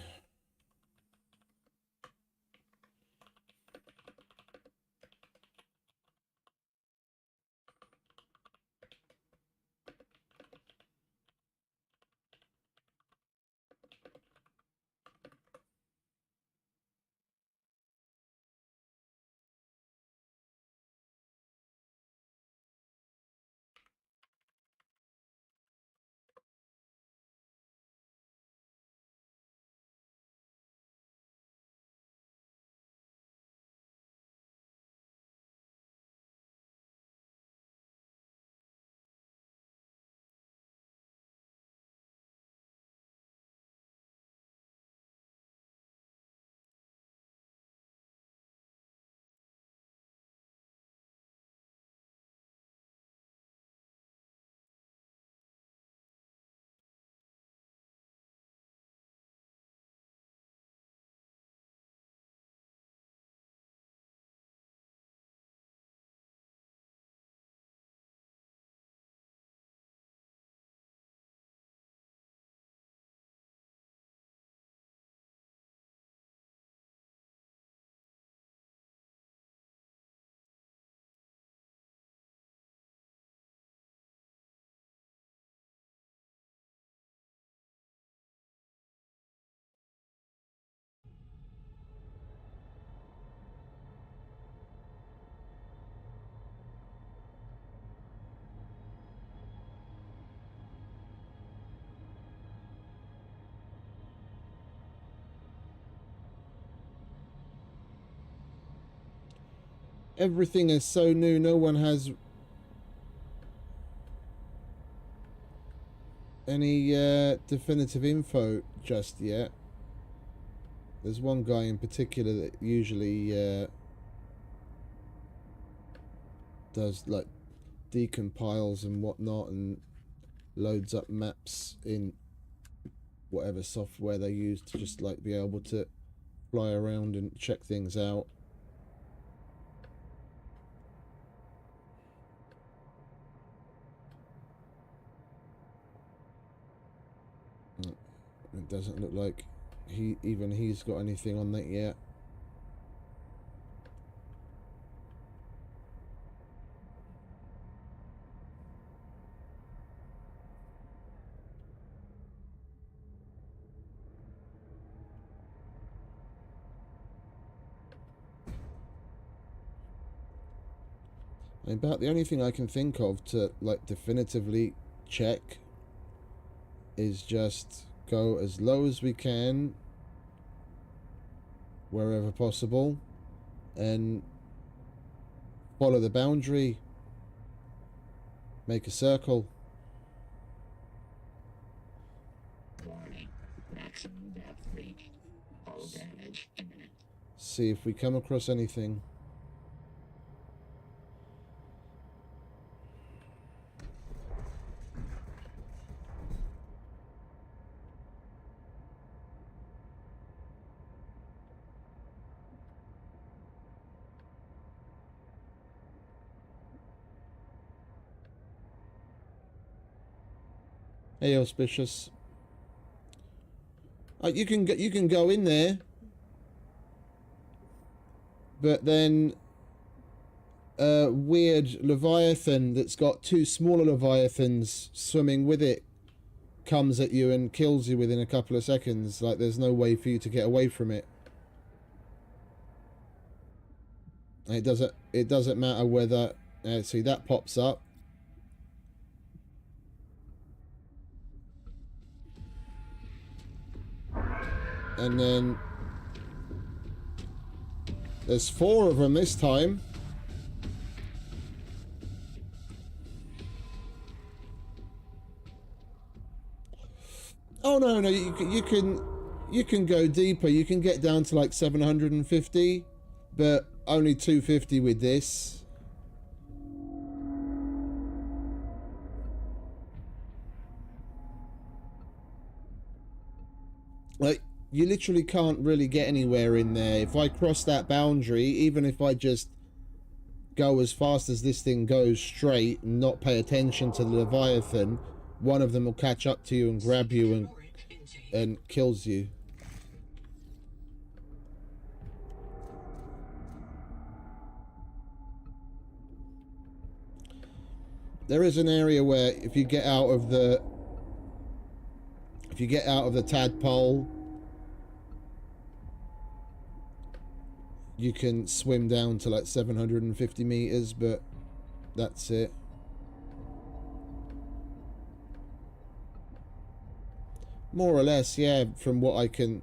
Speaker 2: everything is so new. No one has any definitive info just yet. There's one guy in particular that usually does like decompiles and whatnot and loads up maps in whatever software they use to just like be able to fly around and check things out. It doesn't look like he's got anything on that yet. About the only thing I can think of to like definitively check is just go as low as we can wherever possible and follow the boundary, make a circle. See if we come across anything. Hey, auspicious. You can go in there, but then a weird leviathan that's got two smaller leviathans swimming with it comes at you and kills you within a couple of seconds. Like there's no way for you to get away from it. It doesn't matter whether see that pops up. And then there's 4 of them this time. Oh no, you can go deeper. You can get down to like 750, but only 250 with this. Like, you literally can't really get anywhere in there. If I cross that boundary, even if I just go as fast as this thing goes straight and not pay attention to the Leviathan, one of them will catch up to you and grab you and kills you. There is an area where if you get out of the tadpole, you can swim down to like 750 meters, but that's it. More or less, yeah, from what I can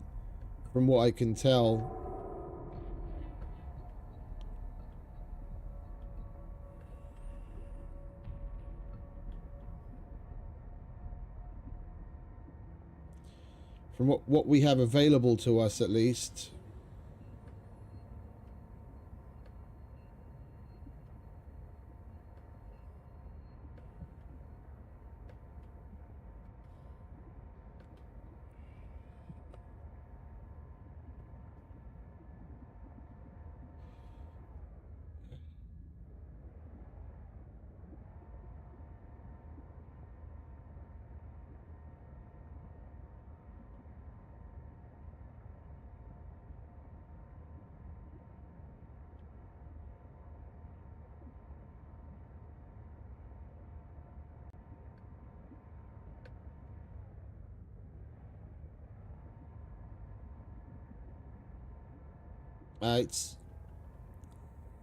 Speaker 2: tell. From what we have available to us, at least.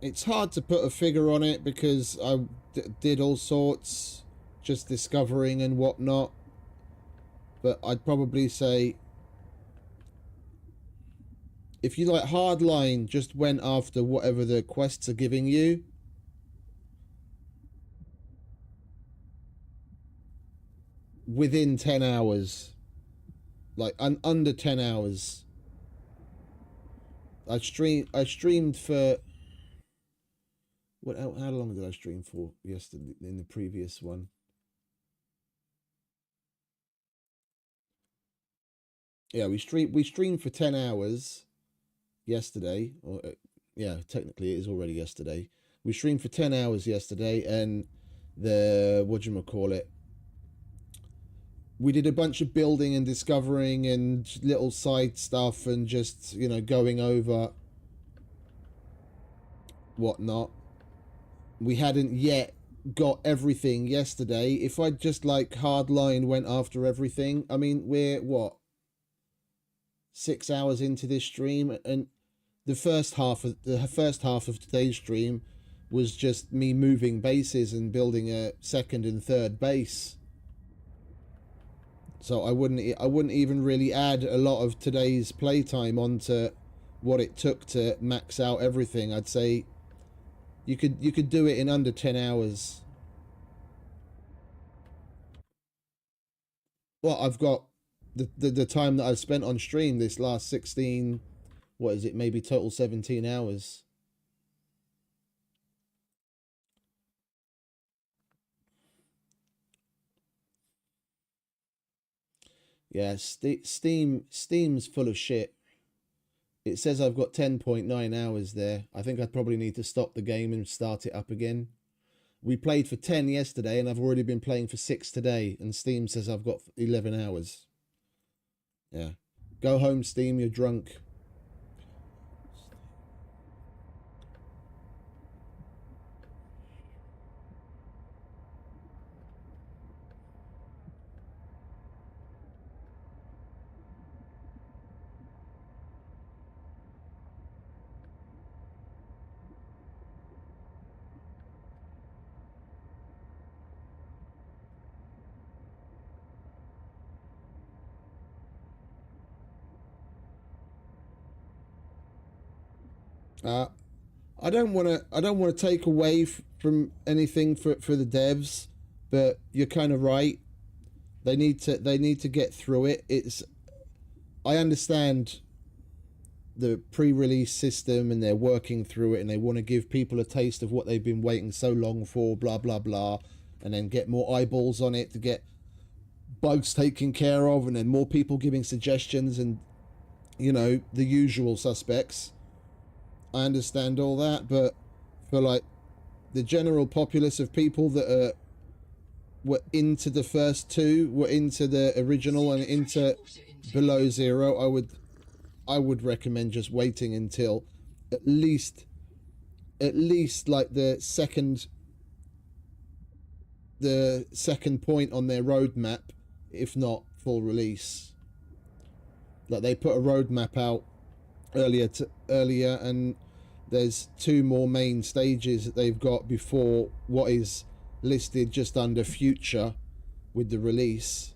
Speaker 2: It's hard to put a figure on it because I did all sorts, just discovering and whatnot. But I'd probably say if you like hardline just went after whatever the quests are giving you, within 10 hours, like under 10 hours. I streamed for how long did I stream for yesterday in the previous one? Yeah, we streamed for 10 hours yesterday, or yeah, technically it is already yesterday. We streamed for 10 hours yesterday, and the whatchamacallit, we did a bunch of building and discovering and little side stuff and just, you know, going over whatnot. We hadn't yet got everything yesterday. If I just like hardline went after everything, I mean, we're what, 6 hours into this stream, and the first half of today's stream was just me moving bases and building a second and third base. So I wouldn't even really add a lot of today's playtime onto what it took to max out everything. I'd say you could do it in under 10 hours. Well, I've got the time that I've spent on stream this last 16, what is it, maybe total 17 hours. Yeah, Steam's full of shit. It says I've got 10.9 hours there. I think I'd probably need to stop the game and start it up again. We played for 10 yesterday, and I've already been playing for 6 today, and Steam says I've got 11 hours. Yeah. Go home, Steam, you're drunk. I don't want to take away from anything for the devs, but you're kind of right. They need to get through it. I understand the pre-release system, and they're working through it, and they want to give people a taste of what they've been waiting so long for, blah blah blah, and then get more eyeballs on it to get bugs taken care of, and then more people giving suggestions, and you know, the usual suspects. I understand all that, but for like the general populace of people that were into the first two, were into the original and into Below Zero, I would recommend just waiting until at least like the second point on their roadmap, if not full release. Like they put a roadmap out earlier, and there's 2 more main stages that they've got before what is listed just under future with the release.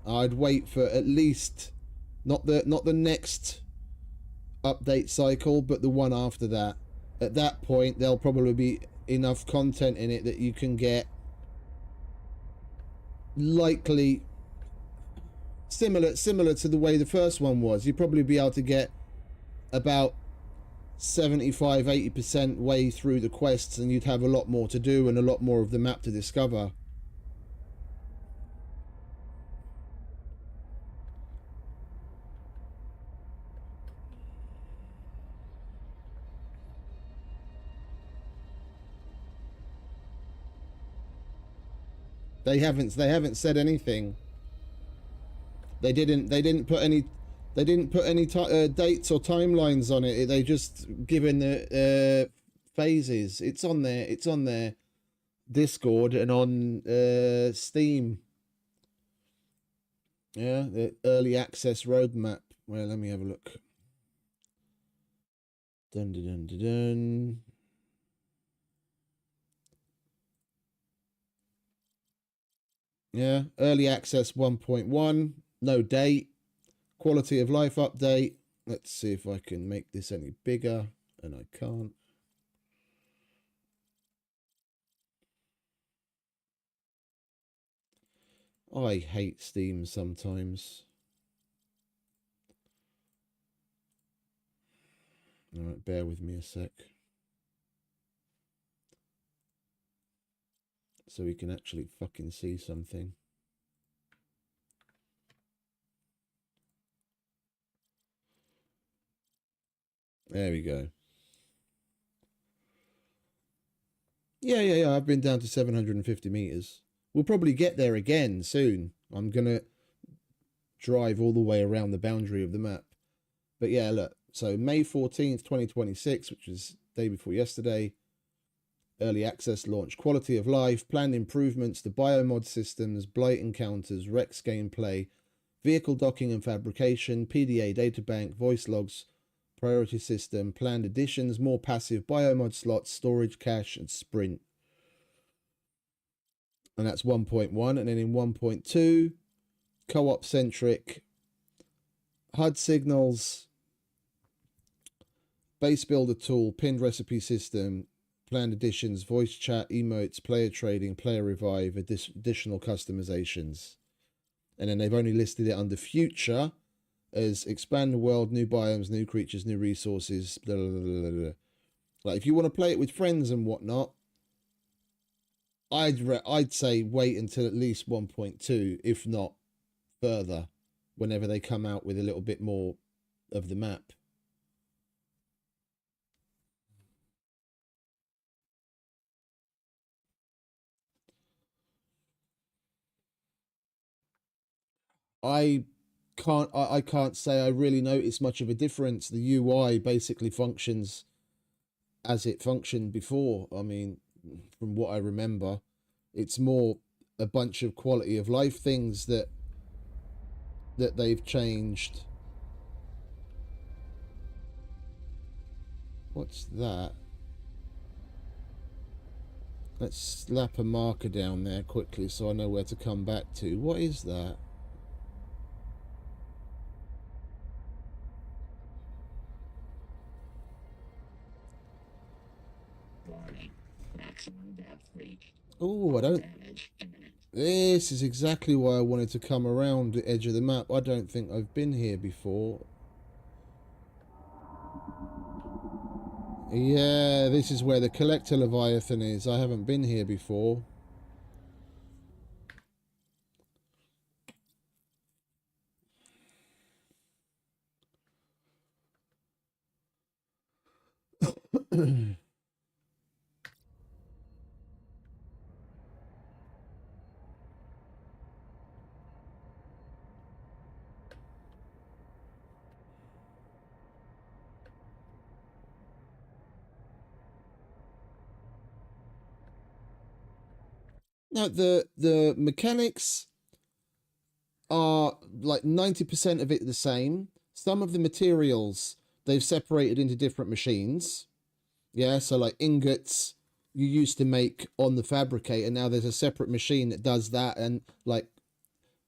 Speaker 2: I'd wait for at least not the next update cycle, but the one after that. At that point, there'll probably be enough content in it that you can get likely similar to the way the first one was. You'd probably be able to get about 75-80% way through the quests, and you'd have a lot more to do and a lot more of the map to discover. They haven't said anything. They didn't put any dates or timelines on it. They just given the phases. It's on their Discord and on Steam. Yeah, the early access roadmap. Well, let me have a look. Dun dun dun dun dun. Yeah, early access 1.1, no date. Quality of life update, Let's see if I can make this any bigger, and I can't. I hate Steam sometimes. Alright, bear with me a sec. So we can actually fucking see something. There we go. Yeah, I've been down to 750 meters. We'll probably get there again soon. I'm gonna drive all the way around the boundary of the map. But yeah, look. So May 14th, 2026, which is day before yesterday. Early access launch. Quality of life. Planned improvements to biomod systems. Blight encounters. Rex gameplay. Vehicle docking and fabrication. PDA databank. Voice logs. Priority system. Planned additions. More passive biomod slots. Storage cache and sprint. And that's 1.1. And then in 1.2, co-op centric, HUD signals, base builder tool, pinned recipe system, planned additions, voice chat, emotes, player trading, player revive, additional customizations. And then they've only listed it under future as expand the world, new biomes, new creatures, new resources, blah, blah, blah, blah. Like if you want to play it with friends and whatnot, I'd say wait until at least 1.2, if not further, whenever they come out with a little bit more of the map. I can't say I really notice much of a difference. The UI basically functions as it functioned before. I mean, from what I remember, it's more a bunch of quality of life things that they've changed. What's that? Let's slap a marker down there quickly so I know where to come back to. What is that? Oh, I don't... This is exactly why I wanted to come around the edge of the map. I don't think I've been here before. Yeah, this is where the Collector Leviathan is. I haven't been here before. Now, the mechanics are like 90% of it the same. Some of the materials they've separated into different machines. Yeah, so like ingots you used to make on the fabricator, now there's a separate machine that does that, and like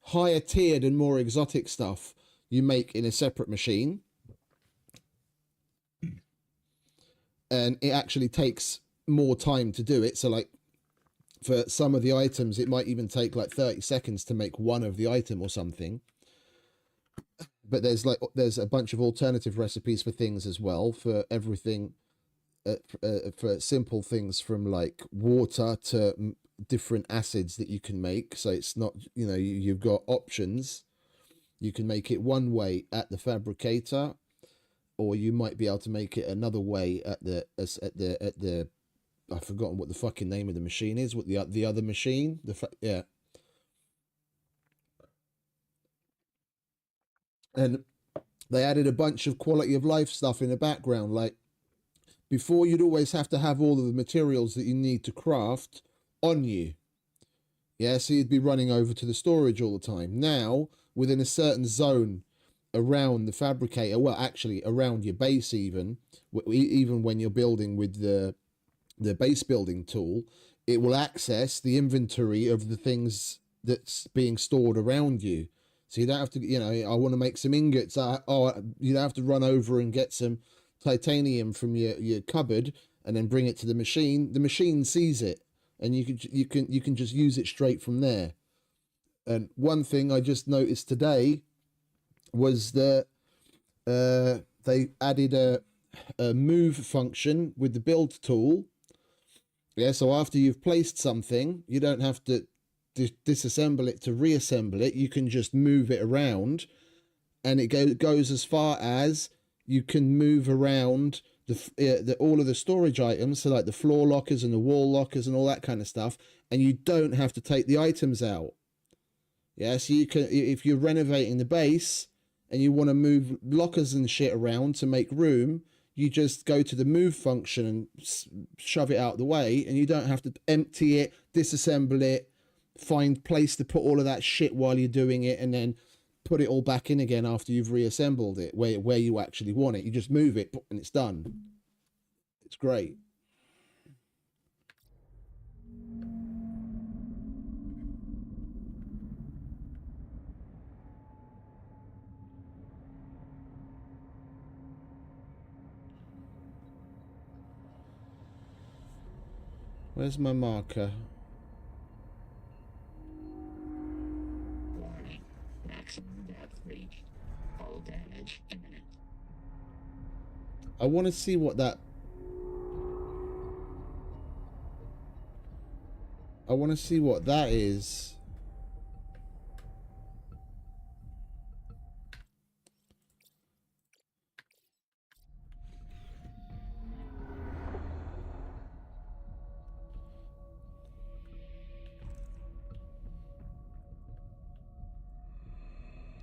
Speaker 2: higher tiered and more exotic stuff you make in a separate machine. And it actually takes more time to do it. So like for some of the items, it might even take like 30 seconds to make one of the item or something. But there's a bunch of alternative recipes for things as well, for everything, for simple things from like water to different acids that you can make. So it's not, you know, you've got options. You can make it one way at the fabricator, or you might be able to make it another way at the I've forgotten what the fucking name of the machine is. What the other machine? Yeah. And they added a bunch of quality of life stuff in the background. Like before, you'd always have to have all of the materials that you need to craft on you. Yeah, so you'd be running over to the storage all the time. Now, within a certain zone around the fabricator, well, actually around your base even when you're building with the base building tool, it will access the inventory of the things that's being stored around you. So you don't have to, you know, I want to make some ingots. You don't have to run over and get some titanium from your cupboard and then bring it to the machine. The machine sees it, and you can just use it straight from there. And one thing I just noticed today was that they added a move function with the build tool. Yeah, so after you've placed something, you don't have to disassemble it to reassemble it. You can just move it around, and it goes as far as you can move around all of the storage items, so like the floor lockers and the wall lockers and all that kind of stuff, and you don't have to take the items out. Yeah, so you can, if you're renovating the base and you want to move lockers and shit around to make room, you just go to the move function and shove it out the way, and you don't have to empty it, disassemble it, find place to put all of that shit while you're doing it, and then put it all back in again after you've reassembled it where you actually want it. You just move it and it's done. It's great. Where's my marker?
Speaker 5: Warning. Maximum depth reached. Hull damage imminent.
Speaker 2: I want to see what that... I want to see what that is.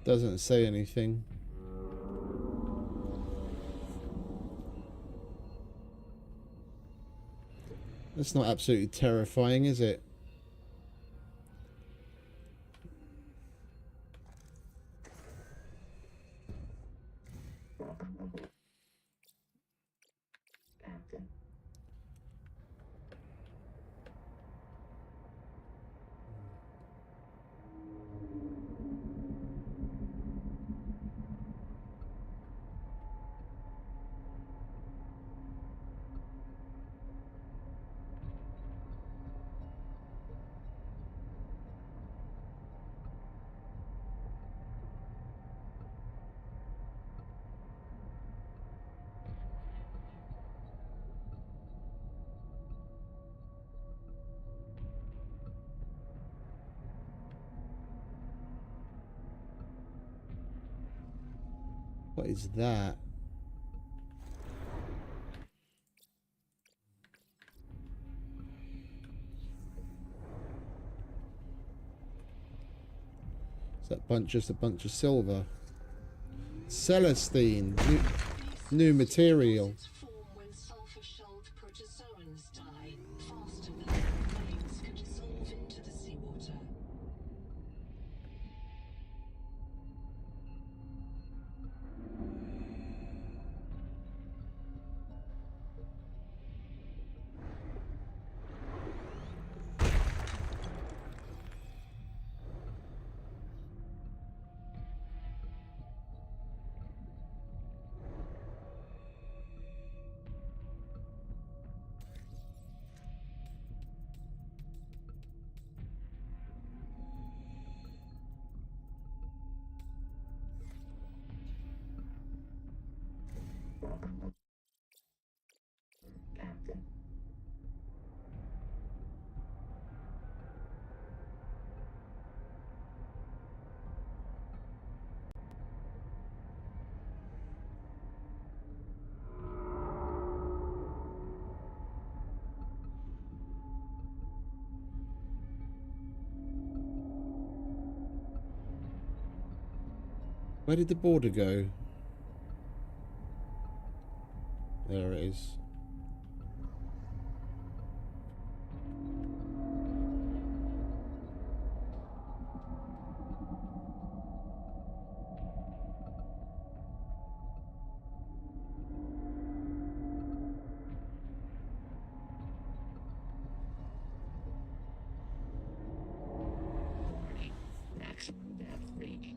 Speaker 2: Doesn't say anything. That's not absolutely terrifying, is it?
Speaker 5: Captain.
Speaker 2: What is that? Is that just a bunch of silver? Celestine. New material.
Speaker 6: Form when sulfur-shelled protozoans die faster than their remains can dissolve into the seawater.
Speaker 5: Captain.
Speaker 2: Where did the border go? There it is.
Speaker 5: Warning. Maximum depth reached.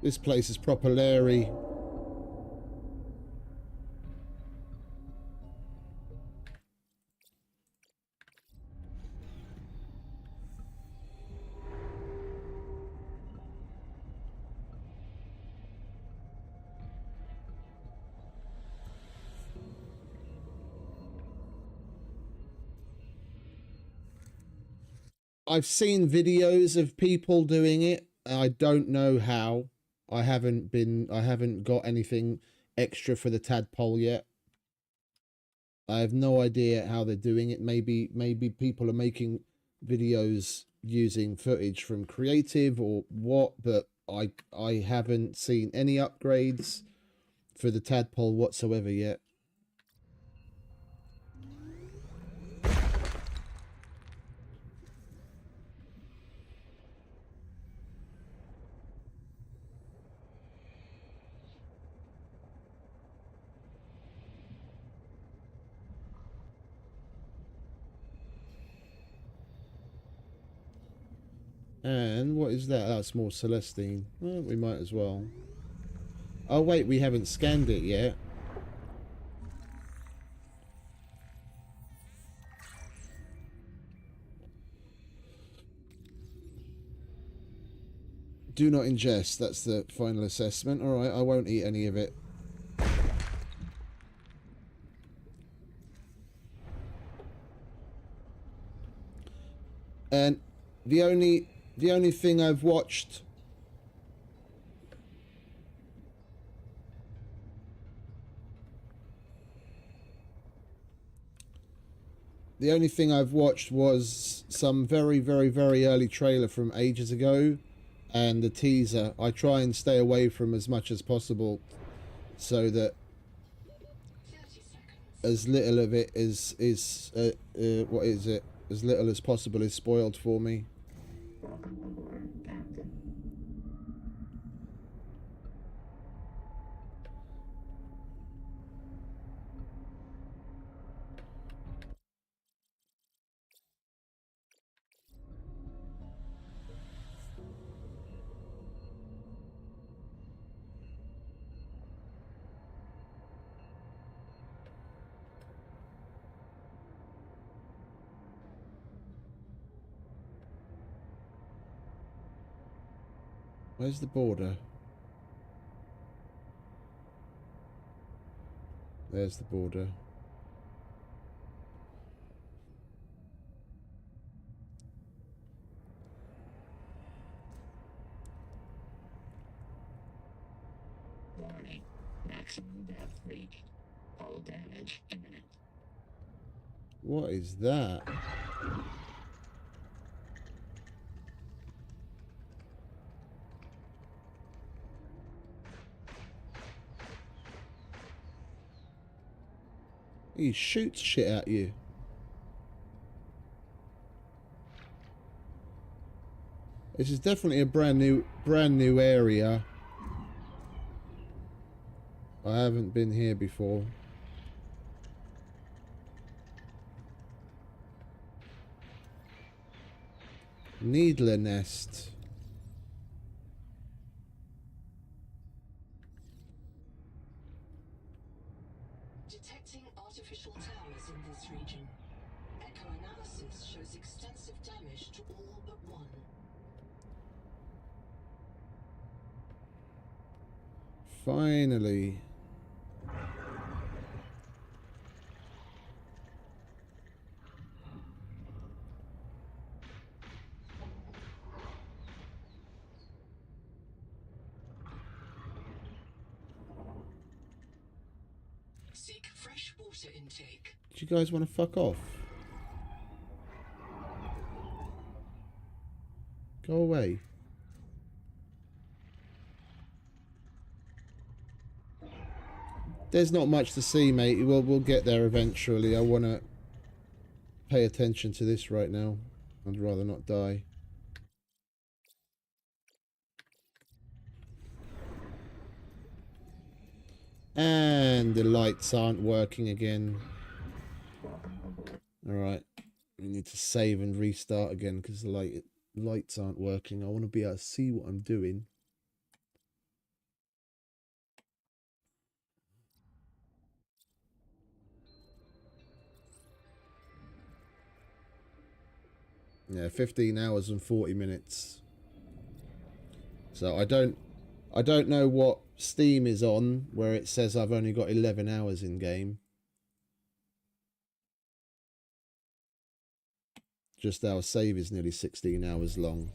Speaker 2: This place is proper Larry. I've seen videos of people doing it. I don't know how. I haven't got anything extra for the tadpole yet. I have no idea how they're doing it. Maybe people are making videos using footage from creative or what, but I haven't seen any upgrades for the tadpole whatsoever yet. And what is that? That's more Celestine. Well, we might as well. Oh wait, we haven't scanned it yet. Do not ingest. That's the final assessment. Alright, I won't eat any of it. And the only thing I've watched was some very early trailer from ages ago and the teaser. I try and stay away from as much as possible so that as little of it is what is it? As little as possible is spoiled for me. Where's the border? There's the border.
Speaker 5: Warning. Maximum depth reached. Hull damage imminent.
Speaker 2: What is that? He shoots shit at you. This is definitely a brand new area. I haven't been here before. Needler nest.
Speaker 6: Detecting artificial towers in this region. Echo analysis shows extensive damage to all but one.
Speaker 2: Finally.
Speaker 6: Seek fresh water intake.
Speaker 2: Do you guys want to fuck off? Go away. There's not much to see, mate. We'll get there eventually. I want to pay attention to this right now. I'd rather not die. And the lights aren't working again. Alright. We need to save and restart again because the lights aren't working. I want to be able to see what I'm doing. Yeah, 15 hours and 40 minutes. So I don't know what Steam is on, where it says I've only got 11 hours in game. Just our save is nearly 16 hours long.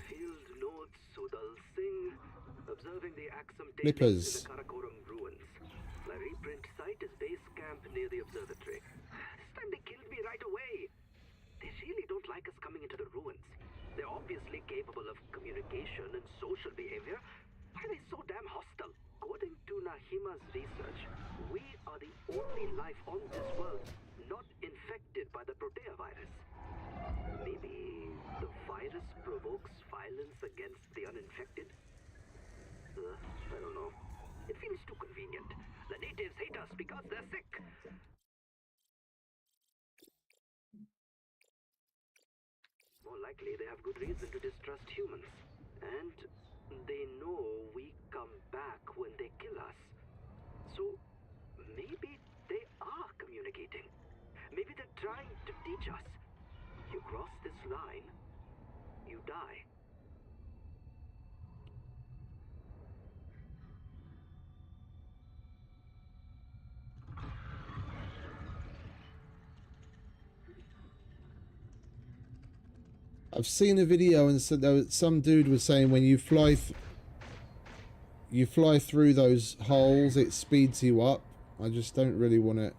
Speaker 4: Field notes Sudal Singh, observing the Axum
Speaker 2: Nippers.
Speaker 4: in the Karakoram ruins. My reprint site is base camp near the observatory. This time they killed me right away. They really don't like us coming into the ruins. They're obviously capable of communication and social behavior. Why are they so damn hostile? According to Nahima's research, we are the only life on this world not infected by the Protea virus. Maybe the virus provokes violence against the uninfected? I don't know. It feels too convenient. The natives hate us because they're sick. More likely, they have good reason to distrust humans. And they know we come back when they kill us. So, maybe they are communicating. Maybe they're trying to teach us. You cross this line, you die.
Speaker 2: I've seen a video and said some dude was saying when you fly through those holes, it speeds you up. I just don't really want to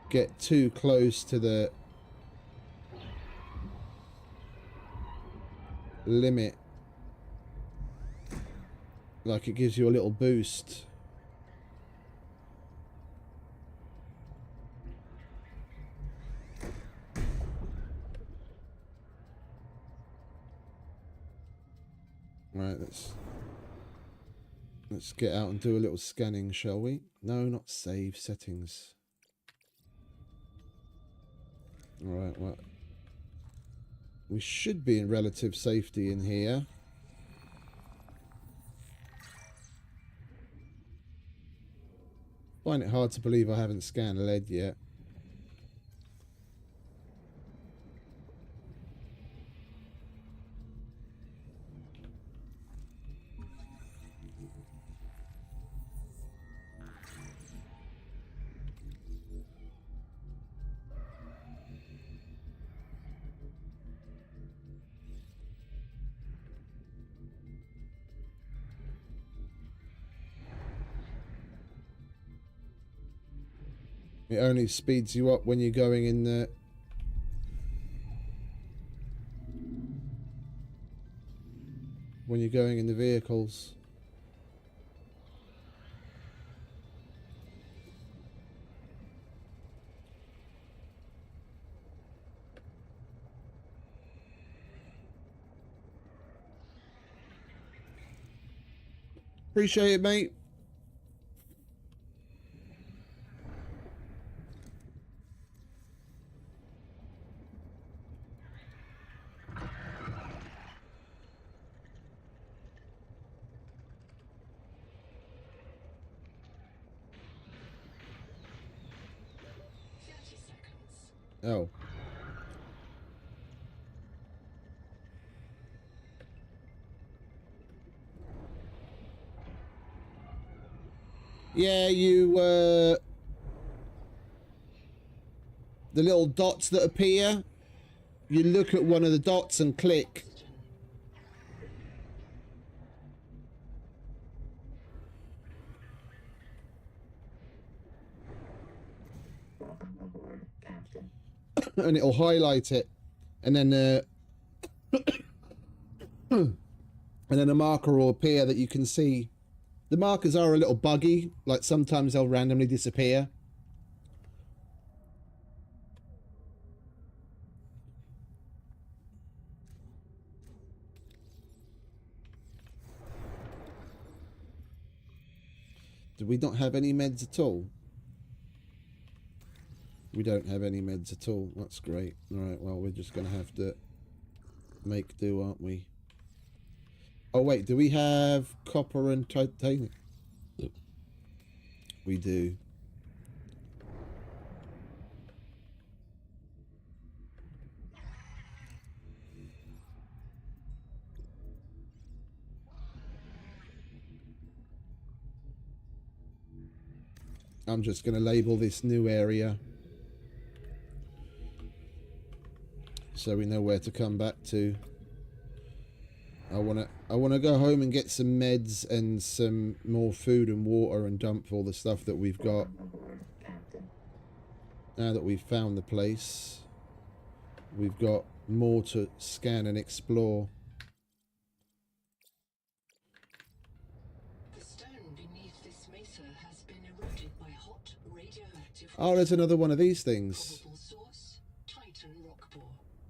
Speaker 2: get too close to the limit. Like it gives you a little boost. Right, let's get out and do a little scanning, shall we? No, not save settings. All right, well, we should be in relative safety in here. Find it hard to believe I haven't scanned lead yet. It only speeds you up when you're going in the... when you're going in the vehicles. Appreciate it, mate. Oh. Yeah, the little dots that appear, you look at one of the dots and click. And it'll highlight it, and then and then a marker will appear that you can see. The markers are a little buggy, like sometimes they'll randomly disappear. Do we not have any meds at all? We We don't have any meds at all. That's great. Alright, well, we're just going to have to make do, aren't we? Oh, wait, do we have copper and titanium? We do. I'm just going to label this new area so we know where to come back to. I want to go home and get some meds and some more food and water and dump all the stuff that we've got. Now that we've found the place, we've got more to scan and explore.
Speaker 6: The stone beneath this mesa has been eroded by hot radioactive.
Speaker 2: Oh, there's another one of these things.
Speaker 6: Probable source: Titan rockbore.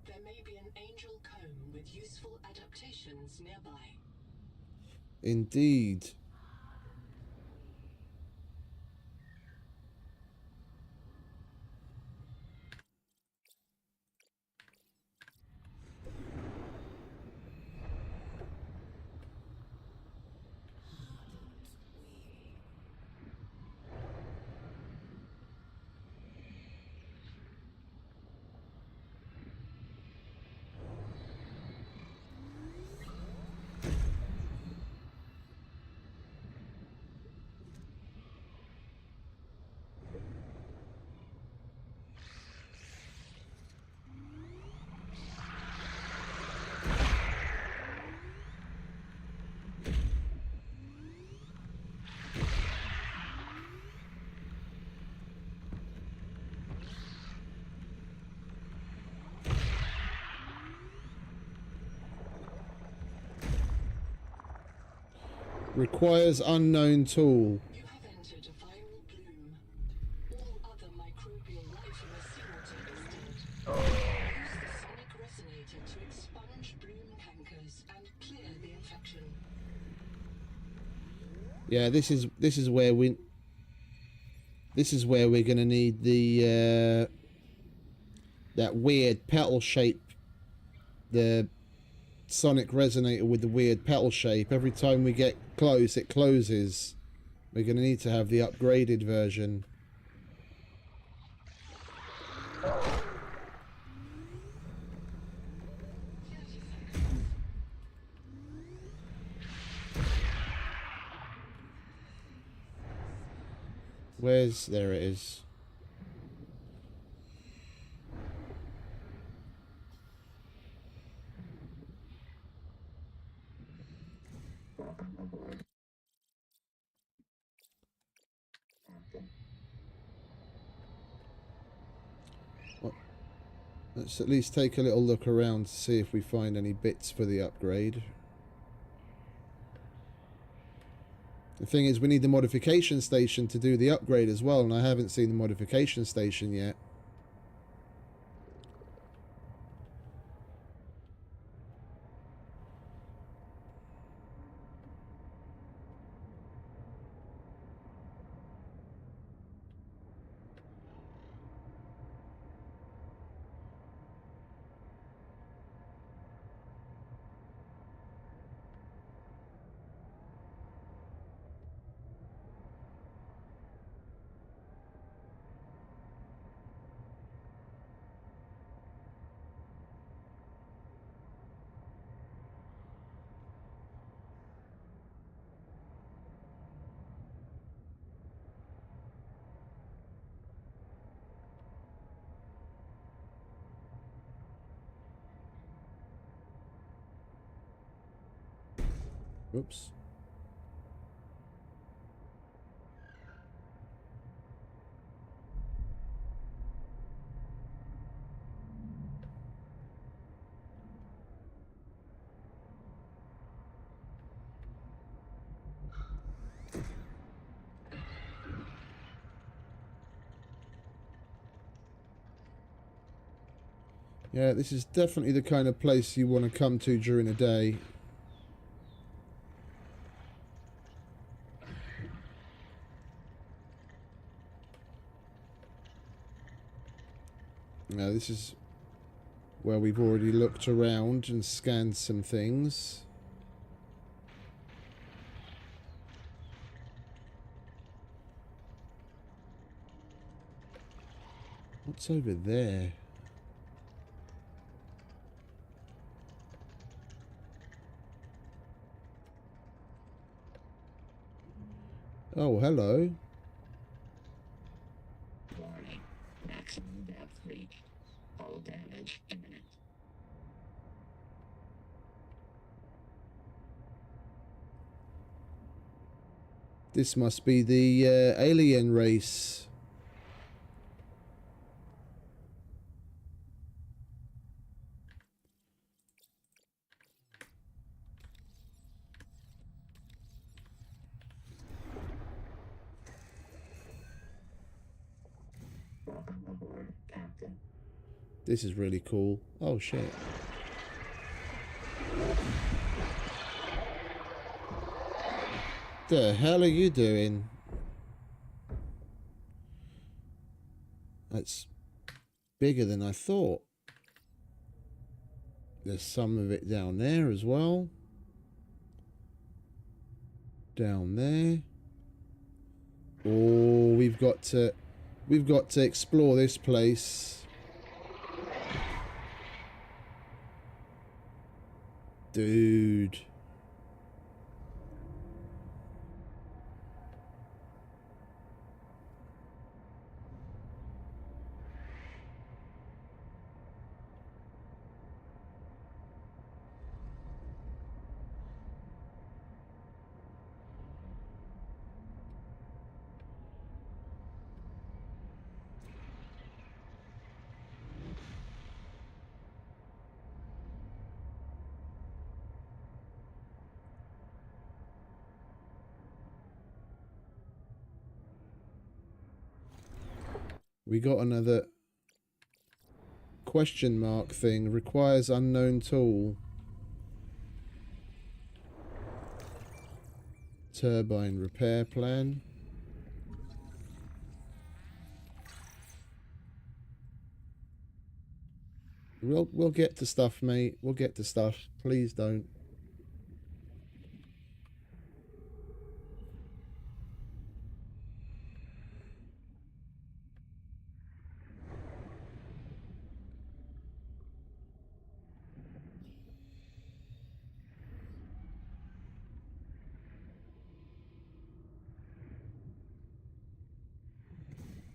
Speaker 6: There may be an angel comb with useful adaptations nearby.
Speaker 2: Indeed. Requires unknown tool.
Speaker 6: You have entered a viral bloom. All other microbial life in the seawater is dead. Use the sonic resonator to expunge bloom cankers and clear the infection.
Speaker 2: Yeah, this is where we're gonna need the that weird petal shape, the sonic resonator with the weird petal shape. Every time we get close, it closes. We're gonna need to have the upgraded version. Where's... there it is. What? Let's at least take a little look around to see if we find any bits for the upgrade. The thing is, we need the modification station to do the upgrade as well, and I haven't seen the modification station yet. Oops. Yeah, this is definitely the kind of place you want to come to during the day. Now this is where we've already looked around and scanned some things. What's over there? Oh, hello.
Speaker 5: Warning. Maximum depth reached. Hull damage imminent.
Speaker 2: This must be the alien race.
Speaker 5: Welcome aboard, Captain.
Speaker 2: This is really cool. Oh shit. The hell are you doing? That's bigger than I thought. There's some of it down there as well. Down there. Oh, we've got to explore this place. Dude. We got another question mark thing. Requires unknown tool. Turbine repair plan. We'll get to stuff, mate. We'll get to stuff. Please don't.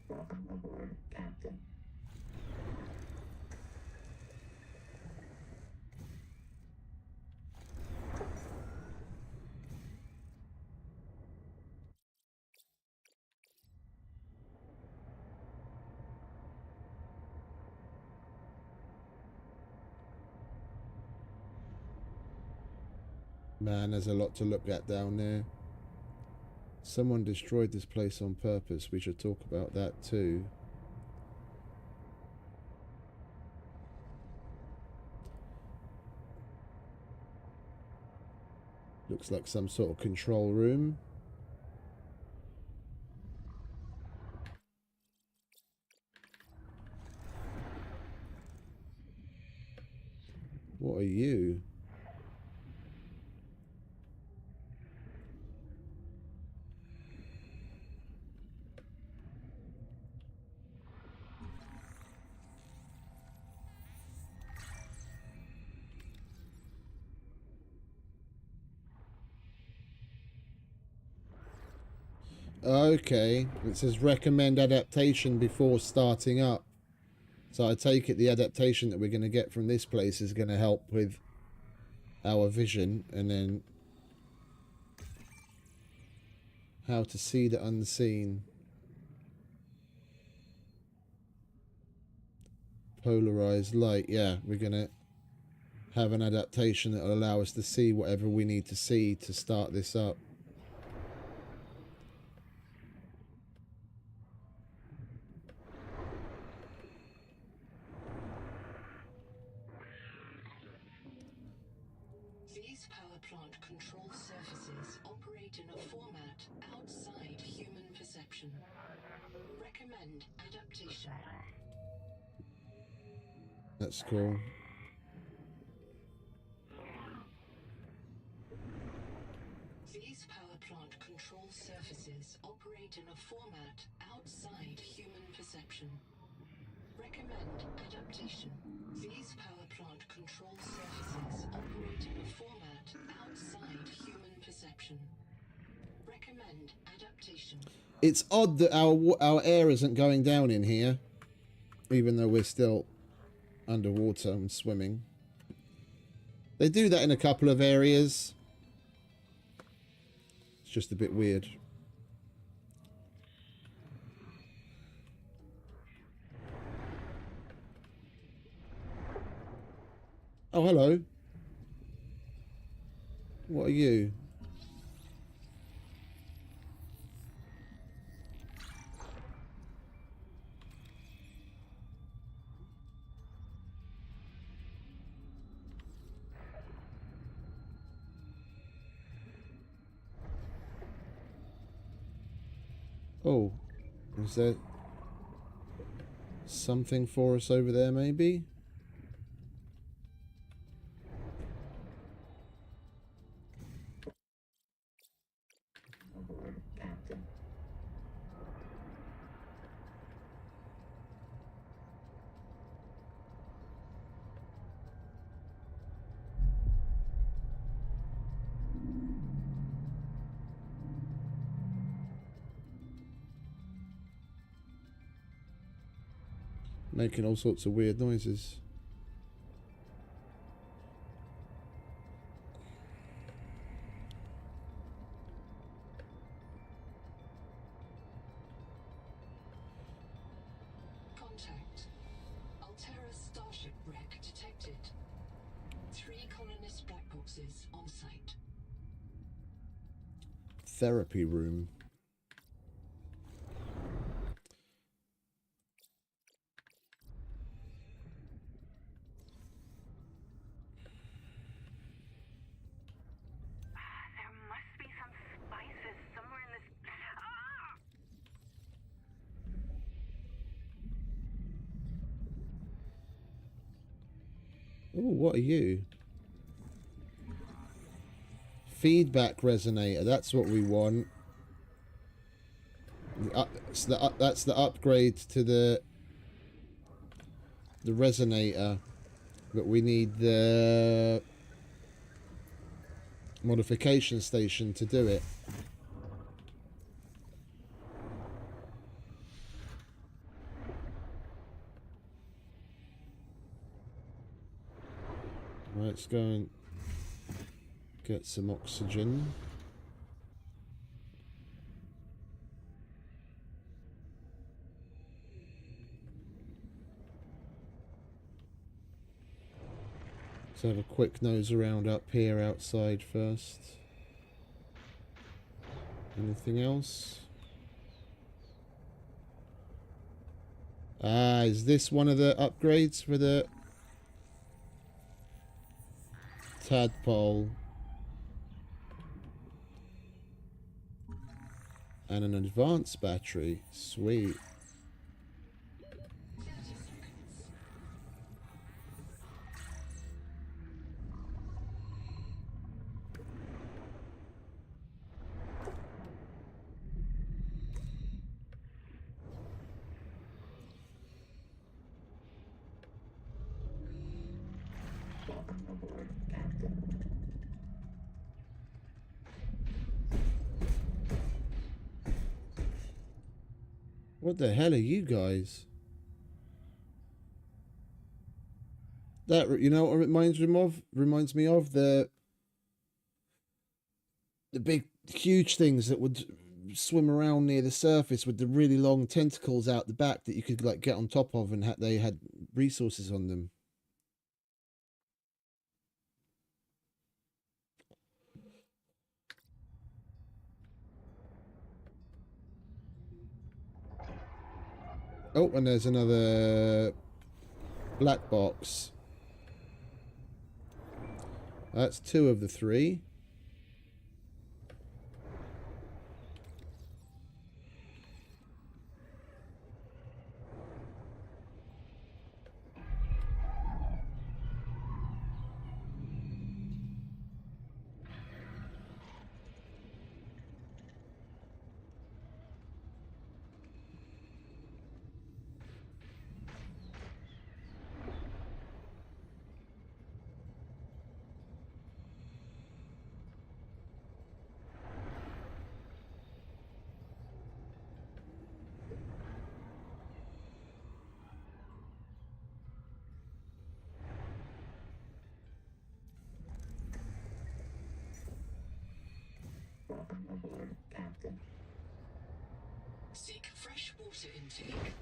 Speaker 5: Welcome aboard, Captain.
Speaker 2: Man, there's a lot to look at down there. Someone destroyed this place on purpose. We should talk about that too. Looks like some sort of control room. What are you? Okay, it says recommend adaptation before starting up. So I take it the adaptation that we're going to get from this place is going to help with our vision, and then how to see the unseen. Polarized light, yeah, we're going to have an adaptation that will allow us to see whatever we need to see to start this up.
Speaker 6: These power plant control surfaces operate in a format outside human perception. Recommend adaptation.
Speaker 2: That's cool.
Speaker 6: These power plant control surfaces operate in a format outside human perception. Recommend adaptation. These power plant control surfaces operate in a format outside human perception. Recommend adaptation.
Speaker 2: It's odd that our air isn't going down in here, even though we're still underwater and swimming. They do that in a couple of areas. It's just a bit weird. Oh, hello. What are you? Oh, is there something for us over there, maybe?
Speaker 5: Aboard, Captain.
Speaker 2: Making all sorts of weird noises.
Speaker 6: Contact. Altera starship wreck detected. 3 colonist black boxes on site.
Speaker 2: Therapy room.
Speaker 8: There must be some spices somewhere in this. Ah!
Speaker 2: Oh, what are you? Feedback resonator. That's what we want. That's the upgrade to the resonator, but we need the modification station to do it. Let's go and get some oxygen. Let's have a quick nose around up here outside first. Anything else? Ah, is this one of the upgrades for the tadpole? And an advanced battery. Sweet.
Speaker 5: Welcome aboard, Captain.
Speaker 2: What the hell are you guys? That, you know what it reminds me of? Reminds me of the big, huge things that would swim around near the surface with the really long tentacles out the back that you could like get on top of, and they had resources on them. Oh, and there's another black box. That's 2 of the 3.
Speaker 5: Welcome aboard, Captain.
Speaker 6: Seek fresh water intake.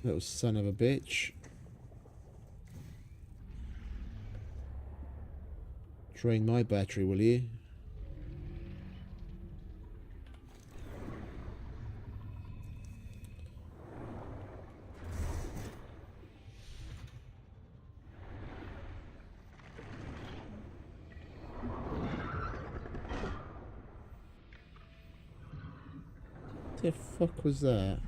Speaker 2: Little son of a bitch. Drain my battery, will you? The fuck was that?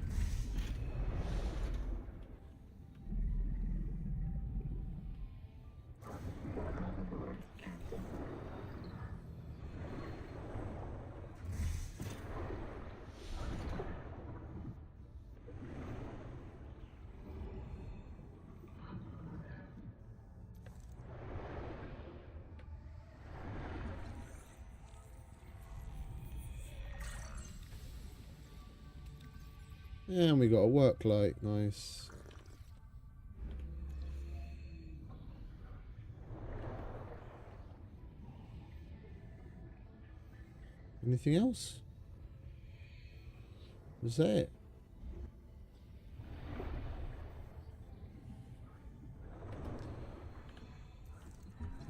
Speaker 2: And we got a work light, nice. Anything else? Was that it?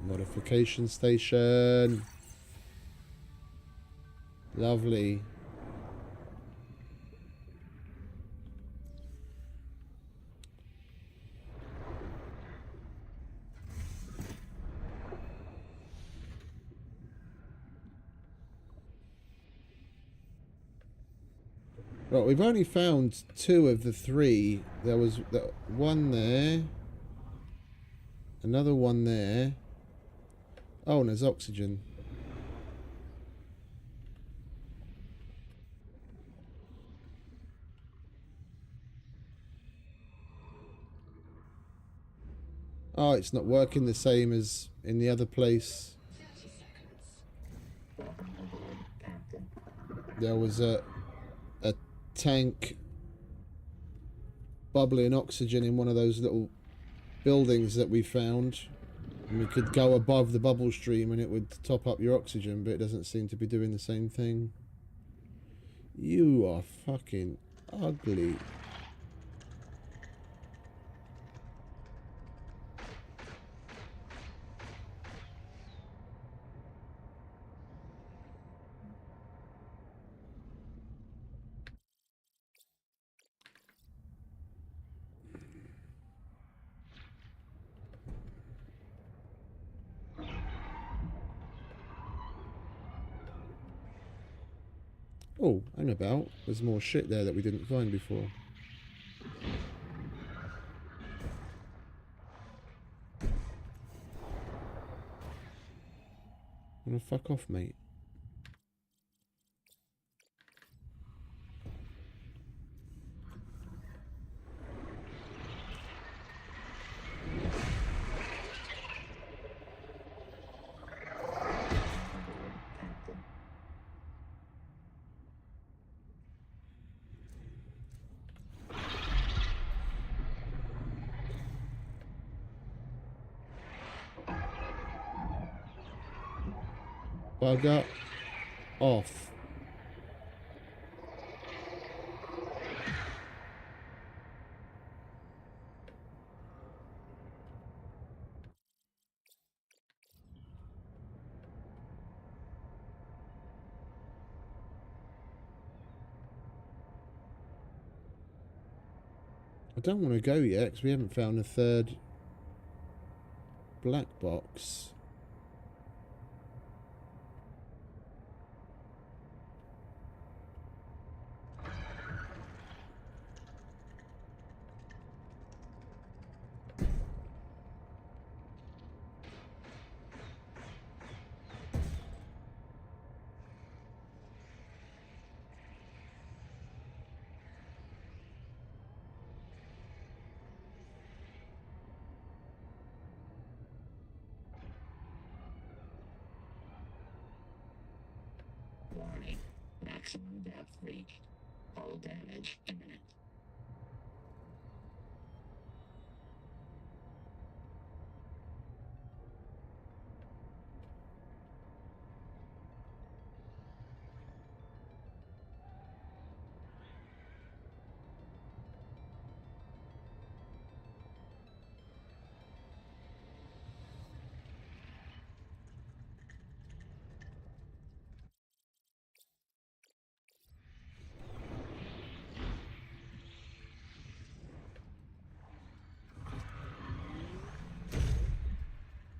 Speaker 2: Modification station. Lovely. Right, we've only found 2 of the 3. There was one there. Another one there. Oh, and there's oxygen. Oh, it's not working the same as in the other place.
Speaker 6: 30 seconds.
Speaker 5: Welcome aboard, Captain.
Speaker 2: There was a tank bubbling oxygen in one of those little buildings that we found. And we could go above the bubble stream and it would top up your oxygen, but it doesn't seem to be doing the same thing. You are fucking ugly. Oh, hang about. There's more shit there that we didn't find before. Wanna fuck off, mate? Bugger off. I don't want to go yet because we haven't found a third black box.
Speaker 5: Warning. Maximum depth reached. Hull damage imminent.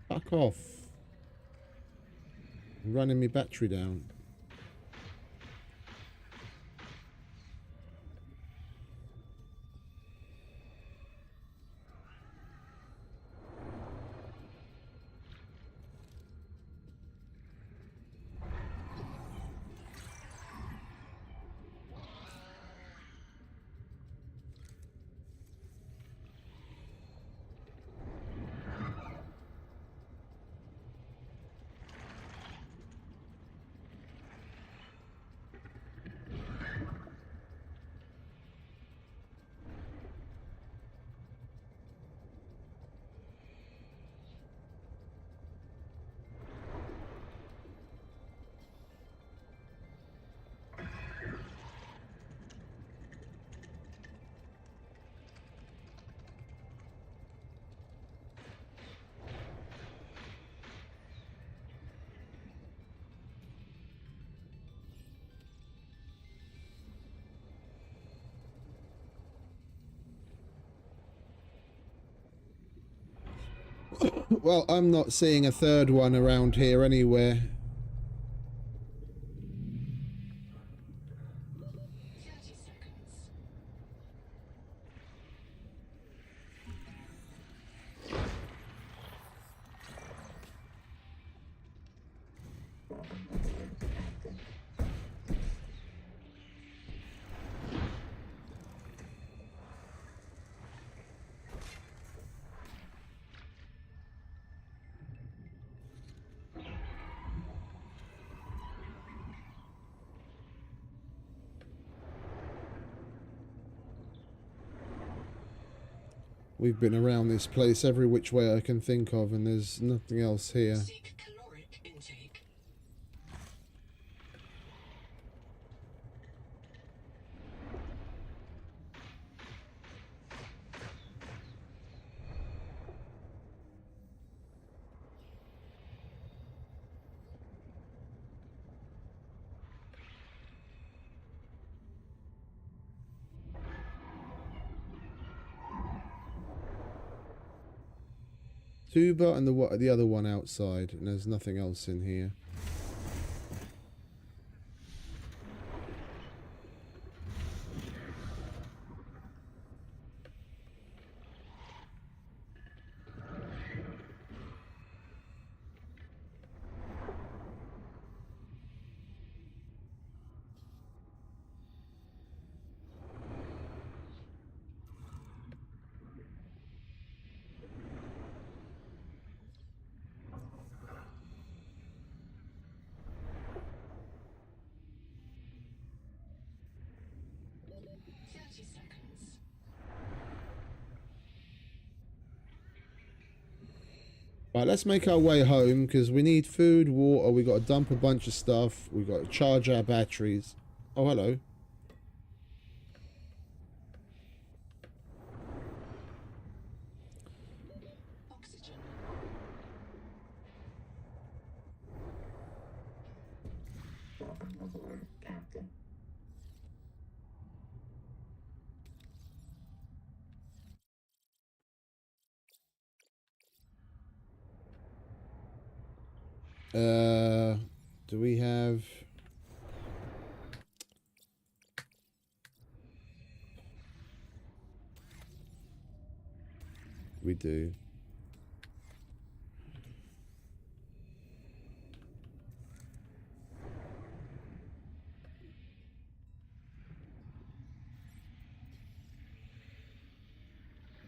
Speaker 2: Fuck off. I'm running my battery down. Well, I'm not seeing a third one around here anywhere.
Speaker 6: 30 seconds.
Speaker 2: We've been around this place every which way I can think of, and there's nothing else here.
Speaker 6: Seek caloric intake.
Speaker 2: Tuba and the other one outside, and there's nothing else in here. Right, let's make our way home, because we need food, water, we got to dump a bunch of stuff, we got to charge our batteries. Oh, hello.
Speaker 6: Oxygen.
Speaker 5: Welcome aboard, Captain.
Speaker 2: Do we have... We do.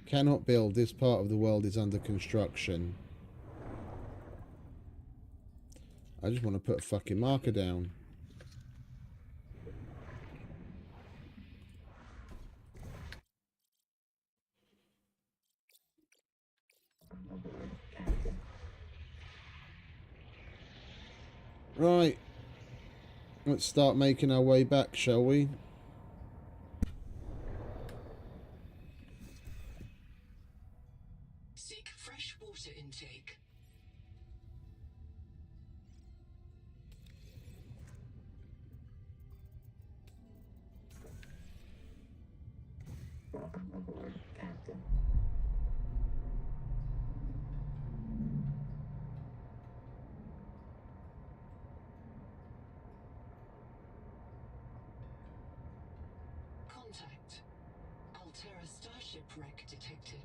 Speaker 2: Cannot build. This part of the world is under construction. I just want to put a fucking marker down. Right. Let's start making our way back, shall we?
Speaker 6: Seek fresh water intake.
Speaker 5: Welcome aboard, Captain.
Speaker 6: Contact. Altera starship wreck detected.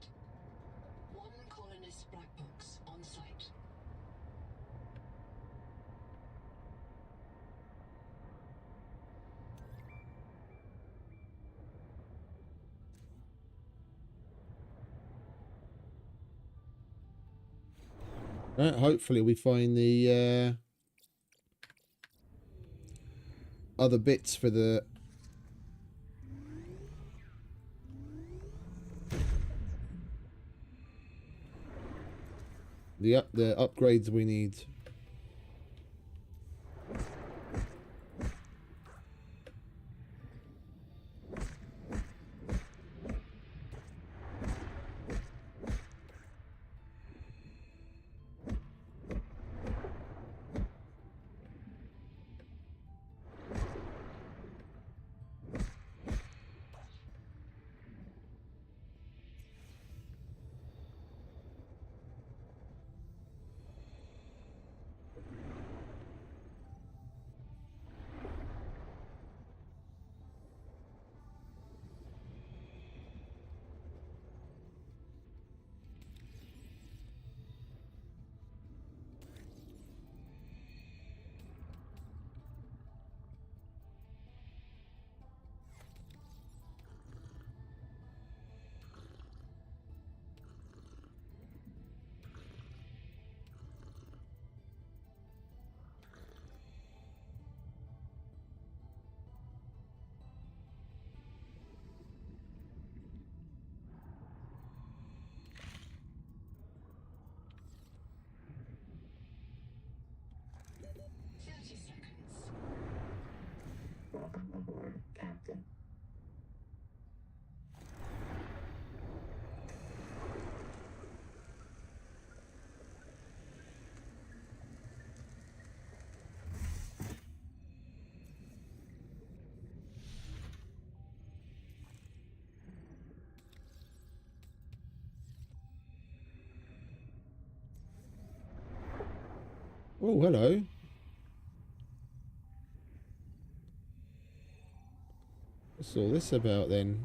Speaker 6: One colonist black box on site.
Speaker 2: Right, hopefully we find the other bits for the the upgrades we need.
Speaker 5: Welcome aboard, Captain.
Speaker 2: Oh, hello. What's all this about then?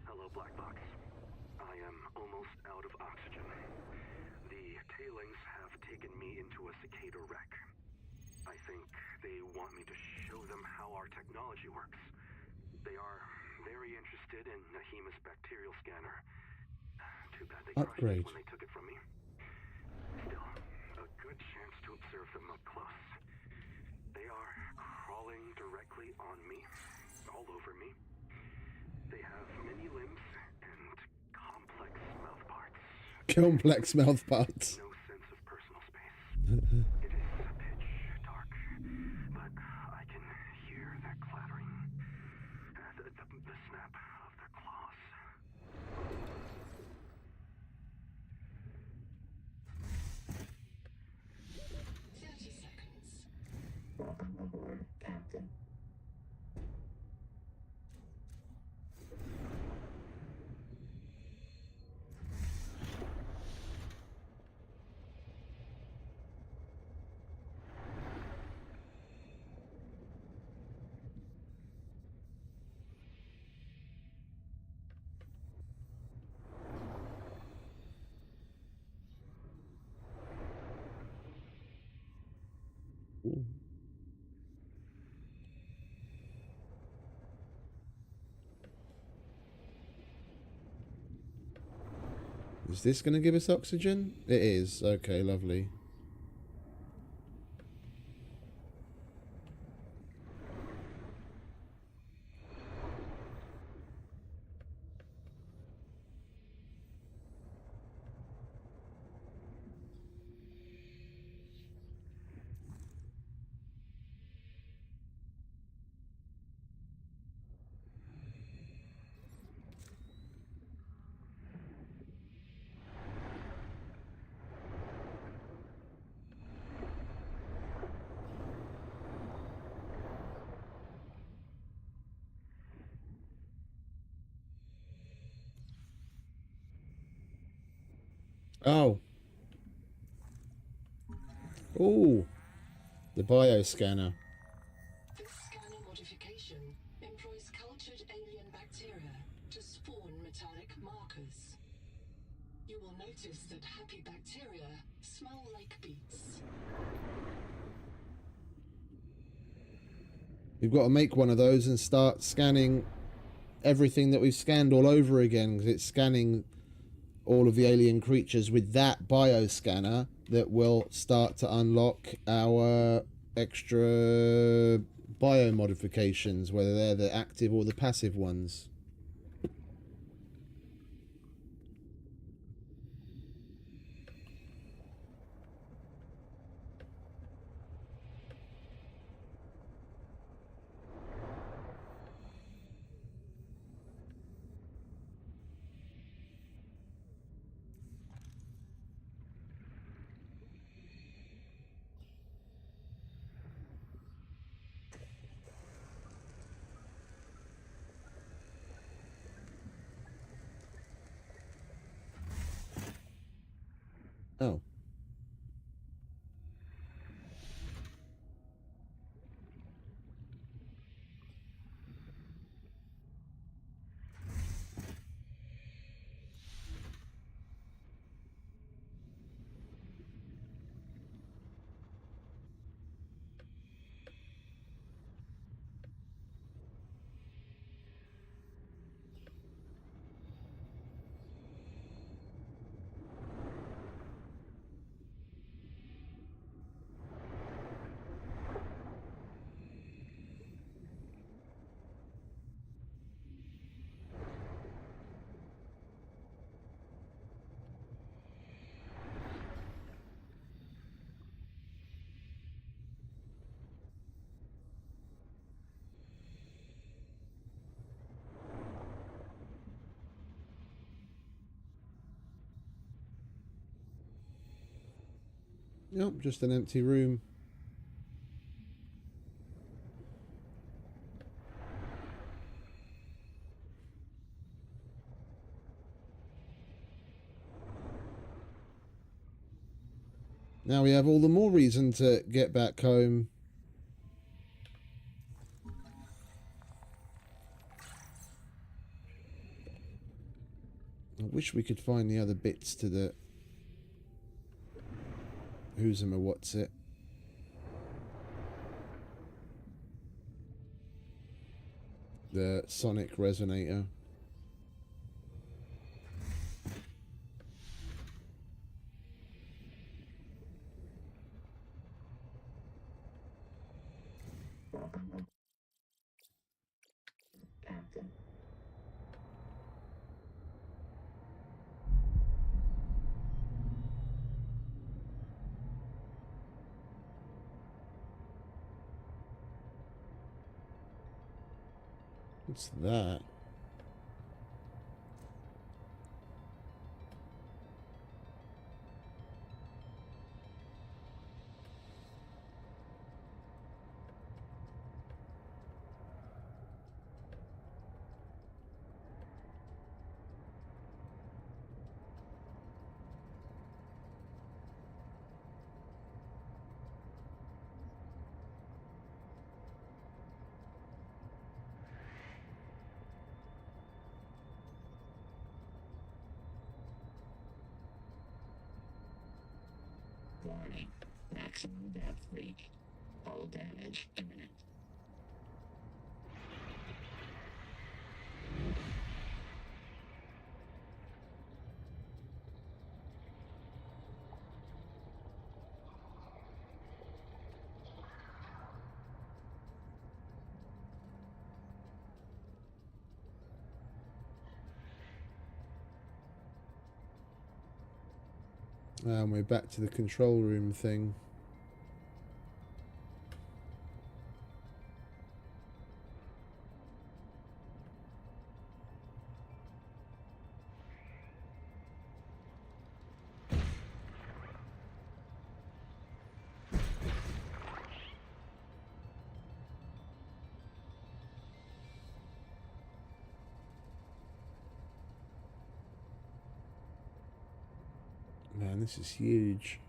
Speaker 7: Hello, Black Box. I am almost out of oxygen. The tailings have taken me into a cicada wreck. I think they want me to show them how our technology works. They are very interested in Nahima's bacterial scanner. Too bad they crushed
Speaker 2: Upgrade.
Speaker 7: it when they took it from me. Still, a good chance to observe them up close. They are crawling directly on me, all over me. They have many limbs and complex mouth parts.
Speaker 2: Complex mouth parts.
Speaker 7: No sense of personal space. It is pitch dark, but I can hear their clattering, the snap of their claws.
Speaker 6: 30 seconds.
Speaker 5: Welcome aboard, Captain.
Speaker 2: Ooh. Is this going to give us oxygen? It is. Okay, lovely. Oh. Oh. The bioscanner.
Speaker 6: This scanner modification employs cultured alien bacteria to spawn metallic markers. You will notice that happy bacteria smell like beets.
Speaker 2: We've got to make one of those and start scanning everything that we've scanned all over again, because it's scanning all of the alien creatures with that bioscanner that will start to unlock our extra biomodifications, whether they're the active or the passive ones. Oh. Yep, just an empty room. Now we have all the more reason to get back home. I wish we could find the other bits to the who's and what's it. The sonic resonator.
Speaker 5: Captain.
Speaker 2: What's that?
Speaker 5: Warning. Maximum depth reached. Hull damage imminent.
Speaker 2: And we're back to the control room thing. Man, this is huge.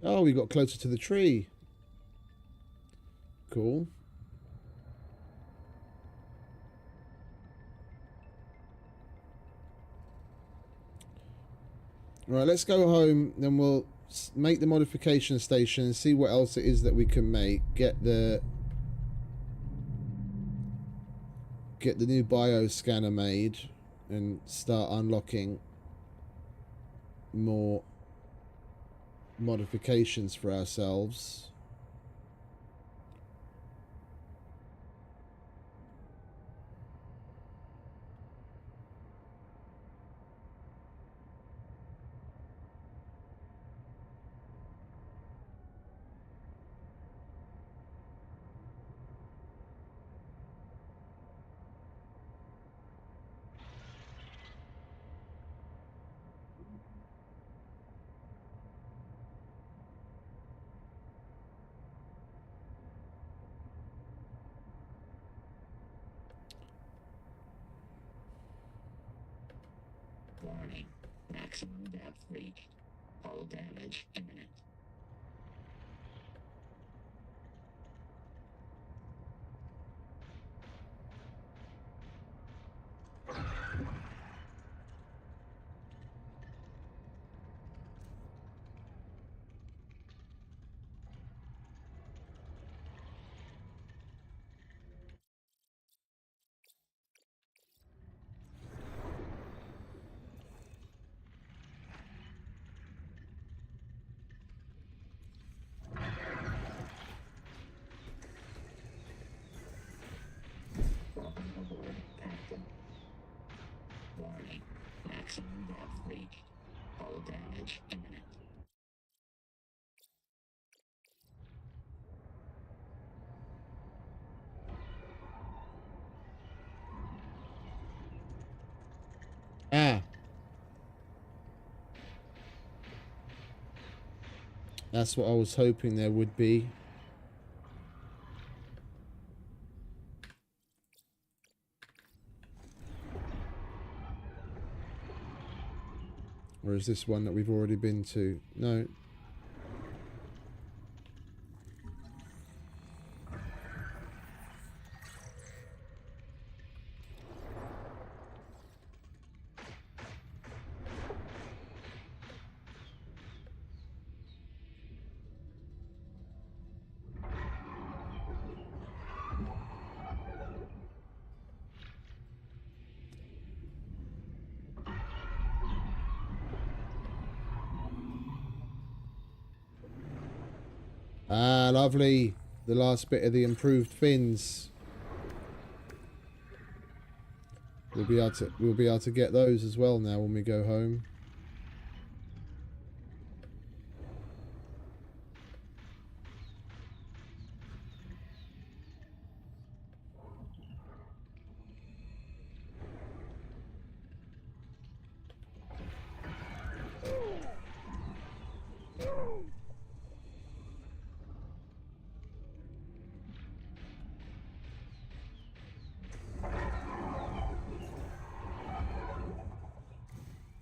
Speaker 2: Oh, we got closer to the tree. Cool. Right, let's go home. Then we'll make the modification station and see what else it is that we can make. Get the new bioscanner made and start unlocking more modifications for ourselves.
Speaker 5: Warning. Maximum depth reached. Hull damage imminent. Welcome aboard, Captain. Warning. Maximum depth reached. Hull damage imminent.
Speaker 2: Ah. That's what I was hoping there would be. Or is this one that we've already been to? No. Ah, lovely. The last bit of the improved fins. We'll be able to get those as well now when we go home.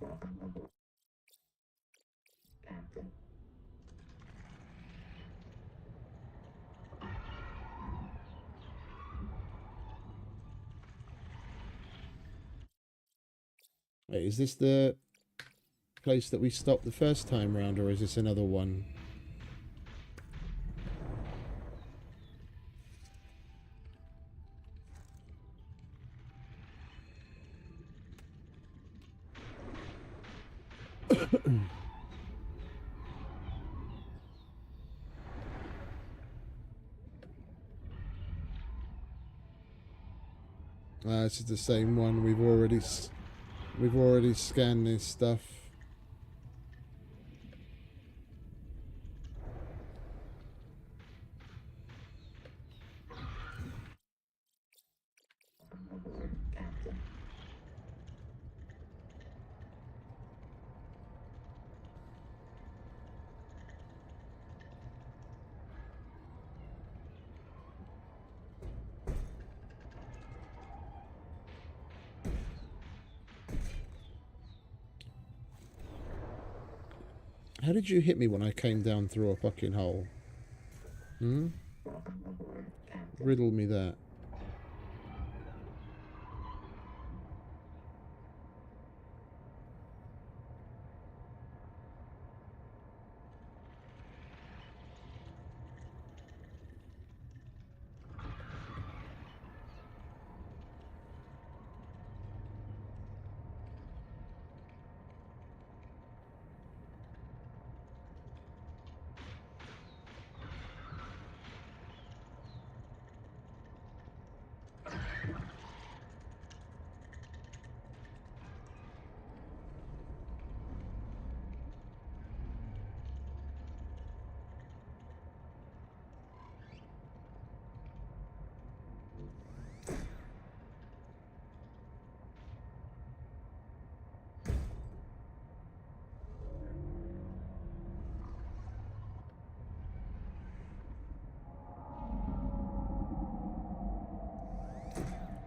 Speaker 5: Welcome aboard, Captain.
Speaker 2: Wait, is this the place that we stopped the first time round, or is this another one? This is the same one. We've already scanned this stuff. How did you hit me when I came down through a fucking hole? Hmm?
Speaker 5: Welcome aboard, Captain.
Speaker 2: Riddle me that.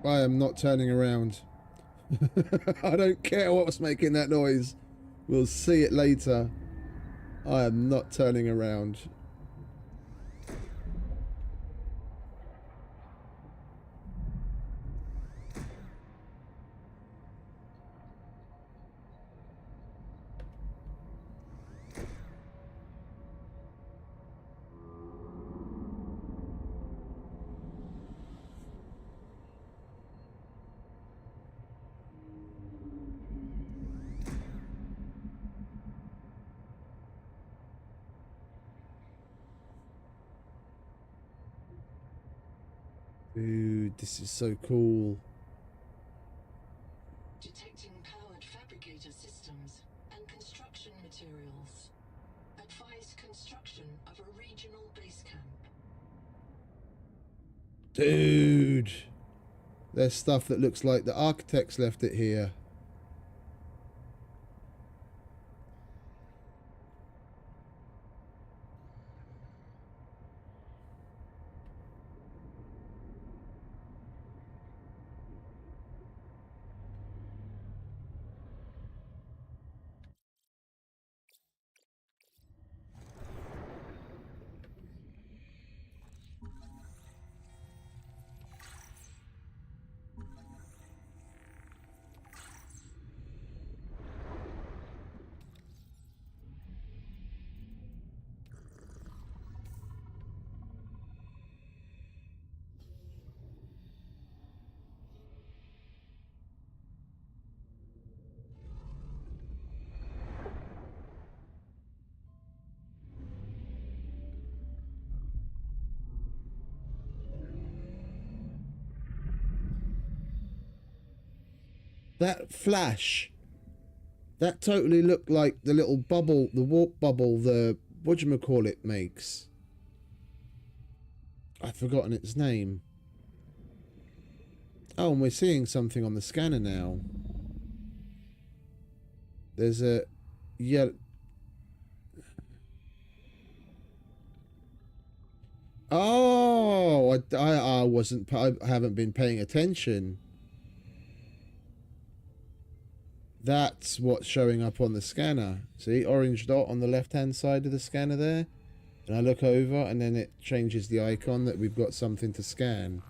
Speaker 2: I am not turning around. I don't care what was making that noise. We'll see it later. I am not turning around. Dude, this is so cool.
Speaker 6: Detecting powered fabricator systems and construction materials. Advise construction of a regional base camp.
Speaker 2: Dude. There's stuff that looks like the architects left it here. That flash, that totally looked like the little bubble, the warp bubble, the whatchamacallit makes. I've forgotten its name. Oh, and we're seeing something on the scanner now. There's a... yeah. Oh, I wasn't... I haven't been paying attention. That's what's showing up on the scanner. See, orange dot on the left-hand side of the scanner there? And I look over, and then it changes the icon that we've got something to scan.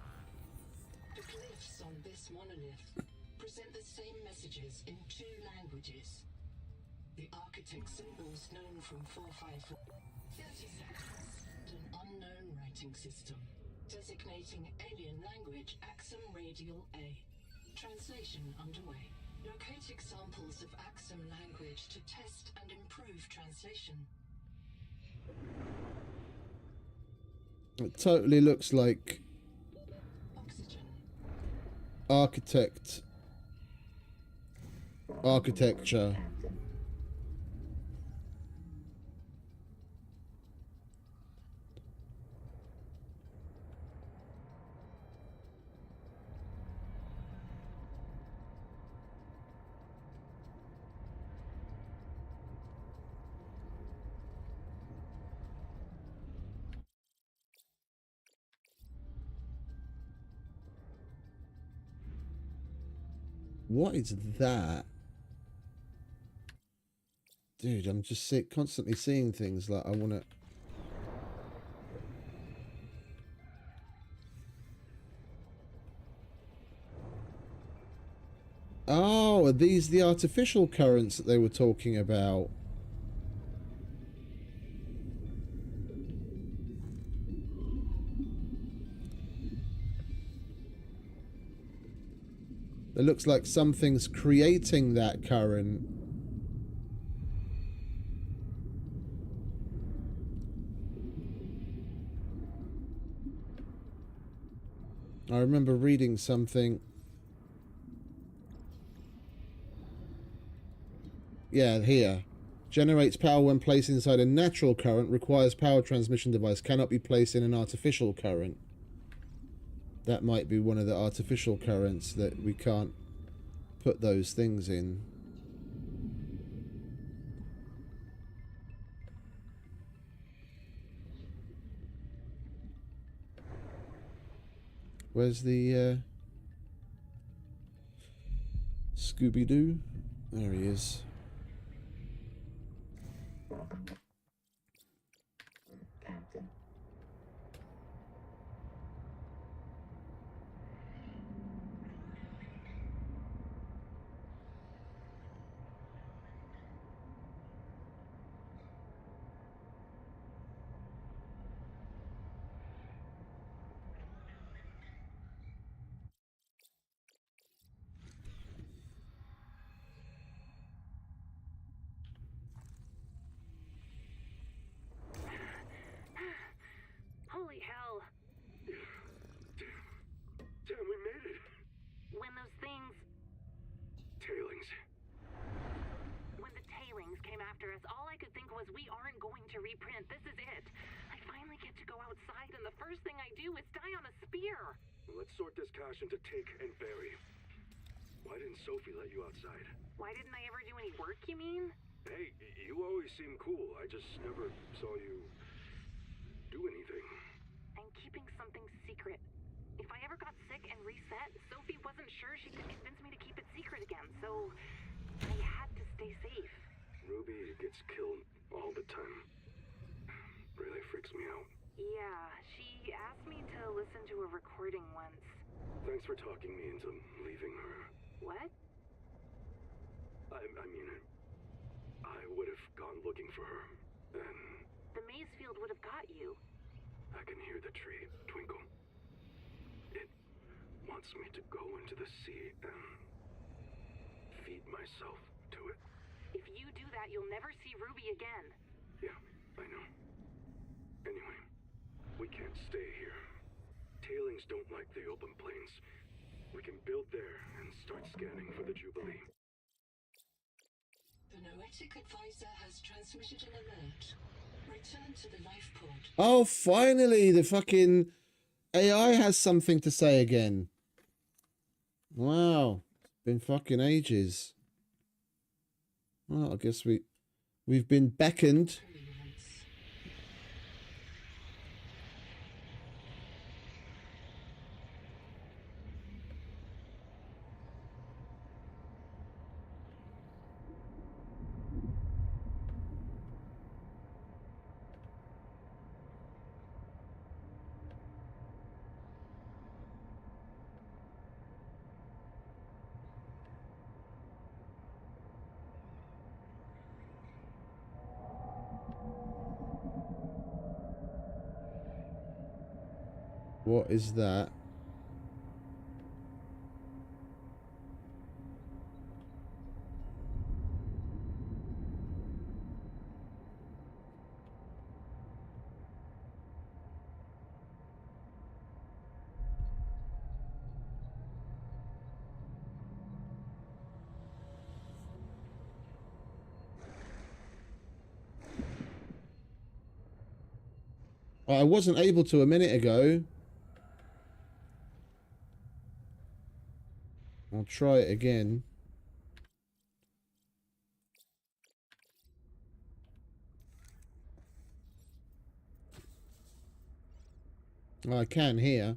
Speaker 6: The glyphs on this monolith present the same messages in 2 languages. The architect symbols known from 454. 30 seconds. An unknown writing system, designating alien language Axum Radial A. Translation underway. Locate examples of Axum language to test and improve translation.
Speaker 2: It totally looks like
Speaker 6: Oxygen.
Speaker 2: architecture. What is that? Dude, I'm just constantly seeing things like I want to... Oh, are these the artificial currents that they were talking about? It looks like something's creating that current. I remember reading something. Yeah, here. Generates power when placed inside a natural current, requires power transmission device, cannot be placed in an artificial current. That might be one of the artificial currents that we can't put those things in. Where's the Scooby-Doo? There he is.
Speaker 5: Captain.
Speaker 3: Holy hell.
Speaker 7: Damn, we made it.
Speaker 3: When those things...
Speaker 7: Tailings.
Speaker 3: When the tailings came after us, all I could think was we aren't going to reprint. This is it. I finally get to go outside, and the first thing I do is die on a spear.
Speaker 7: Let's sort this cash into take and bury. Why didn't Sophie let you outside?
Speaker 3: Why didn't I ever do any work, you mean?
Speaker 7: Hey, you always seem cool. I just never saw you do anything.
Speaker 3: I'm keeping something secret. If I ever got sick and reset, Sophie wasn't sure she could convince me to keep it secret again, so I had to stay safe.
Speaker 7: Ruby gets killed all the time. Really freaks me out.
Speaker 3: Yeah, she asked me to listen to a recording once.
Speaker 7: Thanks for talking me into leaving her.
Speaker 3: What?
Speaker 7: I mean, I would have gone looking for her, and
Speaker 3: The maze field would have got you.
Speaker 7: I can hear the tree twinkle. It wants me to go into the sea and feed myself to it.
Speaker 3: If you do that, you'll never see Ruby again.
Speaker 7: Yeah, I know. Anyway, we can't stay here. Tailings don't like the open plains. We can build there and start scanning for the Jubilee.
Speaker 6: The Noetic advisor has transmitted an alert. Return to the life pod.
Speaker 2: Oh, finally, the fucking AI has something to say again. Wow. Been fucking ages. Well, I guess we've been beckoned. What is that? I wasn't able to a minute ago. I'll try it again. I can here.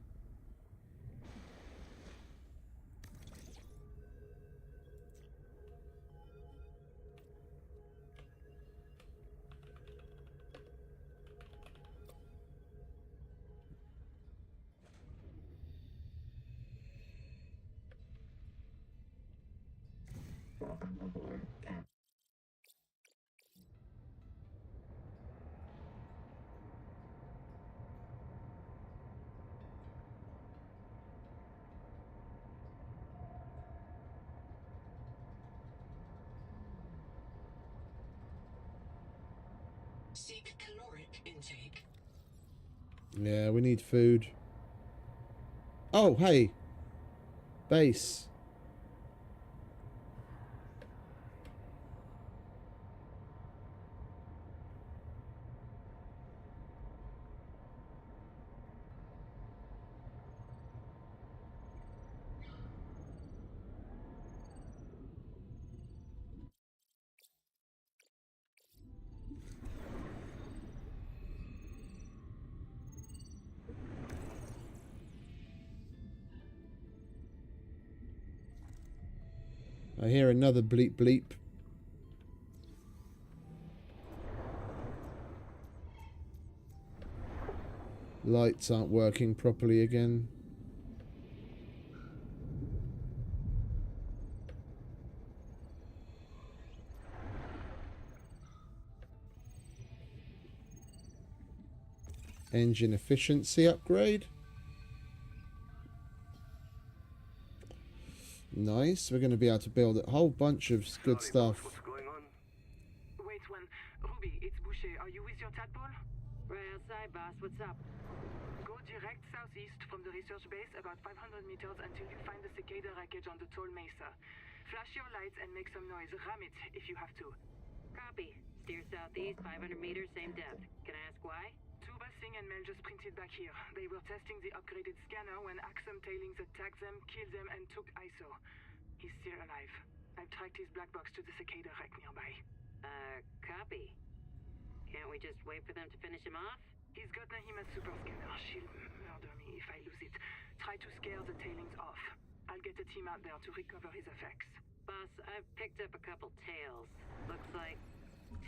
Speaker 6: Seek caloric intake.
Speaker 2: Yeah, we need food. Oh, hey. Base. I hear another bleep bleep. Lights aren't working properly again. Engine efficiency upgrade. Nice. We're going to be able to build a whole bunch of good stuff.
Speaker 7: What's going on?
Speaker 8: Wait one. Ruby, it's Boucher. Are you with your tadpole?
Speaker 3: Right outside, boss. What's up?
Speaker 8: Go direct southeast from the research base about 500 meters until you find the cicada wreckage on the tall mesa. Flash your lights and make some noise. Ram it if you have to.
Speaker 3: Copy. Steer southeast, 500 meters, same depth. Can I ask why?
Speaker 8: Tuba, Singh, and Mel just printed back here. They were testing the upgraded scanner when Axum tailings attacked them, killed them, and took ISO. He's still alive. I've tracked his black box to the cicada wreck nearby.
Speaker 3: Copy. Can't we just wait for them to finish him off?
Speaker 8: He's got Nahima's super scanner. She'll murder me if I lose it. Try to scare the tailings off. I'll get a team out there to recover his effects.
Speaker 3: Boss, I've picked up a couple tails. Looks like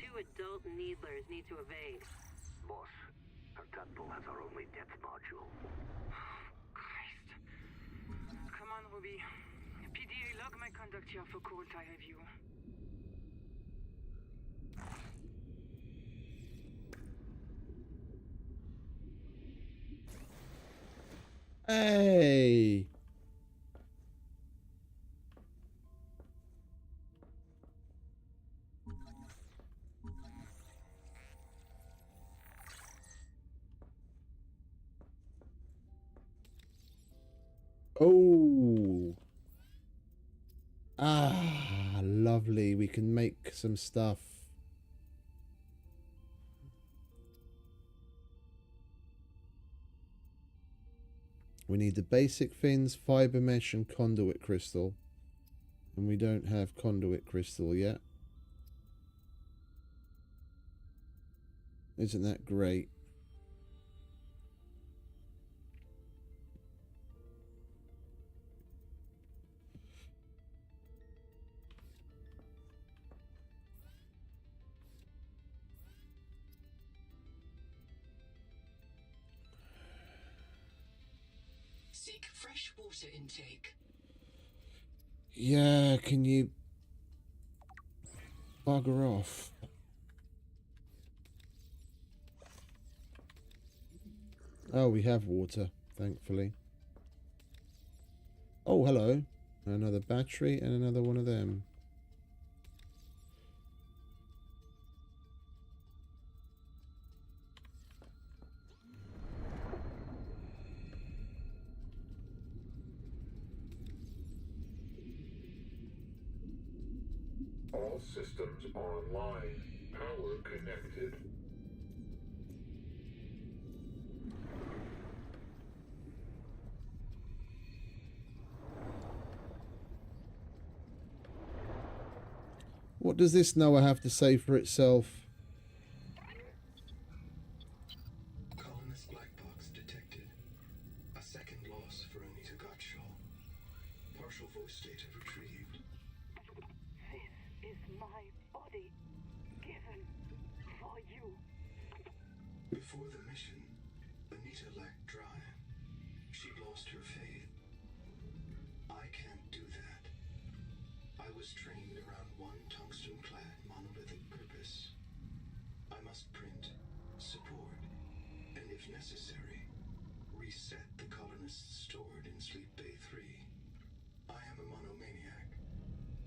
Speaker 3: 2 adult needlers need to evade.
Speaker 7: Boss, our tadpole has our only depth module.
Speaker 8: Christ. Come on, Ruby. PDA, log my conduct here for cold eye review.
Speaker 2: Hey. Oh. Ah, lovely. We can make some stuff. We need the basic fins, fiber mesh, and conduit crystal. And we don't have conduit crystal yet. Isn't that great?
Speaker 6: Seek fresh water intake.
Speaker 2: Yeah, can you bugger off? Oh, we have water, thankfully. Oh, hello. Another battery and another one of them.
Speaker 9: All systems online. Power connected.
Speaker 2: What does this Noah have to say for itself?
Speaker 4: Colonist black box detected. A second loss for Anita Gottschall. Partial voice data retrieved.
Speaker 8: This is my body, given for you.
Speaker 4: Before the mission, Anita lacked drive. She'd lost her faith. I can't do that. I was trained around one tungsten-clad monolithic purpose. I must print, support, and if necessary, reset the colonists stored in Sleep Bay 3. I am a monomaniac.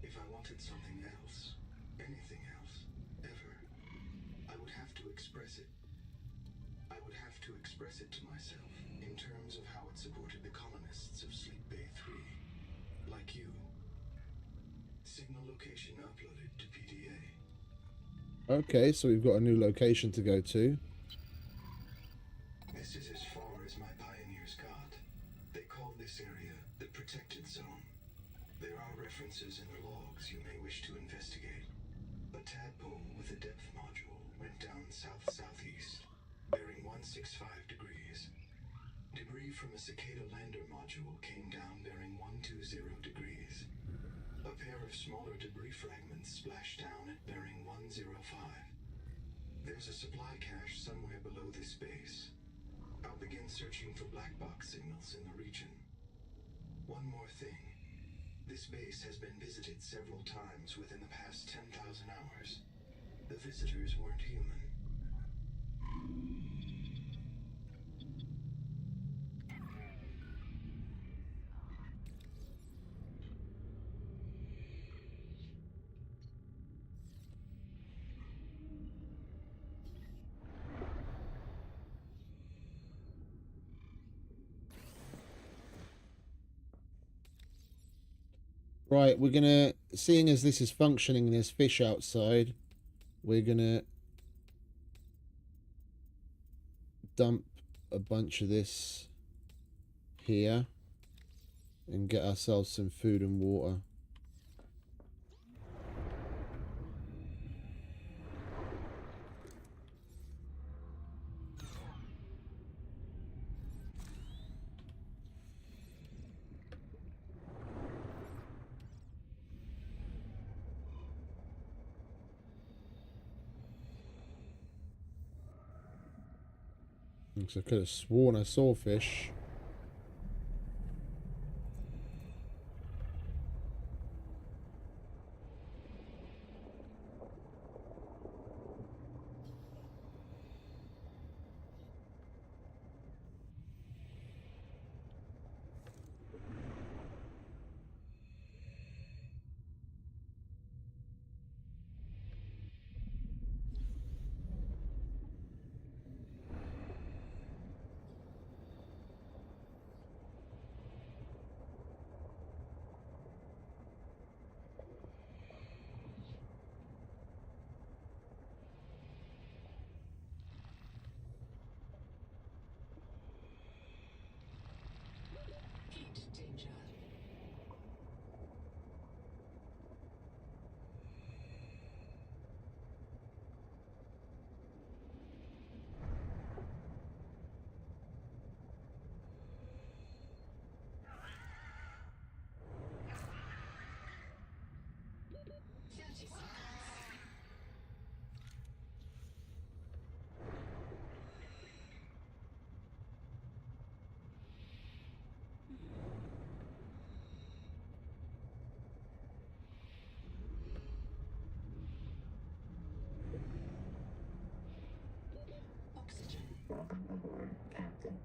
Speaker 4: If I wanted something else, anything else, ever, I would have to express it. I would have to express it to myself in terms of how it supported the colonists of Sleep Bay 3. Like you. Signal location uploaded to PDA.
Speaker 2: Okay, so we've got a new location to go to.
Speaker 4: This is as far as my pioneers got. They called this area the Protected Zone. There are references in the logs you may wish to investigate. A tadpole with a depth module went down south-southeast, bearing 165 degrees. Debris from a cicada lander module came down bearing 120 degrees. A pair of smaller debris fragments splashed down at bearing 105. There's a supply cache somewhere below this base. I'll begin searching for black box signals in the region. One more thing. This base has been visited several times within the past 10,000 hours. The visitors weren't human.
Speaker 2: Right, we're gonna, seeing as this is functioning, there's fish outside, we're gonna dump a bunch of this here and get ourselves some food and water. So I could have sworn I saw fish.
Speaker 6: Heat danger. Oxygen.
Speaker 5: Welcome aboard, Captain.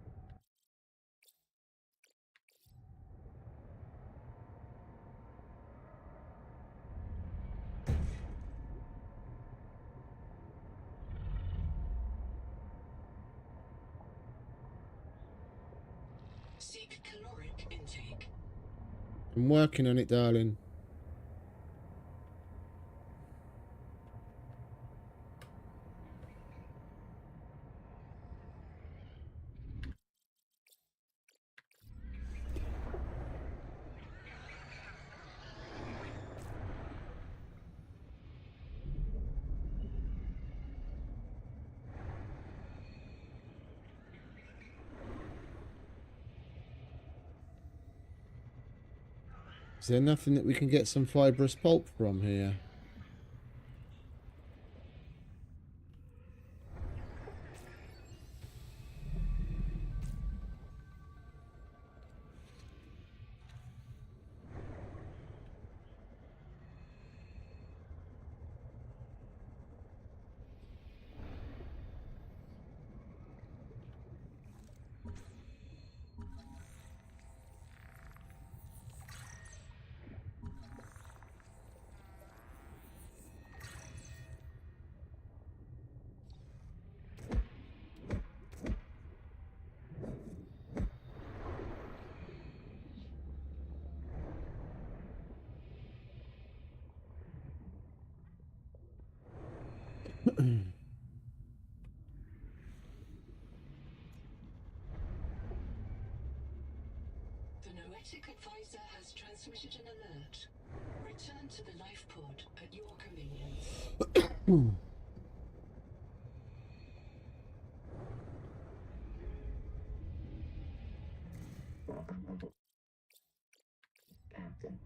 Speaker 6: Seek caloric intake.
Speaker 2: I'm working on it, darling. Is there nothing that we can get some fibrous pulp from here?
Speaker 6: The Noetic advisor has transmitted an alert. Return to the life pod at your convenience.
Speaker 5: Captain.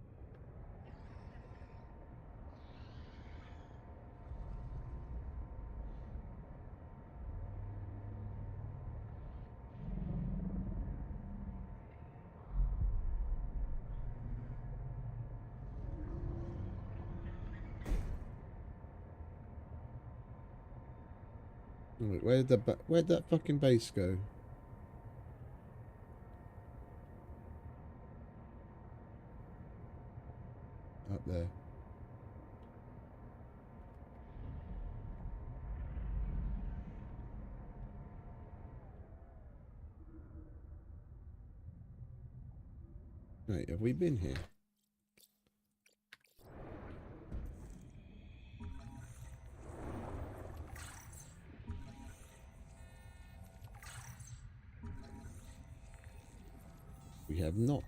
Speaker 2: Wait, where'd that fucking base go? Up there. Wait, have we been here? We have not.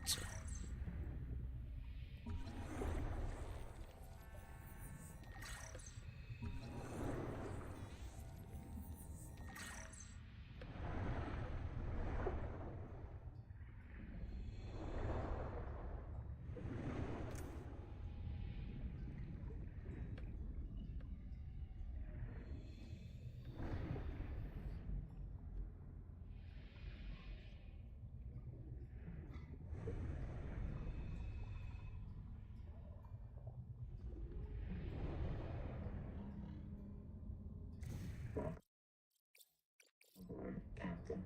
Speaker 5: Captain.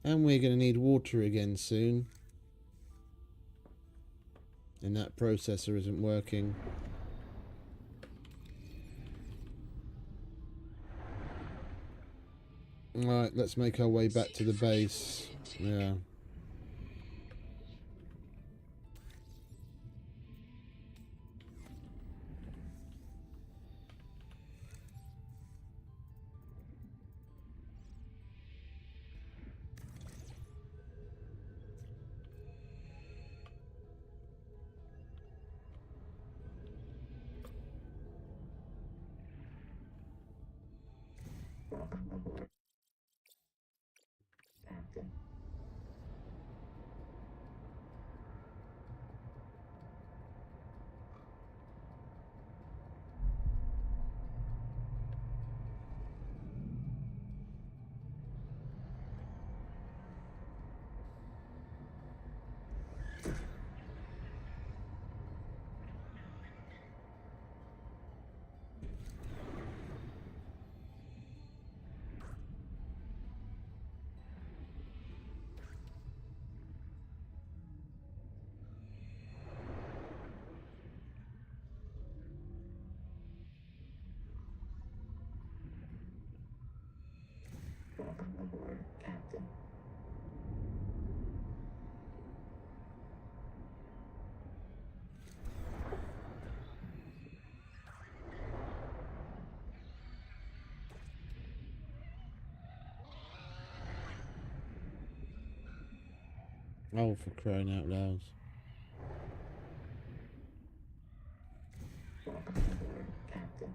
Speaker 2: And we're going to need water again soon. And that processor isn't working. Alright, let's make our way back to the base. Yeah.
Speaker 5: Welcome aboard. Captain. Welcome aboard, Captain.
Speaker 2: Oh, for crying out loud.
Speaker 5: Welcome aboard, Captain.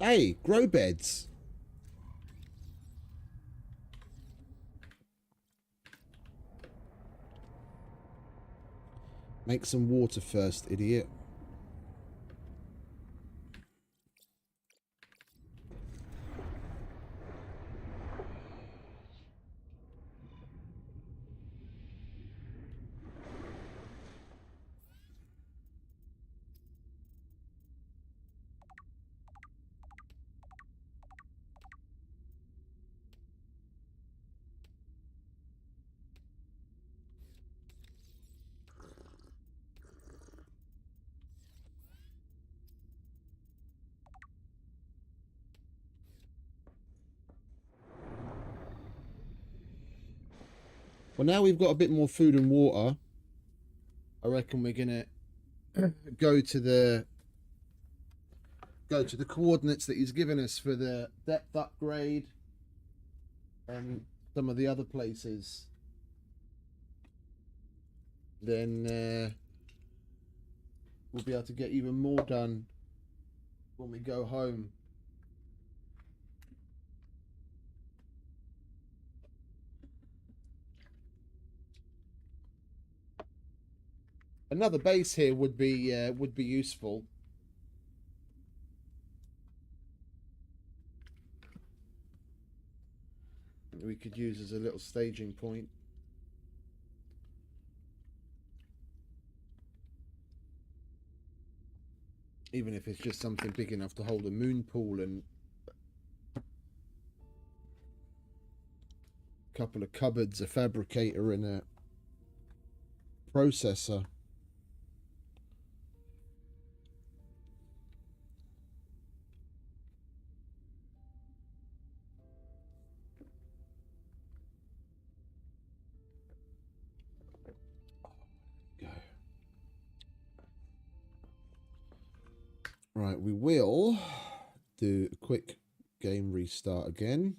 Speaker 2: Hey, grow beds. Make some water first, idiot. Well, now we've got a bit more food and water. I reckon we're gonna go to the coordinates that he's given us for the depth upgrade and some of the other places. Then we'll be able to get even more done when we go home. Another base here would be useful. We could use as a little staging point. Even if it's just something big enough to hold a moon pool and a couple of cupboards, a fabricator and a processor. Right, we will do a quick game restart again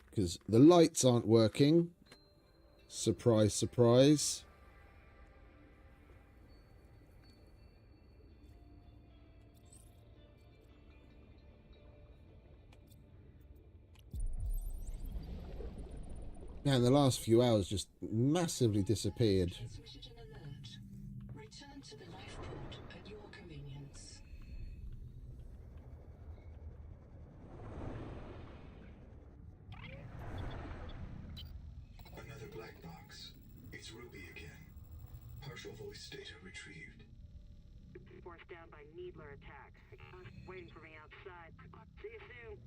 Speaker 2: because the lights aren't working. Surprise, surprise. Man, the last few hours just massively disappeared.
Speaker 6: Transmitted an alert. Return to the lifeport at your convenience.
Speaker 4: Another black box. It's Ruby again. Partial voice data retrieved.
Speaker 3: Forced down by Needler attack. Waiting for me outside. See you soon.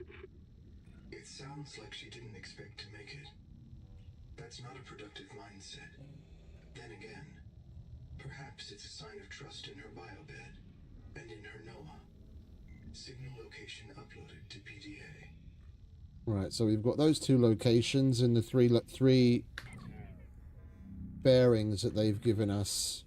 Speaker 4: It sounds like she didn't expect to make it. That's not a productive mindset. Then again, perhaps it's a sign of trust in her biobed and in her Noah. Signal location uploaded to PDA.
Speaker 2: Right, so we've got those two locations and the three bearings that they've given us.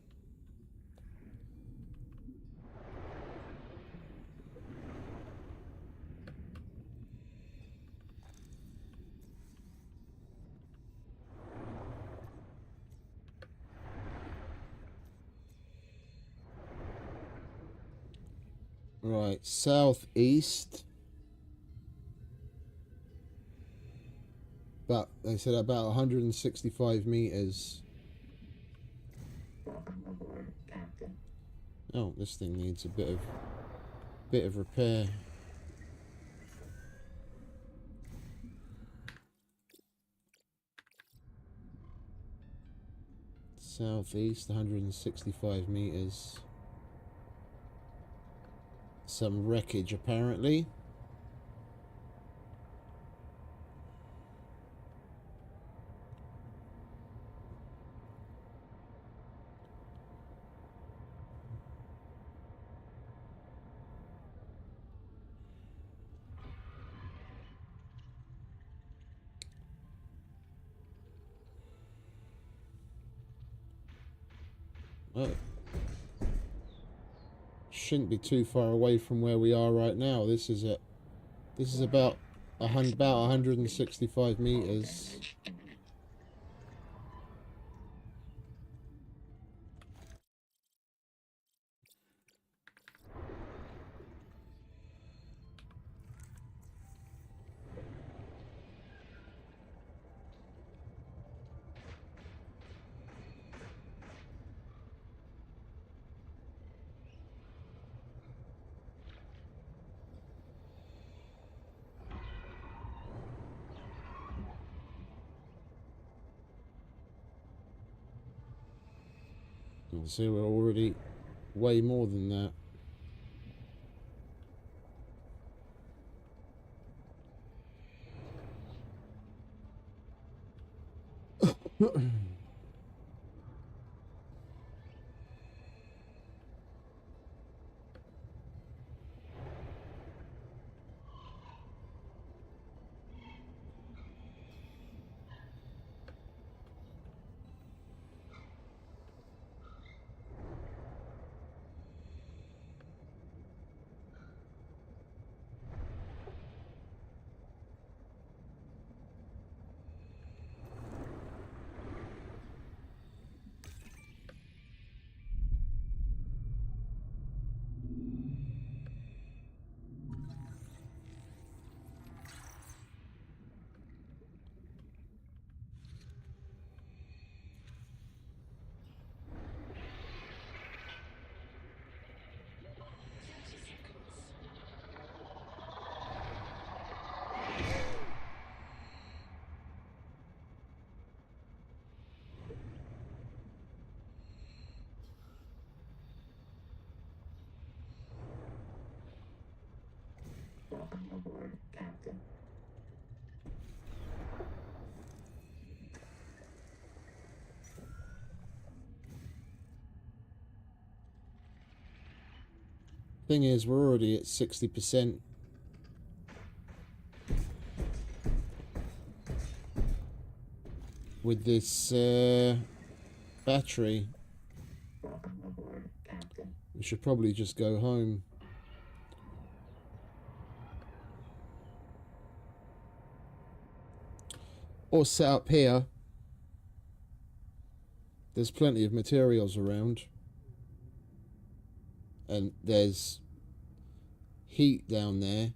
Speaker 2: Right, southeast. But they said about 165 meters. Oh, this thing needs a bit of repair. Southeast, 165 meters. Some wreckage, apparently. Oh. Shouldn't be too far away from where we are right now. This is about 165 meters. So we're already way more than that.
Speaker 5: Welcome aboard, Captain.
Speaker 2: Thing is, we're already at 60%. With this battery.
Speaker 5: Welcome aboard, Captain.
Speaker 2: We should probably just go home. Or set up here. There's plenty of materials around. And there's heat down there.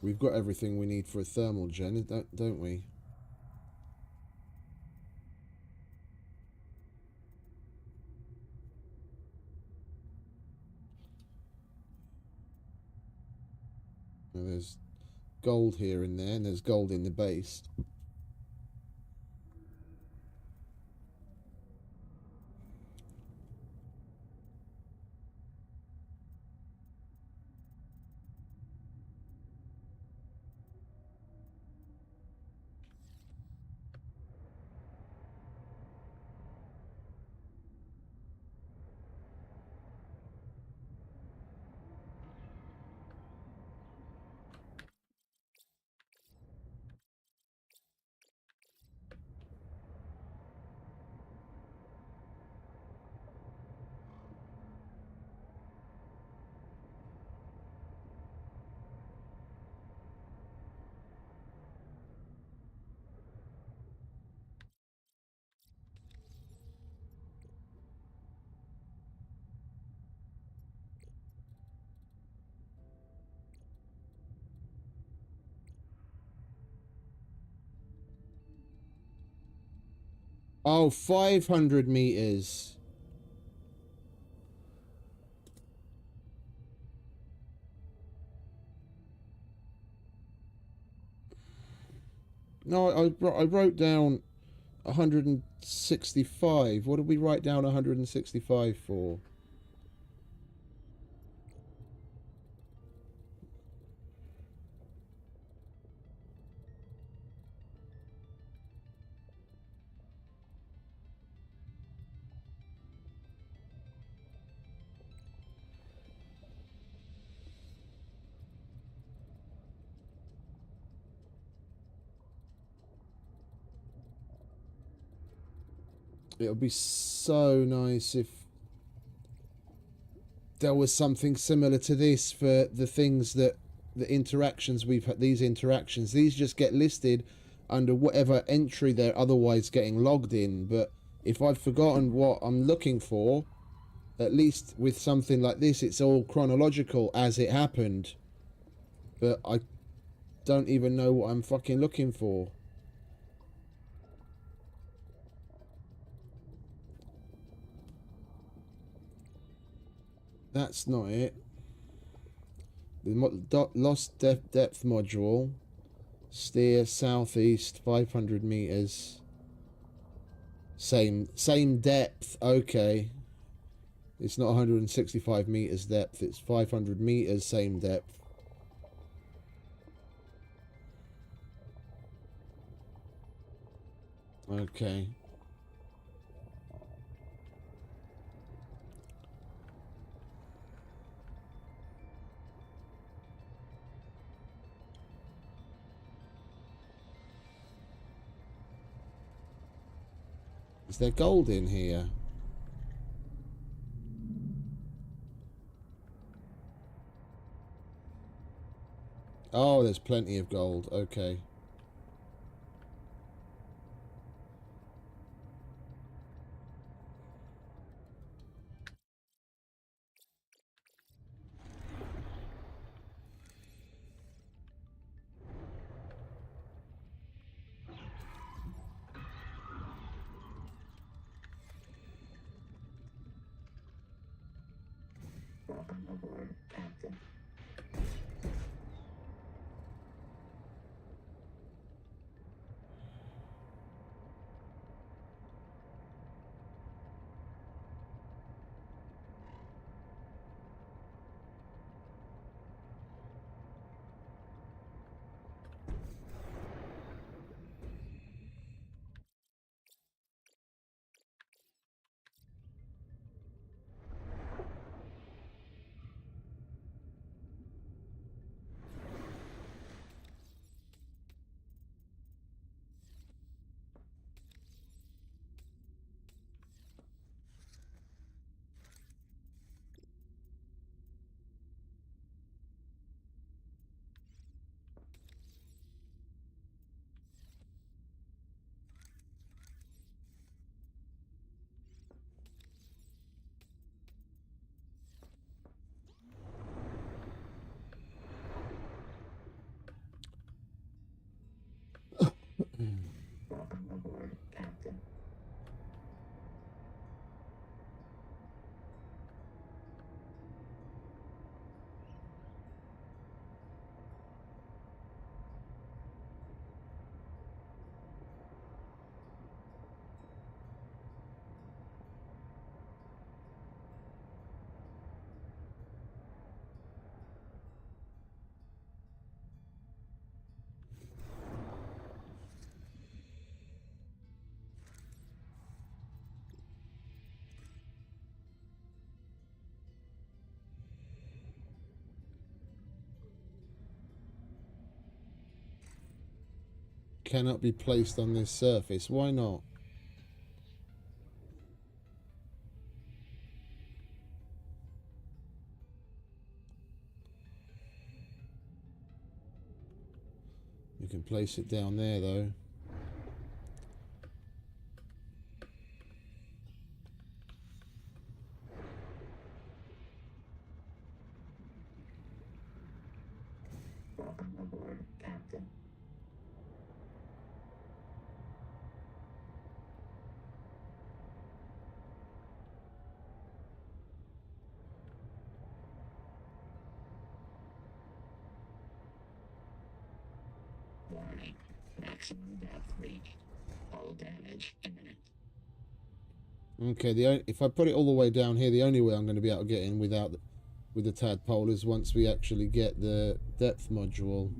Speaker 2: We've got everything we need for a thermal gen, don't we? Now there's gold here and there, and there's gold in the base. Oh, 500 meters. No, I wrote down 165. What did we write down 165 for? It would be so nice if there was something similar to this for the things that the interactions we've had. These interactions, these just get listed under whatever entry they're otherwise getting logged in. But if I've forgotten what I'm looking for, at least with something like this, it's all chronological as it happened. But I don't even know what I'm fucking looking for. That's not it. The lost depth module. Steer southeast 500 meters. Same depth. Okay. It's not 165 meters depth. It's 500 meters, same depth. Okay. Is there gold in here? Oh, there's plenty of gold. Okay.
Speaker 5: Welcome aboard, Captain. Welcome aboard, Captain.
Speaker 2: Cannot be placed on this surface. Why not? You can place it down there though.
Speaker 5: Welcome aboard, Captain. Warning. Maximum depth reached. All damage imminent.
Speaker 2: Okay, if I put it all the way down here, the only way I'm going to be able to get in with the tadpole is once we actually get the depth module.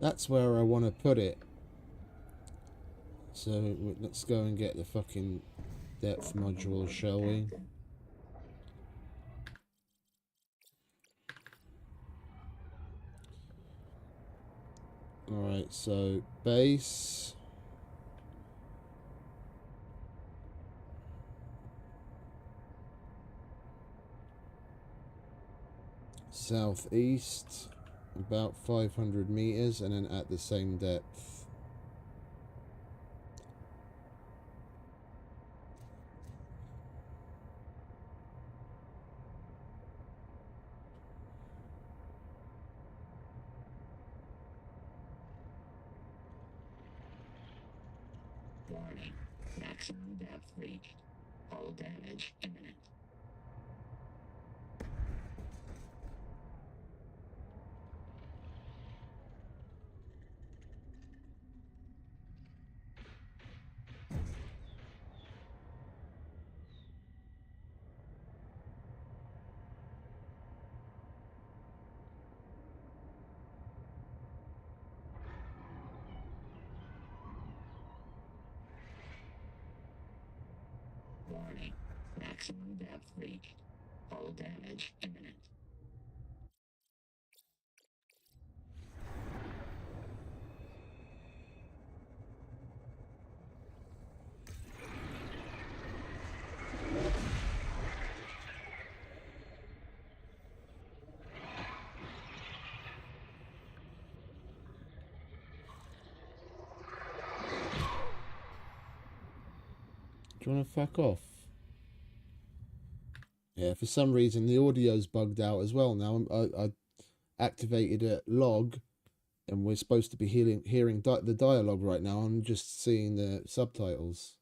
Speaker 2: That's where I want to put it. So let's go and get the fucking depth module, shall we? Alright, so base. Southeast, about 500 meters, and then at the same depth.
Speaker 5: Warning. Maximum depth reached. Hull damage imminent. Warning. Maximum depth reached. Hull damage imminent.
Speaker 2: Do you want to fuck off? Yeah, for some reason the audio's bugged out as well now. I activated a log, and we're supposed to be hearing the dialogue right now. I'm just seeing the subtitles.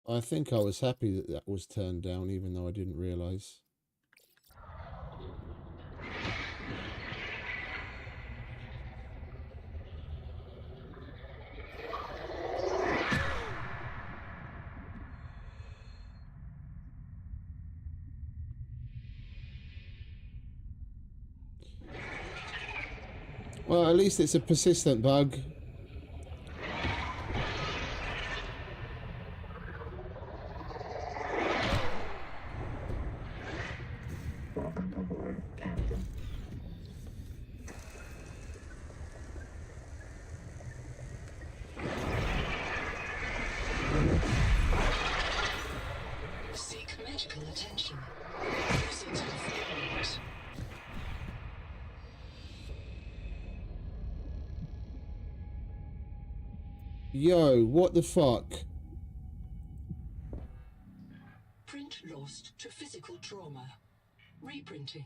Speaker 2: I think I was happy that that was turned down, even though I didn't realise. Well, at least it's a persistent bug.
Speaker 5: Welcome aboard, Captain.
Speaker 6: Seek medical attention. Proceed to the floor.
Speaker 2: Yo, what the fuck?
Speaker 6: Print lost to physical trauma. Reprinting.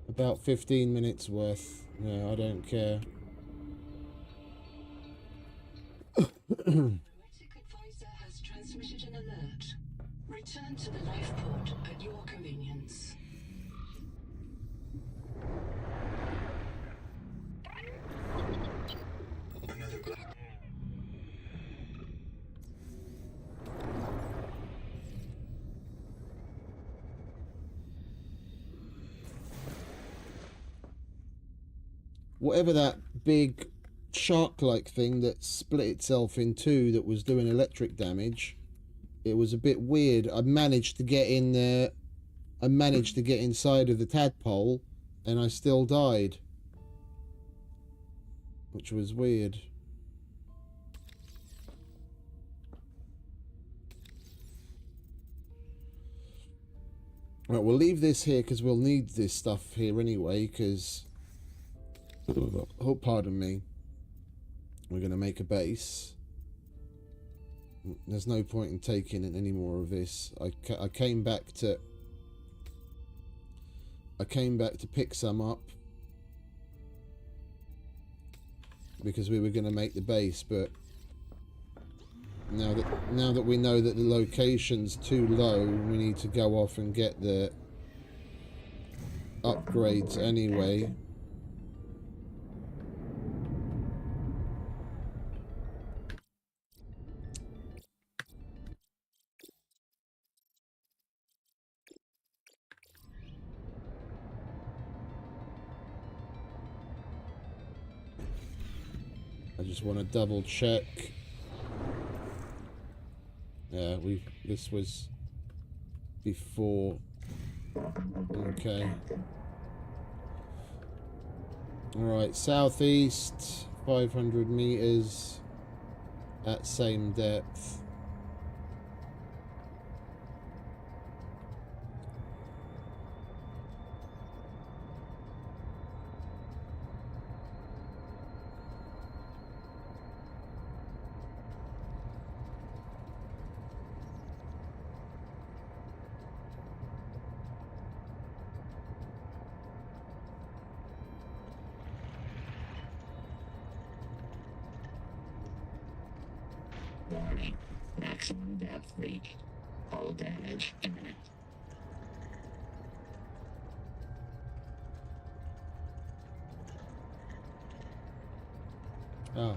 Speaker 2: About 15 minutes worth. Yeah, I don't care.
Speaker 6: Poetic advisor has transmitted an alert. Return to the life port at your convenience.
Speaker 4: Another black.
Speaker 2: Whatever that big shark-like thing that split itself in two that was doing electric damage, it was a bit weird. I managed to get in there. I managed to get inside of the tadpole, and I still died, which was weird. Right, we'll leave this here because we'll need this stuff here anyway, because... Oh, pardon me. We're going to make a base. There's no point in taking any more of this. I came back to pick some up. because we were going to make the base, but now that we know that the location's too low, we need to go off and get the upgrades anyway. I just want to double check. Yeah, this was before. Okay. Alright, southeast, 500 meters at same depth.
Speaker 5: Warning. Maximum depth reached. Hull damage imminent.
Speaker 2: Oh.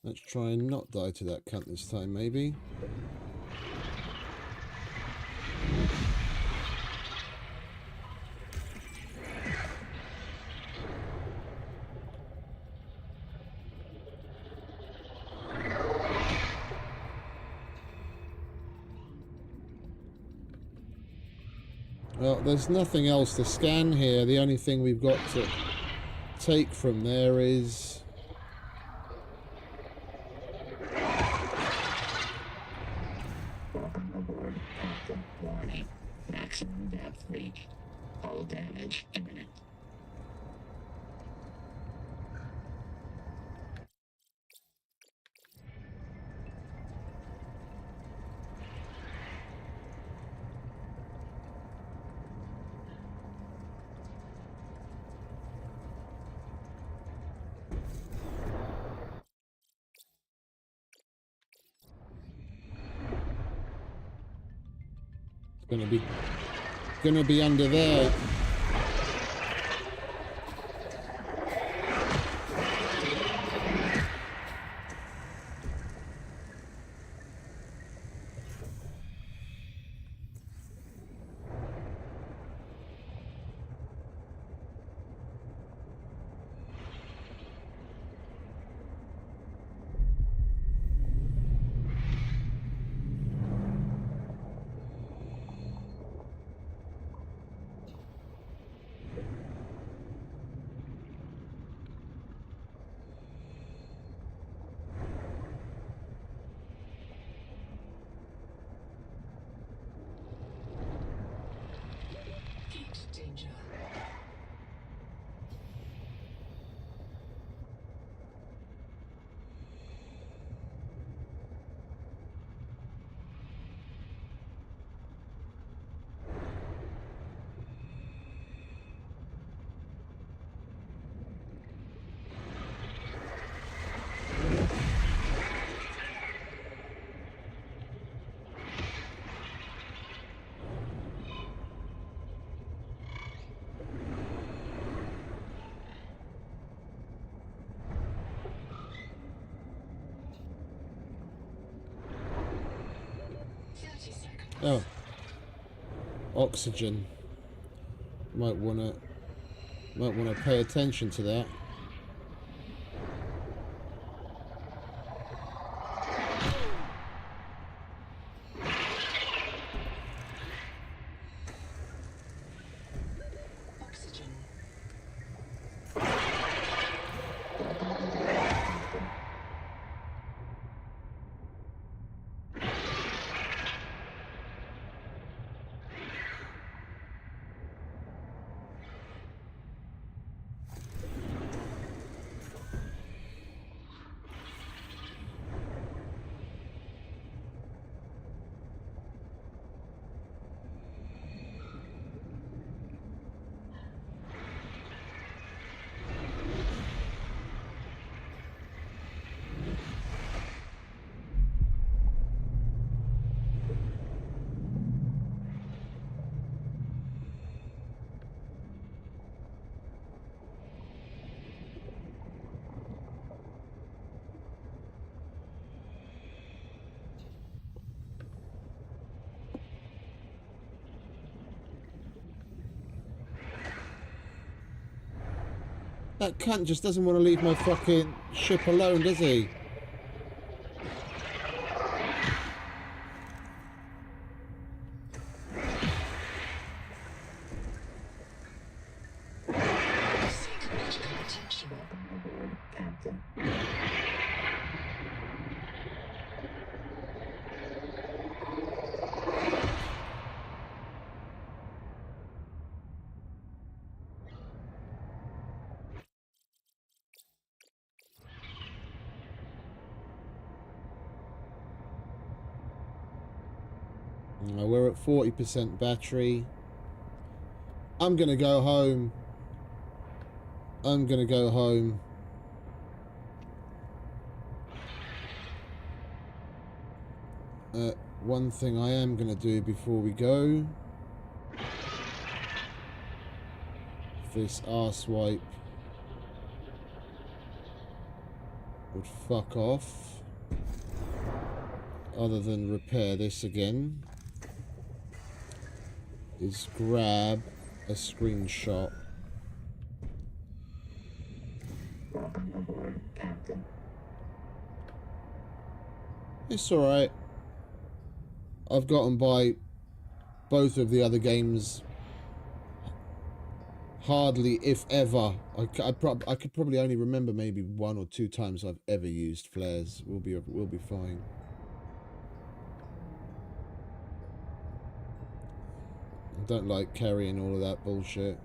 Speaker 2: Let's try and not die to that cunt this time, maybe. Well, there's nothing else to scan here. The only thing we've got to take from there is...
Speaker 5: Welcome aboard, Captain. Warning. Maximum depth reached. Hull damage imminent.
Speaker 2: Gonna be under there.
Speaker 6: Heat danger.
Speaker 2: Oh. Oxygen. Might wanna pay attention to that.
Speaker 6: Oxygen.
Speaker 2: That cunt just doesn't want to leave my fucking ship alone, does he?
Speaker 6: Seek medical attention.
Speaker 5: Captain.
Speaker 2: We're at 40% battery. I'm gonna go home. I'm gonna go home. One thing I am gonna do before we go. This arsewipe would fuck off. Other than repair this again. Is grab a screenshot.
Speaker 5: Welcome aboard, Captain.
Speaker 2: It's alright. I've gotten by both of the other games hardly, if ever. I could probably only remember maybe 1 or 2 times I've ever used flares. We'll be fine. I don't like carrying all of that bullshit.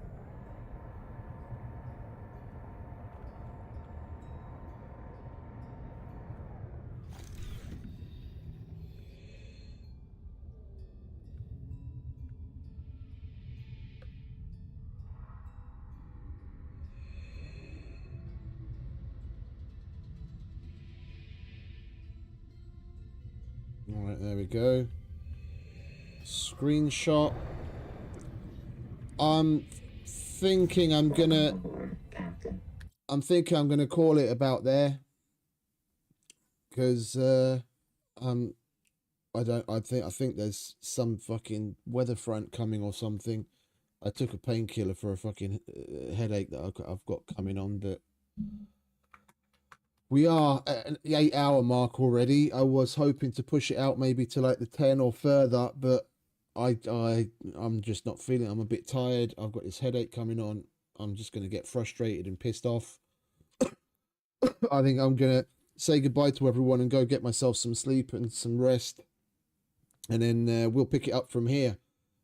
Speaker 2: Alright, there we go. Screenshot. I'm thinking I'm gonna call it about there. Because I think there's some fucking weather front coming or something. I took a painkiller for a fucking headache that I've got coming on, but we are at the 8-hour mark already. I was hoping to push it out maybe to like the 10 or further, but I'm just not feeling it. I'm a bit tired. I've got this headache coming on. I'm just going to get frustrated and pissed off. I think I'm going to say goodbye to everyone and go get myself some sleep and some rest. And then we'll pick it up from here.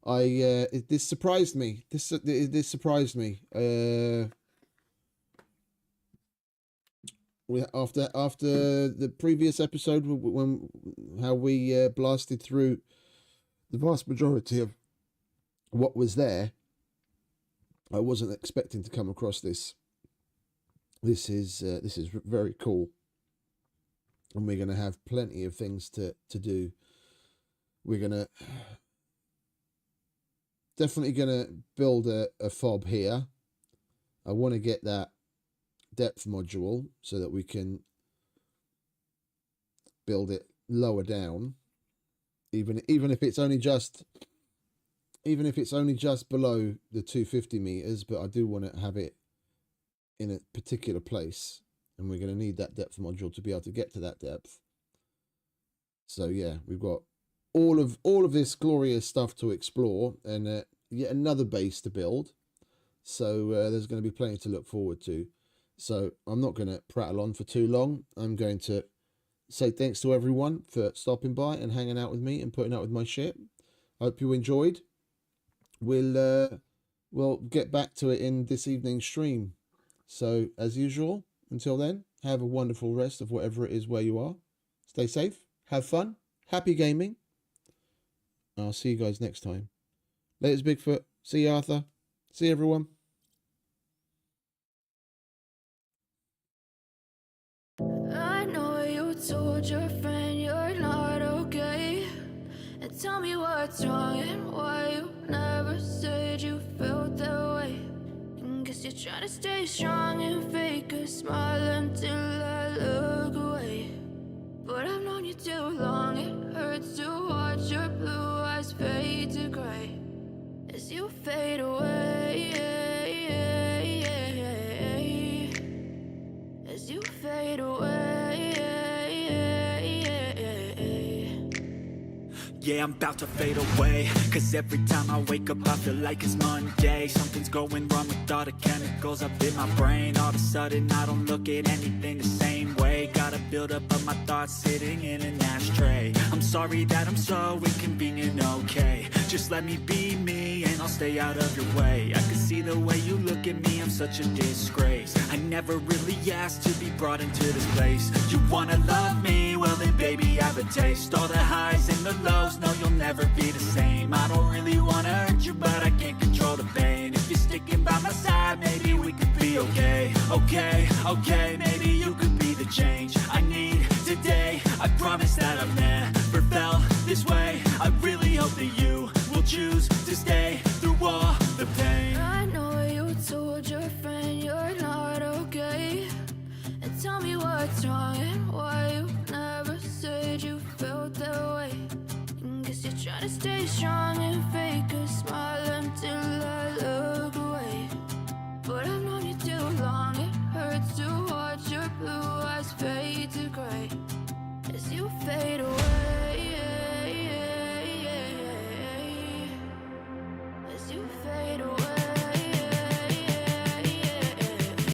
Speaker 2: This surprised me. This surprised me. After the previous episode, how we blasted through the vast majority of what was there, I wasn't expecting to come across this. This is very cool, and we're going to have plenty of things to do. We're definitely gonna build a fob here. I want to get that depth module so that we can build it lower down, even if it's only just below the 250 meters, but I do want to have it in a particular place, and we're going to need that depth module to be able to get to that depth. So yeah, we've got all of this glorious stuff to explore, and yet another base to build. So there's going to be plenty to look forward to. So I'm not going to prattle on for too long. I'm going to say thanks to everyone for stopping by and hanging out with me and putting up with my shit. I hope you enjoyed. We'll get back to it in this evening's stream. So as usual, until then, have a wonderful rest of whatever it is where you are. Stay safe, have fun, happy gaming. I'll see you guys next time. Laters, Bigfoot. See you, Arthur. See you, everyone.
Speaker 10: I know you told your friend you're not okay, and tell me what's wrong and why you never said you felt that way. And guess you're trying to stay strong and fake a smile until I look away. But I've known you too long, it hurts to watch your blue eyes fade to gray as you fade away.
Speaker 1: day, I'm about to fade away. Cause every time I wake up I feel like it's Monday. Something's going wrong with all the chemicals up in my brain. All of a sudden I don't look at anything the same way. Gotta build up of my thoughts sitting in an ashtray. I'm sorry that I'm so inconvenient, okay. Just let me be me and I'll stay out of your way. I can see the way you look at me, I'm such a disgrace. I never really asked to be brought into this place. You wanna love me? Well then baby, have a taste. All the highs and the lows, no you'll never be the same. I don't really wanna hurt you, but I can't control the pain. If you're sticking by my side, maybe we could be okay. Okay, maybe you could be the change I need today. I promise that I've never felt this way. I really hope that you will choose to stay through all the pain.
Speaker 10: I know you told your friend you're not okay, and tell me what's wrong and why you never said you felt that way. And guess you're trying to stay strong and fake a smile until I look away.